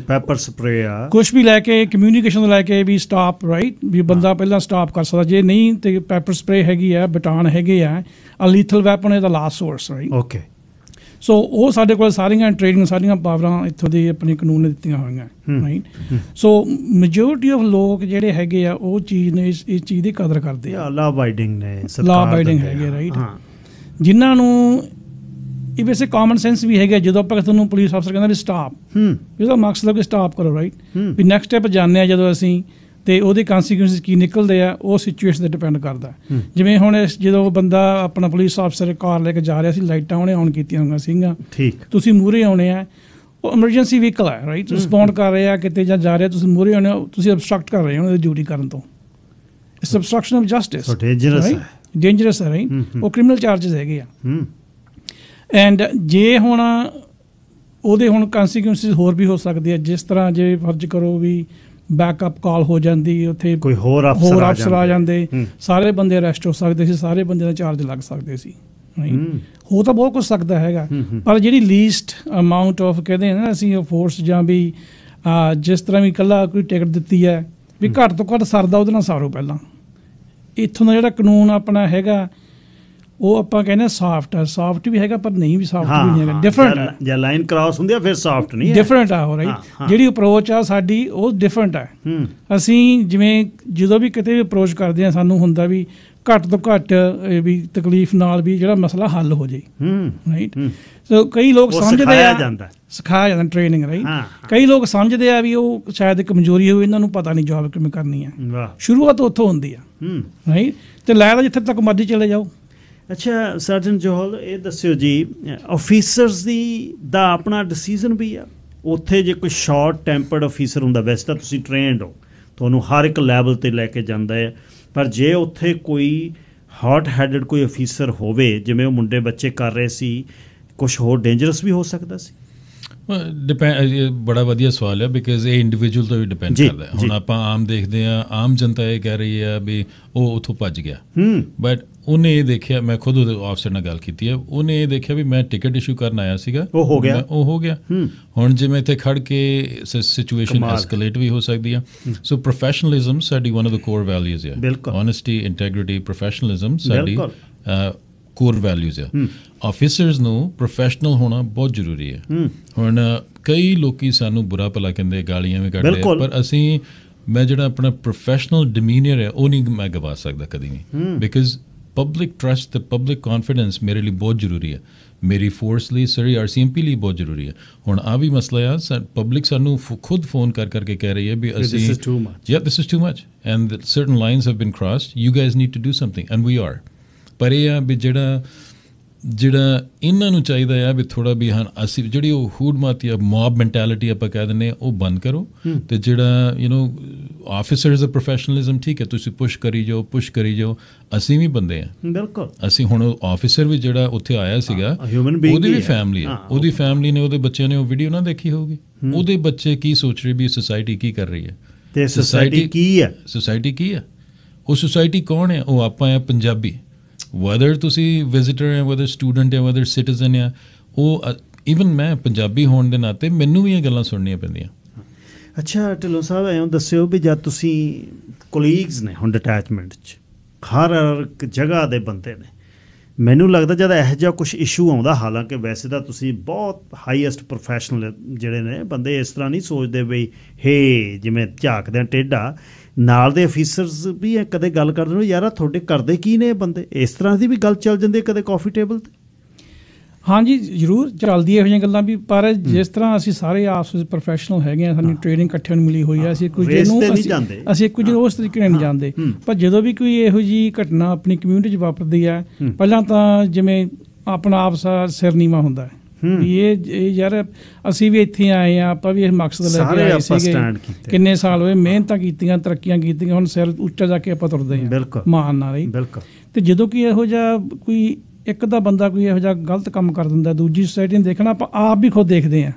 Pepper spray ਆ, ਕੁਛ ਵੀ ਲੈ ਕੇ, ਕਮਿਊਨੀਕੇਸ਼ਨ ਤੋਂ ਲੈ ਕੇ ਵੀ ਸਟਾਪ, ਰਾਈਟ, ਵੀ ਬੰਦਾ ਪਹਿਲਾਂ ਸਟਾਪ ਕਰ ਸਕਦਾ, ਜੇ ਨਹੀਂ ਤੇ ਪੈਪਰ ਸਪਰੇ ਹੈਗੀ ਆ, ਬਟਾਨ ਹੈਗੇ ਆ, ਲੀਥਲ ਵੈਪਨ ਹੈ ਦਾ ਲਾਸਟ ਸੋਰਸ, ਰਾਈਟ। ਓਕੇ। ਸੋ ਉਹ ਸਾਡੇ ਕੋਲ ਸਾਰੀਆਂ ਟ੍ਰੇਨਿੰਗ, ਸਾਰੀਆਂ ਪਾਵਰਾਂ ਇੱਥੋਂ ਦੇ ਆਪਣੇ ਕਾਨੂੰਨ ਨੇ ਦਿੱਤੀਆਂ ਹੋਈਆਂ, ਰਾਈਟ। ਸੋ ਮੈਜੋਰਟੀ ਆਫ ਲੋਕ ਜਿਹੜੇ ਹੈਗੇ ਆ ਉਹ ਚੀਜ਼ ਨੇ, ਇਸ ਚੀਜ਼ ਦੀ ਕਦਰ ਕਰਦੇ ਆ, ਲਾ ਅਬਾਈਡਿੰਗ ਹੈਗੇ, ਰਾਈਟ। ਜਿਨ੍ਹਾਂ ਨੂੰ ਇਹ ਵੈਸੇ ਕਾਮਨ ਸੈਂਸ ਵੀ ਹੈਗਾ। ਜਦੋਂ ਆਪਾਂ ਤੁਹਾਨੂੰ ਪੁਲਿਸ ਅਫਸਰ ਕਹਿੰਦਾ ਵੀ ਸਟਾਪ, ਇਹਦਾ ਮਕਸਦ ਹੈ ਕਿ ਸਟਾਪ ਕਰੋ, ਰਾਈਟ। ਵੀ ਨੈਕਸਟ ਸਟੈਪ ਜਾਂਦੇ ਆ ਜਦੋਂ ਅਸੀਂ, ਤੇ ਉਹਦੇ ਕਨਸੀਕੁਐਂਸਿਸ ਕੀ ਨਿਕਲਦੇ ਆ ਉਹ ਸਿਚੁਏਸ਼ਨ 'ਤੇ ਡਿਪੈਂਡ ਕਰਦਾ। ਜਿਵੇਂ ਹੁਣ ਜਦੋਂ ਬੰਦਾ ਆਪਣਾ ਪੁਲਿਸ ਅਫਸਰ ਕਾਰ ਲੈ ਕੇ ਜਾ ਰਿਹਾ ਸੀ, ਲਾਈਟਾਂ ਉਹਨੇ ਔਨ ਕੀਤੀਆਂ ਹੋਈਆਂ ਸੀਗੀਆਂ, ਤੁਸੀਂ ਮੂਹਰੇ ਆਉਣੇ ਆ, ਉਹ ਐਮਰਜੈਂਸੀ ਵਹੀਕਲ ਹੈ, ਰਾਈਟ, ਰਿਸਪੌਂਡ ਕਰ ਰਹੇ ਆ ਕਿਤੇ ਜਾਂ ਜਾ ਰਿਹਾ, ਤੁਸੀਂ ਮੂਹਰੇ ਆਉਣੇ ਹੋ, ਤੁਸੀਂ ਅਬਸਟਰਕਟ ਕਰ ਰਹੇ ਹੋ ਉਹਦੀ ਡਿਊਟੀ ਕਰਨ ਤੋਂ। ਇਟਸ ਅਬਸਟਰਕਸ਼ਨ ਆਫ ਜਸਟਿਸ, ਡੇਂਜਰਸ ਹੈ, ਰਾਈਟ। ਉਹ ਕ੍ਰਿਮੀਨਲ ਚਾਰਜਸ ਹੈਗੇ ਆ। ਐਂਡ ਜੇ ਹੁਣ ਉਹਦੇ ਹੁਣ ਕਨਸੀਕੁਐਂਸਿਸ ਹੋਰ ਵੀ ਹੋ ਸਕਦੇ ਆ, ਜਿਸ ਤਰ੍ਹਾਂ ਜੇ ਫਰਜ਼ ਕਰੋ ਵੀ ਬੈਕਅਪ ਕਾਲ ਹੋ ਜਾਂਦੀ, ਉੱਥੇ ਕੋਈ ਹੋਰ ਅਫਸਰ ਆ ਜਾਂਦੇ, ਸਾਰੇ ਬੰਦੇ ਅਰੈਸਟ ਹੋ ਸਕਦੇ ਸੀ, ਸਾਰੇ ਬੰਦੇ ਦਾ ਚਾਰਜ ਲੱਗ ਸਕਦੇ ਸੀ, ਹੋ ਤਾਂ ਬਹੁਤ ਕੁਛ ਸਕਦਾ ਹੈਗਾ। ਪਰ ਜਿਹੜੀ ਲੀਸਟ ਅਮਾਊਂਟ ਆਫ ਕਹਿੰਦੇ ਨਾ ਅਸੀਂ ਫੋਰਸ, ਜਾਂ ਵੀ ਜਿਸ ਤਰ੍ਹਾਂ ਵੀ ਇਕੱਲਾ ਕੋਈ ਟਿਕਟ ਦਿੱਤੀ ਹੈ ਵੀ ਘੱਟ ਤੋਂ ਘੱਟ ਸਰਦਾ ਉਹਦੇ ਨਾਲ ਸਾਰੋ। ਪਹਿਲਾਂ ਇੱਥੋਂ ਦਾ ਜਿਹੜਾ ਕਾਨੂੰਨ ਆਪਣਾ ਹੈਗਾ ਉਹ ਆਪਾਂ ਕਹਿੰਦੇ ਸਾਫਟ ਹੈ, ਸਾਫਟ ਵੀ ਹੈਗਾ ਪਰ ਨਹੀਂ ਵੀ ਸਾਫਟ ਵੀ ਨਹੀਂ ਹੈਗਾ, ਡਿਫਰੈਂਟ ਹੈ। ਜੇ ਲਾਈਨ ਕ੍ਰਾਸ ਹੁੰਦੀ ਆ ਫਿਰ ਸਾਫਟ ਨਹੀਂ ਹੈ, ਡਿਫਰੈਂਟ ਆ ਉਹ, ਰਾਈਟ। ਜਿਹੜੀ ਅਪਰੋਚ ਆ ਸਾਡੀ ਉਹ ਡਿਫਰੈਂਟ ਹੈ। ਅਸੀਂ ਜਿਵੇਂ ਜਦੋਂ ਵੀ ਕਿਤੇ ਵੀ ਅਪਰੋਚ ਕਰਦੇ ਹਾਂ, ਸਾਨੂੰ ਹੁੰਦਾ ਵੀ ਘੱਟ ਤੋਂ ਘੱਟ ਵੀ ਤਕਲੀਫ ਨਾਲ ਵੀ ਜਿਹੜਾ ਮਸਲਾ ਹੱਲ ਹੋ ਜਾਏ, ਰਾਈਟ। ਸੋ ਕਈ ਲੋਕ ਸਮਝਦੇ ਆ, ਸਿਖਾਇਆ ਜਾਂਦਾ ਟ੍ਰੇਨਿੰਗ, ਰਾਈਟ। ਕਈ ਲੋਕ ਸਮਝਦੇ ਆ ਵੀ ਉਹ ਸ਼ਾਇਦ ਕਮਜ਼ੋਰੀ ਹੋਵੇ, ਇਹਨਾਂ ਨੂੰ ਪਤਾ ਨਹੀਂ ਜੌਬ ਕਿਵੇਂ ਕਰਨੀ ਆ। ਸ਼ੁਰੂਆਤ ਉੱਥੋਂ ਹੁੰਦੀ ਆ, ਰਾਈਟ। ਤੇ ਲੈ ਤਾਂ ਜਿੱਥੇ ਤੱਕ ਮਰਜ਼ੀ ਚਲੇ ਜਾਓ। ਅੱਛਾ ਸਰਜਨ ਜੋਹਲ, ਇਹ ਦੱਸਿਓ ਜੀ, ਆਫਿਸਰਸ ਦਾ ਆਪਣਾ ਡਿਸੀਜ਼ਨ ਵੀ ਆ ਉੱਥੇ? ਜੇ ਕੋਈ ਸ਼ਾਰਟ ਟੈਂਪਰਡ ਆਫਿਸਰ ਹੁੰਦਾ, ਵੈਸੇ ਤਾਂ ਤੁਸੀਂ ਟ੍ਰੇਨਡ ਹੋ, ਤੁਹਾਨੂੰ ਹਰ ਇੱਕ ਲੈਵਲ 'ਤੇ ਲੈ ਕੇ ਜਾਂਦਾ ਹੈ, ਪਰ ਜੇ ਉੱਥੇ ਕੋਈ ਹਾਟ ਹੈਡਡ ਕੋਈ ਆਫਿਸਰ ਹੋਵੇ, ਜਿਵੇਂ ਉਹ ਮੁੰਡੇ ਬੱਚੇ ਕਰ ਰਹੇ ਸੀ, ਕੁਛ ਹੋਰ ਡੇਂਜਰਸ ਵੀ ਹੋ ਸਕਦਾ ਸੀ? ਬੜਾ ਵਧੀਆ ਸਵਾਲ ਹੈ, ਬਿਕਾਜ਼ ਇਹ ਇੰਡੀਵਿਜੂਅਲ ਤੋਂ ਵੀ ਡਿਪੈਂਡ ਕਰਦਾ। ਹੁਣ ਆਪਾਂ ਆਮ ਦੇਖਦੇ ਹਾਂ, ਆਮ ਜਨਤਾ ਇਹ ਕਹਿ ਰਹੀ ਹੈ ਵੀ ਉਹ ਉੱਥੋਂ ਭੱਜ ਗਿਆ, ਬਟ ਉਹਨੇ ਇਹ ਦੇਖਿਆ, ਮੈਂ ਖੁਦ ਉਹਦੇ ਅਫਸਰ ਨਾਲ ਗੱਲ ਕੀਤੀ ਹੈ, ਉਹਨੇ ਇਹ ਦੇਖਿਆ ਵੀ ਮੈਂ ਟਿਕਟ ਇਸ਼ੂ ਕਰਨ ਆਇਆ ਸੀਗਾ, ਉਹ ਹੋ ਗਿਆ। ਹੁਣ ਜਿਵੇਂ ਇੱਥੇ ਖੜ ਕੇ ਸਿਚੁਏਸ਼ਨ ਐਸਕੇਲੇਟ ਵੀ ਹੋ ਸਕਦੀ ਆ। ਸੋ ਪ੍ਰੋਫੈਸ਼ਨਲਿਜ਼ਮ ਸਾਡੀ one of the core values ਹੈ। ਓਨੈਸਟੀ, ਇੰਟੈਗ੍ਰਿਟੀ, ਪ੍ਰੋਫੈਸ਼ਨਲਿਜ਼ਮ ਸਾਡੀ ਕੋਰ ਵੈਲਿਊਜ਼ ਆ। ਆਫਿਸਰਸ ਨੂੰ ਪ੍ਰੋਫੈਸ਼ਨਲ ਹੋਣਾ ਬਹੁਤ ਜ਼ਰੂਰੀ ਹੈ। ਹੁਣ ਕਈ ਲੋਕੀ ਸਾਨੂੰ ਬੁਰਾ ਭਲਾ ਕਹਿੰਦੇ, ਗਾਲੀਆਂ ਵੀ ਕੱਢਦੇ, ਪਰ ਅਸੀਂ, ਮੈਂ ਜਿਹੜਾ ਆਪਣਾ ਪ੍ਰੋਫੈਸ਼ਨਲ ਡਿਮੀਨੀਅਰ ਹੈ ਉਹ ਨਹੀਂ ਮੈਂ ਗਵਾ ਸਕਦਾ ਕਦੀ ਵੀ, ਬਿਕਾਜ਼ ਪਬਲਿਕ ਟਰਸਟ ਤੇ ਪਬਲਿਕ ਕੌਨਫੀਡੈਂਸ ਮੇਰੇ ਲਈ ਬਹੁਤ ਜ਼ਰੂਰੀ ਹੈ, ਮੇਰੀ ਫੋਰਸ ਲਈ, ਸਾਰੀ RCMP ਲਈ ਬਹੁਤ ਜ਼ਰੂਰੀ ਹੈ। ਹੁਣ ਆ ਵੀ ਮਸਲਾ ਆ, ਪਬਲਿਕ ਸਾਨੂੰ ਖੁਦ ਫੋਨ ਕਰਕੇ ਕਹਿ ਰਹੀ ਹੈ ਵੀ ਅਸੀਂ, this is too much and certain lines have been crossed, you guys need to do something and we are। ਪਰ ਇਹ ਆ ਵੀ ਜਿਹੜਾ ਇਹਨਾਂ ਨੂੰ ਚਾਹੀਦਾ ਆ ਵੀ ਥੋੜ੍ਹਾ ਵੀ ਹਾਂ ਅਸੀਂ ਜਿਹੜੀ ਉਹ ਹੂਡ ਮਾਤੀ ਆ, ਮੌਬ ਮੈਂਟੈਲਿਟੀ ਆਪਾਂ ਕਹਿ ਦਿੰਦੇ ਹਾਂ, ਉਹ ਬੰਦ ਕਰੋ। ਅਤੇ ਜਿਹੜਾ ਆਫਿਸਰਸ ਦਾ ਪ੍ਰੋਫੈਸ਼ਨਲਿਜ਼ਮ, ਠੀਕ ਹੈ, ਤੁਸੀਂ ਪੁਸ਼ ਕਰੀ ਜਾਓ, ਅਸੀਂ ਵੀ ਬੰਦੇ ਹਾਂ, ਬਿਲਕੁਲ। ਅਸੀਂ ਹੁਣ ਆਫਿਸਰ ਵੀ ਜਿਹੜਾ ਉੱਥੇ ਆਇਆ ਸੀਗਾ, ਉਹਦੀ ਵੀ ਫੈਮਿਲੀ ਹੈ, ਉਹਦੀ ਫੈਮਿਲੀ ਨੇ, ਉਹਦੇ ਬੱਚਿਆਂ ਨੇ ਉਹ ਵੀਡੀਓ ਨਾ ਦੇਖੀ ਹੋਊਗੀ, ਉਹਦੇ ਬੱਚੇ ਕੀ ਸੋਚ ਰਹੇ ਵੀ ਸੋਸਾਇਟੀ ਕੀ ਕਰ ਰਹੀ ਹੈ, ਤੇ ਸੋਸਾਇਟੀ ਕੀ ਹੈ, ਉਹ ਸੋਸਾਇਟੀ ਕੌਣ ਹੈ? ਉਹ ਆਪਾਂ ਆ ਪੰਜਾਬੀ, ਵੈਦਰ ਤੁਸੀਂ ਵਿਜ਼ਿਟਰ ਹੈ, ਵੈਦਰ ਸਟੂਡੈਂਟ ਹੈ, ਵੈਦਰ ਸਿਟੀਜ਼ਨ ਹੈ, ਉਹ ਈਵਨ ਮੈਂ ਪੰਜਾਬੀ ਹੋਣ ਦੇ ਨਾਤੇ ਮੈਨੂੰ ਵੀ ਇਹ ਗੱਲਾਂ ਸੁਣਨੀਆਂ ਪੈਂਦੀਆਂ। ਅੱਛਾ ਢਿੱਲੋਂ ਸਾਹਿਬ, ਐਂ ਦੱਸਿਓ ਵੀ ਜਦ ਤੁਸੀਂ ਕੋਲੀਗਸ ਨੇ ਹੁਣ ਡਿਟੈਚਮੈਂਟ 'ਚ, ਹਰ ਇੱਕ ਜਗ੍ਹਾ ਦੇ ਬੰਦੇ ਨੇ, ਮੈਨੂੰ ਲੱਗਦਾ ਜਦ ਇਹੋ ਜਿਹਾ ਕੁਛ ਇਸ਼ੂ ਆਉਂਦਾ, ਹਾਲਾਂਕਿ ਵੈਸੇ ਤਾਂ ਤੁਸੀਂ ਬਹੁਤ ਹਾਈਐਸਟ ਪ੍ਰੋਫੈਸ਼ਨਲ ਜਿਹੜੇ ਨੇ ਬੰਦੇ, ਇਸ ਤਰ੍ਹਾਂ ਨਹੀਂ ਸੋਚਦੇ ਬਈ ਜਿਵੇਂ ਝਾਕਦੇ ਟੇਢਾ, ਨਾਲ ਦੇ ਅਫੀਸਰਸ ਵੀ ਕਦੇ ਗੱਲ ਕਰਦੇ ਨੇ, ਯਾਰ ਤੁਹਾਡੇ ਕਰਦੇ ਕੀ ਨੇ ਬੰਦੇ, ਇਸ ਤਰ੍ਹਾਂ ਦੀ ਵੀ ਗੱਲ ਚੱਲ ਜਾਂਦੀ ਕਦੇ ਕਾਫੀ ਟੇਬਲ 'ਤੇ? ਹਾਂਜੀ ਜ਼ਰੂਰ ਚੱਲਦੀ ਇਹੋ ਜਿਹੀਆਂ ਗੱਲਾਂ ਵੀ, ਪਰ ਜਿਸ ਤਰ੍ਹਾਂ ਅਸੀਂ ਸਾਰੇ ਆਪਸ ਵਿੱਚ ਪ੍ਰੋਫੈਸ਼ਨਲ ਹੈਗੇ ਹਾਂ, ਸਾਡੀ ਟ੍ਰੇਨਿੰਗ ਇਕੱਠਿਆਂ ਨੂੰ ਮਿਲੀ ਹੋਈ ਹੈ, ਅਸੀਂ ਇੱਕ ਦੂਜੇ ਨੂੰ ਉਸ ਤਰੀਕੇ ਨਾਲ ਨਹੀਂ ਜਾਣਦੇ। ਪਰ ਜਦੋਂ ਵੀ ਕੋਈ ਇਹੋ ਜਿਹੀ ਘਟਨਾ ਆਪਣੀ ਕਮਿਊਨਿਟੀ 'ਚ ਵਾਪਰਦੀ ਹੈ, ਪਹਿਲਾਂ ਤਾਂ ਜਿਵੇਂ ਆਪਣਾ ਆਪ ਸਿਰ ਨੀਵਾਂ ਹੁੰਦਾ ਹੈ ਵੀ ਇਹ ਯਾਰ ਅਸੀਂ ਵੀ ਇੱਥੇ ਆਏ ਹਾਂ, ਆਪਾਂ ਵੀ ਇਹ ਮਕਸਦ ਲੈ ਕੇ ਆਏ ਸੀਗੇ, ਕਿੰਨੇ ਸਾਲ ਹੋਏ, ਮਿਹਨਤਾਂ ਕੀਤੀਆਂ, ਤਰੱਕੀਆਂ ਕੀਤੀਆਂ, ਹੁਣ ਸਿਰ ਉੱਚਾ ਜਾ ਕੇ ਆਪਾਂ ਤੁਰਦੇ ਹਾਂ ਮਾਣ ਨਾਲ ਹੀ। ਤੇ ਜਦੋਂ ਕਿ ਇਹੋ ਜਿਹਾ ਕੋਈ ਇੱਕ ਦਾ ਬੰਦਾ ਕੋਈ ਇਹੋ ਜਿਹਾ ਗਲਤ ਕੰਮ ਕਰ ਦਿੰਦਾ, ਦੂਜੀ ਸੁਸਾਇਟੀ ਨੂੰ ਦੇਖਣਾ, ਆਪਾਂ ਆਪ ਵੀ ਖੁਦ ਦੇਖਦੇ ਹਾਂ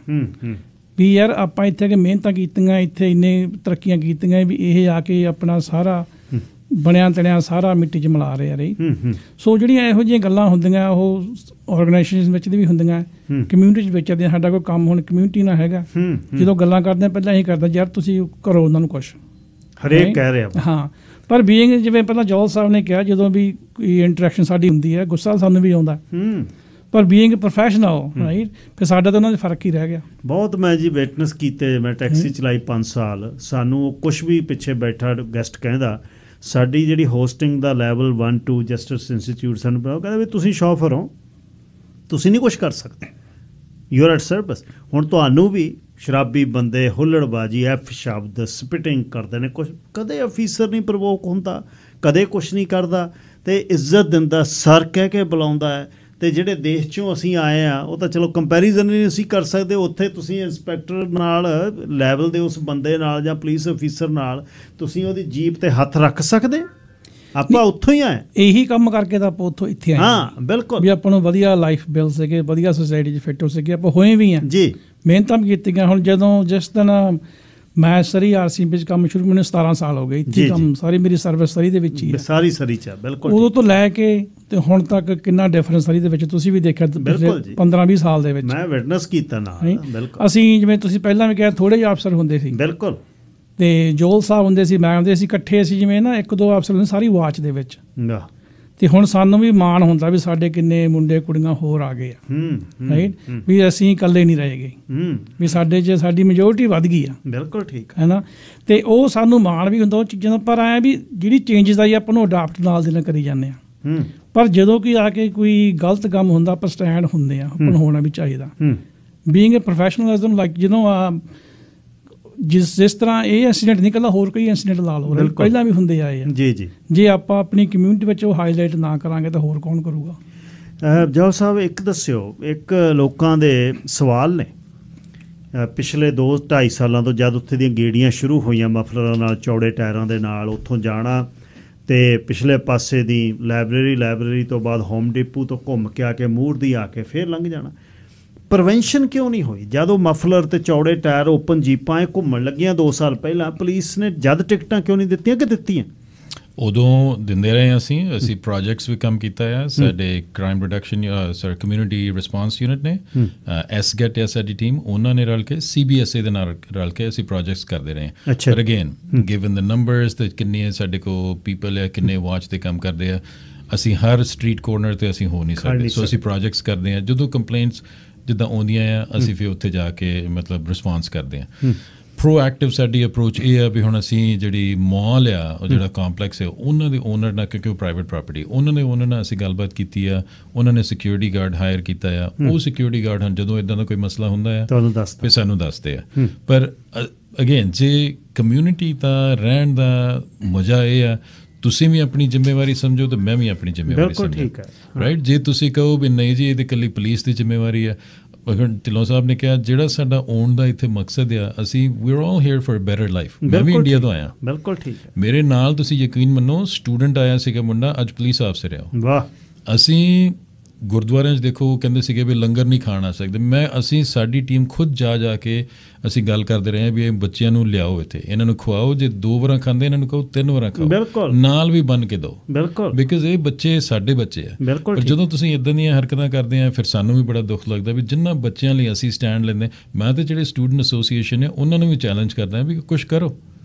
ਵੀ ਯਾਰ ਆਪਾਂ ਇੱਥੇ ਕਿ ਮਿਹਨਤਾਂ ਕੀਤੀਆਂ, ਇੱਥੇ ਇੰਨੇ ਤਰੱਕੀਆਂ ਕੀਤੀਆਂ, ਵੀ ਇਹ ਆ ਕੇ ਆਪਣਾ ਸਾਰਾ ਬਣਿਆ ਤਣਿਆ ਸਾਰਾ ਮਿੱਟੀ 'ਚ ਮਿਲਾ ਰਹੇ ਆ ਰਹੀ। ਸੋ ਜਿਹੜੀਆਂ ਇਹੋ ਜਿਹੀਆਂ ਗੱਲਾਂ ਹੁੰਦੀਆਂ, ਉਹ ਆਰਗੇਨਾਈਜੇਸ਼ਨ ਵਿੱਚ ਵੀ ਹੁੰਦੀਆਂ, ਕਮਿਊਨਿਟੀ 'ਚ ਵਿੱਚ ਆਉਂਦੀਆਂ। ਸਾਡਾ ਕੋਈ ਕੰਮ ਹੁਣ ਕਮਿਊਨਿਟੀ ਨਾਲ ਹੈਗਾ, ਜਦੋਂ ਗੱਲਾਂ ਕਰਦੇ ਹਾਂ ਪਹਿਲਾਂ ਇਹੀ ਕਰਦਾ, ਯਾਰ ਤੁਸੀਂ ਕਰੋ ਉਹਨਾਂ ਨੂੰ ਕੁਛ, ਹਰੇਕ ਕਹਿ ਰਿਹਾ। ਹਾਂ, ਪਰ ਬੀਇੰਗ ਜਿਵੇਂ ਪਹਿਲਾਂ ਜੋਹਲ ਸਾਹਿਬ ਨੇ ਕਿਹਾ, ਜਦੋਂ ਵੀ ਕੋਈ ਇੰਟਰੈਕਸ਼ਨ ਸਾਡੀ ਹੁੰਦੀ ਹੈ, ਗੁੱਸਾ ਸਾਨੂੰ ਵੀ ਆਉਂਦਾ, ਪਰ ਬੀਇੰਗ ਪ੍ਰੋਫੈਸ਼ਨਲ, ਰਾਈਟ, ਫਿਰ ਸਾਡਾ ਤਾਂ ਉਹਨਾਂ 'ਚ ਫਰਕ ਹੀ ਰਹਿ ਗਿਆ ਬਹੁਤ। ਮੈਂ ਜੀ ਵਿਟਨੈਸ ਕੀਤੇ, ਮੈਂ ਟੈਕਸੀ ਚਲਾਈ 5 ਸਾਲ, ਸਾਨੂੰ ਕੁਛ ਵੀ ਪਿੱਛੇ ਬੈਠਾ ਗੈਸਟ ਕਹਿੰਦਾ, ਸਾਡੀ ਜਿਹੜੀ ਹੋਸਟਿੰਗ ਦਾ ਲੈਵਲ 1-2 ਜਸਟਿਸ ਇੰਸਟੀਚਿਊਟ ਸਾਨੂੰ ਕਹਿੰਦਾ ਵੀ ਤੁਸੀਂ ਸ਼ੋਫਰ ਹੋ, ਤੁਸੀਂ ਨਹੀਂ ਕੁਛ ਕਰ ਸਕਦੇ, ਯੂ ਆਰ ਐਟ ਸਰਵਿਸ। ਹੁਣ ਤੁਹਾਨੂੰ ਵੀ ਸ਼ਰਾਬੀ ਬੰਦੇ ਹੁੱਲੜਬਾਜੀ, ਐਫ ਸ਼ਬਦ, ਸਪਿਟਿੰਗ ਕਰਦੇ ਨੇ, ਕੁਛ ਕਦੇ ਅਫੀਸਰ ਨਹੀਂ ਪ੍ਰਵੋਕ ਹੁੰਦਾ, ਕਦੇ ਕੁਛ ਨਹੀਂ ਕਰਦਾ, ਅਤੇ ਇੱਜ਼ਤ ਦਿੰਦਾ, ਸਰ ਕਹਿ ਕੇ ਬੁਲਾਉਂਦਾ ਹੈ। ਅਤੇ ਜਿਹੜੇ ਦੇਸ਼ 'ਚੋਂ ਅਸੀਂ ਆਏ ਹਾਂ ਉਹ ਤਾਂ ਚਲੋ ਕੰਪੈਰੀਜ਼ਨ ਨਹੀਂ ਅਸੀਂ ਕਰ ਸਕਦੇ। ਉੱਥੇ ਤੁਸੀਂ ਇੰਸਪੈਕਟਰ ਨਾਲ ਲੈਵਲ ਦੇ ਉਸ ਬੰਦੇ ਨਾਲ ਜਾਂ ਪੁਲਿਸ ਅਫੀਸਰ ਨਾਲ ਤੁਸੀਂ ਉਹਦੀ ਜੀਪ 'ਤੇ ਹੱਥ ਰੱਖ ਸਕਦੇ? ਆਪਾਂ ਉੱਥੋਂ ਹੀ ਆਏ, ਇਹੀ ਕੰਮ ਕਰਕੇ ਤਾਂ ਆਪਾਂ ਉੱਥੋਂ ਇੱਥੇ ਆਏ। ਹਾਂ ਬਿਲਕੁਲ, ਵੀ ਆਪਾਂ ਨੂੰ ਵਧੀਆ ਲਾਈਫ ਮਿਲ ਸਕੇ, ਵਧੀਆ ਸੁਸਾਇਟੀ 'ਚ ਫਿੱਟ ਹੋ ਸਕੇ, ਆਪਾਂ ਹੋਏ ਵੀ ਹਾਂ ਜੀ, ਮਿਹਨਤਾਂ ਵੀ ਕੀਤੀਆਂ। ਹੁਣ ਜਦੋਂ ਜਿਸ ਦਿਨ ਮੈਂ ਸਰੀ RC ਵਿੱਚ ਕੰਮ ਸ਼ੁਰੂ, ਮੈਨੂੰ 17 ਸਾਲ ਹੋ ਗਏ ਇੱਥੇ ਕੰਮ, ਸਾਰੀ ਮੇਰੀ ਸਰਵਿਸ ਸਰੀ ਦੇ ਵਿੱਚ ਹੀ, ਸਾਰੀ ਸਰੀ 'ਚ ਬਿਲਕੁਲ। ਉਦੋਂ ਤੋਂ ਲੈ ਕੇ ਤੇ ਹੁਣ ਤੱਕ ਕਿੰਨਾ ਡਿਫਰੈਂਸ ਸਰੀ ਦੇ ਵਿੱਚ ਤੁਸੀਂ ਵੀ ਦੇਖਿਆ 15-20 ਸਾਲ ਦੇ ਵਿੱਚ, ਮੈਂ ਵਿਟਨੈਸ ਕੀਤਾ ਨਾਲ। ਬਿਲਕੁਲ, ਅਸੀਂ ਜਿਵੇਂ ਤੁਸੀਂ ਪਹਿਲਾਂ ਵੀ ਕਿਹਾ ਥੋੜ੍ਹੇ ਜਿਹੇ ਅਫਸਰ ਹੁੰਦੇ ਸੀ, ਬਿਲਕੁਲ, ਤੇ ਜੋਲ ਸਾਹਿਬ ਹੁੰਦੇ ਸੀ, ਮੈਂ ਹੁੰਦੇ ਸੀ, ਇਕੱਠੇ ਅਸੀਂ ਜਿਵੇਂ ਨਾ 1-2 ਅਫਸਰ ਹੁੰਦੇ ਸਾਰੀ ਵਾਚ ਦੇ ਵਿੱਚ। ਤੇ ਹੁਣ ਸਾਨੂੰ ਵੀ ਮਾਣ ਹੁੰਦਾ ਵੀ ਸਾਡੇ ਕਿੰਨੇ ਮੁੰਡੇ ਕੁੜੀਆਂ ਹੋਰ ਆ ਗਏ ਆ, ਰਾਈਟ, ਵੀ ਅਸੀਂ ਇਕੱਲੇ ਨਹੀਂ ਰਹਿ ਗਏ, ਵੀ ਸਾਡੇ 'ਚ ਸਾਡੀ ਮੈਜੋਰਟੀ ਵੱਧ ਗਈ ਆ। ਬਿਲਕੁਲ ਠੀਕ ਹੈ ਨਾ, ਤੇ ਉਹ ਸਾਨੂੰ ਮਾਣ ਵੀ ਹੁੰਦਾ ਉਹ ਚੀਜ਼ਾਂ ਦਾ। ਪਰ ਐਂ ਵੀ ਜਿਹੜੀ ਚੇਂਜਸ ਆਈ ਆਪਾਂ ਨੂੰ ਅਡਾਪਟ ਨਾਲ ਦੇ ਨਾਲ ਕਰੀ ਜਾਂਦੇ ਆ, ਪਰ ਜਦੋਂ ਕਿ ਆ ਕੇ ਕੋਈ ਗਲਤ ਕੰਮ ਹੁੰਦਾ ਆਪਾਂ ਸਟੈਂਡ ਹੁੰਦੇ ਆ, ਆਪਾਂ ਨੂੰ ਹੋਣਾ ਵੀ ਚਾਹੀਦਾ। ਬੀਇੰਗ ਏ ਪ੍ਰੋਫੈਸ਼ਨਲਿਜ਼ਮ, ਲਾਈਕ ਜਦੋਂ ਜਿਸ ਤਰ੍ਹਾਂ ਇਹ ਇੰਸੀਡੈਂਟ ਨਹੀਂ ਇਕੱਲਾ, ਹੋਰ ਕਈ ਇੰਸੀਡੈਂਟ ਲਾ ਲਓ, ਪਹਿਲਾਂ ਵੀ ਹੁੰਦੇ ਆਏ ਆ ਜੀ ਜੀ। ਜੇ ਆਪਾਂ ਆਪਣੀ ਕਮਿਊਨਿਟੀ ਵਿੱਚ ਉਹ ਹਾਈਲਾਈਟ ਨਾ ਕਰਾਂਗੇ ਤਾਂ ਹੋਰ ਕੌਣ ਕਰੂਗਾ? ਜੋਲ ਸਾਹਿਬ ਇੱਕ ਦੱਸਿਓ, ਇੱਕ ਲੋਕਾਂ ਦੇ ਸਵਾਲ ਨੇ ਪਿਛਲੇ 2-2.5 ਸਾਲਾਂ ਤੋਂ ਜਦ ਉੱਥੇ ਦੀਆਂ ਗੇੜੀਆਂ ਸ਼ੁਰੂ ਹੋਈਆਂ ਮਫਲਰਾਂ ਨਾਲ, ਚੌੜੇ ਟਾਇਰਾਂ ਦੇ ਨਾਲ, ਉੱਥੋਂ ਜਾਣਾ ਤੇ ਪਿਛਲੇ ਪਾਸੇ ਦੀ ਲਾਇਬ੍ਰੇਰੀ ਤੋਂ ਬਾਅਦ ਹੋਮ ਡਿਪੂ ਤੋਂ ਘੁੰਮ ਕੇ ਆ ਕੇ ਮੂਹਰ ਦੀ ਆ ਕੇ ਫਿਰ ਲੰਘ ਜਾਣਾ। ਪ੍ਰੀਵੈਂਸ਼ਨ ਕਿਉਂ ਨਹੀਂ ਹੋਈ? ਜਦੋਂ ਮਫਲਰ ਤੇ ਚੌੜੇ ਟਾਇਰ ਓਪਨ ਜੀਪਾਂ ਘੁੰਮਣ ਲੱਗੀਆਂ 2 ਸਾਲ ਪਹਿਲਾਂ, ਪੁਲਿਸ ਨੇ ਜਦ ਟਿਕਟਾਂ ਕਿਉਂ ਨਹੀਂ ਦਿੱਤੀਆਂ ਕਿ ਦਿੱਤੀਆਂ? ਉਦੋਂ ਦਿੰਦੇ ਰਹੇ ਅਸੀਂ ਪ੍ਰੋਜੈਕਟਸ ਵੀ ਕੰਮ ਕੀਤਾ ਆ। ਸਾਡੇ crime reduction community response unit ਨੇ, SGET ਹੈ ਸਾਡੀ ਟੀਮ, ਉਹਨਾਂ ਨੇ ਰਲ ਕੇ CBSA ਦੇ ਨਾਲ ਰਲ ਕੇ ਅਸੀਂ ਪ੍ਰੋਜੈਕਟਸ ਕਰਦੇ ਰਹੇ। ਪਰ ਅਗੇਨ ਗਿਵਨ ਦ ਨੰਬਰਸ ਤੇ ਕਿੰਨੇ ਸਾਡੇ ਕੋਲ ਪੀਪਲ ਆ, ਕਿੰਨੇ ਵਾਚ ਤੇ ਕੰਮ ਕਰਦੇ ਆ, ਅਸੀਂ ਹਰ ਸਟਰੀਟ ਕੋਰਨਰ ਤੇ ਅਸੀਂ ਹੋ ਨਹੀਂ ਸਕਦੇ। ਸੋ ਅਸੀਂ ਪ੍ਰੋਜੈਕਟਸ ਕਰਦੇ ਹਾਂ, ਜਦੋਂ ਕੰਪਲੇਂਟਸ ਜਿੱਦਾਂ ਆਉਂਦੀਆਂ ਆ ਅਸੀਂ ਫਿਰ ਉੱਥੇ ਜਾ ਕੇ ਮਤਲਬ ਰਿਸਪੌਂਸ ਕਰਦੇ ਹਾਂ। ਪ੍ਰੋਐਕਟਿਵ ਸਾਡੀ ਅਪਰੋਚ ਇਹ ਆ ਵੀ ਹੁਣ ਅਸੀਂ ਜਿਹੜੀ ਮਾਲ ਆ, ਉਹ ਜਿਹੜਾ ਕੰਪਲੈਕਸ ਹੈ, ਉਹਨਾਂ ਦੇ ਓਨਰ ਨਾਲ, ਕਿਉਂਕਿ ਉਹ ਪ੍ਰਾਈਵੇਟ ਪ੍ਰਾਪਰਟੀ, ਉਹਨਾਂ ਨਾਲ ਅਸੀਂ ਗੱਲਬਾਤ ਕੀਤੀ ਆ, ਉਹਨਾਂ ਨੇ ਸਿਕਿਉਰਿਟੀ ਗਾਰਡ ਹਾਇਰ ਕੀਤਾ ਆ। ਉਹ ਸਿਕਿਉਰਿਟੀ ਗਾਰਡ ਹਨ ਜਦੋਂ ਇੱਦਾਂ ਦਾ ਕੋਈ ਮਸਲਾ ਹੁੰਦਾ ਆ ਫਿਰ ਸਾਨੂੰ ਦੱਸਦੇ ਆ। ਪਰ ਅਗੇਨ ਜੇ ਕਮਿਊਨਿਟੀ ਤਾਂ ਰਹਿਣ ਦਾ ਮਜ਼ਾ ਇਹ ਆ, ਤੁਸੀਂ ਵੀ ਆਪਣੀ ਜ਼ਿੰਮੇਵਾਰੀ ਸਮਝੋ ਤੇ ਮੈਂ ਵੀ ਆਪਣੀ ਜ਼ਿੰਮੇਵਾਰੀ ਸਮਝਾਂ, ਰਾਈਟ। ਜੇ ਤੁਸੀਂ ਕਹੋ ਵੀ ਨਹੀਂ ਜੀ ਇਹ ਤਾਂ ਇਕੱਲੀ ਪੁਲਿਸ ਦੀ ਜ਼ਿੰਮੇਵਾਰੀ ਆ, ਢਿੱਲੋਂ ਸਾਹਿਬ ਨੇ ਕਿਹਾ ਜਿਹੜਾ ਸਾਡਾ ਆਉਣ ਦਾ ਇੱਥੇ ਮਕਸਦ ਆ, ਅਸੀਂ we are all here for better life. ਮੈਂ ਵੀ ਇੰਡੀਆ ਤੋਂ ਆਇਆ, ਬਿਲਕੁਲ ਠੀਕ ਹੈ। ਮੇਰੇ ਨਾਲ ਤੁਸੀਂ ਯਕੀਨ ਮੰਨੋ ਸਟੂਡੈਂਟ ਆਇਆ ਸੀਗਾ ਮੁੰਡਾ, ਅੱਜ ਪੁਲਿਸ ਅਫਸਰ ਆ। ਵਾਹ। ਅਸੀਂ ਗੁਰਦੁਆਰਿਆਂ 'ਚ ਦੇਖੋ ਕਹਿੰਦੇ ਸੀਗੇ ਵੀ ਲੰਗਰ ਨਹੀਂ ਖਾਣ ਆ ਸਕਦੇ, ਅਸੀਂ ਸਾਡੀ ਟੀਮ ਖੁਦ ਜਾ ਕੇ ਅਸੀਂ ਗੱਲ ਕਰਦੇ ਰਹੇ ਹਾਂ ਵੀ ਇਹ ਬੱਚਿਆਂ ਨੂੰ ਲਿਆਓ ਇੱਥੇ, ਇਹਨਾਂ ਨੂੰ ਖਵਾਓ, ਜੇ 2 ਵਾਰਾਂ ਖਾਂਦੇ ਇਹਨਾਂ ਨੂੰ ਕਹੋ 3 ਵਾਰਾਂ ਖਾਓ, ਨਾਲ ਵੀ ਬੰਨ ਕੇ ਦਿਓ, ਬਿਲਕੁਲ, ਬਿਕਾਜ਼ ਇਹ ਬੱਚੇ ਸਾਡੇ ਬੱਚੇ ਆ। ਪਰ ਜਦੋਂ ਤੁਸੀਂ ਇੱਦਾਂ ਦੀਆਂ ਹਰਕਤਾਂ ਕਰਦੇ ਆ ਫਿਰ ਸਾਨੂੰ ਵੀ ਬੜਾ ਦੁੱਖ ਲੱਗਦਾ ਵੀ ਜਿਨ੍ਹਾਂ ਬੱਚਿਆਂ ਲਈ ਅਸੀਂ ਸਟੈਂਡ ਲੈਂਦੇ। ਮੈਂ ਤਾਂ ਜਿਹੜੇ ਸਟੂਡੈਂਟ ਐਸੋਸੀਏਸ਼ਨ ਹੈ ਉਹਨਾਂ ਨੂੰ ਵੀ ਚੈਲੰਜ ਕਰਦਾ ਵੀ ਕੁਛ ਕਰੋ,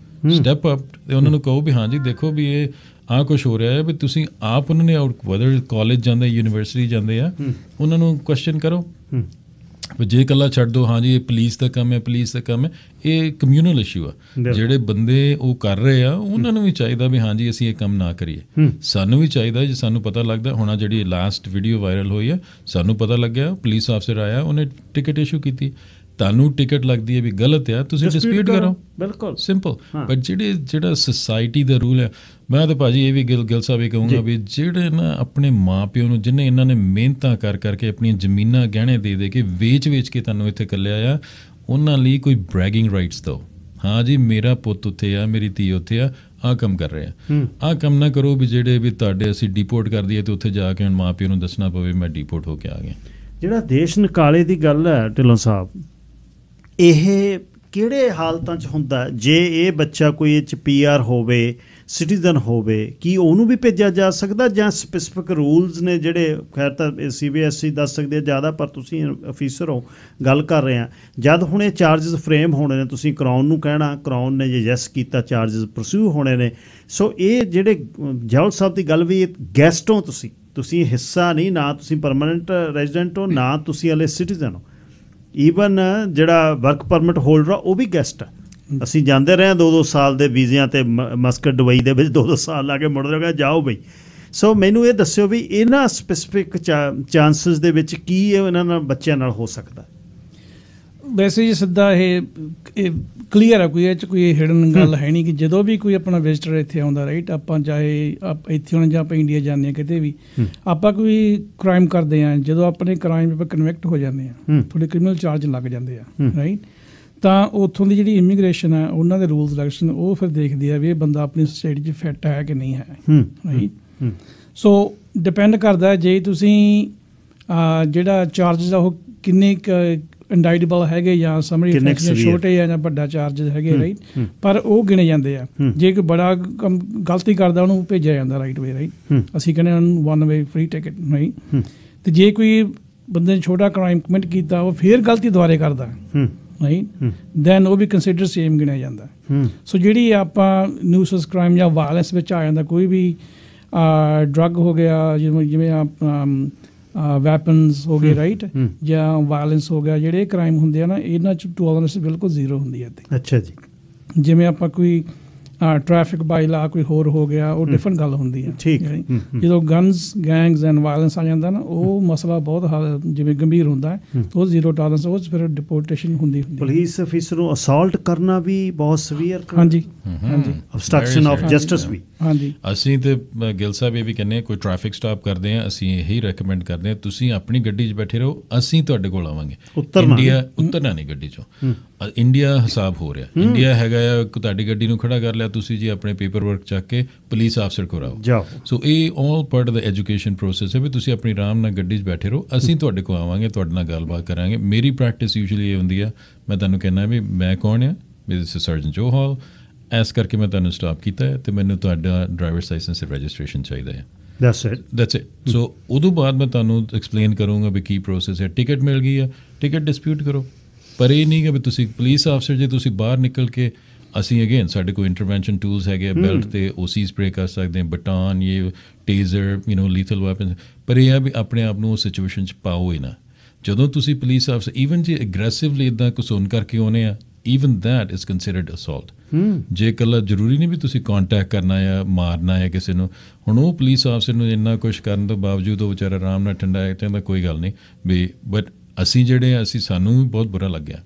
ਸਟੈਪ ਅਪ, ਤੇ ਉਹਨਾਂ ਨੂੰ ਕਹੋ ਵੀ ਹਾਂਜੀ ਦੇਖੋ ਵੀ ਇਹ ਆਹ ਕੁਛ ਹੋ ਰਿਹਾ ਹੈ, ਵੀ ਤੁਸੀਂ ਆਪ ਉਹਨਾਂ ਨੇ ਵੈਦਰ ਕਾਲਜ ਜਾਂਦੇ, ਯੂਨੀਵਰਸਿਟੀ ਜਾਂਦੇ ਆ, ਉਹਨਾਂ ਨੂੰ ਕੁਐਸਚਨ ਕਰੋ। ਜੇ ਇਕੱਲਾ ਛੱਡ ਦਿਓ ਹਾਂਜੀ ਇਹ ਪੁਲਿਸ ਦਾ ਕੰਮ ਹੈ, ਪੁਲਿਸ ਦਾ ਕੰਮ ਹੈ, ਇਹ ਕਮਿਊਨਲ ਇਸ਼ੂ ਆ। ਜਿਹੜੇ ਬੰਦੇ ਉਹ ਕਰ ਰਹੇ ਆ ਉਹਨਾਂ ਨੂੰ ਵੀ ਚਾਹੀਦਾ ਵੀ ਹਾਂਜੀ ਅਸੀਂ ਇਹ ਕੰਮ ਨਾ ਕਰੀਏ। ਸਾਨੂੰ ਵੀ ਚਾਹੀਦਾ, ਜੇ ਸਾਨੂੰ ਪਤਾ ਲੱਗਦਾ, ਹੁਣ ਜਿਹੜੀ ਲਾਸਟ ਵੀਡੀਓ ਵਾਇਰਲ ਹੋਈ ਆ, ਸਾਨੂੰ ਪਤਾ ਲੱਗਿਆ ਪੁਲਿਸ ਅਫਸਰ ਆਇਆ, ਉਹਨੇ ਟਿਕਟ ਇਸ਼ੂ ਕੀਤੀ, ਤੁਹਾਨੂੰ ਟਿਕਟ ਲੱਗਦੀ ਹੈ ਵੀ ਗਲਤ ਆ, ਤੁਸੀਂ ਡਿਸਪਿਊਟ ਕਰੋ, ਬਿਲਕੁਲ ਸਿੰਪਲ। ਬਟ ਜਿਹੜਾ ਸੁਸਾਇਟੀ ਦਾ ਰੂਲ ਹੈ, ਮੈਂ ਤਾਂ ਭਾਜੀ ਇਹ ਵੀ ਗਿੱਲ ਸਾਹਿਬ ਇਹ ਕਹੂੰਗਾ ਵੀ ਜਿਹੜੇ ਨਾ ਆਪਣੇ ਮਾਂ ਪਿਓ ਨੂੰ, ਜਿਹਨੇ ਇਹਨਾਂ ਨੇ ਮਿਹਨਤਾਂ ਕਰ ਆਪਣੀਆਂ ਜ਼ਮੀਨਾਂ ਗਹਿਣੇ ਦੇ ਕੇ ਵੇਚ ਕੇ ਤੁਹਾਨੂੰ ਇੱਥੇ ਕੱਲਿਆ ਆ, ਉਹਨਾਂ ਲਈ ਕੋਈ ਬ੍ਰੈਗਿੰਗ ਰਾਈਟਸ ਦਿਓ। ਹਾਂ ਜੀ ਮੇਰਾ ਪੁੱਤ ਉੱਥੇ ਆ, ਮੇਰੀ ਧੀ ਉੱਥੇ ਆ, ਆਹ ਕੰਮ ਕਰ ਰਹੇ ਆ। ਆਹ ਕੰਮ ਨਾ ਕਰੋ ਵੀ ਜਿਹੜੇ ਵੀ ਤੁਹਾਡੇ ਅਸੀਂ ਡਿਪੋਰਟ ਕਰ ਦਈਏ ਤੇ ਉੱਥੇ ਜਾ ਕੇ ਹੁਣ ਮਾਂ ਪਿਓ ਨੂੰ ਦੱਸਣਾ ਪਵੇ ਮੈਂ ਡਿਪੋਰਟ ਹੋ ਕੇ ਆ ਗਿਆ। ਜਿਹੜਾ ਦੇਸ਼ ਨਿਕਾਲੇ ਦੀ ਗੱਲ ਹੈ ਢਿੱਲੋਂ ਸਾਹਿਬ, ਇਹ ਕਿਹੜੇ ਹਾਲਤਾਂ ਚ ਹੁੰਦਾ? ਜੇ ਇਹ ਬੱਚਾ ਕੋਈ ਇਹ 'ਚ PR ਹੋਵੇ, ਸਿਟੀਜ਼ਨ ਹੋਵੇ, ਕੀ ਉਹਨੂੰ ਵੀ ਭੇਜਿਆ ਜਾ ਸਕਦਾ ਜਾਂ ਸਪੈਸੀਫਿਕ ਰੂਲਸ ਨੇ ਜਿਹੜੇ, ਖੈਰ ਤਾਂ CBSE ਦੱਸ ਸਕਦੇ ਆ ਜ਼ਿਆਦਾ, ਪਰ ਤੁਸੀਂ ਅਫੀਸਰ ਹੋ, ਗੱਲ ਕਰ ਰਹੇ ਆ ਜਦ ਹੁਣ ਇਹ ਚਾਰਜਸ ਫਰੇਮ ਹੋਣੇ ਨੇ, ਤੁਸੀਂ ਕਰਾਉਣ ਨੂੰ ਕਹਿਣਾ, ਕਰਾਉਣ ਨੇ ਜੇ ਯੈਸ ਕੀਤਾ ਚਾਰਜਸ ਪਰਸਿਊ ਹੋਣੇ ਨੇ। ਸੋ ਇਹ ਜਿਹੜੇ ਜੌਲ ਸਾਹਿਬ ਦੀ ਗੱਲ ਵੀ, ਗੈਸਟ ਹੋ ਤੁਸੀਂ ਹਿੱਸਾ ਨਹੀਂ, ਨਾ ਤੁਸੀਂ ਪਰਮਾਨੈਂਟ ਰੈਜ਼ੀਡੈਂਟ ਹੋ, ਨਾ ਤੁਸੀਂ ਹਲੇ ਸਿਟੀਜ਼ਨ ਹੋ। ਈਵਨ ਜਿਹੜਾ ਵਰਕ ਪਰਮਿਟ ਹੋਲਡਰ ਆ ਉਹ ਵੀ ਗੈਸਟ ਆ। ਅਸੀਂ ਜਾਂਦੇ ਰਹੇ 2-2 ਸਾਲ ਦੇ ਵੀਜ਼ਿਆਂ 'ਤੇ, ਮਸਕਟ ਦੁਬਈ ਦੇ ਵਿੱਚ 2-2 ਸਾਲ ਲਾ ਕੇ ਮੁੜ ਰਹੇ, ਜਾਓ ਬਈ। ਸੋ ਮੈਨੂੰ ਇਹ ਦੱਸਿਓ ਵੀ ਇਹਨਾਂ ਸਪੈਸੀਫਿਕ ਚਾਂਸਸ ਦੇ ਵਿੱਚ ਕੀ ਇਹਨਾਂ ਨਾਲ ਬੱਚਿਆਂ ਨਾਲ ਹੋ ਸਕਦਾ? ਵੈਸੇ ਜੀ ਸਿੱਧਾ ਇਹ ਕਲੀਅਰ ਆ, ਕੋਈ ਇਹ 'ਚ ਕੋਈ ਹਿਡਨ ਗੱਲ ਹੈ ਨਹੀਂ ਕਿ ਜਦੋਂ ਵੀ ਕੋਈ ਆਪਣਾ ਵਿਜ਼ਟਰ ਇੱਥੇ ਆਉਂਦਾ, ਰਾਈਟ, ਆਪਾਂ ਚਾਹੇ ਇੱਥੇ ਹੋਣ ਜਾਂ ਆਪਾਂ ਇੰਡੀਆ ਜਾਂਦੇ ਹਾਂ ਕਿਤੇ ਵੀ, ਆਪਾਂ ਕੋਈ ਕ੍ਰਾਈਮ ਕਰਦੇ ਹਾਂ, ਜਦੋਂ ਆਪਣੇ ਕ੍ਰਾਈਮ ਆਪਾਂ ਕਨਵਿਕਟ ਹੋ ਜਾਂਦੇ ਹਾਂ, ਥੋੜੇ ਕ੍ਰਿਮੀਨਲ ਚਾਰਜ ਲੱਗ ਜਾਂਦੇ ਆ, ਰਾਈਟ, ਤਾਂ ਉੱਥੋਂ ਦੀ ਜਿਹੜੀ ਇਮੀਗ੍ਰੇਸ਼ਨ ਹੈ, ਉਹਨਾਂ ਦੇ ਰੂਲਸ ਰੈਗੂਲੇਸ਼ਨ, ਉਹ ਫਿਰ ਦੇਖਦੀ ਆ ਵੀ ਇਹ ਬੰਦਾ ਆਪਣੀ ਸੋਸਾਇਟੀ 'ਚ ਫਿੱਟ ਹੈ ਕਿ ਨਹੀਂ ਹੈ, ਰਾਈਟ। ਸੋ ਡਿਪੈਂਡ ਕਰਦਾ ਜੇ ਤੁਸੀਂ ਜਿਹੜਾ ਚਾਰਜਸ ਆ ਉਹ ਕਿੰਨੇ ਇੰਡਾਈਟੇਬਲ ਹੈਗੇ ਜਾਂ ਸਮਰੀ ਛੋਟੇ ਆ ਜਾਂ ਵੱਡਾ ਚਾਰਜਸ ਹੈਗੇ, ਰਾਈਟ, ਪਰ ਉਹ ਗਿਣੇ ਜਾਂਦੇ ਆ। ਜੇ ਕੋਈ ਬੜਾ ਗਲਤੀ ਕਰਦਾ ਉਹਨੂੰ ਭੇਜਿਆ ਜਾਂਦਾ ਰਾਈਟ ਵੇ, ਰਾਈਟ, ਅਸੀਂ ਕਹਿੰਦੇ ਉਹਨੂੰ 1 ਵੇ ਫ੍ਰੀ ਟਿਕਟ, ਰਾਈਟ। ਤੇ ਜੇ ਕੋਈ ਬੰਦੇ ਨੇ ਛੋਟਾ ਕ੍ਰਾਈਮ ਕਮਿਟ ਕੀਤਾ, ਉਹ ਫੇਰ ਗਲਤੀ ਦੁਬਾਰੇ ਕਰਦਾ, ਰਾਈਟ, ਦੈਨ ਉਹ ਵੀ ਕੰਸੀਡਰ ਸੇਮ ਗਿਣਿਆ ਜਾਂਦਾ। ਸੋ ਜਿਹੜੀ ਆਪਾਂ ਨਿਊਸੈਂਸ ਕ੍ਰਾਈਮ ਜਾਂ ਵਾਇਲੈਂਸ ਵਿੱਚ ਆ ਜਾਂਦਾ, ਕੋਈ ਵੀ ਡਰੱਗ ਹੋ ਗਿਆ, ਜਿਵੇਂ ਵੈਪਨਸ ਹੋ ਗਏ, ਰਾਈਟ, ਜਾਂ ਵਾਇਲੈਂਸ ਹੋ ਗਿਆ, ਜਿਹੜੇ ਕ੍ਰਾਈਮ ਹੁੰਦੇ ਆ ਨਾ, ਇਹਨਾਂ 'ਚ ਟੋਲਰੈਂਸ ਬਿਲਕੁਲ ਜ਼ੀਰੋ ਹੁੰਦੀ ਹੈ। ਅੱਛਾ ਜੀ। ਜਿਵੇਂ ਆਪਾਂ ਕੋਈ ਟ੍ਰੈਫਿਕ ਬਾਈ ਲਾ ਕੋਈ ਹੋਰ ਹੋ ਗਿਆ, ਉਹ ਡਿਫਰੈਂਟ ਗੱਲ ਹੁੰਦੀ ਹੈ। ਜਦੋਂ ਗਨਸ ਗੈਂਗਸ ਐਂਡ ਵਾਇਲੈਂਸ ਆ ਜਾਂਦਾ ਨਾ, ਉਹ ਮਸਲਾ ਬਹੁਤ ਜਿਵੇਂ ਗੰਭੀਰ ਹੁੰਦਾ ਹੈ, ਉਹ ਜ਼ੀਰੋ ਟੋਲਰੈਂਸ, ਉਹ ਫਿਰ ਡਿਪੋਰਟੇਸ਼ਨ ਹੁੰਦੀ। ਪੁਲਿਸ ਅਫੀਸਰ ਨੂੰ ਅਸਾਲਟ ਕਰਨਾ ਵੀ ਬਹੁਤ ਸਵੀਅਰ, ਹਾਂਜੀ, ਅਬਸਟਰਕਸ਼ਨ ਆਫ ਜਸਟਿਸ ਵੀ। ਹਾਂਜੀ, ਅਸੀਂ ਤੇ ਗਿੱਲ ਸਾਹਿਬ ਇਹ ਵੀ ਕਹਿੰਦੇ ਹਾਂ, ਕੋਈ ਟ੍ਰੈਫਿਕ ਸਟਾਪ ਕਰਦੇ ਹਾਂ, ਅਸੀਂ ਇਹੀ ਰეკਮੈਂਡ ਕਰਦੇ ਹਾਂ, ਤੁਸੀਂ ਆਪਣੀ ਗੱਡੀ 'ਚ ਬੈਠੇ ਰਹੋ, ਅਸੀਂ ਤੁਹਾਡੇ ਕੋਲ ਆਵਾਂਗੇ। ਉਤਰਨਾ ਨਹੀਂ ਗੱਡੀ 'ਚੋਂ। ਇੰਡੀਆ ਹਿਸਾਬ ਹੋ ਰਿਹਾ, ਇੰਡੀਆ ਹੈਗਾ ਆ, ਤੁਹਾਡੀ ਗੱਡੀ ਨੂੰ ਖੜਾ ਕਰ ਲਿਆ, ਤੁਸੀਂ ਜੀ ਆਪਣੇ ਪੇਪਰ ਵਰਕ ਚੱਕ ਕੇ ਪੁਲਿਸ ਆਫਸਰ ਕੋਲ ਆਓ। ਸੋ ਇਹ all part of the education process ਹੈ ਵੀ ਤੁਸੀਂ ਆਪਣੀ ਆਰਾਮ ਨਾਲ ਗੱਡੀ 'ਚ ਬੈਠੇ ਰਹੋ, ਅਸੀਂ ਤੁਹਾਡੇ ਕੋਲ ਆਵਾਂਗੇ, ਤੁਹਾਡੇ ਨਾਲ ਗੱਲਬਾਤ ਕਰਾਂਗੇ। ਮੇਰੀ ਪ੍ਰੈਕਟਿਸ ਯੂਜੂਅਲੀ ਇਹ ਹੁੰਦੀ ਆ, ਮੈਂ ਤੁਹਾਨੂੰ ਕਹਿੰਦਾ ਵੀ ਮੈਂ ਕੌਣ ਆ, ਮੇਰੇ ਸਰਜਨ ਜੋ ਹਾਲ, ਇਸ ਕਰਕੇ ਮੈਂ ਤੁਹਾਨੂੰ ਸਟਾਪ ਕੀਤਾ ਹੈ, ਅਤੇ ਮੈਨੂੰ ਤੁਹਾਡਾ ਡਰਾਈਵਰਸ ਲਾਇਸੈਂਸ ਰਜਿਸਟ੍ਰੇਸ਼ਨ ਚਾਹੀਦਾ ਹੈ। That's it. ਸੋ ਉਦੋਂ ਬਾਅਦ ਮੈਂ ਤੁਹਾਨੂੰ ਐਕਸਪਲੇਨ ਕਰੂੰਗਾ ਵੀ ਕੀ ਪ੍ਰੋਸੈਸ ਹੈ। ਟਿਕਟ ਮਿਲ ਗਈ ਆ, ਟਿਕਟ ਡਿਸਪਿਊਟ ਕਰੋ, ਪਰ ਇਹ ਨਹੀਂ ਕਿ ਵੀ ਤੁਸੀਂ ਪੁਲਿਸ ਆਫਸਰ ਜੇ ਤੁਸੀਂ ਬਾਹਰ ਨਿਕਲ ਕੇ, ਅਸੀਂ ਅਗੇਨ ਸਾਡੇ ਕੋਲ ਇੰਟਰਵੈਂਸ਼ਨ ਟੂਲਸ ਹੈਗੇ, ਬੈਲਟ 'ਤੇ OC ਸਪਰੇ ਕਰ ਸਕਦੇ ਹਾਂ, ਬਟਾਨ, ਇਹ ਟੇਜ਼ਰ, ਲੀਥਲ ਵੈਪਨ, ਪਰ ਇਹ ਆ ਵੀ ਆਪਣੇ ਆਪ ਨੂੰ ਉਸ ਸਿਚੁਏਸ਼ਨ 'ਚ ਪਾਓ ਹੀ ਨਾ। ਜਦੋਂ ਤੁਸੀਂ ਪੁਲਿਸ ਆਫਸਰ ਈਵਨ ਜੇ ਅਗਰੈਸਿਵਲੀ ਇੱਦਾਂ ਘਸੁੰਨ ਕਰਕੇ ਆਉਂਦੇ ਆ, even that is considered assault. ਜੇ ਇਕੱਲਾ ਜ਼ਰੂਰੀ ਨਹੀਂ ਵੀ ਤੁਸੀਂ ਕੰਟੈਕਟ ਕਰਨਾ ਆ, ਮਾਰਨਾ ਹੈ ਕਿਸੇ ਨੂੰ। ਹੁਣ ਉਹ ਪੁਲਿਸ ਆਫਸਰ ਨੂੰ ਇੰਨਾ ਕੁਛ ਕਰਨ ਤੋਂ ਬਾਵਜੂਦ ਉਹ ਵਿਚਾਰਾ ਆਰਾਮ ਨਾਲ ਠੰਡਾ ਹੈ, ਕਹਿੰਦਾ ਕੋਈ ਗੱਲ ਨਹੀਂ ਵੀ, ਬਟ ਅਸੀਂ ਜਿਹੜੇ ਅਸੀਂ ਸਾਨੂੰ ਵੀ ਬਹੁਤ ਬੁਰਾ ਲੱਗਿਆ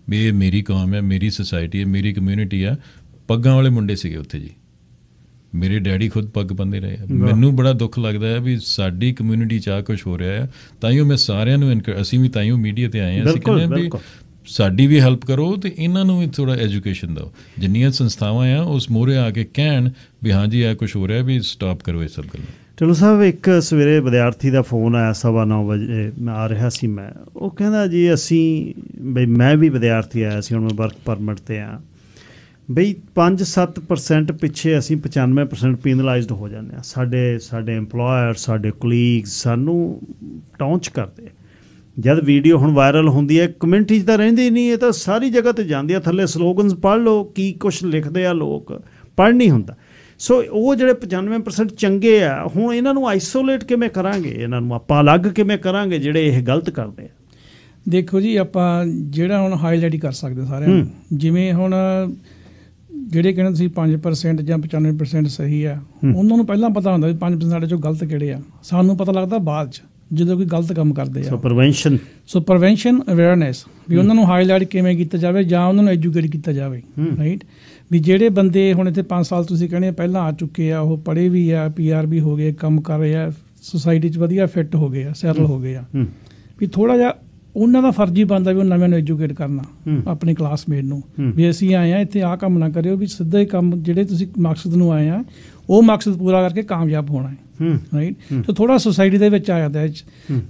ਵੀ ਇਹ ਮੇਰੀ ਕੌਮ ਹੈ, ਮੇਰੀ ਸੁਸਾਇਟੀ ਹੈ, ਮੇਰੀ ਕਮਿਊਨਿਟੀ ਆ। ਪੱਗਾਂ ਵਾਲੇ ਮੁੰਡੇ ਸੀਗੇ ਉੱਥੇ ਜੀ, ਮੇਰੇ ਡੈਡੀ ਖੁਦ ਪੱਗ ਬੰਨ੍ਹਦੇ ਰਹੇ ਆ। ਮੈਨੂੰ ਬੜਾ ਦੁੱਖ ਲੱਗਦਾ ਹੈ ਵੀ ਸਾਡੀ ਕਮਿਊਨਿਟੀ 'ਚ ਆ ਕੁਛ ਹੋ ਰਿਹਾ ਹੈ। ਤਾਈਓ ਮੈਂ ਸਾਰਿਆਂ ਨੂੰ ਅਸੀਂ ਵੀ ਤਾਈਓ ਮੀਡੀਆ 'ਤੇ ਆਏ ਹਾਂ, ਅਸੀਂ ਕਹਿੰਦੇ ਵੀ ਸਾਡੀ ਵੀ ਹੈਲਪ ਕਰੋ ਅਤੇ ਇਹਨਾਂ ਨੂੰ ਵੀ ਥੋੜ੍ਹਾ ਐਜੂਕੇਸ਼ਨ ਦਿਓ। ਜਿੰਨੀਆਂ ਸੰਸਥਾਵਾਂ ਆ ਉਸ ਮੂਹਰੇ ਆ ਕੇ ਕਹਿਣ ਵੀ ਹਾਂਜੀ ਇਹ ਕੁਛ ਹੋ ਰਿਹਾ, ਵੀ ਸਟਾਪ ਕਰੋ ਇਹ ਸਭ ਗੱਲਾਂ। ਚਲੋ ਸਾਹਿਬ, ਇੱਕ ਸਵੇਰੇ ਵਿਦਿਆਰਥੀ ਦਾ ਫੋਨ ਆਇਆ 9:15 ਵਜੇ, ਮੈਂ ਆ ਰਿਹਾ ਸੀ, ਉਹ ਕਹਿੰਦਾ ਜੀ ਅਸੀਂ ਬਈ, ਮੈਂ ਵੀ ਵਿਦਿਆਰਥੀ ਆਇਆ ਸੀ, ਹੁਣ ਮੈਂ ਵਰਕ ਪਰਮਿਟ 'ਤੇ ਆ ਬਈ, 5-7% ਪਿੱਛੇ ਅਸੀਂ 95% ਪੀਨਲਾਈਜ਼ਡ ਹੋ ਜਾਂਦੇ ਹਾਂ। ਸਾਡੇ ਇੰਪਲੋਇਰ, ਸਾਡੇ ਕੁਲੀਗਸ ਸਾਨੂੰ ਟੌਂਚ ਕਰਦੇ। ਜਦ ਵੀਡੀਓ ਹੁਣ ਵਾਇਰਲ ਹੁੰਦੀ ਹੈ, ਕਮਿਊਨਿਟੀ 'ਚ ਤਾਂ ਰਹਿੰਦੀ ਨਹੀਂ, ਇਹ ਤਾਂ ਸਾਰੀ ਜਗ੍ਹਾ 'ਤੇ ਜਾਂਦੀ ਆ। ਥੱਲੇ ਸਲੋਗਨਸ ਪੜ੍ਹ ਲਓ, ਕੀ ਕੁਛ ਲਿਖਦੇ ਆ ਲੋਕ, ਪੜ੍ਹ ਨਹੀਂ ਹੁੰਦਾ। ਸੋ ਉਹ ਜਿਹੜੇ 95% ਚੰਗੇ ਆ, ਹੁਣ ਇਹਨਾਂ ਨੂੰ ਆਈਸੋਲੇਟ ਕਿਵੇਂ ਕਰਾਂਗੇ, ਇਹਨਾਂ ਨੂੰ ਆਪਾਂ ਅਲੱਗ ਕਿਵੇਂ ਕਰਾਂਗੇ ਜਿਹੜੇ ਇਹ ਗਲਤ ਕਰਦੇ ਆ? ਦੇਖੋ ਜੀ, ਆਪਾਂ ਜਿਹੜਾ ਹੁਣ ਹਾਈਲਾਈਟ ਕਰ ਸਕਦੇ ਸਾਰਿਆਂ ਨੂੰ, ਜਿਵੇਂ ਹੁਣ ਜਿਹੜੇ ਕਹਿੰਦੇ ਤੁਸੀਂ 5% ਜਾਂ 95% ਸਹੀ ਆ, ਉਹਨਾਂ ਨੂੰ ਪਹਿਲਾਂ ਪਤਾ ਹੁੰਦਾ ਵੀ 5% ਸਾਡੇ 'ਚੋਂ ਗਲਤ ਕਿਹੜੇ ਆ। ਸਾਨੂੰ ਪਤਾ ਲੱਗਦਾ ਬਾਅਦ 'ਚ ਜਦੋਂ ਕੋਈ ਗਲਤ ਕੰਮ ਕਰਦੇ ਆ। ਸੋ ਪ੍ਰੀਵੈਂਸ਼ਨ ਅਵੇਅਰਨੈਸ, ਵੀ ਉਹਨਾਂ ਨੂੰ ਹਾਈਲਾਈਟ ਕਿਵੇਂ ਕੀਤਾ ਜਾਵੇ ਜਾਂ ਉਹਨਾਂ ਨੂੰ ਐਜੂਕੇਟ ਕੀਤਾ ਜਾਵੇ, ਰਾਈਟ। ਵੀ ਜਿਹੜੇ ਬੰਦੇ ਹੁਣ ਇੱਥੇ 5 ਸਾਲ ਤੁਸੀਂ ਕਹਿੰਦੇ ਪਹਿਲਾਂ ਆ ਚੁੱਕੇ ਆ, ਉਹ ਪੜ੍ਹੇ ਵੀ ਆ, PR ਵੀ ਹੋ ਗਏ, ਕੰਮ ਕਰ ਰਹੇ ਆ, ਸੁਸਾਇਟੀ 'ਚ ਵਧੀਆ ਫਿੱਟ ਹੋ ਗਏ ਆ, ਸੈਟਲ ਹੋ ਗਏ ਆ, ਵੀ ਥੋੜ੍ਹਾ ਜਿਹਾ ਉਹਨਾਂ ਦਾ ਫਰਜ਼ ਹੀ ਬਣਦਾ ਵੀ ਉਹ ਨਵੇਂ ਨੂੰ ਐਜੂਕੇਟ ਕਰਨਾ ਆਪਣੇ ਕਲਾਸਮੇਟ ਨੂੰ, ਵੀ ਅਸੀਂ ਆਏ ਹਾਂ ਇੱਥੇ ਆਹ ਕੰਮ ਨਾ ਕਰਿਓ, ਵੀ ਸਿੱਧਾ ਹੀ ਕੰਮ ਜਿਹੜੇ ਤੁਸੀਂ ਮਕਸਦ ਨੂੰ ਆਏ ਆ ਉਹ ਮਕਸਦ ਪੂਰਾ ਕਰਕੇ ਕਾਮਯਾਬ ਹੋਣਾ ਹੈ, ਰਾਈਟ। ਸੋ ਥੋੜ੍ਹਾ ਸੁਸਾਇਟੀ ਦੇ ਵਿੱਚ ਆ ਜਾਂਦਾ,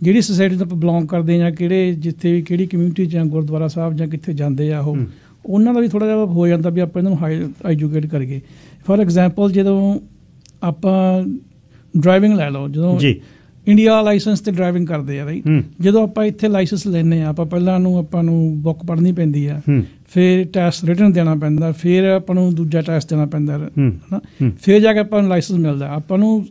ਜਿਹੜੀ ਸੁਸਾਇਟੀ ਤੋਂ ਆਪਾਂ ਬਿਲੋਂਗ ਕਰਦੇ ਜਾਂ ਜਿੱਥੇ ਵੀ ਕਿਹੜੀ ਕਮਿਊਨਿਟੀ ਜਾਂ ਗੁਰਦੁਆਰਾ ਸਾਹਿਬ ਜਾਂ ਕਿੱਥੇ ਜਾਂਦੇ ਆ, ਉਹ ਉਹਨਾਂ ਦਾ ਵੀ ਥੋੜ੍ਹਾ ਜਿਹਾ ਹੋ ਜਾਂਦਾ ਵੀ ਆਪਾਂ ਇਹਨਾਂ ਨੂੰ ਐਜੂਕੇਟ ਕਰੀਏ। ਫੋਰ ਐਗਜ਼ਾਮਪਲ, ਜਦੋਂ ਆਪਾਂ ਡਰਾਈਵਿੰਗ ਲੈ ਲਓ, ਜਦੋਂ ਇੰਡੀਆ ਲਾਇਸੈਂਸ 'ਤੇ ਡਰਾਈਵਿੰਗ ਕਰਦੇ ਆ, ਰਾਈਟ, ਜਦੋਂ ਆਪਾਂ ਇੱਥੇ ਲਾਇਸੈਂਸ ਲੈਂਦੇ ਹਾਂ, ਆਪਾਂ ਪਹਿਲਾਂ ਆਪਾਂ ਨੂੰ ਬੁੱਕ ਪੜ੍ਹਨੀ ਪੈਂਦੀ ਆ, ਫਿਰ ਟੈਸਟ ਰਿਟਨ ਦੇਣਾ ਪੈਂਦਾ, ਫਿਰ ਆਪਾਂ ਨੂੰ ਦੂਜਾ ਟੈਸਟ ਦੇਣਾ ਪੈਂਦਾ, ਹੈ ਨਾ, ਫਿਰ ਜਾ ਕੇ ਆਪਾਂ ਨੂੰ ਲਾਇਸੈਂਸ ਮਿਲਦਾ। ਆਪਾਂ ਨੂੰ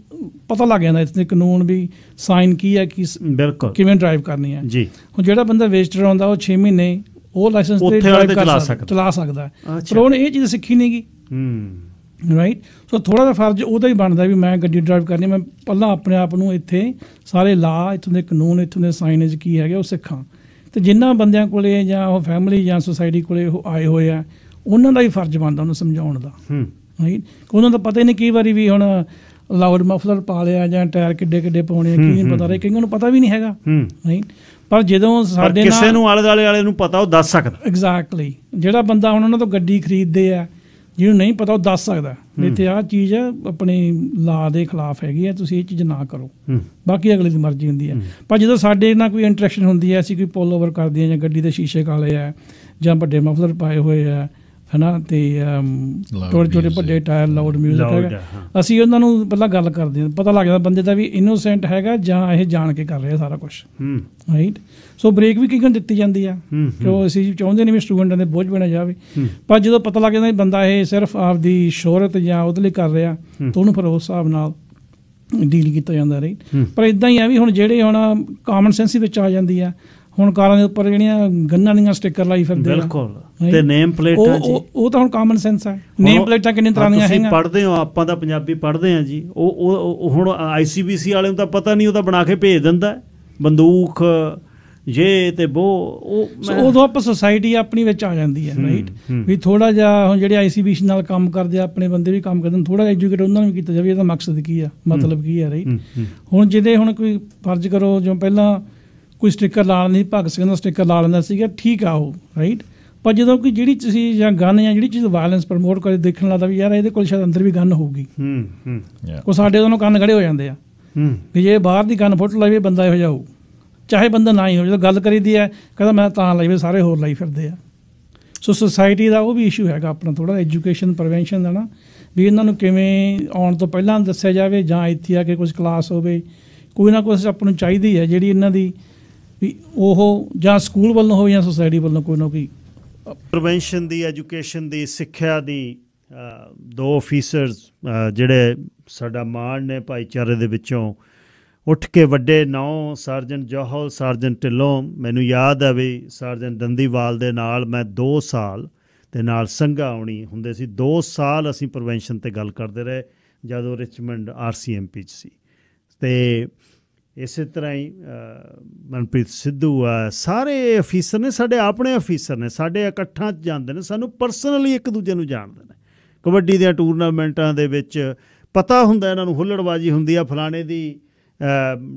ਪਤਾ ਲੱਗ ਜਾਂਦਾ ਇੱਥੇ ਕਾਨੂੰਨ ਵੀ ਸਾਈਨ ਕੀ ਹੈ, ਕਿਵੇਂ ਡਰਾਈਵ ਕਰਨੀ ਹੈ। ਹੁਣ ਜਿਹੜਾ ਬੰਦਾ ਵਿਜ਼ਟਰ ਆਉਂਦਾ, ਉਹ 6 ਮਹੀਨੇ ਉਹ ਲਾਇਸੈਂਸ 'ਤੇ ਡਰਾਈਵ ਚਲਾ ਸਕਦਾ, ਪਰ ਉਹਨੇ ਇਹ ਚੀਜ਼ ਸਿੱਖੀ ਨਹੀਂ ਗੀ, ਰਾਈਟ। ਸੋ ਥੋੜ੍ਹਾ ਜਿਹਾ ਫਰਜ਼ ਉਹਦਾ ਹੀ ਬਣਦਾ ਵੀ ਮੈਂ ਗੱਡੀ ਡਰਾਈਵ ਕਰਨੀ, ਮੈਂ ਪਹਿਲਾਂ ਆਪਣੇ ਆਪ ਨੂੰ ਇੱਥੇ ਸਾਰੇ ਲਾ, ਇੱਥੋਂ ਦੇ ਕਾਨੂੰਨ, ਇੱਥੋਂ ਦੇ ਸਾਈਨੇਜ ਕੀ ਹੈਗੇ ਉਹ ਸਿੱਖਾਂ। ਅਤੇ ਜਿਨ੍ਹਾਂ ਬੰਦਿਆਂ ਕੋਲੇ ਜਾਂ ਉਹ ਫੈਮਿਲੀ ਜਾਂ ਸੁਸਾਇਟੀ ਕੋਲੇ ਉਹ ਆਏ ਹੋਏ ਆ, ਉਹਨਾਂ ਦਾ ਵੀ ਫਰਜ਼ ਬਣਦਾ ਉਹਨੂੰ ਸਮਝਾਉਣ ਦਾ, ਰਾਈਟ। ਉਹਨਾਂ ਦਾ ਪਤਾ ਹੀ ਨਹੀਂ, ਕਈ ਵਾਰੀ ਵੀ ਹੁਣ ਲਾਊਡ ਮਫਲਰ ਪਾ ਲਿਆ ਜਾਂ ਟਾਇਰ ਕਿੱਡੇ ਕਿੱਡੇ ਪਾਉਣੇ ਆ, ਕੀ ਨਹੀਂ ਪਤਾ ਰਹੇ, ਕਈਆਂ ਨੂੰ ਪਤਾ ਵੀ ਨਹੀਂ ਹੈਗਾ, ਰਾਈਟ। ਪਰ ਜਦੋਂ ਸਾਡੇ ਕਿਸੇ ਨੂੰ ਆਲੇ ਦੁਆਲੇ ਵਾਲੇ ਨੂੰ ਪਤਾ, ਉਹ ਦੱਸ ਸਕਦਾ। ਐਗਜ਼ੈਕਟਲੀ। ਜਿਹੜਾ ਬੰਦਾ ਹੁਣ ਉਹਨਾਂ ਤੋਂ ਗੱਡੀ ਖਰੀਦਦੇ ਆ, ਜਿਹਨੂੰ ਨਹੀਂ ਪਤਾ ਉਹ ਦੱਸ ਸਕਦਾ ਵੀ ਇੱਥੇ ਆਹ ਚੀਜ਼ ਆਪਣੀ ਲਾ ਦੇ ਖਿਲਾਫ ਹੈਗੀ ਹੈ, ਤੁਸੀਂ ਇਹ ਚੀਜ਼ ਨਾ ਕਰੋ। ਬਾਕੀ ਅਗਲੇ ਦੀ ਮਰਜ਼ੀ ਹੁੰਦੀ ਹੈ। ਪਰ ਜਦੋਂ ਸਾਡੇ ਨਾਲ ਕੋਈ ਇੰਟਰੈਕਸ਼ਨ ਹੁੰਦੀ ਹੈ, ਅਸੀਂ ਕੋਈ ਪੁੱਲ ਓਵਰ ਕਰਦੇ ਹਾਂ ਜਾਂ ਗੱਡੀ ਦੇ ਸ਼ੀਸ਼ੇ ਕਾਲੇ ਆ ਜਾਂ ਵੱਡੇ ਮਫਲਰ ਪਾਏ ਹੋਏ ਆ, ਹੈ ਨਾ, ਅਤੇ ਛੋਟੇ ਛੋਟੇ ਵੱਡੇ ਟਾਇਰ, ਲਾਊਡ ਮਿਊਜ਼ਿਕ ਹੈਗਾ, ਅਸੀਂ ਉਹਨਾਂ ਨੂੰ ਪਹਿਲਾਂ ਗੱਲ ਕਰਦੇ ਹਾਂ, ਪਤਾ ਲੱਗ ਜਾਂਦਾ ਬੰਦੇ ਦਾ ਵੀ ਇਨੋਸੈਂਟ ਹੈਗਾ ਜਾਂ ਇਹ ਜਾਣ ਕੇ ਕਰ ਰਿਹਾ ਸਾਰਾ ਕੁਛ, ਰਾਈਟ। ਸੋ ਬ੍ਰੇਕ ਵੀ ਕਈਆਂ ਦਿੱਤੀ ਜਾਂਦੀ ਆ, ਕਿਉਂ ਅਸੀਂ ਚਾਹੁੰਦੇ ਨਹੀਂ ਵੀ ਸਟੂਡੈਂਟਾਂ ਦੇ ਬੋਝ ਬਣਿਆ ਜਾਵੇ। ਪਰ ਜਦੋਂ ਪਤਾ ਲੱਗ ਜਾਂਦਾ ਬੰਦਾ ਇਹ ਸਿਰਫ ਆਪਦੀ ਸ਼ੋਹਰਤ ਜਾਂ ਉਹਦੇ ਲਈ ਕਰ ਰਿਹਾ, ਤਾਂ ਉਹਨੂੰ ਫਿਰ ਉਸ ਹਿਸਾਬ ਨਾਲ ਡੀਲ ਕੀਤਾ ਜਾਂਦਾ, ਰਾਈਟ। ਪਰ ਇੱਦਾਂ ਹੀ ਆ ਵੀ ਹੁਣ ਜਿਹੜੇ ਹੁਣ ਕਾਮਨ ਸੈਂਸ ਵਿੱਚ ਆ ਜਾਂਦੀ ਆ, ਹੁਣ ਕਾਰਾਂ ਦੇ ਉੱਪਰ ਜਿਹੜੀਆਂ ਗੰਨਾਂ ਦੀਆਂ ਸਟਿੱਕਰ ਲਾਈ ਫਿਰਦੇ ਆ, ਤੇ ਨੇਮ ਪਲੇਟਾਂ ਜੀ, ਉਹ ਤਾਂ ਹੁਣ ਕਾਮਨ ਸੈਂਸ ਹੈ। ਨੇਮ ਪਲੇਟਾਂ ਕਿੰਨੇ ਤਰ੍ਹਾਂ ਦੀਆਂ ਹੈਗੀਆਂ, ਪੜ੍ਹਦੇ ਹੋ, ਆਪਾਂ ਤਾਂ ਪੰਜਾਬੀ ਪੜ੍ਹਦੇ ਹਾਂ ਜੀ। ਉਹ ਹੁਣ ICBC ਵਾਲੇ ਨੂੰ ਤਾਂ ਪਤਾ ਨਹੀਂ, ਉਹ ਤਾਂ ਬਣਾ ਕੇ ਭੇਜ ਦਿੰਦਾ ਬੰਦੂਕ ਜੇ ਤੇ ਉਦੋਂ ਆਪਾਂ ਸੁਸਾਇਟੀ ਆਪਣੀ ਵਿੱਚ ਆ ਜਾਂਦੀ ਹੈ, ਰਾਈਟ। ਵੀ ਥੋੜ੍ਹਾ ਜਿਹਾ ਹੁਣ ਜਿਹੜੇ ICBC ਨਾਲ ਕੰਮ ਕਰਦੇ ਆ, ਆਪਣੇ ਬੰਦੇ ਵੀ ਕੰਮ ਕਰਦੇ ਨੇ, ਥੋੜ੍ਹਾ ਐਜੂਕੇਟ ਉਹਨਾਂ ਨੂੰ ਵੀ ਕੀਤਾ ਜਾਵੇ, ਇਹਦਾ ਮਕਸਦ ਕੀ ਆ, ਮਤਲਬ ਕੀ ਆ, ਰਾਈਟ। ਹੁਣ ਜਿਹਦੇ ਹੁਣ ਕੋਈ ਫਰਜ਼ ਕਰੋ, ਜੋ ਪਹਿਲਾਂ ਕੋਈ ਸਟਿੱਕਰ ਲਾ ਲੈਂਦਾ ਸੀ, ਭਗਤ ਸਿੰਘ ਦਾ ਸਟਿੱਕਰ ਲਾ ਲੈਂਦਾ ਸੀਗਾ, ਠੀਕ ਆ ਉਹ, ਰਾਈਟ। ਪਰ ਜਦੋਂ ਕੋਈ ਜਿਹੜੀ ਤੁਸੀਂ ਜਾਂ ਗਨ ਜਾਂ ਜਿਹੜੀ ਚੀਜ਼ ਵਾਇਲੈਂਸ ਪ੍ਰਮੋਟ ਕਰੇ, ਦੇਖਣ ਲੱਗਦਾ ਵੀ ਯਾਰ ਇਹਦੇ ਕੋਲ ਸ਼ਾਇਦ ਅੰਦਰ ਵੀ ਗਨ ਹੋਊਗੀ, ਉਹ ਸਾਡੇ ਦੋਨੋਂ ਕੰਨ ਖੜੇ ਹੋ ਜਾਂਦੇ ਆ ਵੀ ਜੇ ਬਾਹਰ ਦੀ ਗਨ ਫੁੱਟ ਲਾਈਏ ਬੰਦਾ ਇਹੋ ਜਿਹਾ ਹੋਊ, ਚਾਹੇ ਬੰਦਾ ਨਾ ਹੀ ਹੋ। ਜਦੋਂ ਗੱਲ ਕਰੀਦੀ ਹੈ ਕਹਿੰਦਾ ਮੈਂ ਤਾਂ ਲਾਈ, ਸਾਰੇ ਹੋਰ ਲਾਈ ਫਿਰਦੇ ਆ। ਸੋ ਸੁਸਾਇਟੀ ਦਾ ਉਹ ਵੀ ਇਸ਼ੂ ਹੈਗਾ ਆਪਣਾ, ਥੋੜ੍ਹਾ ਐਜੂਕੇਸ਼ਨ ਪ੍ਰੀਵੈਂਸ਼ਨ ਦਾ ਨਾ, ਵੀ ਇਹਨਾਂ ਨੂੰ ਕਿਵੇਂ ਆਉਣ ਤੋਂ ਪਹਿਲਾਂ ਦੱਸਿਆ ਜਾਵੇ, ਜਾਂ ਇੱਥੇ ਆ ਕੇ ਕੁਝ ਕਲਾਸ ਹੋਵੇ, ਕੋਈ ਨਾ ਕੁਛ ਆਪਾਂ ਨੂੰ ਚਾਹੀਦੀ ਹੈ ਜਿਹੜੀ ਇਹਨਾਂ ਦੀ ਵੀ ਉਹ ਜਾਂ ਸਕੂਲ ਵੱਲੋਂ ਹੋਵੇ ਜਾਂ ਸੁਸਾਇਟੀ ਵੱਲੋਂ ਕੋਈ ਨਾ ਕੋਈ ਪ੍ਰੀਵੈਂਸ਼ਨ ਦੀ, ਐਜੂਕੇਸ਼ਨ ਦੀ, ਸਿੱਖਿਆ ਦੀ। 2 ਅਫੀਸਰਸ ਜਿਹੜੇ ਸਾਡਾ ਮਾਣ ਨੇ ਭਾਈਚਾਰੇ ਦੇ ਵਿੱਚੋਂ ਉੱਠ ਕੇ ਵੱਡੇ 9 ਸਰਜਨ ਜੋਹਲ, ਸਰਜਨ ਢਿੱਲੋਂ। ਮੈਨੂੰ ਯਾਦ ਹੈ ਵੀ ਸਰਜਨ ਦੰਦੀਵਾਲ ਦੇ ਨਾਲ ਮੈਂ 2 ਸਾਲ ਤੇ ਨਾਲ ਸੰਘਾ ਆਉਣੀ ਹੁੰਦੇ ਸੀ, 2 ਸਾਲ ਅਸੀਂ ਪ੍ਰੀਵੈਂਸ਼ਨ 'ਤੇ ਗੱਲ ਕਰਦੇ ਰਹੇ ਜਦੋਂ ਰਿਚਮੰਡ RCMP 'ਚ ਸੀ। ਅਤੇ ਇਸੇ ਤਰ੍ਹਾਂ ਹੀ ਮਨਪ੍ਰੀਤ ਸਿੱਧੂ ਆ, ਸਾਰੇ ਅਫੀਸਰ ਨੇ ਸਾਡੇ ਆਪਣੇ ਅਫੀਸਰ ਨੇ, ਸਾਡੇ ਇਕੱਠਾਂ 'ਚ ਜਾਂਦੇ ਨੇ, ਸਾਨੂੰ ਪਰਸਨਲੀ ਇੱਕ ਦੂਜੇ ਨੂੰ ਜਾਣਦੇ ਨੇ। ਕਬੱਡੀ ਦੀਆਂ ਟੂਰਨਾਮੈਂਟਾਂ ਦੇ ਵਿੱਚ ਪਤਾ ਹੁੰਦਾ ਇਹਨਾਂ ਨੂੰ ਹੁੱਲੜਬਾਜੀ ਹੁੰਦੀ ਆ, ਫਲਾਣੇ ਦੀ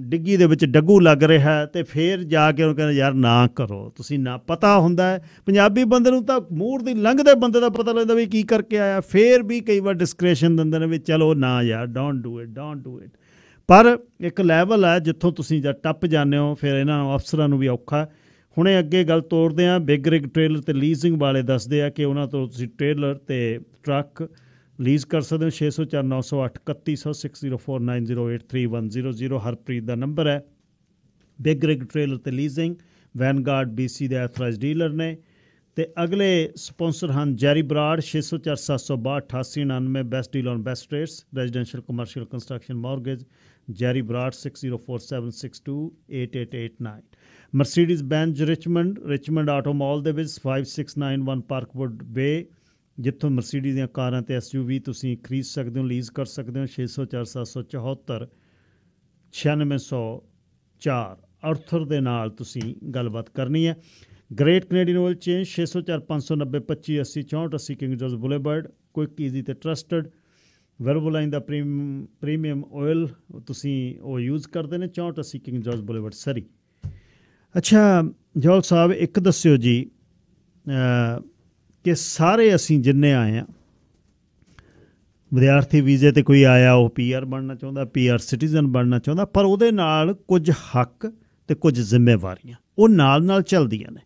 ਡਿੱਗੀ ਦੇ ਵਿੱਚ ਡੱਗੂ ਲੱਗ ਰਿਹਾ, ਅਤੇ ਫਿਰ ਜਾ ਕੇ ਉਹਨੂੰ ਕਹਿੰਦੇ ਯਾਰ ਨਾ ਕਰੋ, ਤੁਸੀਂ ਨਾ, ਪਤਾ ਹੁੰਦਾ ਹੈ। ਪੰਜਾਬੀ ਬੰਦੇ ਨੂੰ ਤਾਂ ਮੂਹਰ ਦੀ ਲੰਘਦੇ ਬੰਦੇ ਦਾ ਪਤਾ ਲੱਗਦਾ ਵੀ ਕੀ ਕਰਕੇ ਆਇਆ, ਫਿਰ ਵੀ ਕਈ ਵਾਰ ਡਿਸਕ੍ਰੇਸ਼ਨ ਦਿੰਦੇ ਨੇ ਵੀ ਚਲੋ ਨਾ ਯਾਰ, ਡੋਂਟ ਡੂ ਇਟ। ਪਰ ਇੱਕ ਲੈਵਲ ਹੈ ਜਿੱਥੋਂ ਤੁਸੀਂ ਜਦ ਟੱਪ ਜਾਂਦੇ ਹੋ, ਫਿਰ ਇਹਨਾਂ ਅਫਸਰਾਂ ਨੂੰ ਵੀ ਔਖਾ। ਹੁਣੇ ਅੱਗੇ ਗੱਲ ਤੋਰਦੇ ਹਾਂ, ਬਿਗ ਰਿਗ ਟ੍ਰੇਲਰ ਅਤੇ ਲੀਜ਼ਿੰਗ ਵਾਲੇ ਦੱਸਦੇ ਆ ਕਿ ਉਹਨਾਂ ਤੋਂ ਤੁਸੀਂ ਟ੍ਰੇਲਰ ਅਤੇ ਟਰੱਕ ਲੀਜ਼ ਕਰ ਸਕਦੇ ਹੋ। 604 908 3100 604 908 3100 ਹਰਪ੍ਰੀਤ ਦਾ ਨੰਬਰ ਹੈ। ਬਿਗ ਰਿਗ ਟ੍ਰੇਲਰ ਅਤੇ ਲੀਜ਼ਿੰਗ, ਵੈਨਗਾਰਡ BC ਦੇ ਐਥੋਰਾਈਜ਼ਡ ਡੀਲਰ ਨੇ। ਅਤੇ ਅਗਲੇ ਸਪੋਂਸਰ ਹਨ Jerry Brar, 604 762 8899, best deal on best rates, residential commercial construction mortgage, Jerry Brar 604762 8889। Mercedes Benz Richmond auto mall ਦੇ ਵਿੱਚ 5691 ਪਾਰਕਵੁੱਡ ਵੇ, ਜਿੱਥੋਂ ਮਰਸੀਡੀਜ਼ ਦੀਆਂ ਕਾਰਾਂ ਅਤੇ SUV ਤੁਸੀਂ ਖਰੀਦ ਸਕਦੇ ਹੋ, ਲੀਜ਼ ਕਰ ਸਕਦੇ ਹੋ। 604 774 9604 ਅਰਥਰ ਦੇ ਨਾਲ ਤੁਸੀਂ ਗੱਲਬਾਤ ਕਰਨੀ ਹੈ। Great Canadian oil change, 604 590 25 80 64 80 king George boulevard, quick easy ਅਤੇ ਟਰਸਟਡ। ਵੈਲਵੋਲਾਈਨ ਦਾ ਪ੍ਰੀਮੀਅਮ ਆਇਲ ਤੁਸੀਂ ਉਹ ਯੂਜ਼ ਕਰਦੇ ਨੇ, 64 80 ਕਿੰਗ ਜਾਰਜ ਬੁਲੇਵਰਡ, ਸਰੀ। ਅੱਛਾ ਜੋਹਲ ਸਾਹਿਬ, ਇੱਕ ਦੱਸਿਓ ਜੀ ਕਿ ਸਾਰੇ ਅਸੀਂ ਜਿੰਨੇ ਆਏ ਹਾਂ, ਵਿਦਿਆਰਥੀ ਵੀਜ਼ੇ 'ਤੇ ਕੋਈ ਆਇਆ, ਉਹ PR ਬਣਨਾ ਚਾਹੁੰਦਾ, PR ਸਿਟੀਜ਼ਨ ਬਣਨਾ ਚਾਹੁੰਦਾ, ਪਰ ਉਹਦੇ ਨਾਲ ਕੁਝ ਹੱਕ ਅਤੇ ਕੁਝ ਜ਼ਿੰਮੇਵਾਰੀਆਂ ਉਹ ਨਾਲ ਚੱਲਦੀਆਂ ਨੇ।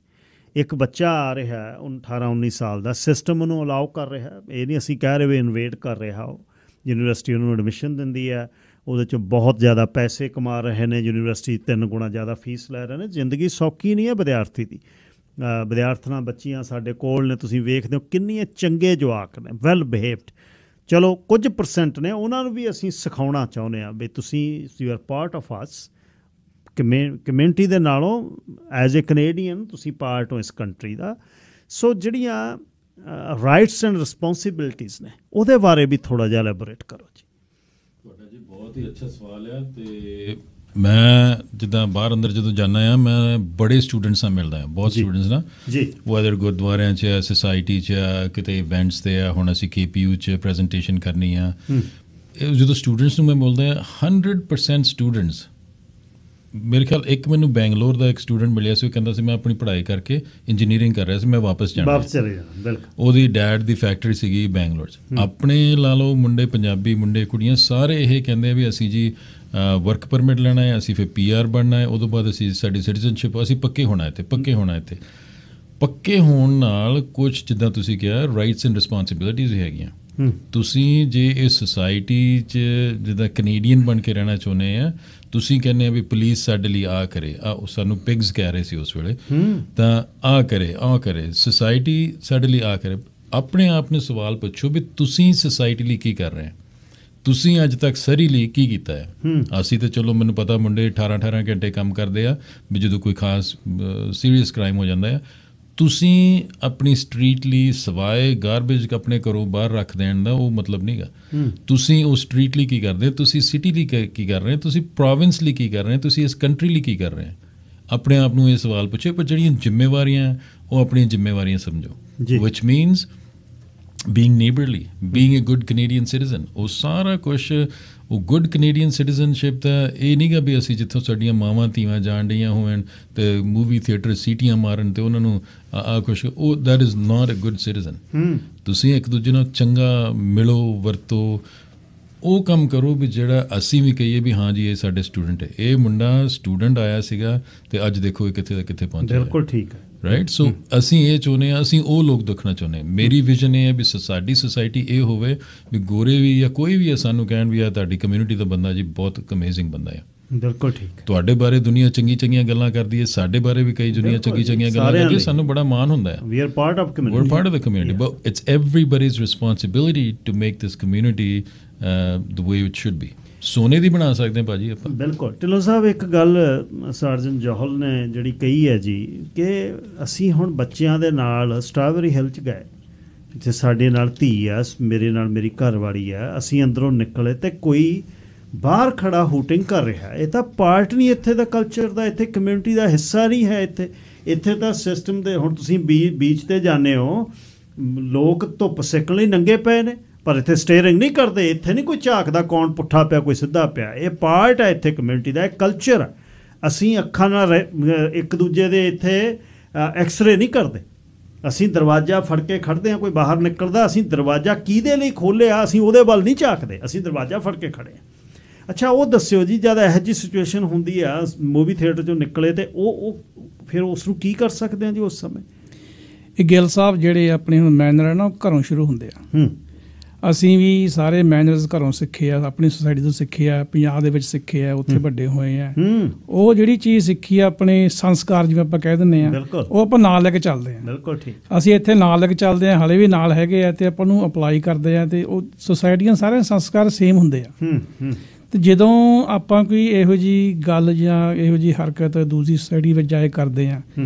ਇੱਕ ਬੱਚਾ ਆ ਰਿਹਾ, 18-19 ਸਾਲ ਦਾ, ਸਿਸਟਮ ਉਹਨੂੰ ਅਲਾਓ ਕਰ ਰਿਹਾ, ਇਹ ਨਹੀਂ ਅਸੀਂ ਕਹਿ ਰਹੇ ਵੀ ਇਨਵੇਟ ਕਰ ਰਿਹਾ। ਉਹ ਯੂਨੀਵਰਸਿਟੀ ਉਹਨੂੰ ਐਡਮਿਸ਼ਨ ਦਿੰਦੀ ਹੈ, ਉਹਦੇ 'ਚ ਬਹੁਤ ਜ਼ਿਆਦਾ ਪੈਸੇ ਕਮਾ ਰਹੇ ਨੇ, ਯੂਨੀਵਰਸਿਟੀ 3 ਗੁਣਾ ਜ਼ਿਆਦਾ ਫੀਸ ਲੈ ਰਹੇ ਨੇ। ਜ਼ਿੰਦਗੀ ਸੌਖੀ ਨਹੀਂ ਹੈ ਵਿਦਿਆਰਥੀ ਦੀ। ਵਿਦਿਆਰਥਣਾਂ ਬੱਚੀਆਂ ਸਾਡੇ ਕੋਲ ਨੇ, ਤੁਸੀਂ ਵੇਖਦੇ ਹੋ ਕਿੰਨੀਆਂ ਚੰਗੇ ਜਵਾਕ ਨੇ, ਵੈਲ ਬਿਹੇਵਡ। ਚਲੋ ਕੁਝ ਪਰਸੈਂਟ ਨੇ, ਉਹਨਾਂ ਨੂੰ ਵੀ ਅਸੀਂ ਸਿਖਾਉਣਾ ਚਾਹੁੰਦੇ ਹਾਂ ਵੀ ਤੁਸੀਂ you are part of us, community ਦੇ ਨਾਲੋਂ ਐਜ਼ ਏ ਕੈਨੇਡੀਅਨ ਤੁਸੀਂ ਪਾਰਟ ਹੋ ਇਸ ਕੰਟਰੀ ਦਾ। ਸੋ ਜਿਹੜੀਆਂ ਰਾਈਟਸ ਐਂਡ ਰਿਸਪੌਂਸਿਬਿਲਿਟੀਜ਼ ਨੇ, ਉਹਦੇ ਬਾਰੇ ਵੀ ਥੋੜ੍ਹਾ ਜਿਹਾ ਐਲੈਬੋਰੇਟ ਕਰੋ ਜੀ। ਤੁਹਾਡਾ ਜੀ ਬਹੁਤ ਹੀ ਅੱਛਾ ਸਵਾਲ ਆ। ਤੇ ਮੈਂ ਜਿੱਦਾਂ ਬਾਹਰ ਅੰਦਰ ਜਦੋਂ ਜਾਂਦਾ ਆ, ਮੈਂ ਬੜੇ ਸਟੂਡੈਂਟਸ ਨਾਲ ਮਿਲਦਾ ਹਾਂ, ਬਹੁਤ ਸਟੂਡੈਂਟਸ ਨਾਲ ਜੀ, ਵੈਦਰ ਗੁਰਦੁਆਰਿਆਂ 'ਚ ਆ, ਸੁਸਾਇਟੀ 'ਚ ਆ, ਕਿਤੇ ਇਵੈਂਟਸ 'ਤੇ ਆ। ਹੁਣ ਅਸੀਂ KPU 'ਚ ਪ੍ਰੈਜੈਂਟੇਸ਼ਨ ਕਰਨੀ ਆ। ਜਦੋਂ ਸਟੂਡੈਂਟਸ ਨੂੰ ਮੈਂ ਬੋਲਦਾ 100% ਸਟੂਡੈਂਟਸ, ਮੇਰੇ ਖਿਆਲ ਇੱਕ ਮੈਨੂੰ ਬੈਂਗਲੋਰ ਦਾ ਇੱਕ ਸਟੂਡੈਂਟ ਮਿਲਿਆ ਸੀ, ਉਹ ਕਹਿੰਦਾ ਸੀ ਮੈਂ ਆਪਣੀ ਪੜ੍ਹਾਈ ਕਰਕੇ ਇੰਜੀਨੀਅਰਿੰਗ ਕਰ ਰਿਹਾ ਸੀ, ਮੈਂ ਵਾਪਸ ਜਾਣਾ, ਬਿਲਕੁਲ। ਉਹਦੀ ਡੈਡ ਦੀ ਫੈਕਟਰੀ ਸੀਗੀ ਬੈਂਗਲੋਰ 'ਚ। ਆਪਣੇ ਲਾ ਲਓ ਮੁੰਡੇ, ਪੰਜਾਬੀ ਮੁੰਡੇ ਕੁੜੀਆਂ ਸਾਰੇ ਇਹ ਕਹਿੰਦੇ ਆ ਵੀ ਅਸੀਂ ਜੀ ਵਰਕ ਪਰਮਿਟ ਲੈਣਾ ਹੈ, ਅਸੀਂ ਫਿਰ PR ਬਣਨਾ ਹੈ, ਉਦੋਂ ਬਾਅਦ ਅਸੀਂ ਸਾਡੀ ਸਿਟੀਜ਼ਨਸ਼ਿਪ, ਅਸੀਂ ਪੱਕੇ ਹੋਣਾ ਇੱਥੇ, ਪੱਕੇ ਹੋਣਾ ਇੱਥੇ। ਪੱਕੇ ਹੋਣ ਨਾਲ ਕੁਛ ਜਿੱਦਾਂ ਤੁਸੀਂ ਕਿਹਾ ਰਾਈਟਸ ਐਂਡ ਰਿਸਪੌਂਸਿਬਿਲਿਟੀਜ਼ ਹੈਗੀਆਂ। ਤੁਸੀਂ ਜੇ ਇਸ ਸੁਸਾਇਟੀ 'ਚ ਜਿੱਦਾਂ ਕੈਨੇਡੀਅਨ ਬਣ ਕੇ ਰਹਿਣਾ ਚਾਹੁੰਦੇ ਆ, ਤੁਸੀਂ ਕਹਿੰਦੇ ਆ ਵੀ ਪੁਲਿਸ ਸਾਡੇ ਲਈ ਆ ਕਰੇ, ਸਾਨੂੰ ਪਿਗਸ ਕਹਿ ਰਹੇ ਸੀ ਉਸ ਵੇਲੇ, ਤਾਂ ਆ ਕਰੇ ਸੁਸਾਇਟੀ ਸਾਡੇ ਲਈ ਆ ਕਰੇ। ਆਪਣੇ ਆਪ ਨੂੰ ਸਵਾਲ ਪੁੱਛੋ ਵੀ ਤੁਸੀਂ ਸੁਸਾਇਟੀ ਲਈ ਕੀ ਕਰ ਰਹੇ ਹੋ, ਤੁਸੀਂ ਅੱਜ ਤੱਕ ਸਰੀ ਲਈ ਕੀ ਕੀਤਾ ਹੈ। ਅਸੀਂ ਤਾਂ ਚਲੋ ਮੈਨੂੰ ਪਤਾ ਮੁੰਡੇ 18 ਘੰਟੇ ਕੰਮ ਕਰਦੇ ਆ, ਵੀ ਜਦੋਂ ਕੋਈ ਖਾਸ ਸੀਰੀਅਸ ਕ੍ਰਾਈਮ ਹੋ ਜਾਂਦਾ ਆ, ਤੁਸੀਂ ਆਪਣੀ ਸਟਰੀਟ ਲਈ ਸਵਾਏ ਗਾਰਬੇਜ ਆਪਣੇ ਘਰੋਂ ਬਾਹਰ ਰੱਖ ਦੇਣ ਦਾ ਉਹ ਮਤਲਬ ਨਹੀਂ ਗਾ। ਤੁਸੀਂ ਉਸ ਸਟਰੀਟ ਲਈ ਕੀ ਕਰਦੇ ਹੋ, ਤੁਸੀਂ ਸਿਟੀ ਲਈ ਕੀ ਕਰ ਰਹੇ ਹੋ, ਤੁਸੀਂ ਪ੍ਰੋਵਿੰਸ ਲਈ ਕੀ ਕਰ ਰਹੇ ਹੋ, ਤੁਸੀਂ ਇਸ ਕੰਟਰੀ ਲਈ ਕੀ ਕਰ ਰਹੇ ਹੋ। ਆਪਣੇ ਆਪ ਨੂੰ ਇਹ ਸਵਾਲ ਪੁੱਛੋ। ਪਰ ਜਿਹੜੀਆਂ ਜ਼ਿੰਮੇਵਾਰੀਆਂ ਉਹ ਆਪਣੀਆਂ ਜ਼ਿੰਮੇਵਾਰੀਆਂ ਸਮਝੋ, ਵਿਚ means being neighborly, being a good Canadian citizen। ਉਹ ਸਾਰਾ ਕੁਛ ਉਹ ਗੁੱਡ ਕੈਨੇਡੀਅਨ ਸਿਟੀਜ਼ਨਸ਼ਿਪ ਦਾ ਇਹ ਨਹੀਂ ਗਾ ਵੀ ਅਸੀਂ ਜਿੱਥੋਂ ਸਾਡੀਆਂ ਮਾਵਾਂ ਧੀਆਂ ਜਾਣ ਡੀਆਂ ਹੋਣ ਤੇ ਮੂਵੀ ਥੀਏਟਰ ਸੀਟੀਆਂ ਮਾਰਨ ਤੇ ਉਹਨਾਂ ਨੂੰ ਕੁਛ, ਉਹ that is not a good citizen. ਤੁਸੀਂ ਇੱਕ ਦੂਜੇ ਨਾਲ ਚੰਗਾ ਮਿਲੋ ਵਰਤੋ, ਉਹ ਕੰਮ ਕਰੋ ਵੀ ਜਿਹੜਾ ਅਸੀਂ ਵੀ ਕਹੀਏ ਵੀ ਹਾਂ ਜੀ ਇਹ ਸਾਡੇ ਸਟੂਡੈਂਟ ਹੈ, ਇਹ ਮੁੰਡਾ ਸਟੂਡੈਂਟ ਆਇਆ ਸੀਗਾ ਤੇ ਅੱਜ ਦੇਖੋ ਇਹ ਕਿੱਥੇ ਦਾ ਕਿੱਥੇ ਪਹੁੰਚਿਆ। ਬਿਲਕੁਲ ਠੀਕ ਹੈ, ਰਾਈਟ। ਸੋ ਅਸੀਂ ਇਹ ਚਾਹੁੰਦੇ ਹਾਂ, ਅਸੀਂ ਉਹ ਲੋਕ ਦੇਖਣਾ ਚਾਹੁੰਦੇ ਹਾਂ। ਮੇਰੀ ਵਿਜ਼ਨ ਇਹ ਹੈ ਵੀ ਸਾਡੀ ਸੁਸਾਇਟੀ ਇਹ ਹੋਵੇ ਵੀ ਗੋਰੇ ਵੀ ਜਾਂ ਕੋਈ ਵੀ ਸਾਨੂੰ ਕਹਿਣ ਵੀ ਆ ਤੁਹਾਡੀ ਕਮਿਊਨਿਟੀ ਦਾ ਬੰਦਾ ਜੀ ਬਹੁਤ ਅਮੇਜ਼ਿੰਗ ਬੰਦਾ ਹੈ। ਬਿਲਕੁਲ ਠੀਕ। ਤੁਹਾਡੇ ਬਾਰੇ ਦੁਨੀਆ ਚੰਗੀਆਂ ਗੱਲਾਂ ਕਰਦੀ ਹੈ, ਸਾਡੇ ਬਾਰੇ ਵੀ ਕਈ ਦੁਨੀਆ ਚੰਗੀਆਂ ਗੱਲਾਂ ਕਰਦੀ ਹੈ, ਸਾਨੂੰ ਬੜਾ ਮਾਣ ਹੁੰਦਾ ਹੈ। We are part of community, we are part of the community, but it's everybody's responsibility to make this community the way it should be. ਸੋਨੇ ਦੀ ਬਣਾ ਸਕਦੇ ਹਾਂ ਭਾਜੀ ਆਪਾਂ। ਬਿਲਕੁਲ। ਢਿੱਲੋਂ ਸਾਹਿਬ ਇੱਕ ਗੱਲ ਸਰਜਨ ਜੋਹਲ ਨੇ ਜਿਹੜੀ ਕਹੀ ਹੈ ਜੀ ਕਿ ਅਸੀਂ ਹੁਣ ਬੱਚਿਆਂ ਦੇ ਨਾਲ ਸਟ੍ਰਾਬੇਰੀ ਹਿੱਲ 'ਚ ਗਏ, ਜਿੱਥੇ ਸਾਡੇ ਨਾਲ ਧੀ ਆ, ਮੇਰੇ ਨਾਲ ਮੇਰੀ ਘਰਵਾਲੀ ਆ, ਅਸੀਂ ਅੰਦਰੋਂ ਨਿਕਲੇ ਤੇ ਕੋਈ ਬਾਹਰ ਖੜਾ ਹੂਟਿੰਗ ਕਰ ਰਿਹਾ। ਇਹ ਤਾਂ ਪਾਰਟ ਨਹੀਂ ਇੱਥੇ ਦਾ ਕਲਚਰ ਦਾ, ਇੱਥੇ ਕਮਿਊਨਿਟੀ ਦਾ ਹਿੱਸਾ ਨਹੀਂ ਹੈ। ਇੱਥੇ ਤਾਂ ਸਿਸਟਮ ਦੇ, ਹੁਣ ਤੁਸੀਂ ਬੀਚ 'ਤੇ ਜਾਂਦੇ ਹੋ, ਲੋਕ ਧੁੱਪ ਸੇਕਣ ਲਈ ਨੰਗੇ ਪਏ ਨੇ, ਪਰ ਇੱਥੇ ਸਟੇਅਰਿੰਗ ਨਹੀਂ ਕਰਦੇ। ਇੱਥੇ ਨਹੀਂ ਕੋਈ ਝਾਕਦਾ ਕੌਣ ਪੁੱਠਾ ਪਿਆ ਕੋਈ ਸਿੱਧਾ ਪਿਆ। ਇਹ ਪਾਰਟ ਹੈ ਇੱਥੇ ਕਮਿਊਨਿਟੀ ਦਾ, ਇਹ ਕਲਚਰ ਹੈ। ਅਸੀਂ ਅੱਖਾਂ ਨਾਲ ਇੱਕ ਦੂਜੇ ਦੇ ਇੱਥੇ ਐਕਸਰੇ ਨਹੀਂ ਕਰਦੇ। ਅਸੀਂ ਦਰਵਾਜ਼ਾ ਫੜ ਕੇ ਖੜ੍ਹਦੇ ਹਾਂ, ਕੋਈ ਬਾਹਰ ਨਿਕਲਦਾ, ਅਸੀਂ ਦਰਵਾਜ਼ਾ ਕਿਹਦੇ ਲਈ ਖੋਲ੍ਹਿਆ ਅਸੀਂ ਉਹਦੇ ਵੱਲ ਨਹੀਂ ਝਾਕਦੇ, ਅਸੀਂ ਦਰਵਾਜ਼ਾ ਫੜ ਕੇ ਖੜ੍ਹੇ ਹਾਂ। ਅੱਛਾ ਉਹ ਦੱਸਿਓ ਜੀ, ਜਦ ਇਹੋ ਜਿਹੀ ਸਿਚੁਏਸ਼ਨ ਹੁੰਦੀ ਆ, ਮੂਵੀ ਥੀਏਟਰ 'ਚੋਂ ਨਿਕਲੇ ਤੇ ਉਹ ਫਿਰ ਉਸ ਨੂੰ ਕੀ ਕਰ ਸਕਦੇ ਹਾਂ ਜੀ ਉਸ ਸਮੇਂ? ਇਹ ਗਿੱਲ ਸਾਹਿਬ ਜਿਹੜੇ ਆਪਣੇ ਹੁਣ ਮੈਨਰ ਹੈ ਨਾ, ਉਹ ਘਰੋਂ ਸ਼ੁਰੂ ਹੁੰਦੇ ਆ। ਅਸੀਂ ਵੀ ਸਾਰੇ ਮੈਨਰਸ ਘਰੋਂ ਸਿੱਖੇ ਆ, ਆਪਣੀ ਸੁਸਾਇਟੀ ਤੋਂ ਸਿੱਖੇ ਆ, ਪੰਜਾਬ ਦੇ ਵਿੱਚ ਸਿੱਖੇ ਆ, ਉੱਥੇ ਵੱਡੇ ਹੋਏ ਆ। ਉਹ ਜਿਹੜੀ ਚੀਜ਼ ਸਿੱਖੀ ਆ, ਆਪਣੇ ਸੰਸਕਾਰ ਜਿਵੇਂ ਆਪਾਂ ਕਹਿ ਦਿੰਦੇ ਆ, ਉਹ ਆਪਾਂ ਨਾਲ ਲੈ ਕੇ ਚੱਲਦੇ ਆ। ਬਿਲਕੁਲ ਠੀਕ। ਅਸੀਂ ਇੱਥੇ ਨਾਲ ਲੈ ਕੇ ਚੱਲਦੇ ਆ, ਹਾਲੇ ਵੀ ਨਾਲ ਹੈਗੇ ਆ, ਤੇ ਆਪਾਂ ਨੂੰ ਅਪਲਾਈ ਕਰਦੇ ਆ, ਤੇ ਉਹ ਸੁਸਾਇਟੀਆਂ ਸਾਰੇ ਸੰਸਕਾਰ ਸੇਮ ਹੁੰਦੇ ਆ। ਤੇ ਜਦੋਂ ਆਪਾਂ ਕੋਈ ਇਹੋ ਜਿਹੀ ਗੱਲ ਜਾਂ ਇਹੋ ਜਿਹੀ ਹਰਕਤ ਦੂਜੀ ਸੁਸਾਇਟੀ ਵਿੱਚ ਜਾ ਕੇ ਕਰਦੇ ਆ,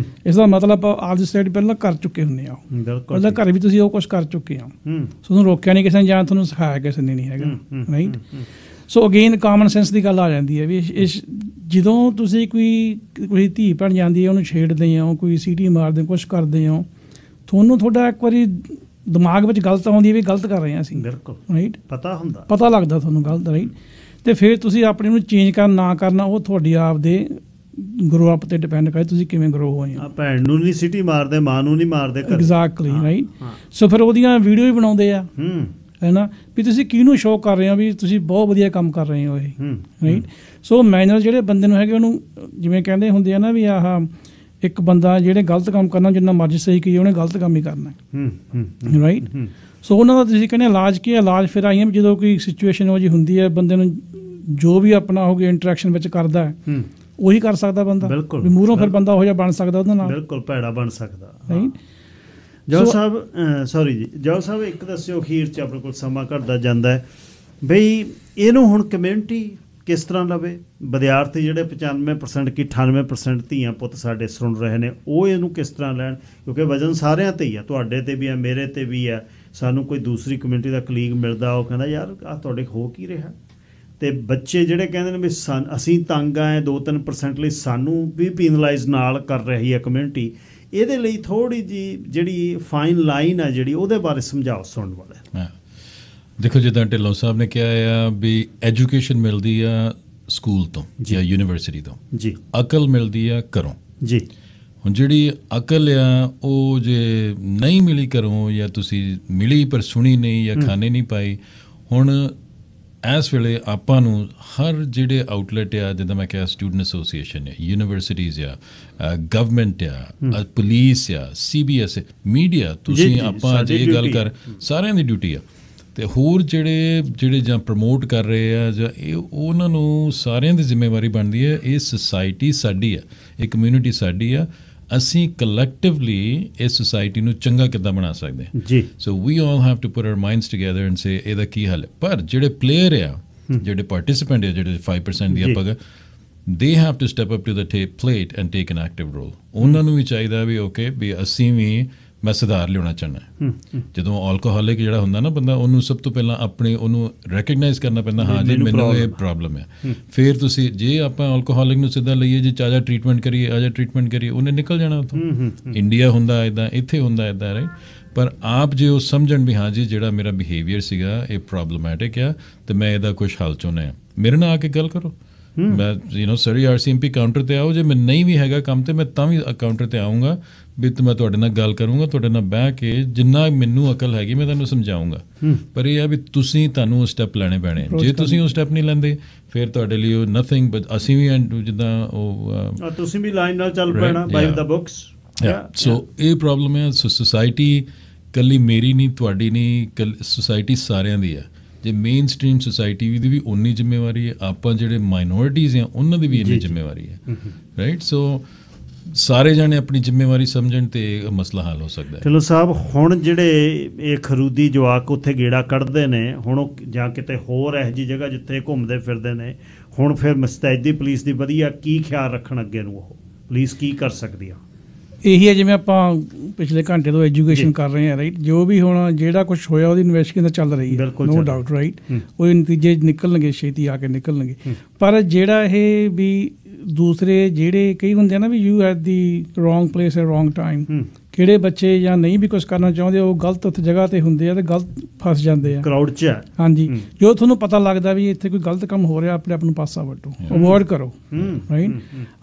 ਇਸ ਦਾ ਮਤਲਬ ਆਪਾਂ ਆਪਦੀ ਸੁਸਾਇਟੀ ਪਹਿਲਾਂ ਕਰ ਚੁੱਕੇ ਹੁੰਦੇ ਆ। ਪਹਿਲਾਂ ਘਰ ਵੀ ਤੁਸੀਂ ਉਹ ਕੁਛ ਕਰ ਚੁੱਕੇ ਆ, ਤੁਹਾਨੂੰ ਰੋਕਿਆ ਨਹੀਂ ਕਿਸੇ ਨੇ ਜਾਂ ਤੁਹਾਨੂੰ ਸਿਖਾਇਆ ਕਿਸੇ ਨੇ ਨਹੀਂ ਹੈਗਾ, ਰਾਈਟ। ਸੋ ਅਗੇਨ ਕਾਮਨ ਸੈਂਸ ਦੀ ਗੱਲ ਆ ਜਾਂਦੀ ਹੈ ਵੀ ਜਦੋਂ ਤੁਸੀਂ ਕੋਈ ਧੀ ਭੈਣ ਜਾਂਦੀ ਹੈ, ਉਹਨੂੰ ਛੇੜਦੇ ਹੋ, ਕੋਈ ਸੀਟੀ ਮਾਰਦੇ, ਕੁਛ ਕਰਦੇ ਹੋ, ਤੁਹਾਨੂੰ ਤੁਹਾਡਾ ਇੱਕ ਵਾਰੀ ਦਿਮਾਗ ਵਿੱਚ ਗਲਤ ਆਉਂਦੀ ਹੈ ਵੀ ਗਲਤ ਕਰ ਰਹੇ ਹਾਂ ਅਸੀਂ, ਬਿਲਕੁਲ, ਰਾਈਟ। ਪਤਾ ਲੱਗਦਾ ਤੁਹਾਨੂੰ ਗਲਤ, ਰਾਈਟ। ਤੇ ਫਿਰ ਤੁਸੀਂ ਆਪਣੇ ਨੂੰ ਚੇਂਜ ਕਰਨਾ ਨਾ ਕਰਨਾ, ਉਹ ਤੁਹਾਡੀ ਆਪ ਦੇ ਗਰੋ ਅਪ ਤੇ ਡਿਪੈਂਡ ਕਰੇ, ਤੁਸੀਂ ਕਿਵੇਂ ਗਰੋ ਹੋਏ ਹੋ। ਭੈਣ ਨੂੰ ਨਹੀਂ ਸਿਟੀ ਮਾਰਦੇ, ਮਾਂ ਨੂੰ ਨਹੀਂ ਮਾਰਦੇ। Exactly, right. ਸੋ ਫਿਰ ਉਹਦੀਆਂ ਵੀਡੀਓ ਵੀ ਬਣਾਉਂਦੇ ਆ, ਹੈ ਨਾ, ਵੀ ਤੁਸੀਂ ਕਿਹਨੂੰ ਸ਼ੋਅ ਕਰ ਰਹੇ ਹੋ ਵੀ ਤੁਸੀਂ ਬਹੁਤ ਵਧੀਆ ਕੰਮ ਕਰ ਰਹੇ ਹੋ, ਇਹ ਰਾਈਟ। ਸੋ ਮੈਨਰ ਜਿਹੜੇ ਬੰਦੇ ਨੂੰ ਹੈਗੇ, ਉਹਨੂੰ ਜਿਵੇਂ ਕਹਿੰਦੇ ਹੁੰਦੇ ਆ ਨਾ ਵੀ ਆਹ ਇੱਕ ਬੰਦਾ ਜਿਹੜੇ ਗਲਤ ਕੰਮ ਕਰਨਾ, ਜਿੰਨਾ ਮਰਜ਼ੀ ਸਹੀ ਕਹੀਏ, ਉਹਨੇ ਗਲਤ ਕੰਮ ਹੀ ਕਰਨਾ, ਰਾਈਟ। ਸੋ ਉਹਨਾਂ ਦਾ ਤੁਸੀਂ ਕਹਿੰਦੇ ਇਲਾਜ ਕੀ ਹੈ? ਇਲਾਜ ਫਿਰ ਆਈਆਂ ਵੀ ਜਦੋਂ ਕੋਈ ਸਿਚੁਏਸ਼ਨ ਉਹ ਜਿਹੀ ਹੁੰਦੀ ਹੈ, ਬੰਦੇ ਨੂੰ ਜੋ ਵੀ ਆਪਣਾ ਹੋ ਗਿਆ ਇੰਟਰੈਕਸ਼ਨ ਵਿੱਚ ਕਰਦਾ ਹੈ, ਉਹੀ ਕਰ ਸਕਦਾ ਬੰਦਾ। ਵੀ ਮੂਹਰੋਂ ਫਿਰ ਬੰਦਾ ਉਹ ਜਿਹਾ ਬਣ ਸਕਦਾ ਉਹਦੇ ਨਾਲ, ਬਿਲਕੁਲ ਭੈੜਾ ਬਣ ਸਕਦਾ, ਰਾਈਟ। ਜੋਹਲ ਸਾਹਿਬ ਇੱਕ ਦੱਸਿਓ ਅਖੀਰ 'ਚ, ਆਪਣੇ ਕੋਲ ਸਮਾਂ ਘਟਦਾ ਜਾਂਦਾ ਹੈ, ਬਈ ਇਹਨੂੰ ਹੁਣ ਕਮਿਊਨਿਟੀ ਕਿਸ ਤਰ੍ਹਾਂ ਲਵੇ? ਵਿਦਿਆਰਥੀ ਜਿਹੜੇ 95% ਕੀ 98% ਧੀਆਂ ਪੁੱਤ ਸਾਡੇ ਸੁਣ ਰਹੇ ਨੇ, ਉਹ ਇਹਨੂੰ ਕਿਸ ਤਰ੍ਹਾਂ ਲੈਣ? ਕਿਉਂਕਿ ਵਜ਼ਨ ਸਾਰਿਆਂ 'ਤੇ ਹੀ ਆ, ਤੁਹਾਡੇ 'ਤੇ ਵੀ ਆ, ਮੇਰੇ 'ਤੇ ਵੀ ਆ। ਸਾਨੂੰ ਕੋਈ ਦੂਸਰੀ ਕਮਿਊਨਿਟੀ ਦਾ ਕਲੀਗ ਮਿਲਦਾ, ਉਹ ਕਹਿੰਦਾ ਯਾਰ ਆਹ ਤੁਹਾਡੇ ਹੋ ਕੀ ਰਿਹਾ? ਅਤੇ ਬੱਚੇ ਜਿਹੜੇ ਕਹਿੰਦੇ ਨੇ ਵੀ ਅਸੀਂ ਤੰਗ ਆਏ 2-3% ਲਈ, ਸਾਨੂੰ ਵੀ ਪੀਨਲਾਈਜ਼ ਨਾਲ ਕਰ ਰਹੀ ਹੈ ਕਮਿਊਨਿਟੀ। ਇਹਦੇ ਲਈ ਥੋੜ੍ਹੀ ਜਿਹੀ ਜਿਹੜੀ ਫਾਈਨ ਲਾਈਨ ਆ ਜਿਹੜੀ, ਉਹਦੇ ਬਾਰੇ ਸਮਝਾਓ ਸੁਣਨ ਵਾਲੇ। ਦੇਖੋ, ਜਿੱਦਾਂ ਢਿੱਲੋਂ ਸਾਹਿਬ ਨੇ ਕਿਹਾ ਆ ਵੀ ਐਜੂਕੇਸ਼ਨ ਮਿਲਦੀ ਆ ਸਕੂਲ ਤੋਂ ਜਾਂ ਯੂਨੀਵਰਸਿਟੀ ਤੋਂ ਜੀ, ਅਕਲ ਮਿਲਦੀ ਆ ਘਰੋਂ ਜੀ। ਹੁਣ ਜਿਹੜੀ ਅਕਲ ਆ ਉਹ ਜੇ ਨਹੀਂ ਮਿਲੀ ਘਰੋਂ, ਜਾਂ ਤੁਸੀਂ ਮਿਲੀ ਪਰ ਸੁਣੀ ਨਹੀਂ ਜਾਂ ਖਾਣੇ ਨਹੀਂ ਪਾਈ। ਹੁਣ ਇਸ ਵੇਲੇ ਆਪਾਂ ਨੂੰ ਹਰ ਜਿਹੜੇ ਆਊਟਲੈਟ ਆ, ਜਿੱਦਾਂ ਮੈਂ ਕਿਹਾ ਸਟੂਡੈਂਟ ਐਸੋਸੀਏਸ਼ਨ ਹੈ, ਯੂਨੀਵਰਸਿਟੀਜ਼ ਆ, ਗਵਰਨਮੈਂਟ ਆ, ਪੁਲਿਸ ਆ, CBS, ਮੀਡੀਆ, ਤੁਸੀਂ ਆਪਾਂ ਅੱਜ ਇਹ ਗੱਲ ਕਰ, ਸਾਰਿਆਂ ਦੀ ਡਿਊਟੀ ਆ। ਅਤੇ ਹੋਰ ਜਿਹੜੇ ਜਾਂ ਪ੍ਰਮੋਟ ਕਰ ਰਹੇ ਆ ਜਾਂ ਇਹ, ਉਹਨਾਂ ਨੂੰ ਸਾਰਿਆਂ ਦੀ ਜ਼ਿੰਮੇਵਾਰੀ ਬਣਦੀ ਹੈ। ਇਹ ਸੁਸਾਇਟੀ ਸਾਡੀ ਆ, ਇਹ ਕਮਿਊਨਿਟੀ ਸਾਡੀ ਆ। ਅਸੀਂ ਕਲੈਕਟਿਵਲੀ ਇਸ ਸੁਸਾਇਟੀ ਨੂੰ ਚੰਗਾ ਕਿੱਦਾਂ ਬਣਾ ਸਕਦੇ ਜੀ। So we all have to put our minds together and say ਇਹਦਾ ਕੀ ਹੱਲ ਹੈ। ਪਰ ਜਿਹੜੇ ਪਲੇਅਰ ਆ, ਜਿਹੜੇ ਪਾਰਟਿਸਿਪੈਂਟ ਆ, ਜਿਹੜੇ 5% ਦੀ ਆਪਾਂ ਦੇ have to step up to the plate and take an active role. ਉਹਨਾਂ ਨੂੰ ਵੀ ਚਾਹੀਦਾ ਵੀ ਓਕੇ ਵੀ ਅਸੀਂ ਵੀ ਮੈਂ ਸੁਧਾਰ ਲਿਆਉਣਾ ਚਾਹੁੰਦਾ। ਜਦੋਂ ਆਲਕੋਹਲਿਕ ਜਿਹੜਾ ਹੁੰਦਾ ਨਾ ਬੰਦਾ, ਉਹਨੂੰ ਸਭ ਤੋਂ ਪਹਿਲਾਂ ਉਹਨੂੰ ਰੈਕਗਨਾਈਜ਼ ਕਰਨਾ ਪੈਂਦਾ, ਹਾਂ ਜੀ ਮੈਨੂੰ ਇਹ ਪ੍ਰੋਬਲਮ ਹੈ। ਫਿਰ ਤੁਸੀਂ ਜੇ ਆਪਾਂ ਆਲਕੋਹਲਿਕ ਨੂੰ ਸਿੱਧਾ ਲਈਏ ਜੀ ਆਜਾ ਟਰੀਟਮੈਂਟ ਕਰੀਏ, ਉਹਨੇ ਨਿਕਲ ਜਾਣਾ ਉੱਥੋਂ। ਇੰਡੀਆ ਹੁੰਦਾ ਇੱਦਾਂ, ਇੱਥੇ ਹੁੰਦਾ ਇੱਦਾਂ, ਰਾਈਟ। ਪਰ ਆਪ ਜੇ ਉਹ ਸਮਝਣ ਵੀ ਹਾਂ ਜੀ ਜਿਹੜਾ ਮੇਰਾ ਬਿਹੇਵੀਅਰ ਸੀਗਾ ਇਹ ਪ੍ਰੋਬਲਮੈਟਿਕ ਆ ਅਤੇ ਮੈਂ ਇਹਦਾ ਕੁਛ ਹੱਲ ਚਾਹੁੰਦਾ, ਮੇਰੇ ਨਾਲ ਆ ਕੇ ਗੱਲ ਕਰੋ। ਮੈਂ ਸਰੀ RCMP ਕਾਊਂਟਰ 'ਤੇ ਆਓ, ਜੇ ਮੈਂ ਨਹੀਂ ਵੀ ਹੈਗਾ ਕੰਮ 'ਤੇ ਮੈਂ ਤਾਂ ਵੀ ਕਾਊਂਟਰ 'ਤੇ ਆਊਂਗਾ ਵੀ ਮੈਂ ਤੁਹਾਡੇ ਨਾਲ ਗੱਲ ਕਰੂੰਗਾ, ਤੁਹਾਡੇ ਨਾਲ ਬਹਿ ਕੇ ਜਿੰਨਾ ਮੈਨੂੰ ਅਕਲ ਹੈਗੀ ਮੈਂ ਤੁਹਾਨੂੰ ਸਮਝਾਊਂਗਾ। ਪਰ ਇਹ ਆ ਵੀ ਤੁਹਾਨੂੰ ਉਹ ਸਟੈਪ ਲੈਣੇ ਪੈਣੇ। ਜੇ ਤੁਸੀਂ ਉਹ ਸਟੈਪ ਨਹੀਂ ਲੈਂਦੇ ਫਿਰ ਤੁਹਾਡੇ ਲਈ ਉਹ ਨਥਿੰਗ ਬਟ ਅਸੀਂ ਵੀ ਜਿੱਦਾਂ ਉਹ ਤੁਸੀਂ ਵੀ ਲਾਈਨ ਨਾਲ ਚੱਲ ਪੈਣਾ ਬਾਈ ਦਾ ਬੁੱਕਸ। ਸੋ ਇਹ ਪ੍ਰੋਬਲਮ ਹੈ। ਸੁਸਾਇਟੀ ਇਕੱਲੀ ਮੇਰੀ ਨਹੀਂ, ਤੁਹਾਡੀ ਨਹੀਂ, ਸੁਸਾਇਟੀ ਸਾਰਿਆਂ ਦੀ ਹੈ। ਜੇ ਮੇਨ ਸਟ੍ਰੀਮ ਸੁਸਾਇਟੀ ਦੀ ਵੀ ਉਨੀ ਜ਼ਿੰਮੇਵਾਰੀ ਹੈ, ਆਪਾਂ ਜਿਹੜੇ ਮਾਈਨੋਰਿਟੀਜ਼ ਆ ਉਹਨਾਂ ਦੀ ਵੀ ਇੰਨੀ ਜ਼ਿੰਮੇਵਾਰੀ ਹੈ, ਰਾਈਟ। ਸੋ ਸਾਰੇ ਜਾਣੇ ਆਪਣੀ ਜ਼ਿੰਮੇਵਾਰੀ ਸਮਝਣ ਤੇ ਮਸਲਾ ਹੱਲ ਹੋ ਸਕਦਾ ਹੈ। ਚਲੋ ਸਾਹਿਬ, ਹੁਣ ਜਿਹੜੇ ਇਹ ਖਰੂਦੀ ਜਵਾਕ ਉੱਥੇ ਗੇੜਾ ਕੱਢਦੇ ਨੇ, ਹੁਣ ਉਹ ਜਾਂ ਕਿਤੇ ਹੋਰ ਇਹੋ ਜਿਹੀ ਜਗ੍ਹਾ ਜਿੱਥੇ ਘੁੰਮਦੇ ਫਿਰਦੇ ਨੇ, ਹੁਣ ਫਿਰ ਮੁਸਤੈਦੀ ਪੁਲਿਸ ਦੀ ਵਧੀਆ ਕੀ ਖਿਆਲ ਰੱਖਣ ਅੱਗੇ ਨੂੰ, ਉਹ ਪੁਲਿਸ ਕੀ ਕਰ ਸਕਦੀ ਆ? ਇਹੀ ਹੈ ਜਿਵੇਂ ਆਪਾਂ ਪਿਛਲੇ ਘੰਟੇ ਤੋਂ ਐਜੂਕੇਸ਼ਨ ਕਰ ਰਹੇ ਹਾਂ, ਰਾਈਟ। ਜੋ ਵੀ ਹੁਣ ਜਿਹੜਾ ਕੁਛ ਹੋਇਆ ਉਹਦੀ ਇਨਵੈਸਟੀਗੇਸ਼ਨ ਚੱਲ ਰਹੀ ਹੈ, ਨੋ ਡਾਊਟ, ਰਾਈਟ। ਉਹਦੇ ਨਤੀਜੇ ਨਿਕਲਣਗੇ, ਛੇਤੀ ਆ ਕੇ ਨਿਕਲਣਗੇ। ਪਰ ਜਿਹੜਾ ਇਹ ਵੀ ਦੂਸਰੇ ਜਿਹੜੇ ਕਈ ਹੁੰਦੇ ਆ ਨਾ ਵੀ you at the wrong place at wrong time, ਕਿਹੜੇ ਬੱਚੇ ਜਾਂ ਨਹੀਂ ਵੀ ਕੁਛ ਕਰਨਾ ਚਾਹੁੰਦੇ, ਉਹ ਗਲਤ ਉੱਥੇ ਜਗ੍ਹਾ 'ਤੇ ਹੁੰਦੇ ਆ ਅਤੇ ਗਲਤ ਫਸ ਜਾਂਦੇ ਆ ਕਰਾਊਡ 'ਚ। ਹਾਂਜੀ, ਜੋ ਤੁਹਾਨੂੰ ਪਤਾ ਲੱਗਦਾ ਵੀ ਇੱਥੇ ਕੋਈ ਗਲਤ ਕੰਮ ਹੋ ਰਿਹਾ, ਆਪਣੇ ਆਪ ਨੂੰ ਪਾਸਾ ਵੱਟੋ, ਅਵੋਇਡ ਕਰੋ, ਰਾਈਟ।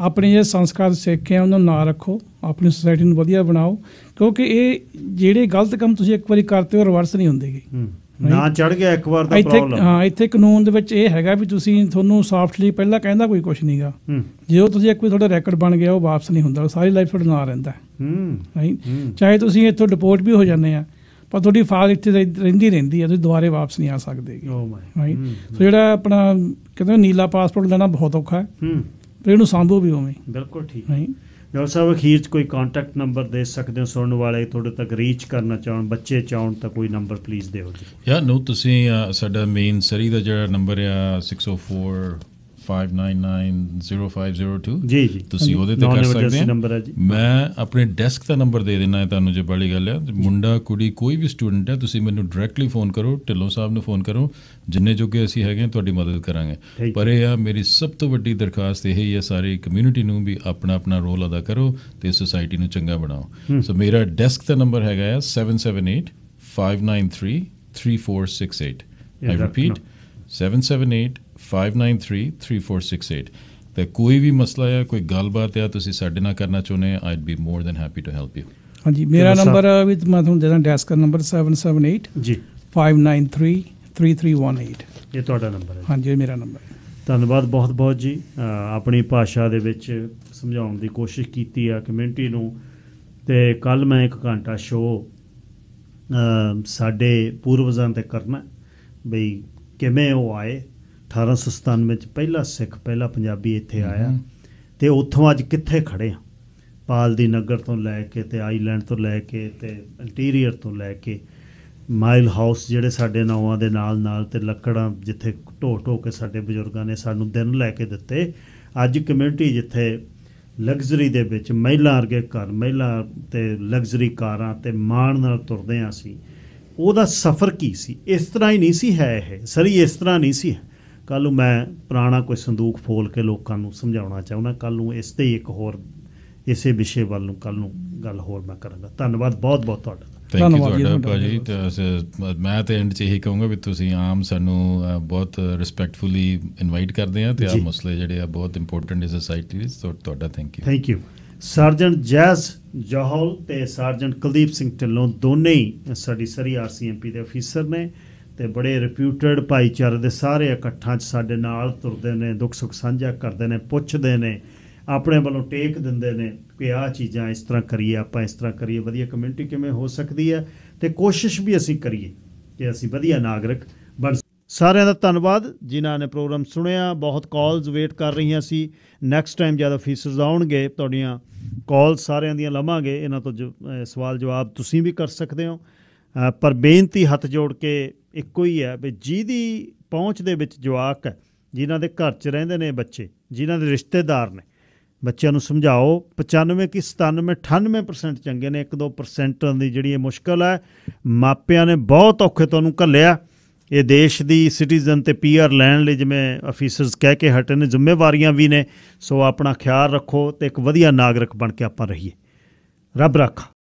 ਆਪਣੇ ਜਿਹੜੇ ਸੰਸਕਾਰ ਸਿੱਖੇ ਆ ਉਹਨਾਂ ਨੂੰ ਨਾ ਰੱਖੋ, ਆਪਣੀ ਸੁਸਾਇਟੀ ਨੂੰ ਵਧੀਆ ਬਣਾਓ, ਕਿਉਂਕਿ ਇਹ ਜਿਹੜੇ ਗਲਤ ਕੰਮ ਤੁਸੀਂ ਇੱਕ ਵਾਰੀ ਕਰਤੇ ਹੋ ਰਿਵਰਸ ਨਹੀਂ ਹੁੰਦੇ ਗੇ। ਨਾ ਚੜ ਗਿਆ ਇੱਕ ਵਾਰ ਦਾ ਪ੍ਰੋਬਲਮ। ਹਾਂ, ਇੱਥੇ ਕਾਨੂੰਨ ਦੇ ਵਿੱਚ ਇਹ ਹੈਗਾ ਵੀ ਤੁਹਾਨੂੰ ਸੌਫਟਲੀ ਪਹਿਲਾਂ ਕਹਿੰਦਾ ਕੋਈ ਕੁਛ ਨਹੀਂ ਗਾ। ਜੇ ਤੁਸੀਂ ਇੱਕ ਵਾਰ ਤੁਹਾਡਾ ਰੈਕਡ ਬਣ ਗਿਆ ਉਹ ਵਾਪਸ ਨਹੀਂ ਹੁੰਦਾ, ਸਾਰੀ ਲਾਈਫ ਤੁਹਾਡੇ ਨਾਲ ਰਹਿੰਦਾ, ਰਾਈਟ। ਚਾਹੇ ਤੁਸੀਂ ਇੱਥੋਂ ਡਿਪੋਰਟ ਵੀ ਹੋ ਜਾਂਦੇ ਆ, ਪਰ ਤੁਹਾਡੀ ਫਾਈਲ ਇੱਥੇ ਰਹਿੰਦੀ ਆ, ਤੁਸੀਂ ਦੁਬਾਰੇ ਵਾਪਸ ਨਹੀਂ ਆ ਸਕਦੇ, ਰਾਈਟ। ਸੋ ਜਿਹੜਾ ਆਪਣਾ ਕਹਿੰਦੇ ਨੀਲਾ ਪਾਸਪੋਰਟ ਲੈਣਾ ਬਹੁਤ ਔਖਾ ਹੈ, ਪਰ ਇਹਨੂੰ ਸਾਂਭੋ ਵੀ ਉਵੇਂ। ਬਿਲਕੁਲ ਠੀਕ, ਰਾਈਟ। ਡਾਕਟਰ ਸਾਹਿਬ, ਅਖੀਰ 'ਚ ਕੋਈ ਕੰਟੈਕਟ ਨੰਬਰ ਦੇ ਸਕਦੇ ਹੋ ਸੁਣਨ ਵਾਲੇ, ਤੁਹਾਡੇ ਤੱਕ ਰੀਚ ਕਰਨਾ ਚਾਹਣ, ਬੱਚੇ ਚਾਹਣ ਤਾਂ ਕੋਈ ਨੰਬਰ ਪਲੀਜ਼ ਦਿਓ ਜੀ। ਤੁਸੀਂ ਸਾਡਾ ਮੇਨ ਸਰੀ ਦਾ ਜਿਹੜਾ ਨੰਬਰ ਆ 604-599-0502 ਜੀ, ਤੁਸੀਂ ਉਹਦੇ ਤੇ ਕਰ ਸਕਦੇ ਆ। ਮੈਂ ਆਪਣੇ ਡੈਸਕ ਦਾ ਨੰਬਰ ਦੇ ਦੇਣਾ ਤੁਹਾਨੂੰ, ਜੇ ਬੜੀ ਗੱਲ ਆ। ਮੁੰਡਾ ਕੁੜੀ ਕੋਈ ਵੀ ਸਟੂਡੈਂਟ ਹੈ, ਤੁਸੀਂ ਮੈਨੂੰ ਡਾਇਰੈਕਟਲੀ ਫੋਨ ਕਰੋ, ਢਿੱਲੋਂ ਸਾਹਿਬ ਨੂੰ ਫੋਨ ਕਰੋ, ਜਿੰਨੇ ਜੋਗੇ ਅਸੀਂ ਹੈਗੇ ਤੁਹਾਡੀ ਮਦਦ ਕਰਾਂਗੇ। ਪਰ ਇਹ ਆ ਮੇਰੀ ਸਭ ਤੋਂ ਵੱਡੀ ਦਰਖਾਸਤ ਇਹ ਹੀ ਹੈ ਸਾਰੀ ਕਮਿਊਨਿਟੀ ਨੂੰ ਵੀ ਆਪਣਾ ਰੋਲ ਅਦਾ ਕਰੋ ਤੇ ਸੋਸਾਇਟੀ ਨੂੰ ਚੰਗਾ ਬਣਾਓ। ਸੋ ਮੇਰਾ ਡੈਸਕ ਦਾ ਨੰਬਰ ਹੈਗਾ ਆ 778-593-3468। I repeat, 778-593-3468। ਤੇ ਕੋਈ ਵੀ ਮਸਲਾ ਆ, ਕੋਈ ਗੱਲਬਾਤ ਆ, ਤੁਸੀਂ ਸਾਡੇ ਨਾਲ ਕਰਨਾ ਚਾਹੁੰਦੇ ਆ, I'd be more than happy to help you। ਹਾਂਜੀ, ਮੇਰਾ ਨੰਬਰ ਵੀ ਮੈਂ ਤੁਹਾਨੂੰ ਦੇ ਦਾਂ, ਡੈਸਕ ਦਾ ਨੰਬਰ 778 ਜੀ 593-3318। ਇਹ ਤੁਹਾਡਾ ਨੰਬਰ ਹੈ? ਹਾਂਜੀ, ਇਹ ਮੇਰਾ ਨੰਬਰ ਹੈ। ਧੰਨਵਾਦ ਬਹੁਤ ਬਹੁਤ ਜੀ। ਆਪਣੀ ਭਾਸ਼ਾ ਦੇ ਵਿੱਚ ਸਮਝਾਉਣ ਦੀ ਕੋਸ਼ਿਸ਼ ਕੀਤੀ ਆ ਕਮਿਊਨਿਟੀ ਨੂੰ। ਅਤੇ ਕੱਲ੍ਹ ਮੈਂ 1 ਘੰਟਾ ਸ਼ੋਅ ਸਾਡੇ ਪੂਰਵਜਾਂ 'ਤੇ ਕਰਨਾ, ਬਈ ਕਿਵੇਂ ਉਹ ਆਏ 1897 'ਚ ਪਹਿਲਾ ਸਿੱਖ, ਪਹਿਲਾ ਪੰਜਾਬੀ ਇੱਥੇ ਆਇਆ, ਅਤੇ ਉੱਥੋਂ ਅੱਜ ਕਿੱਥੇ ਖੜ੍ਹੇ ਆ। ਪਾਲ ਦੀ ਨਗਰ ਤੋਂ ਲੈ ਕੇ ਅਤੇ ਆਈਲੈਂਡ ਤੋਂ ਲੈ ਕੇ ਅਤੇ ਇੰਟੀਰੀਅਰ ਤੋਂ ਲੈ ਕੇ ਮਾਈਲ ਹਾਊਸ ਜਿਹੜੇ ਸਾਡੇ ਨਾਵਾਂ ਦੇ ਨਾਲ ਅਤੇ ਲੱਕੜਾਂ ਜਿੱਥੇ ਢੋ ਕੇ ਸਾਡੇ ਬਜ਼ੁਰਗਾਂ ਨੇ ਸਾਨੂੰ ਦਿਨ ਲੈ ਕੇ ਦਿੱਤੇ। ਅੱਜ ਕਮਿਊਨਿਟੀ ਜਿੱਥੇ ਲਗਜ਼ਰੀ ਦੇ ਵਿੱਚ ਮਹਿਲਾ ਵਰਗੇ ਘਰ, ਮਹਿਲਾ ਤੇ ਲਗਜ਼ਰੀ ਕਾਰਾਂ ਤੇ ਮਾਣ ਨਾਲ ਤੁਰਦੇ ਹਾਂ ਅਸੀਂ, ਉਹਦਾ ਸਫ਼ਰ ਕੀ ਸੀ? ਇਸ ਤਰ੍ਹਾਂ ਹੀ ਨਹੀਂ ਸੀ ਹੈ, ਇਹ ਸਰੀ ਇਸ ਤਰ੍ਹਾਂ ਨਹੀਂ ਸੀ। ਕੱਲ੍ਹ ਨੂੰ ਮੈਂ ਪੁਰਾਣਾ ਕੋਈ ਸੰਦੂਕ ਫੋਲ ਕੇ ਲੋਕਾਂ ਨੂੰ ਸਮਝਾਉਣਾ ਚਾਹੁੰਦਾ, ਕੱਲ੍ਹ ਨੂੰ ਇਸ 'ਤੇ ਇੱਕ ਹੋਰ ਇਸੇ ਵਿਸ਼ੇ ਵੱਲ ਨੂੰ ਕੱਲ੍ਹ ਨੂੰ ਗੱਲ ਹੋਰ ਮੈਂ ਕਰਾਂਗਾ। ਧੰਨਵਾਦ ਬਹੁਤ ਬਹੁਤ ਤੁਹਾਡਾ। ਥੈਂਕ ਯੂ ਤੁਹਾਡਾ ਭਾਜੀ। ਮੈਂ ਤਾਂ ਐਂਡ 'ਚ ਇਹੀ ਕਹੂੰਗਾ ਵੀ ਤੁਸੀਂ ਆਮ ਸਾਨੂੰ ਬਹੁਤ ਰਿਸਪੈਕਟਫੁਲੀ ਇਨਵਾਈਟ ਕਰਦੇ ਆ, ਤੇ ਆਹ ਮਸਲੇ ਜਿਹੜੇ ਆ ਬਹੁਤ ਇੰਪੋਰਟੈਂਟ ਇਸ ਸੋਸਾਇਟੀ ਲਈ। ਤੁਹਾਡਾ ਥੈਂਕ ਯੂ। ਸਾਰਜੈਂਟ ਜੈਜ਼ ਜੋਹਲ ਤੇ ਸਾਰਜੈਂਟ ਕੁਲਦੀਪ ਸਿੰਘ ਢਿੱਲੋਂ ਦੋਨੇ ਹੀ ਸਾਡੀ ਸਰੀ RCMP ਦੇ ਅਫੀਸਰ ਨੇ ਤੇ ਬੜੇ ਰਿਪਿਊਟਡ ਭਾਈਚਾਰੇ ਦੇ ਸਾਰੇ ਇਕੱਠਾਂ 'ਚ ਸਾਡੇ ਨਾਲ ਤੁਰਦੇ ਨੇ, ਦੁੱਖ ਸੁੱਖ ਸਾਂਝਾ ਕਰਦੇ ਨੇ, ਪੁੱਛਦੇ ਨੇ, ਆਪਣੇ ਵੱਲੋਂ ਟੇਕ ਦਿੰਦੇ ਨੇ ਕਿ ਆਹ ਚੀਜ਼ਾਂ ਇਸ ਤਰ੍ਹਾਂ ਕਰੀਏ, ਆਪਾਂ ਇਸ ਤਰ੍ਹਾਂ ਕਰੀਏ, ਵਧੀਆ ਕਮਿਊਨਿਟੀ ਕਿਵੇਂ ਹੋ ਸਕਦੀ ਹੈ, ਤੇ ਕੋਸ਼ਿਸ਼ ਵੀ ਅਸੀਂ ਕਰੀਏ ਕਿ ਅਸੀਂ ਵਧੀਆ ਨਾਗਰਿਕ ਬਣ। ਸਾਰਿਆਂ ਦਾ ਧੰਨਵਾਦ ਜਿਨ੍ਹਾਂ ਨੇ ਪ੍ਰੋਗਰਾਮ ਸੁਣਿਆ। ਬਹੁਤ ਕਾਲਸ ਵੇਟ ਕਰ ਰਹੀਆਂ ਸੀ। ਨੈਕਸਟ ਟਾਈਮ ਜਦ ਅਫੀਸਰਸ ਆਉਣਗੇ ਤੁਹਾਡੀਆਂ ਕਾਲ ਸਾਰਿਆਂ ਦੀਆਂ ਲਵਾਂਗੇ। ਇਹਨਾਂ ਤੋਂ ਸਵਾਲ ਜਵਾਬ ਤੁਸੀਂ ਵੀ ਕਰ ਸਕਦੇ ਹੋ, ਪਰ ਬੇਨਤੀ ਹੱਥ ਜੋੜ ਕੇ ਇੱਕੋ ਹੀ ਹੈ ਵੀ ਜਿਹਦੀ ਪਹੁੰਚ ਦੇ ਵਿੱਚ ਜਵਾਕ ਹੈ, ਜਿਨ੍ਹਾਂ ਦੇ ਘਰ 'ਚ ਰਹਿੰਦੇ ਨੇ ਬੱਚੇ, ਜਿਨ੍ਹਾਂ ਦੇ ਰਿਸ਼ਤੇਦਾਰ ਨੇ, ਬੱਚਿਆਂ ਨੂੰ ਸਮਝਾਓ। 95 ਕੀ 97 98% ਚੰਗੇ ਨੇ, 1-2% ਦੀ ਜਿਹੜੀ ਇਹ ਮੁਸ਼ਕਿਲ ਹੈ। ਮਾਪਿਆਂ ਨੇ ਬਹੁਤ ਔਖੇ ਤੁਹਾਨੂੰ ਘੱਲਿਆ ਇਹ ਦੇਸ਼ ਦੀ ਸਿਟੀਜ਼ਨ ਤੇ PR ਲੈਣ ਲਈ, ਜਿਵੇਂ ਅਫੀਸਰਸ ਕਹਿ ਕੇ ਹਟੇ ਨੇ, ਜ਼ਿੰਮੇਵਾਰੀਆਂ ਵੀ ਨੇ। ਸੋ ਆਪਣਾ ਖਿਆਲ ਰੱਖੋ ਤੇ ਇੱਕ ਵਧੀਆ ਨਾਗਰਿਕ ਬਣ ਕੇ ਆਪਾਂ ਰਹੀਏ। ਰੱਬ ਰਾਖਾ।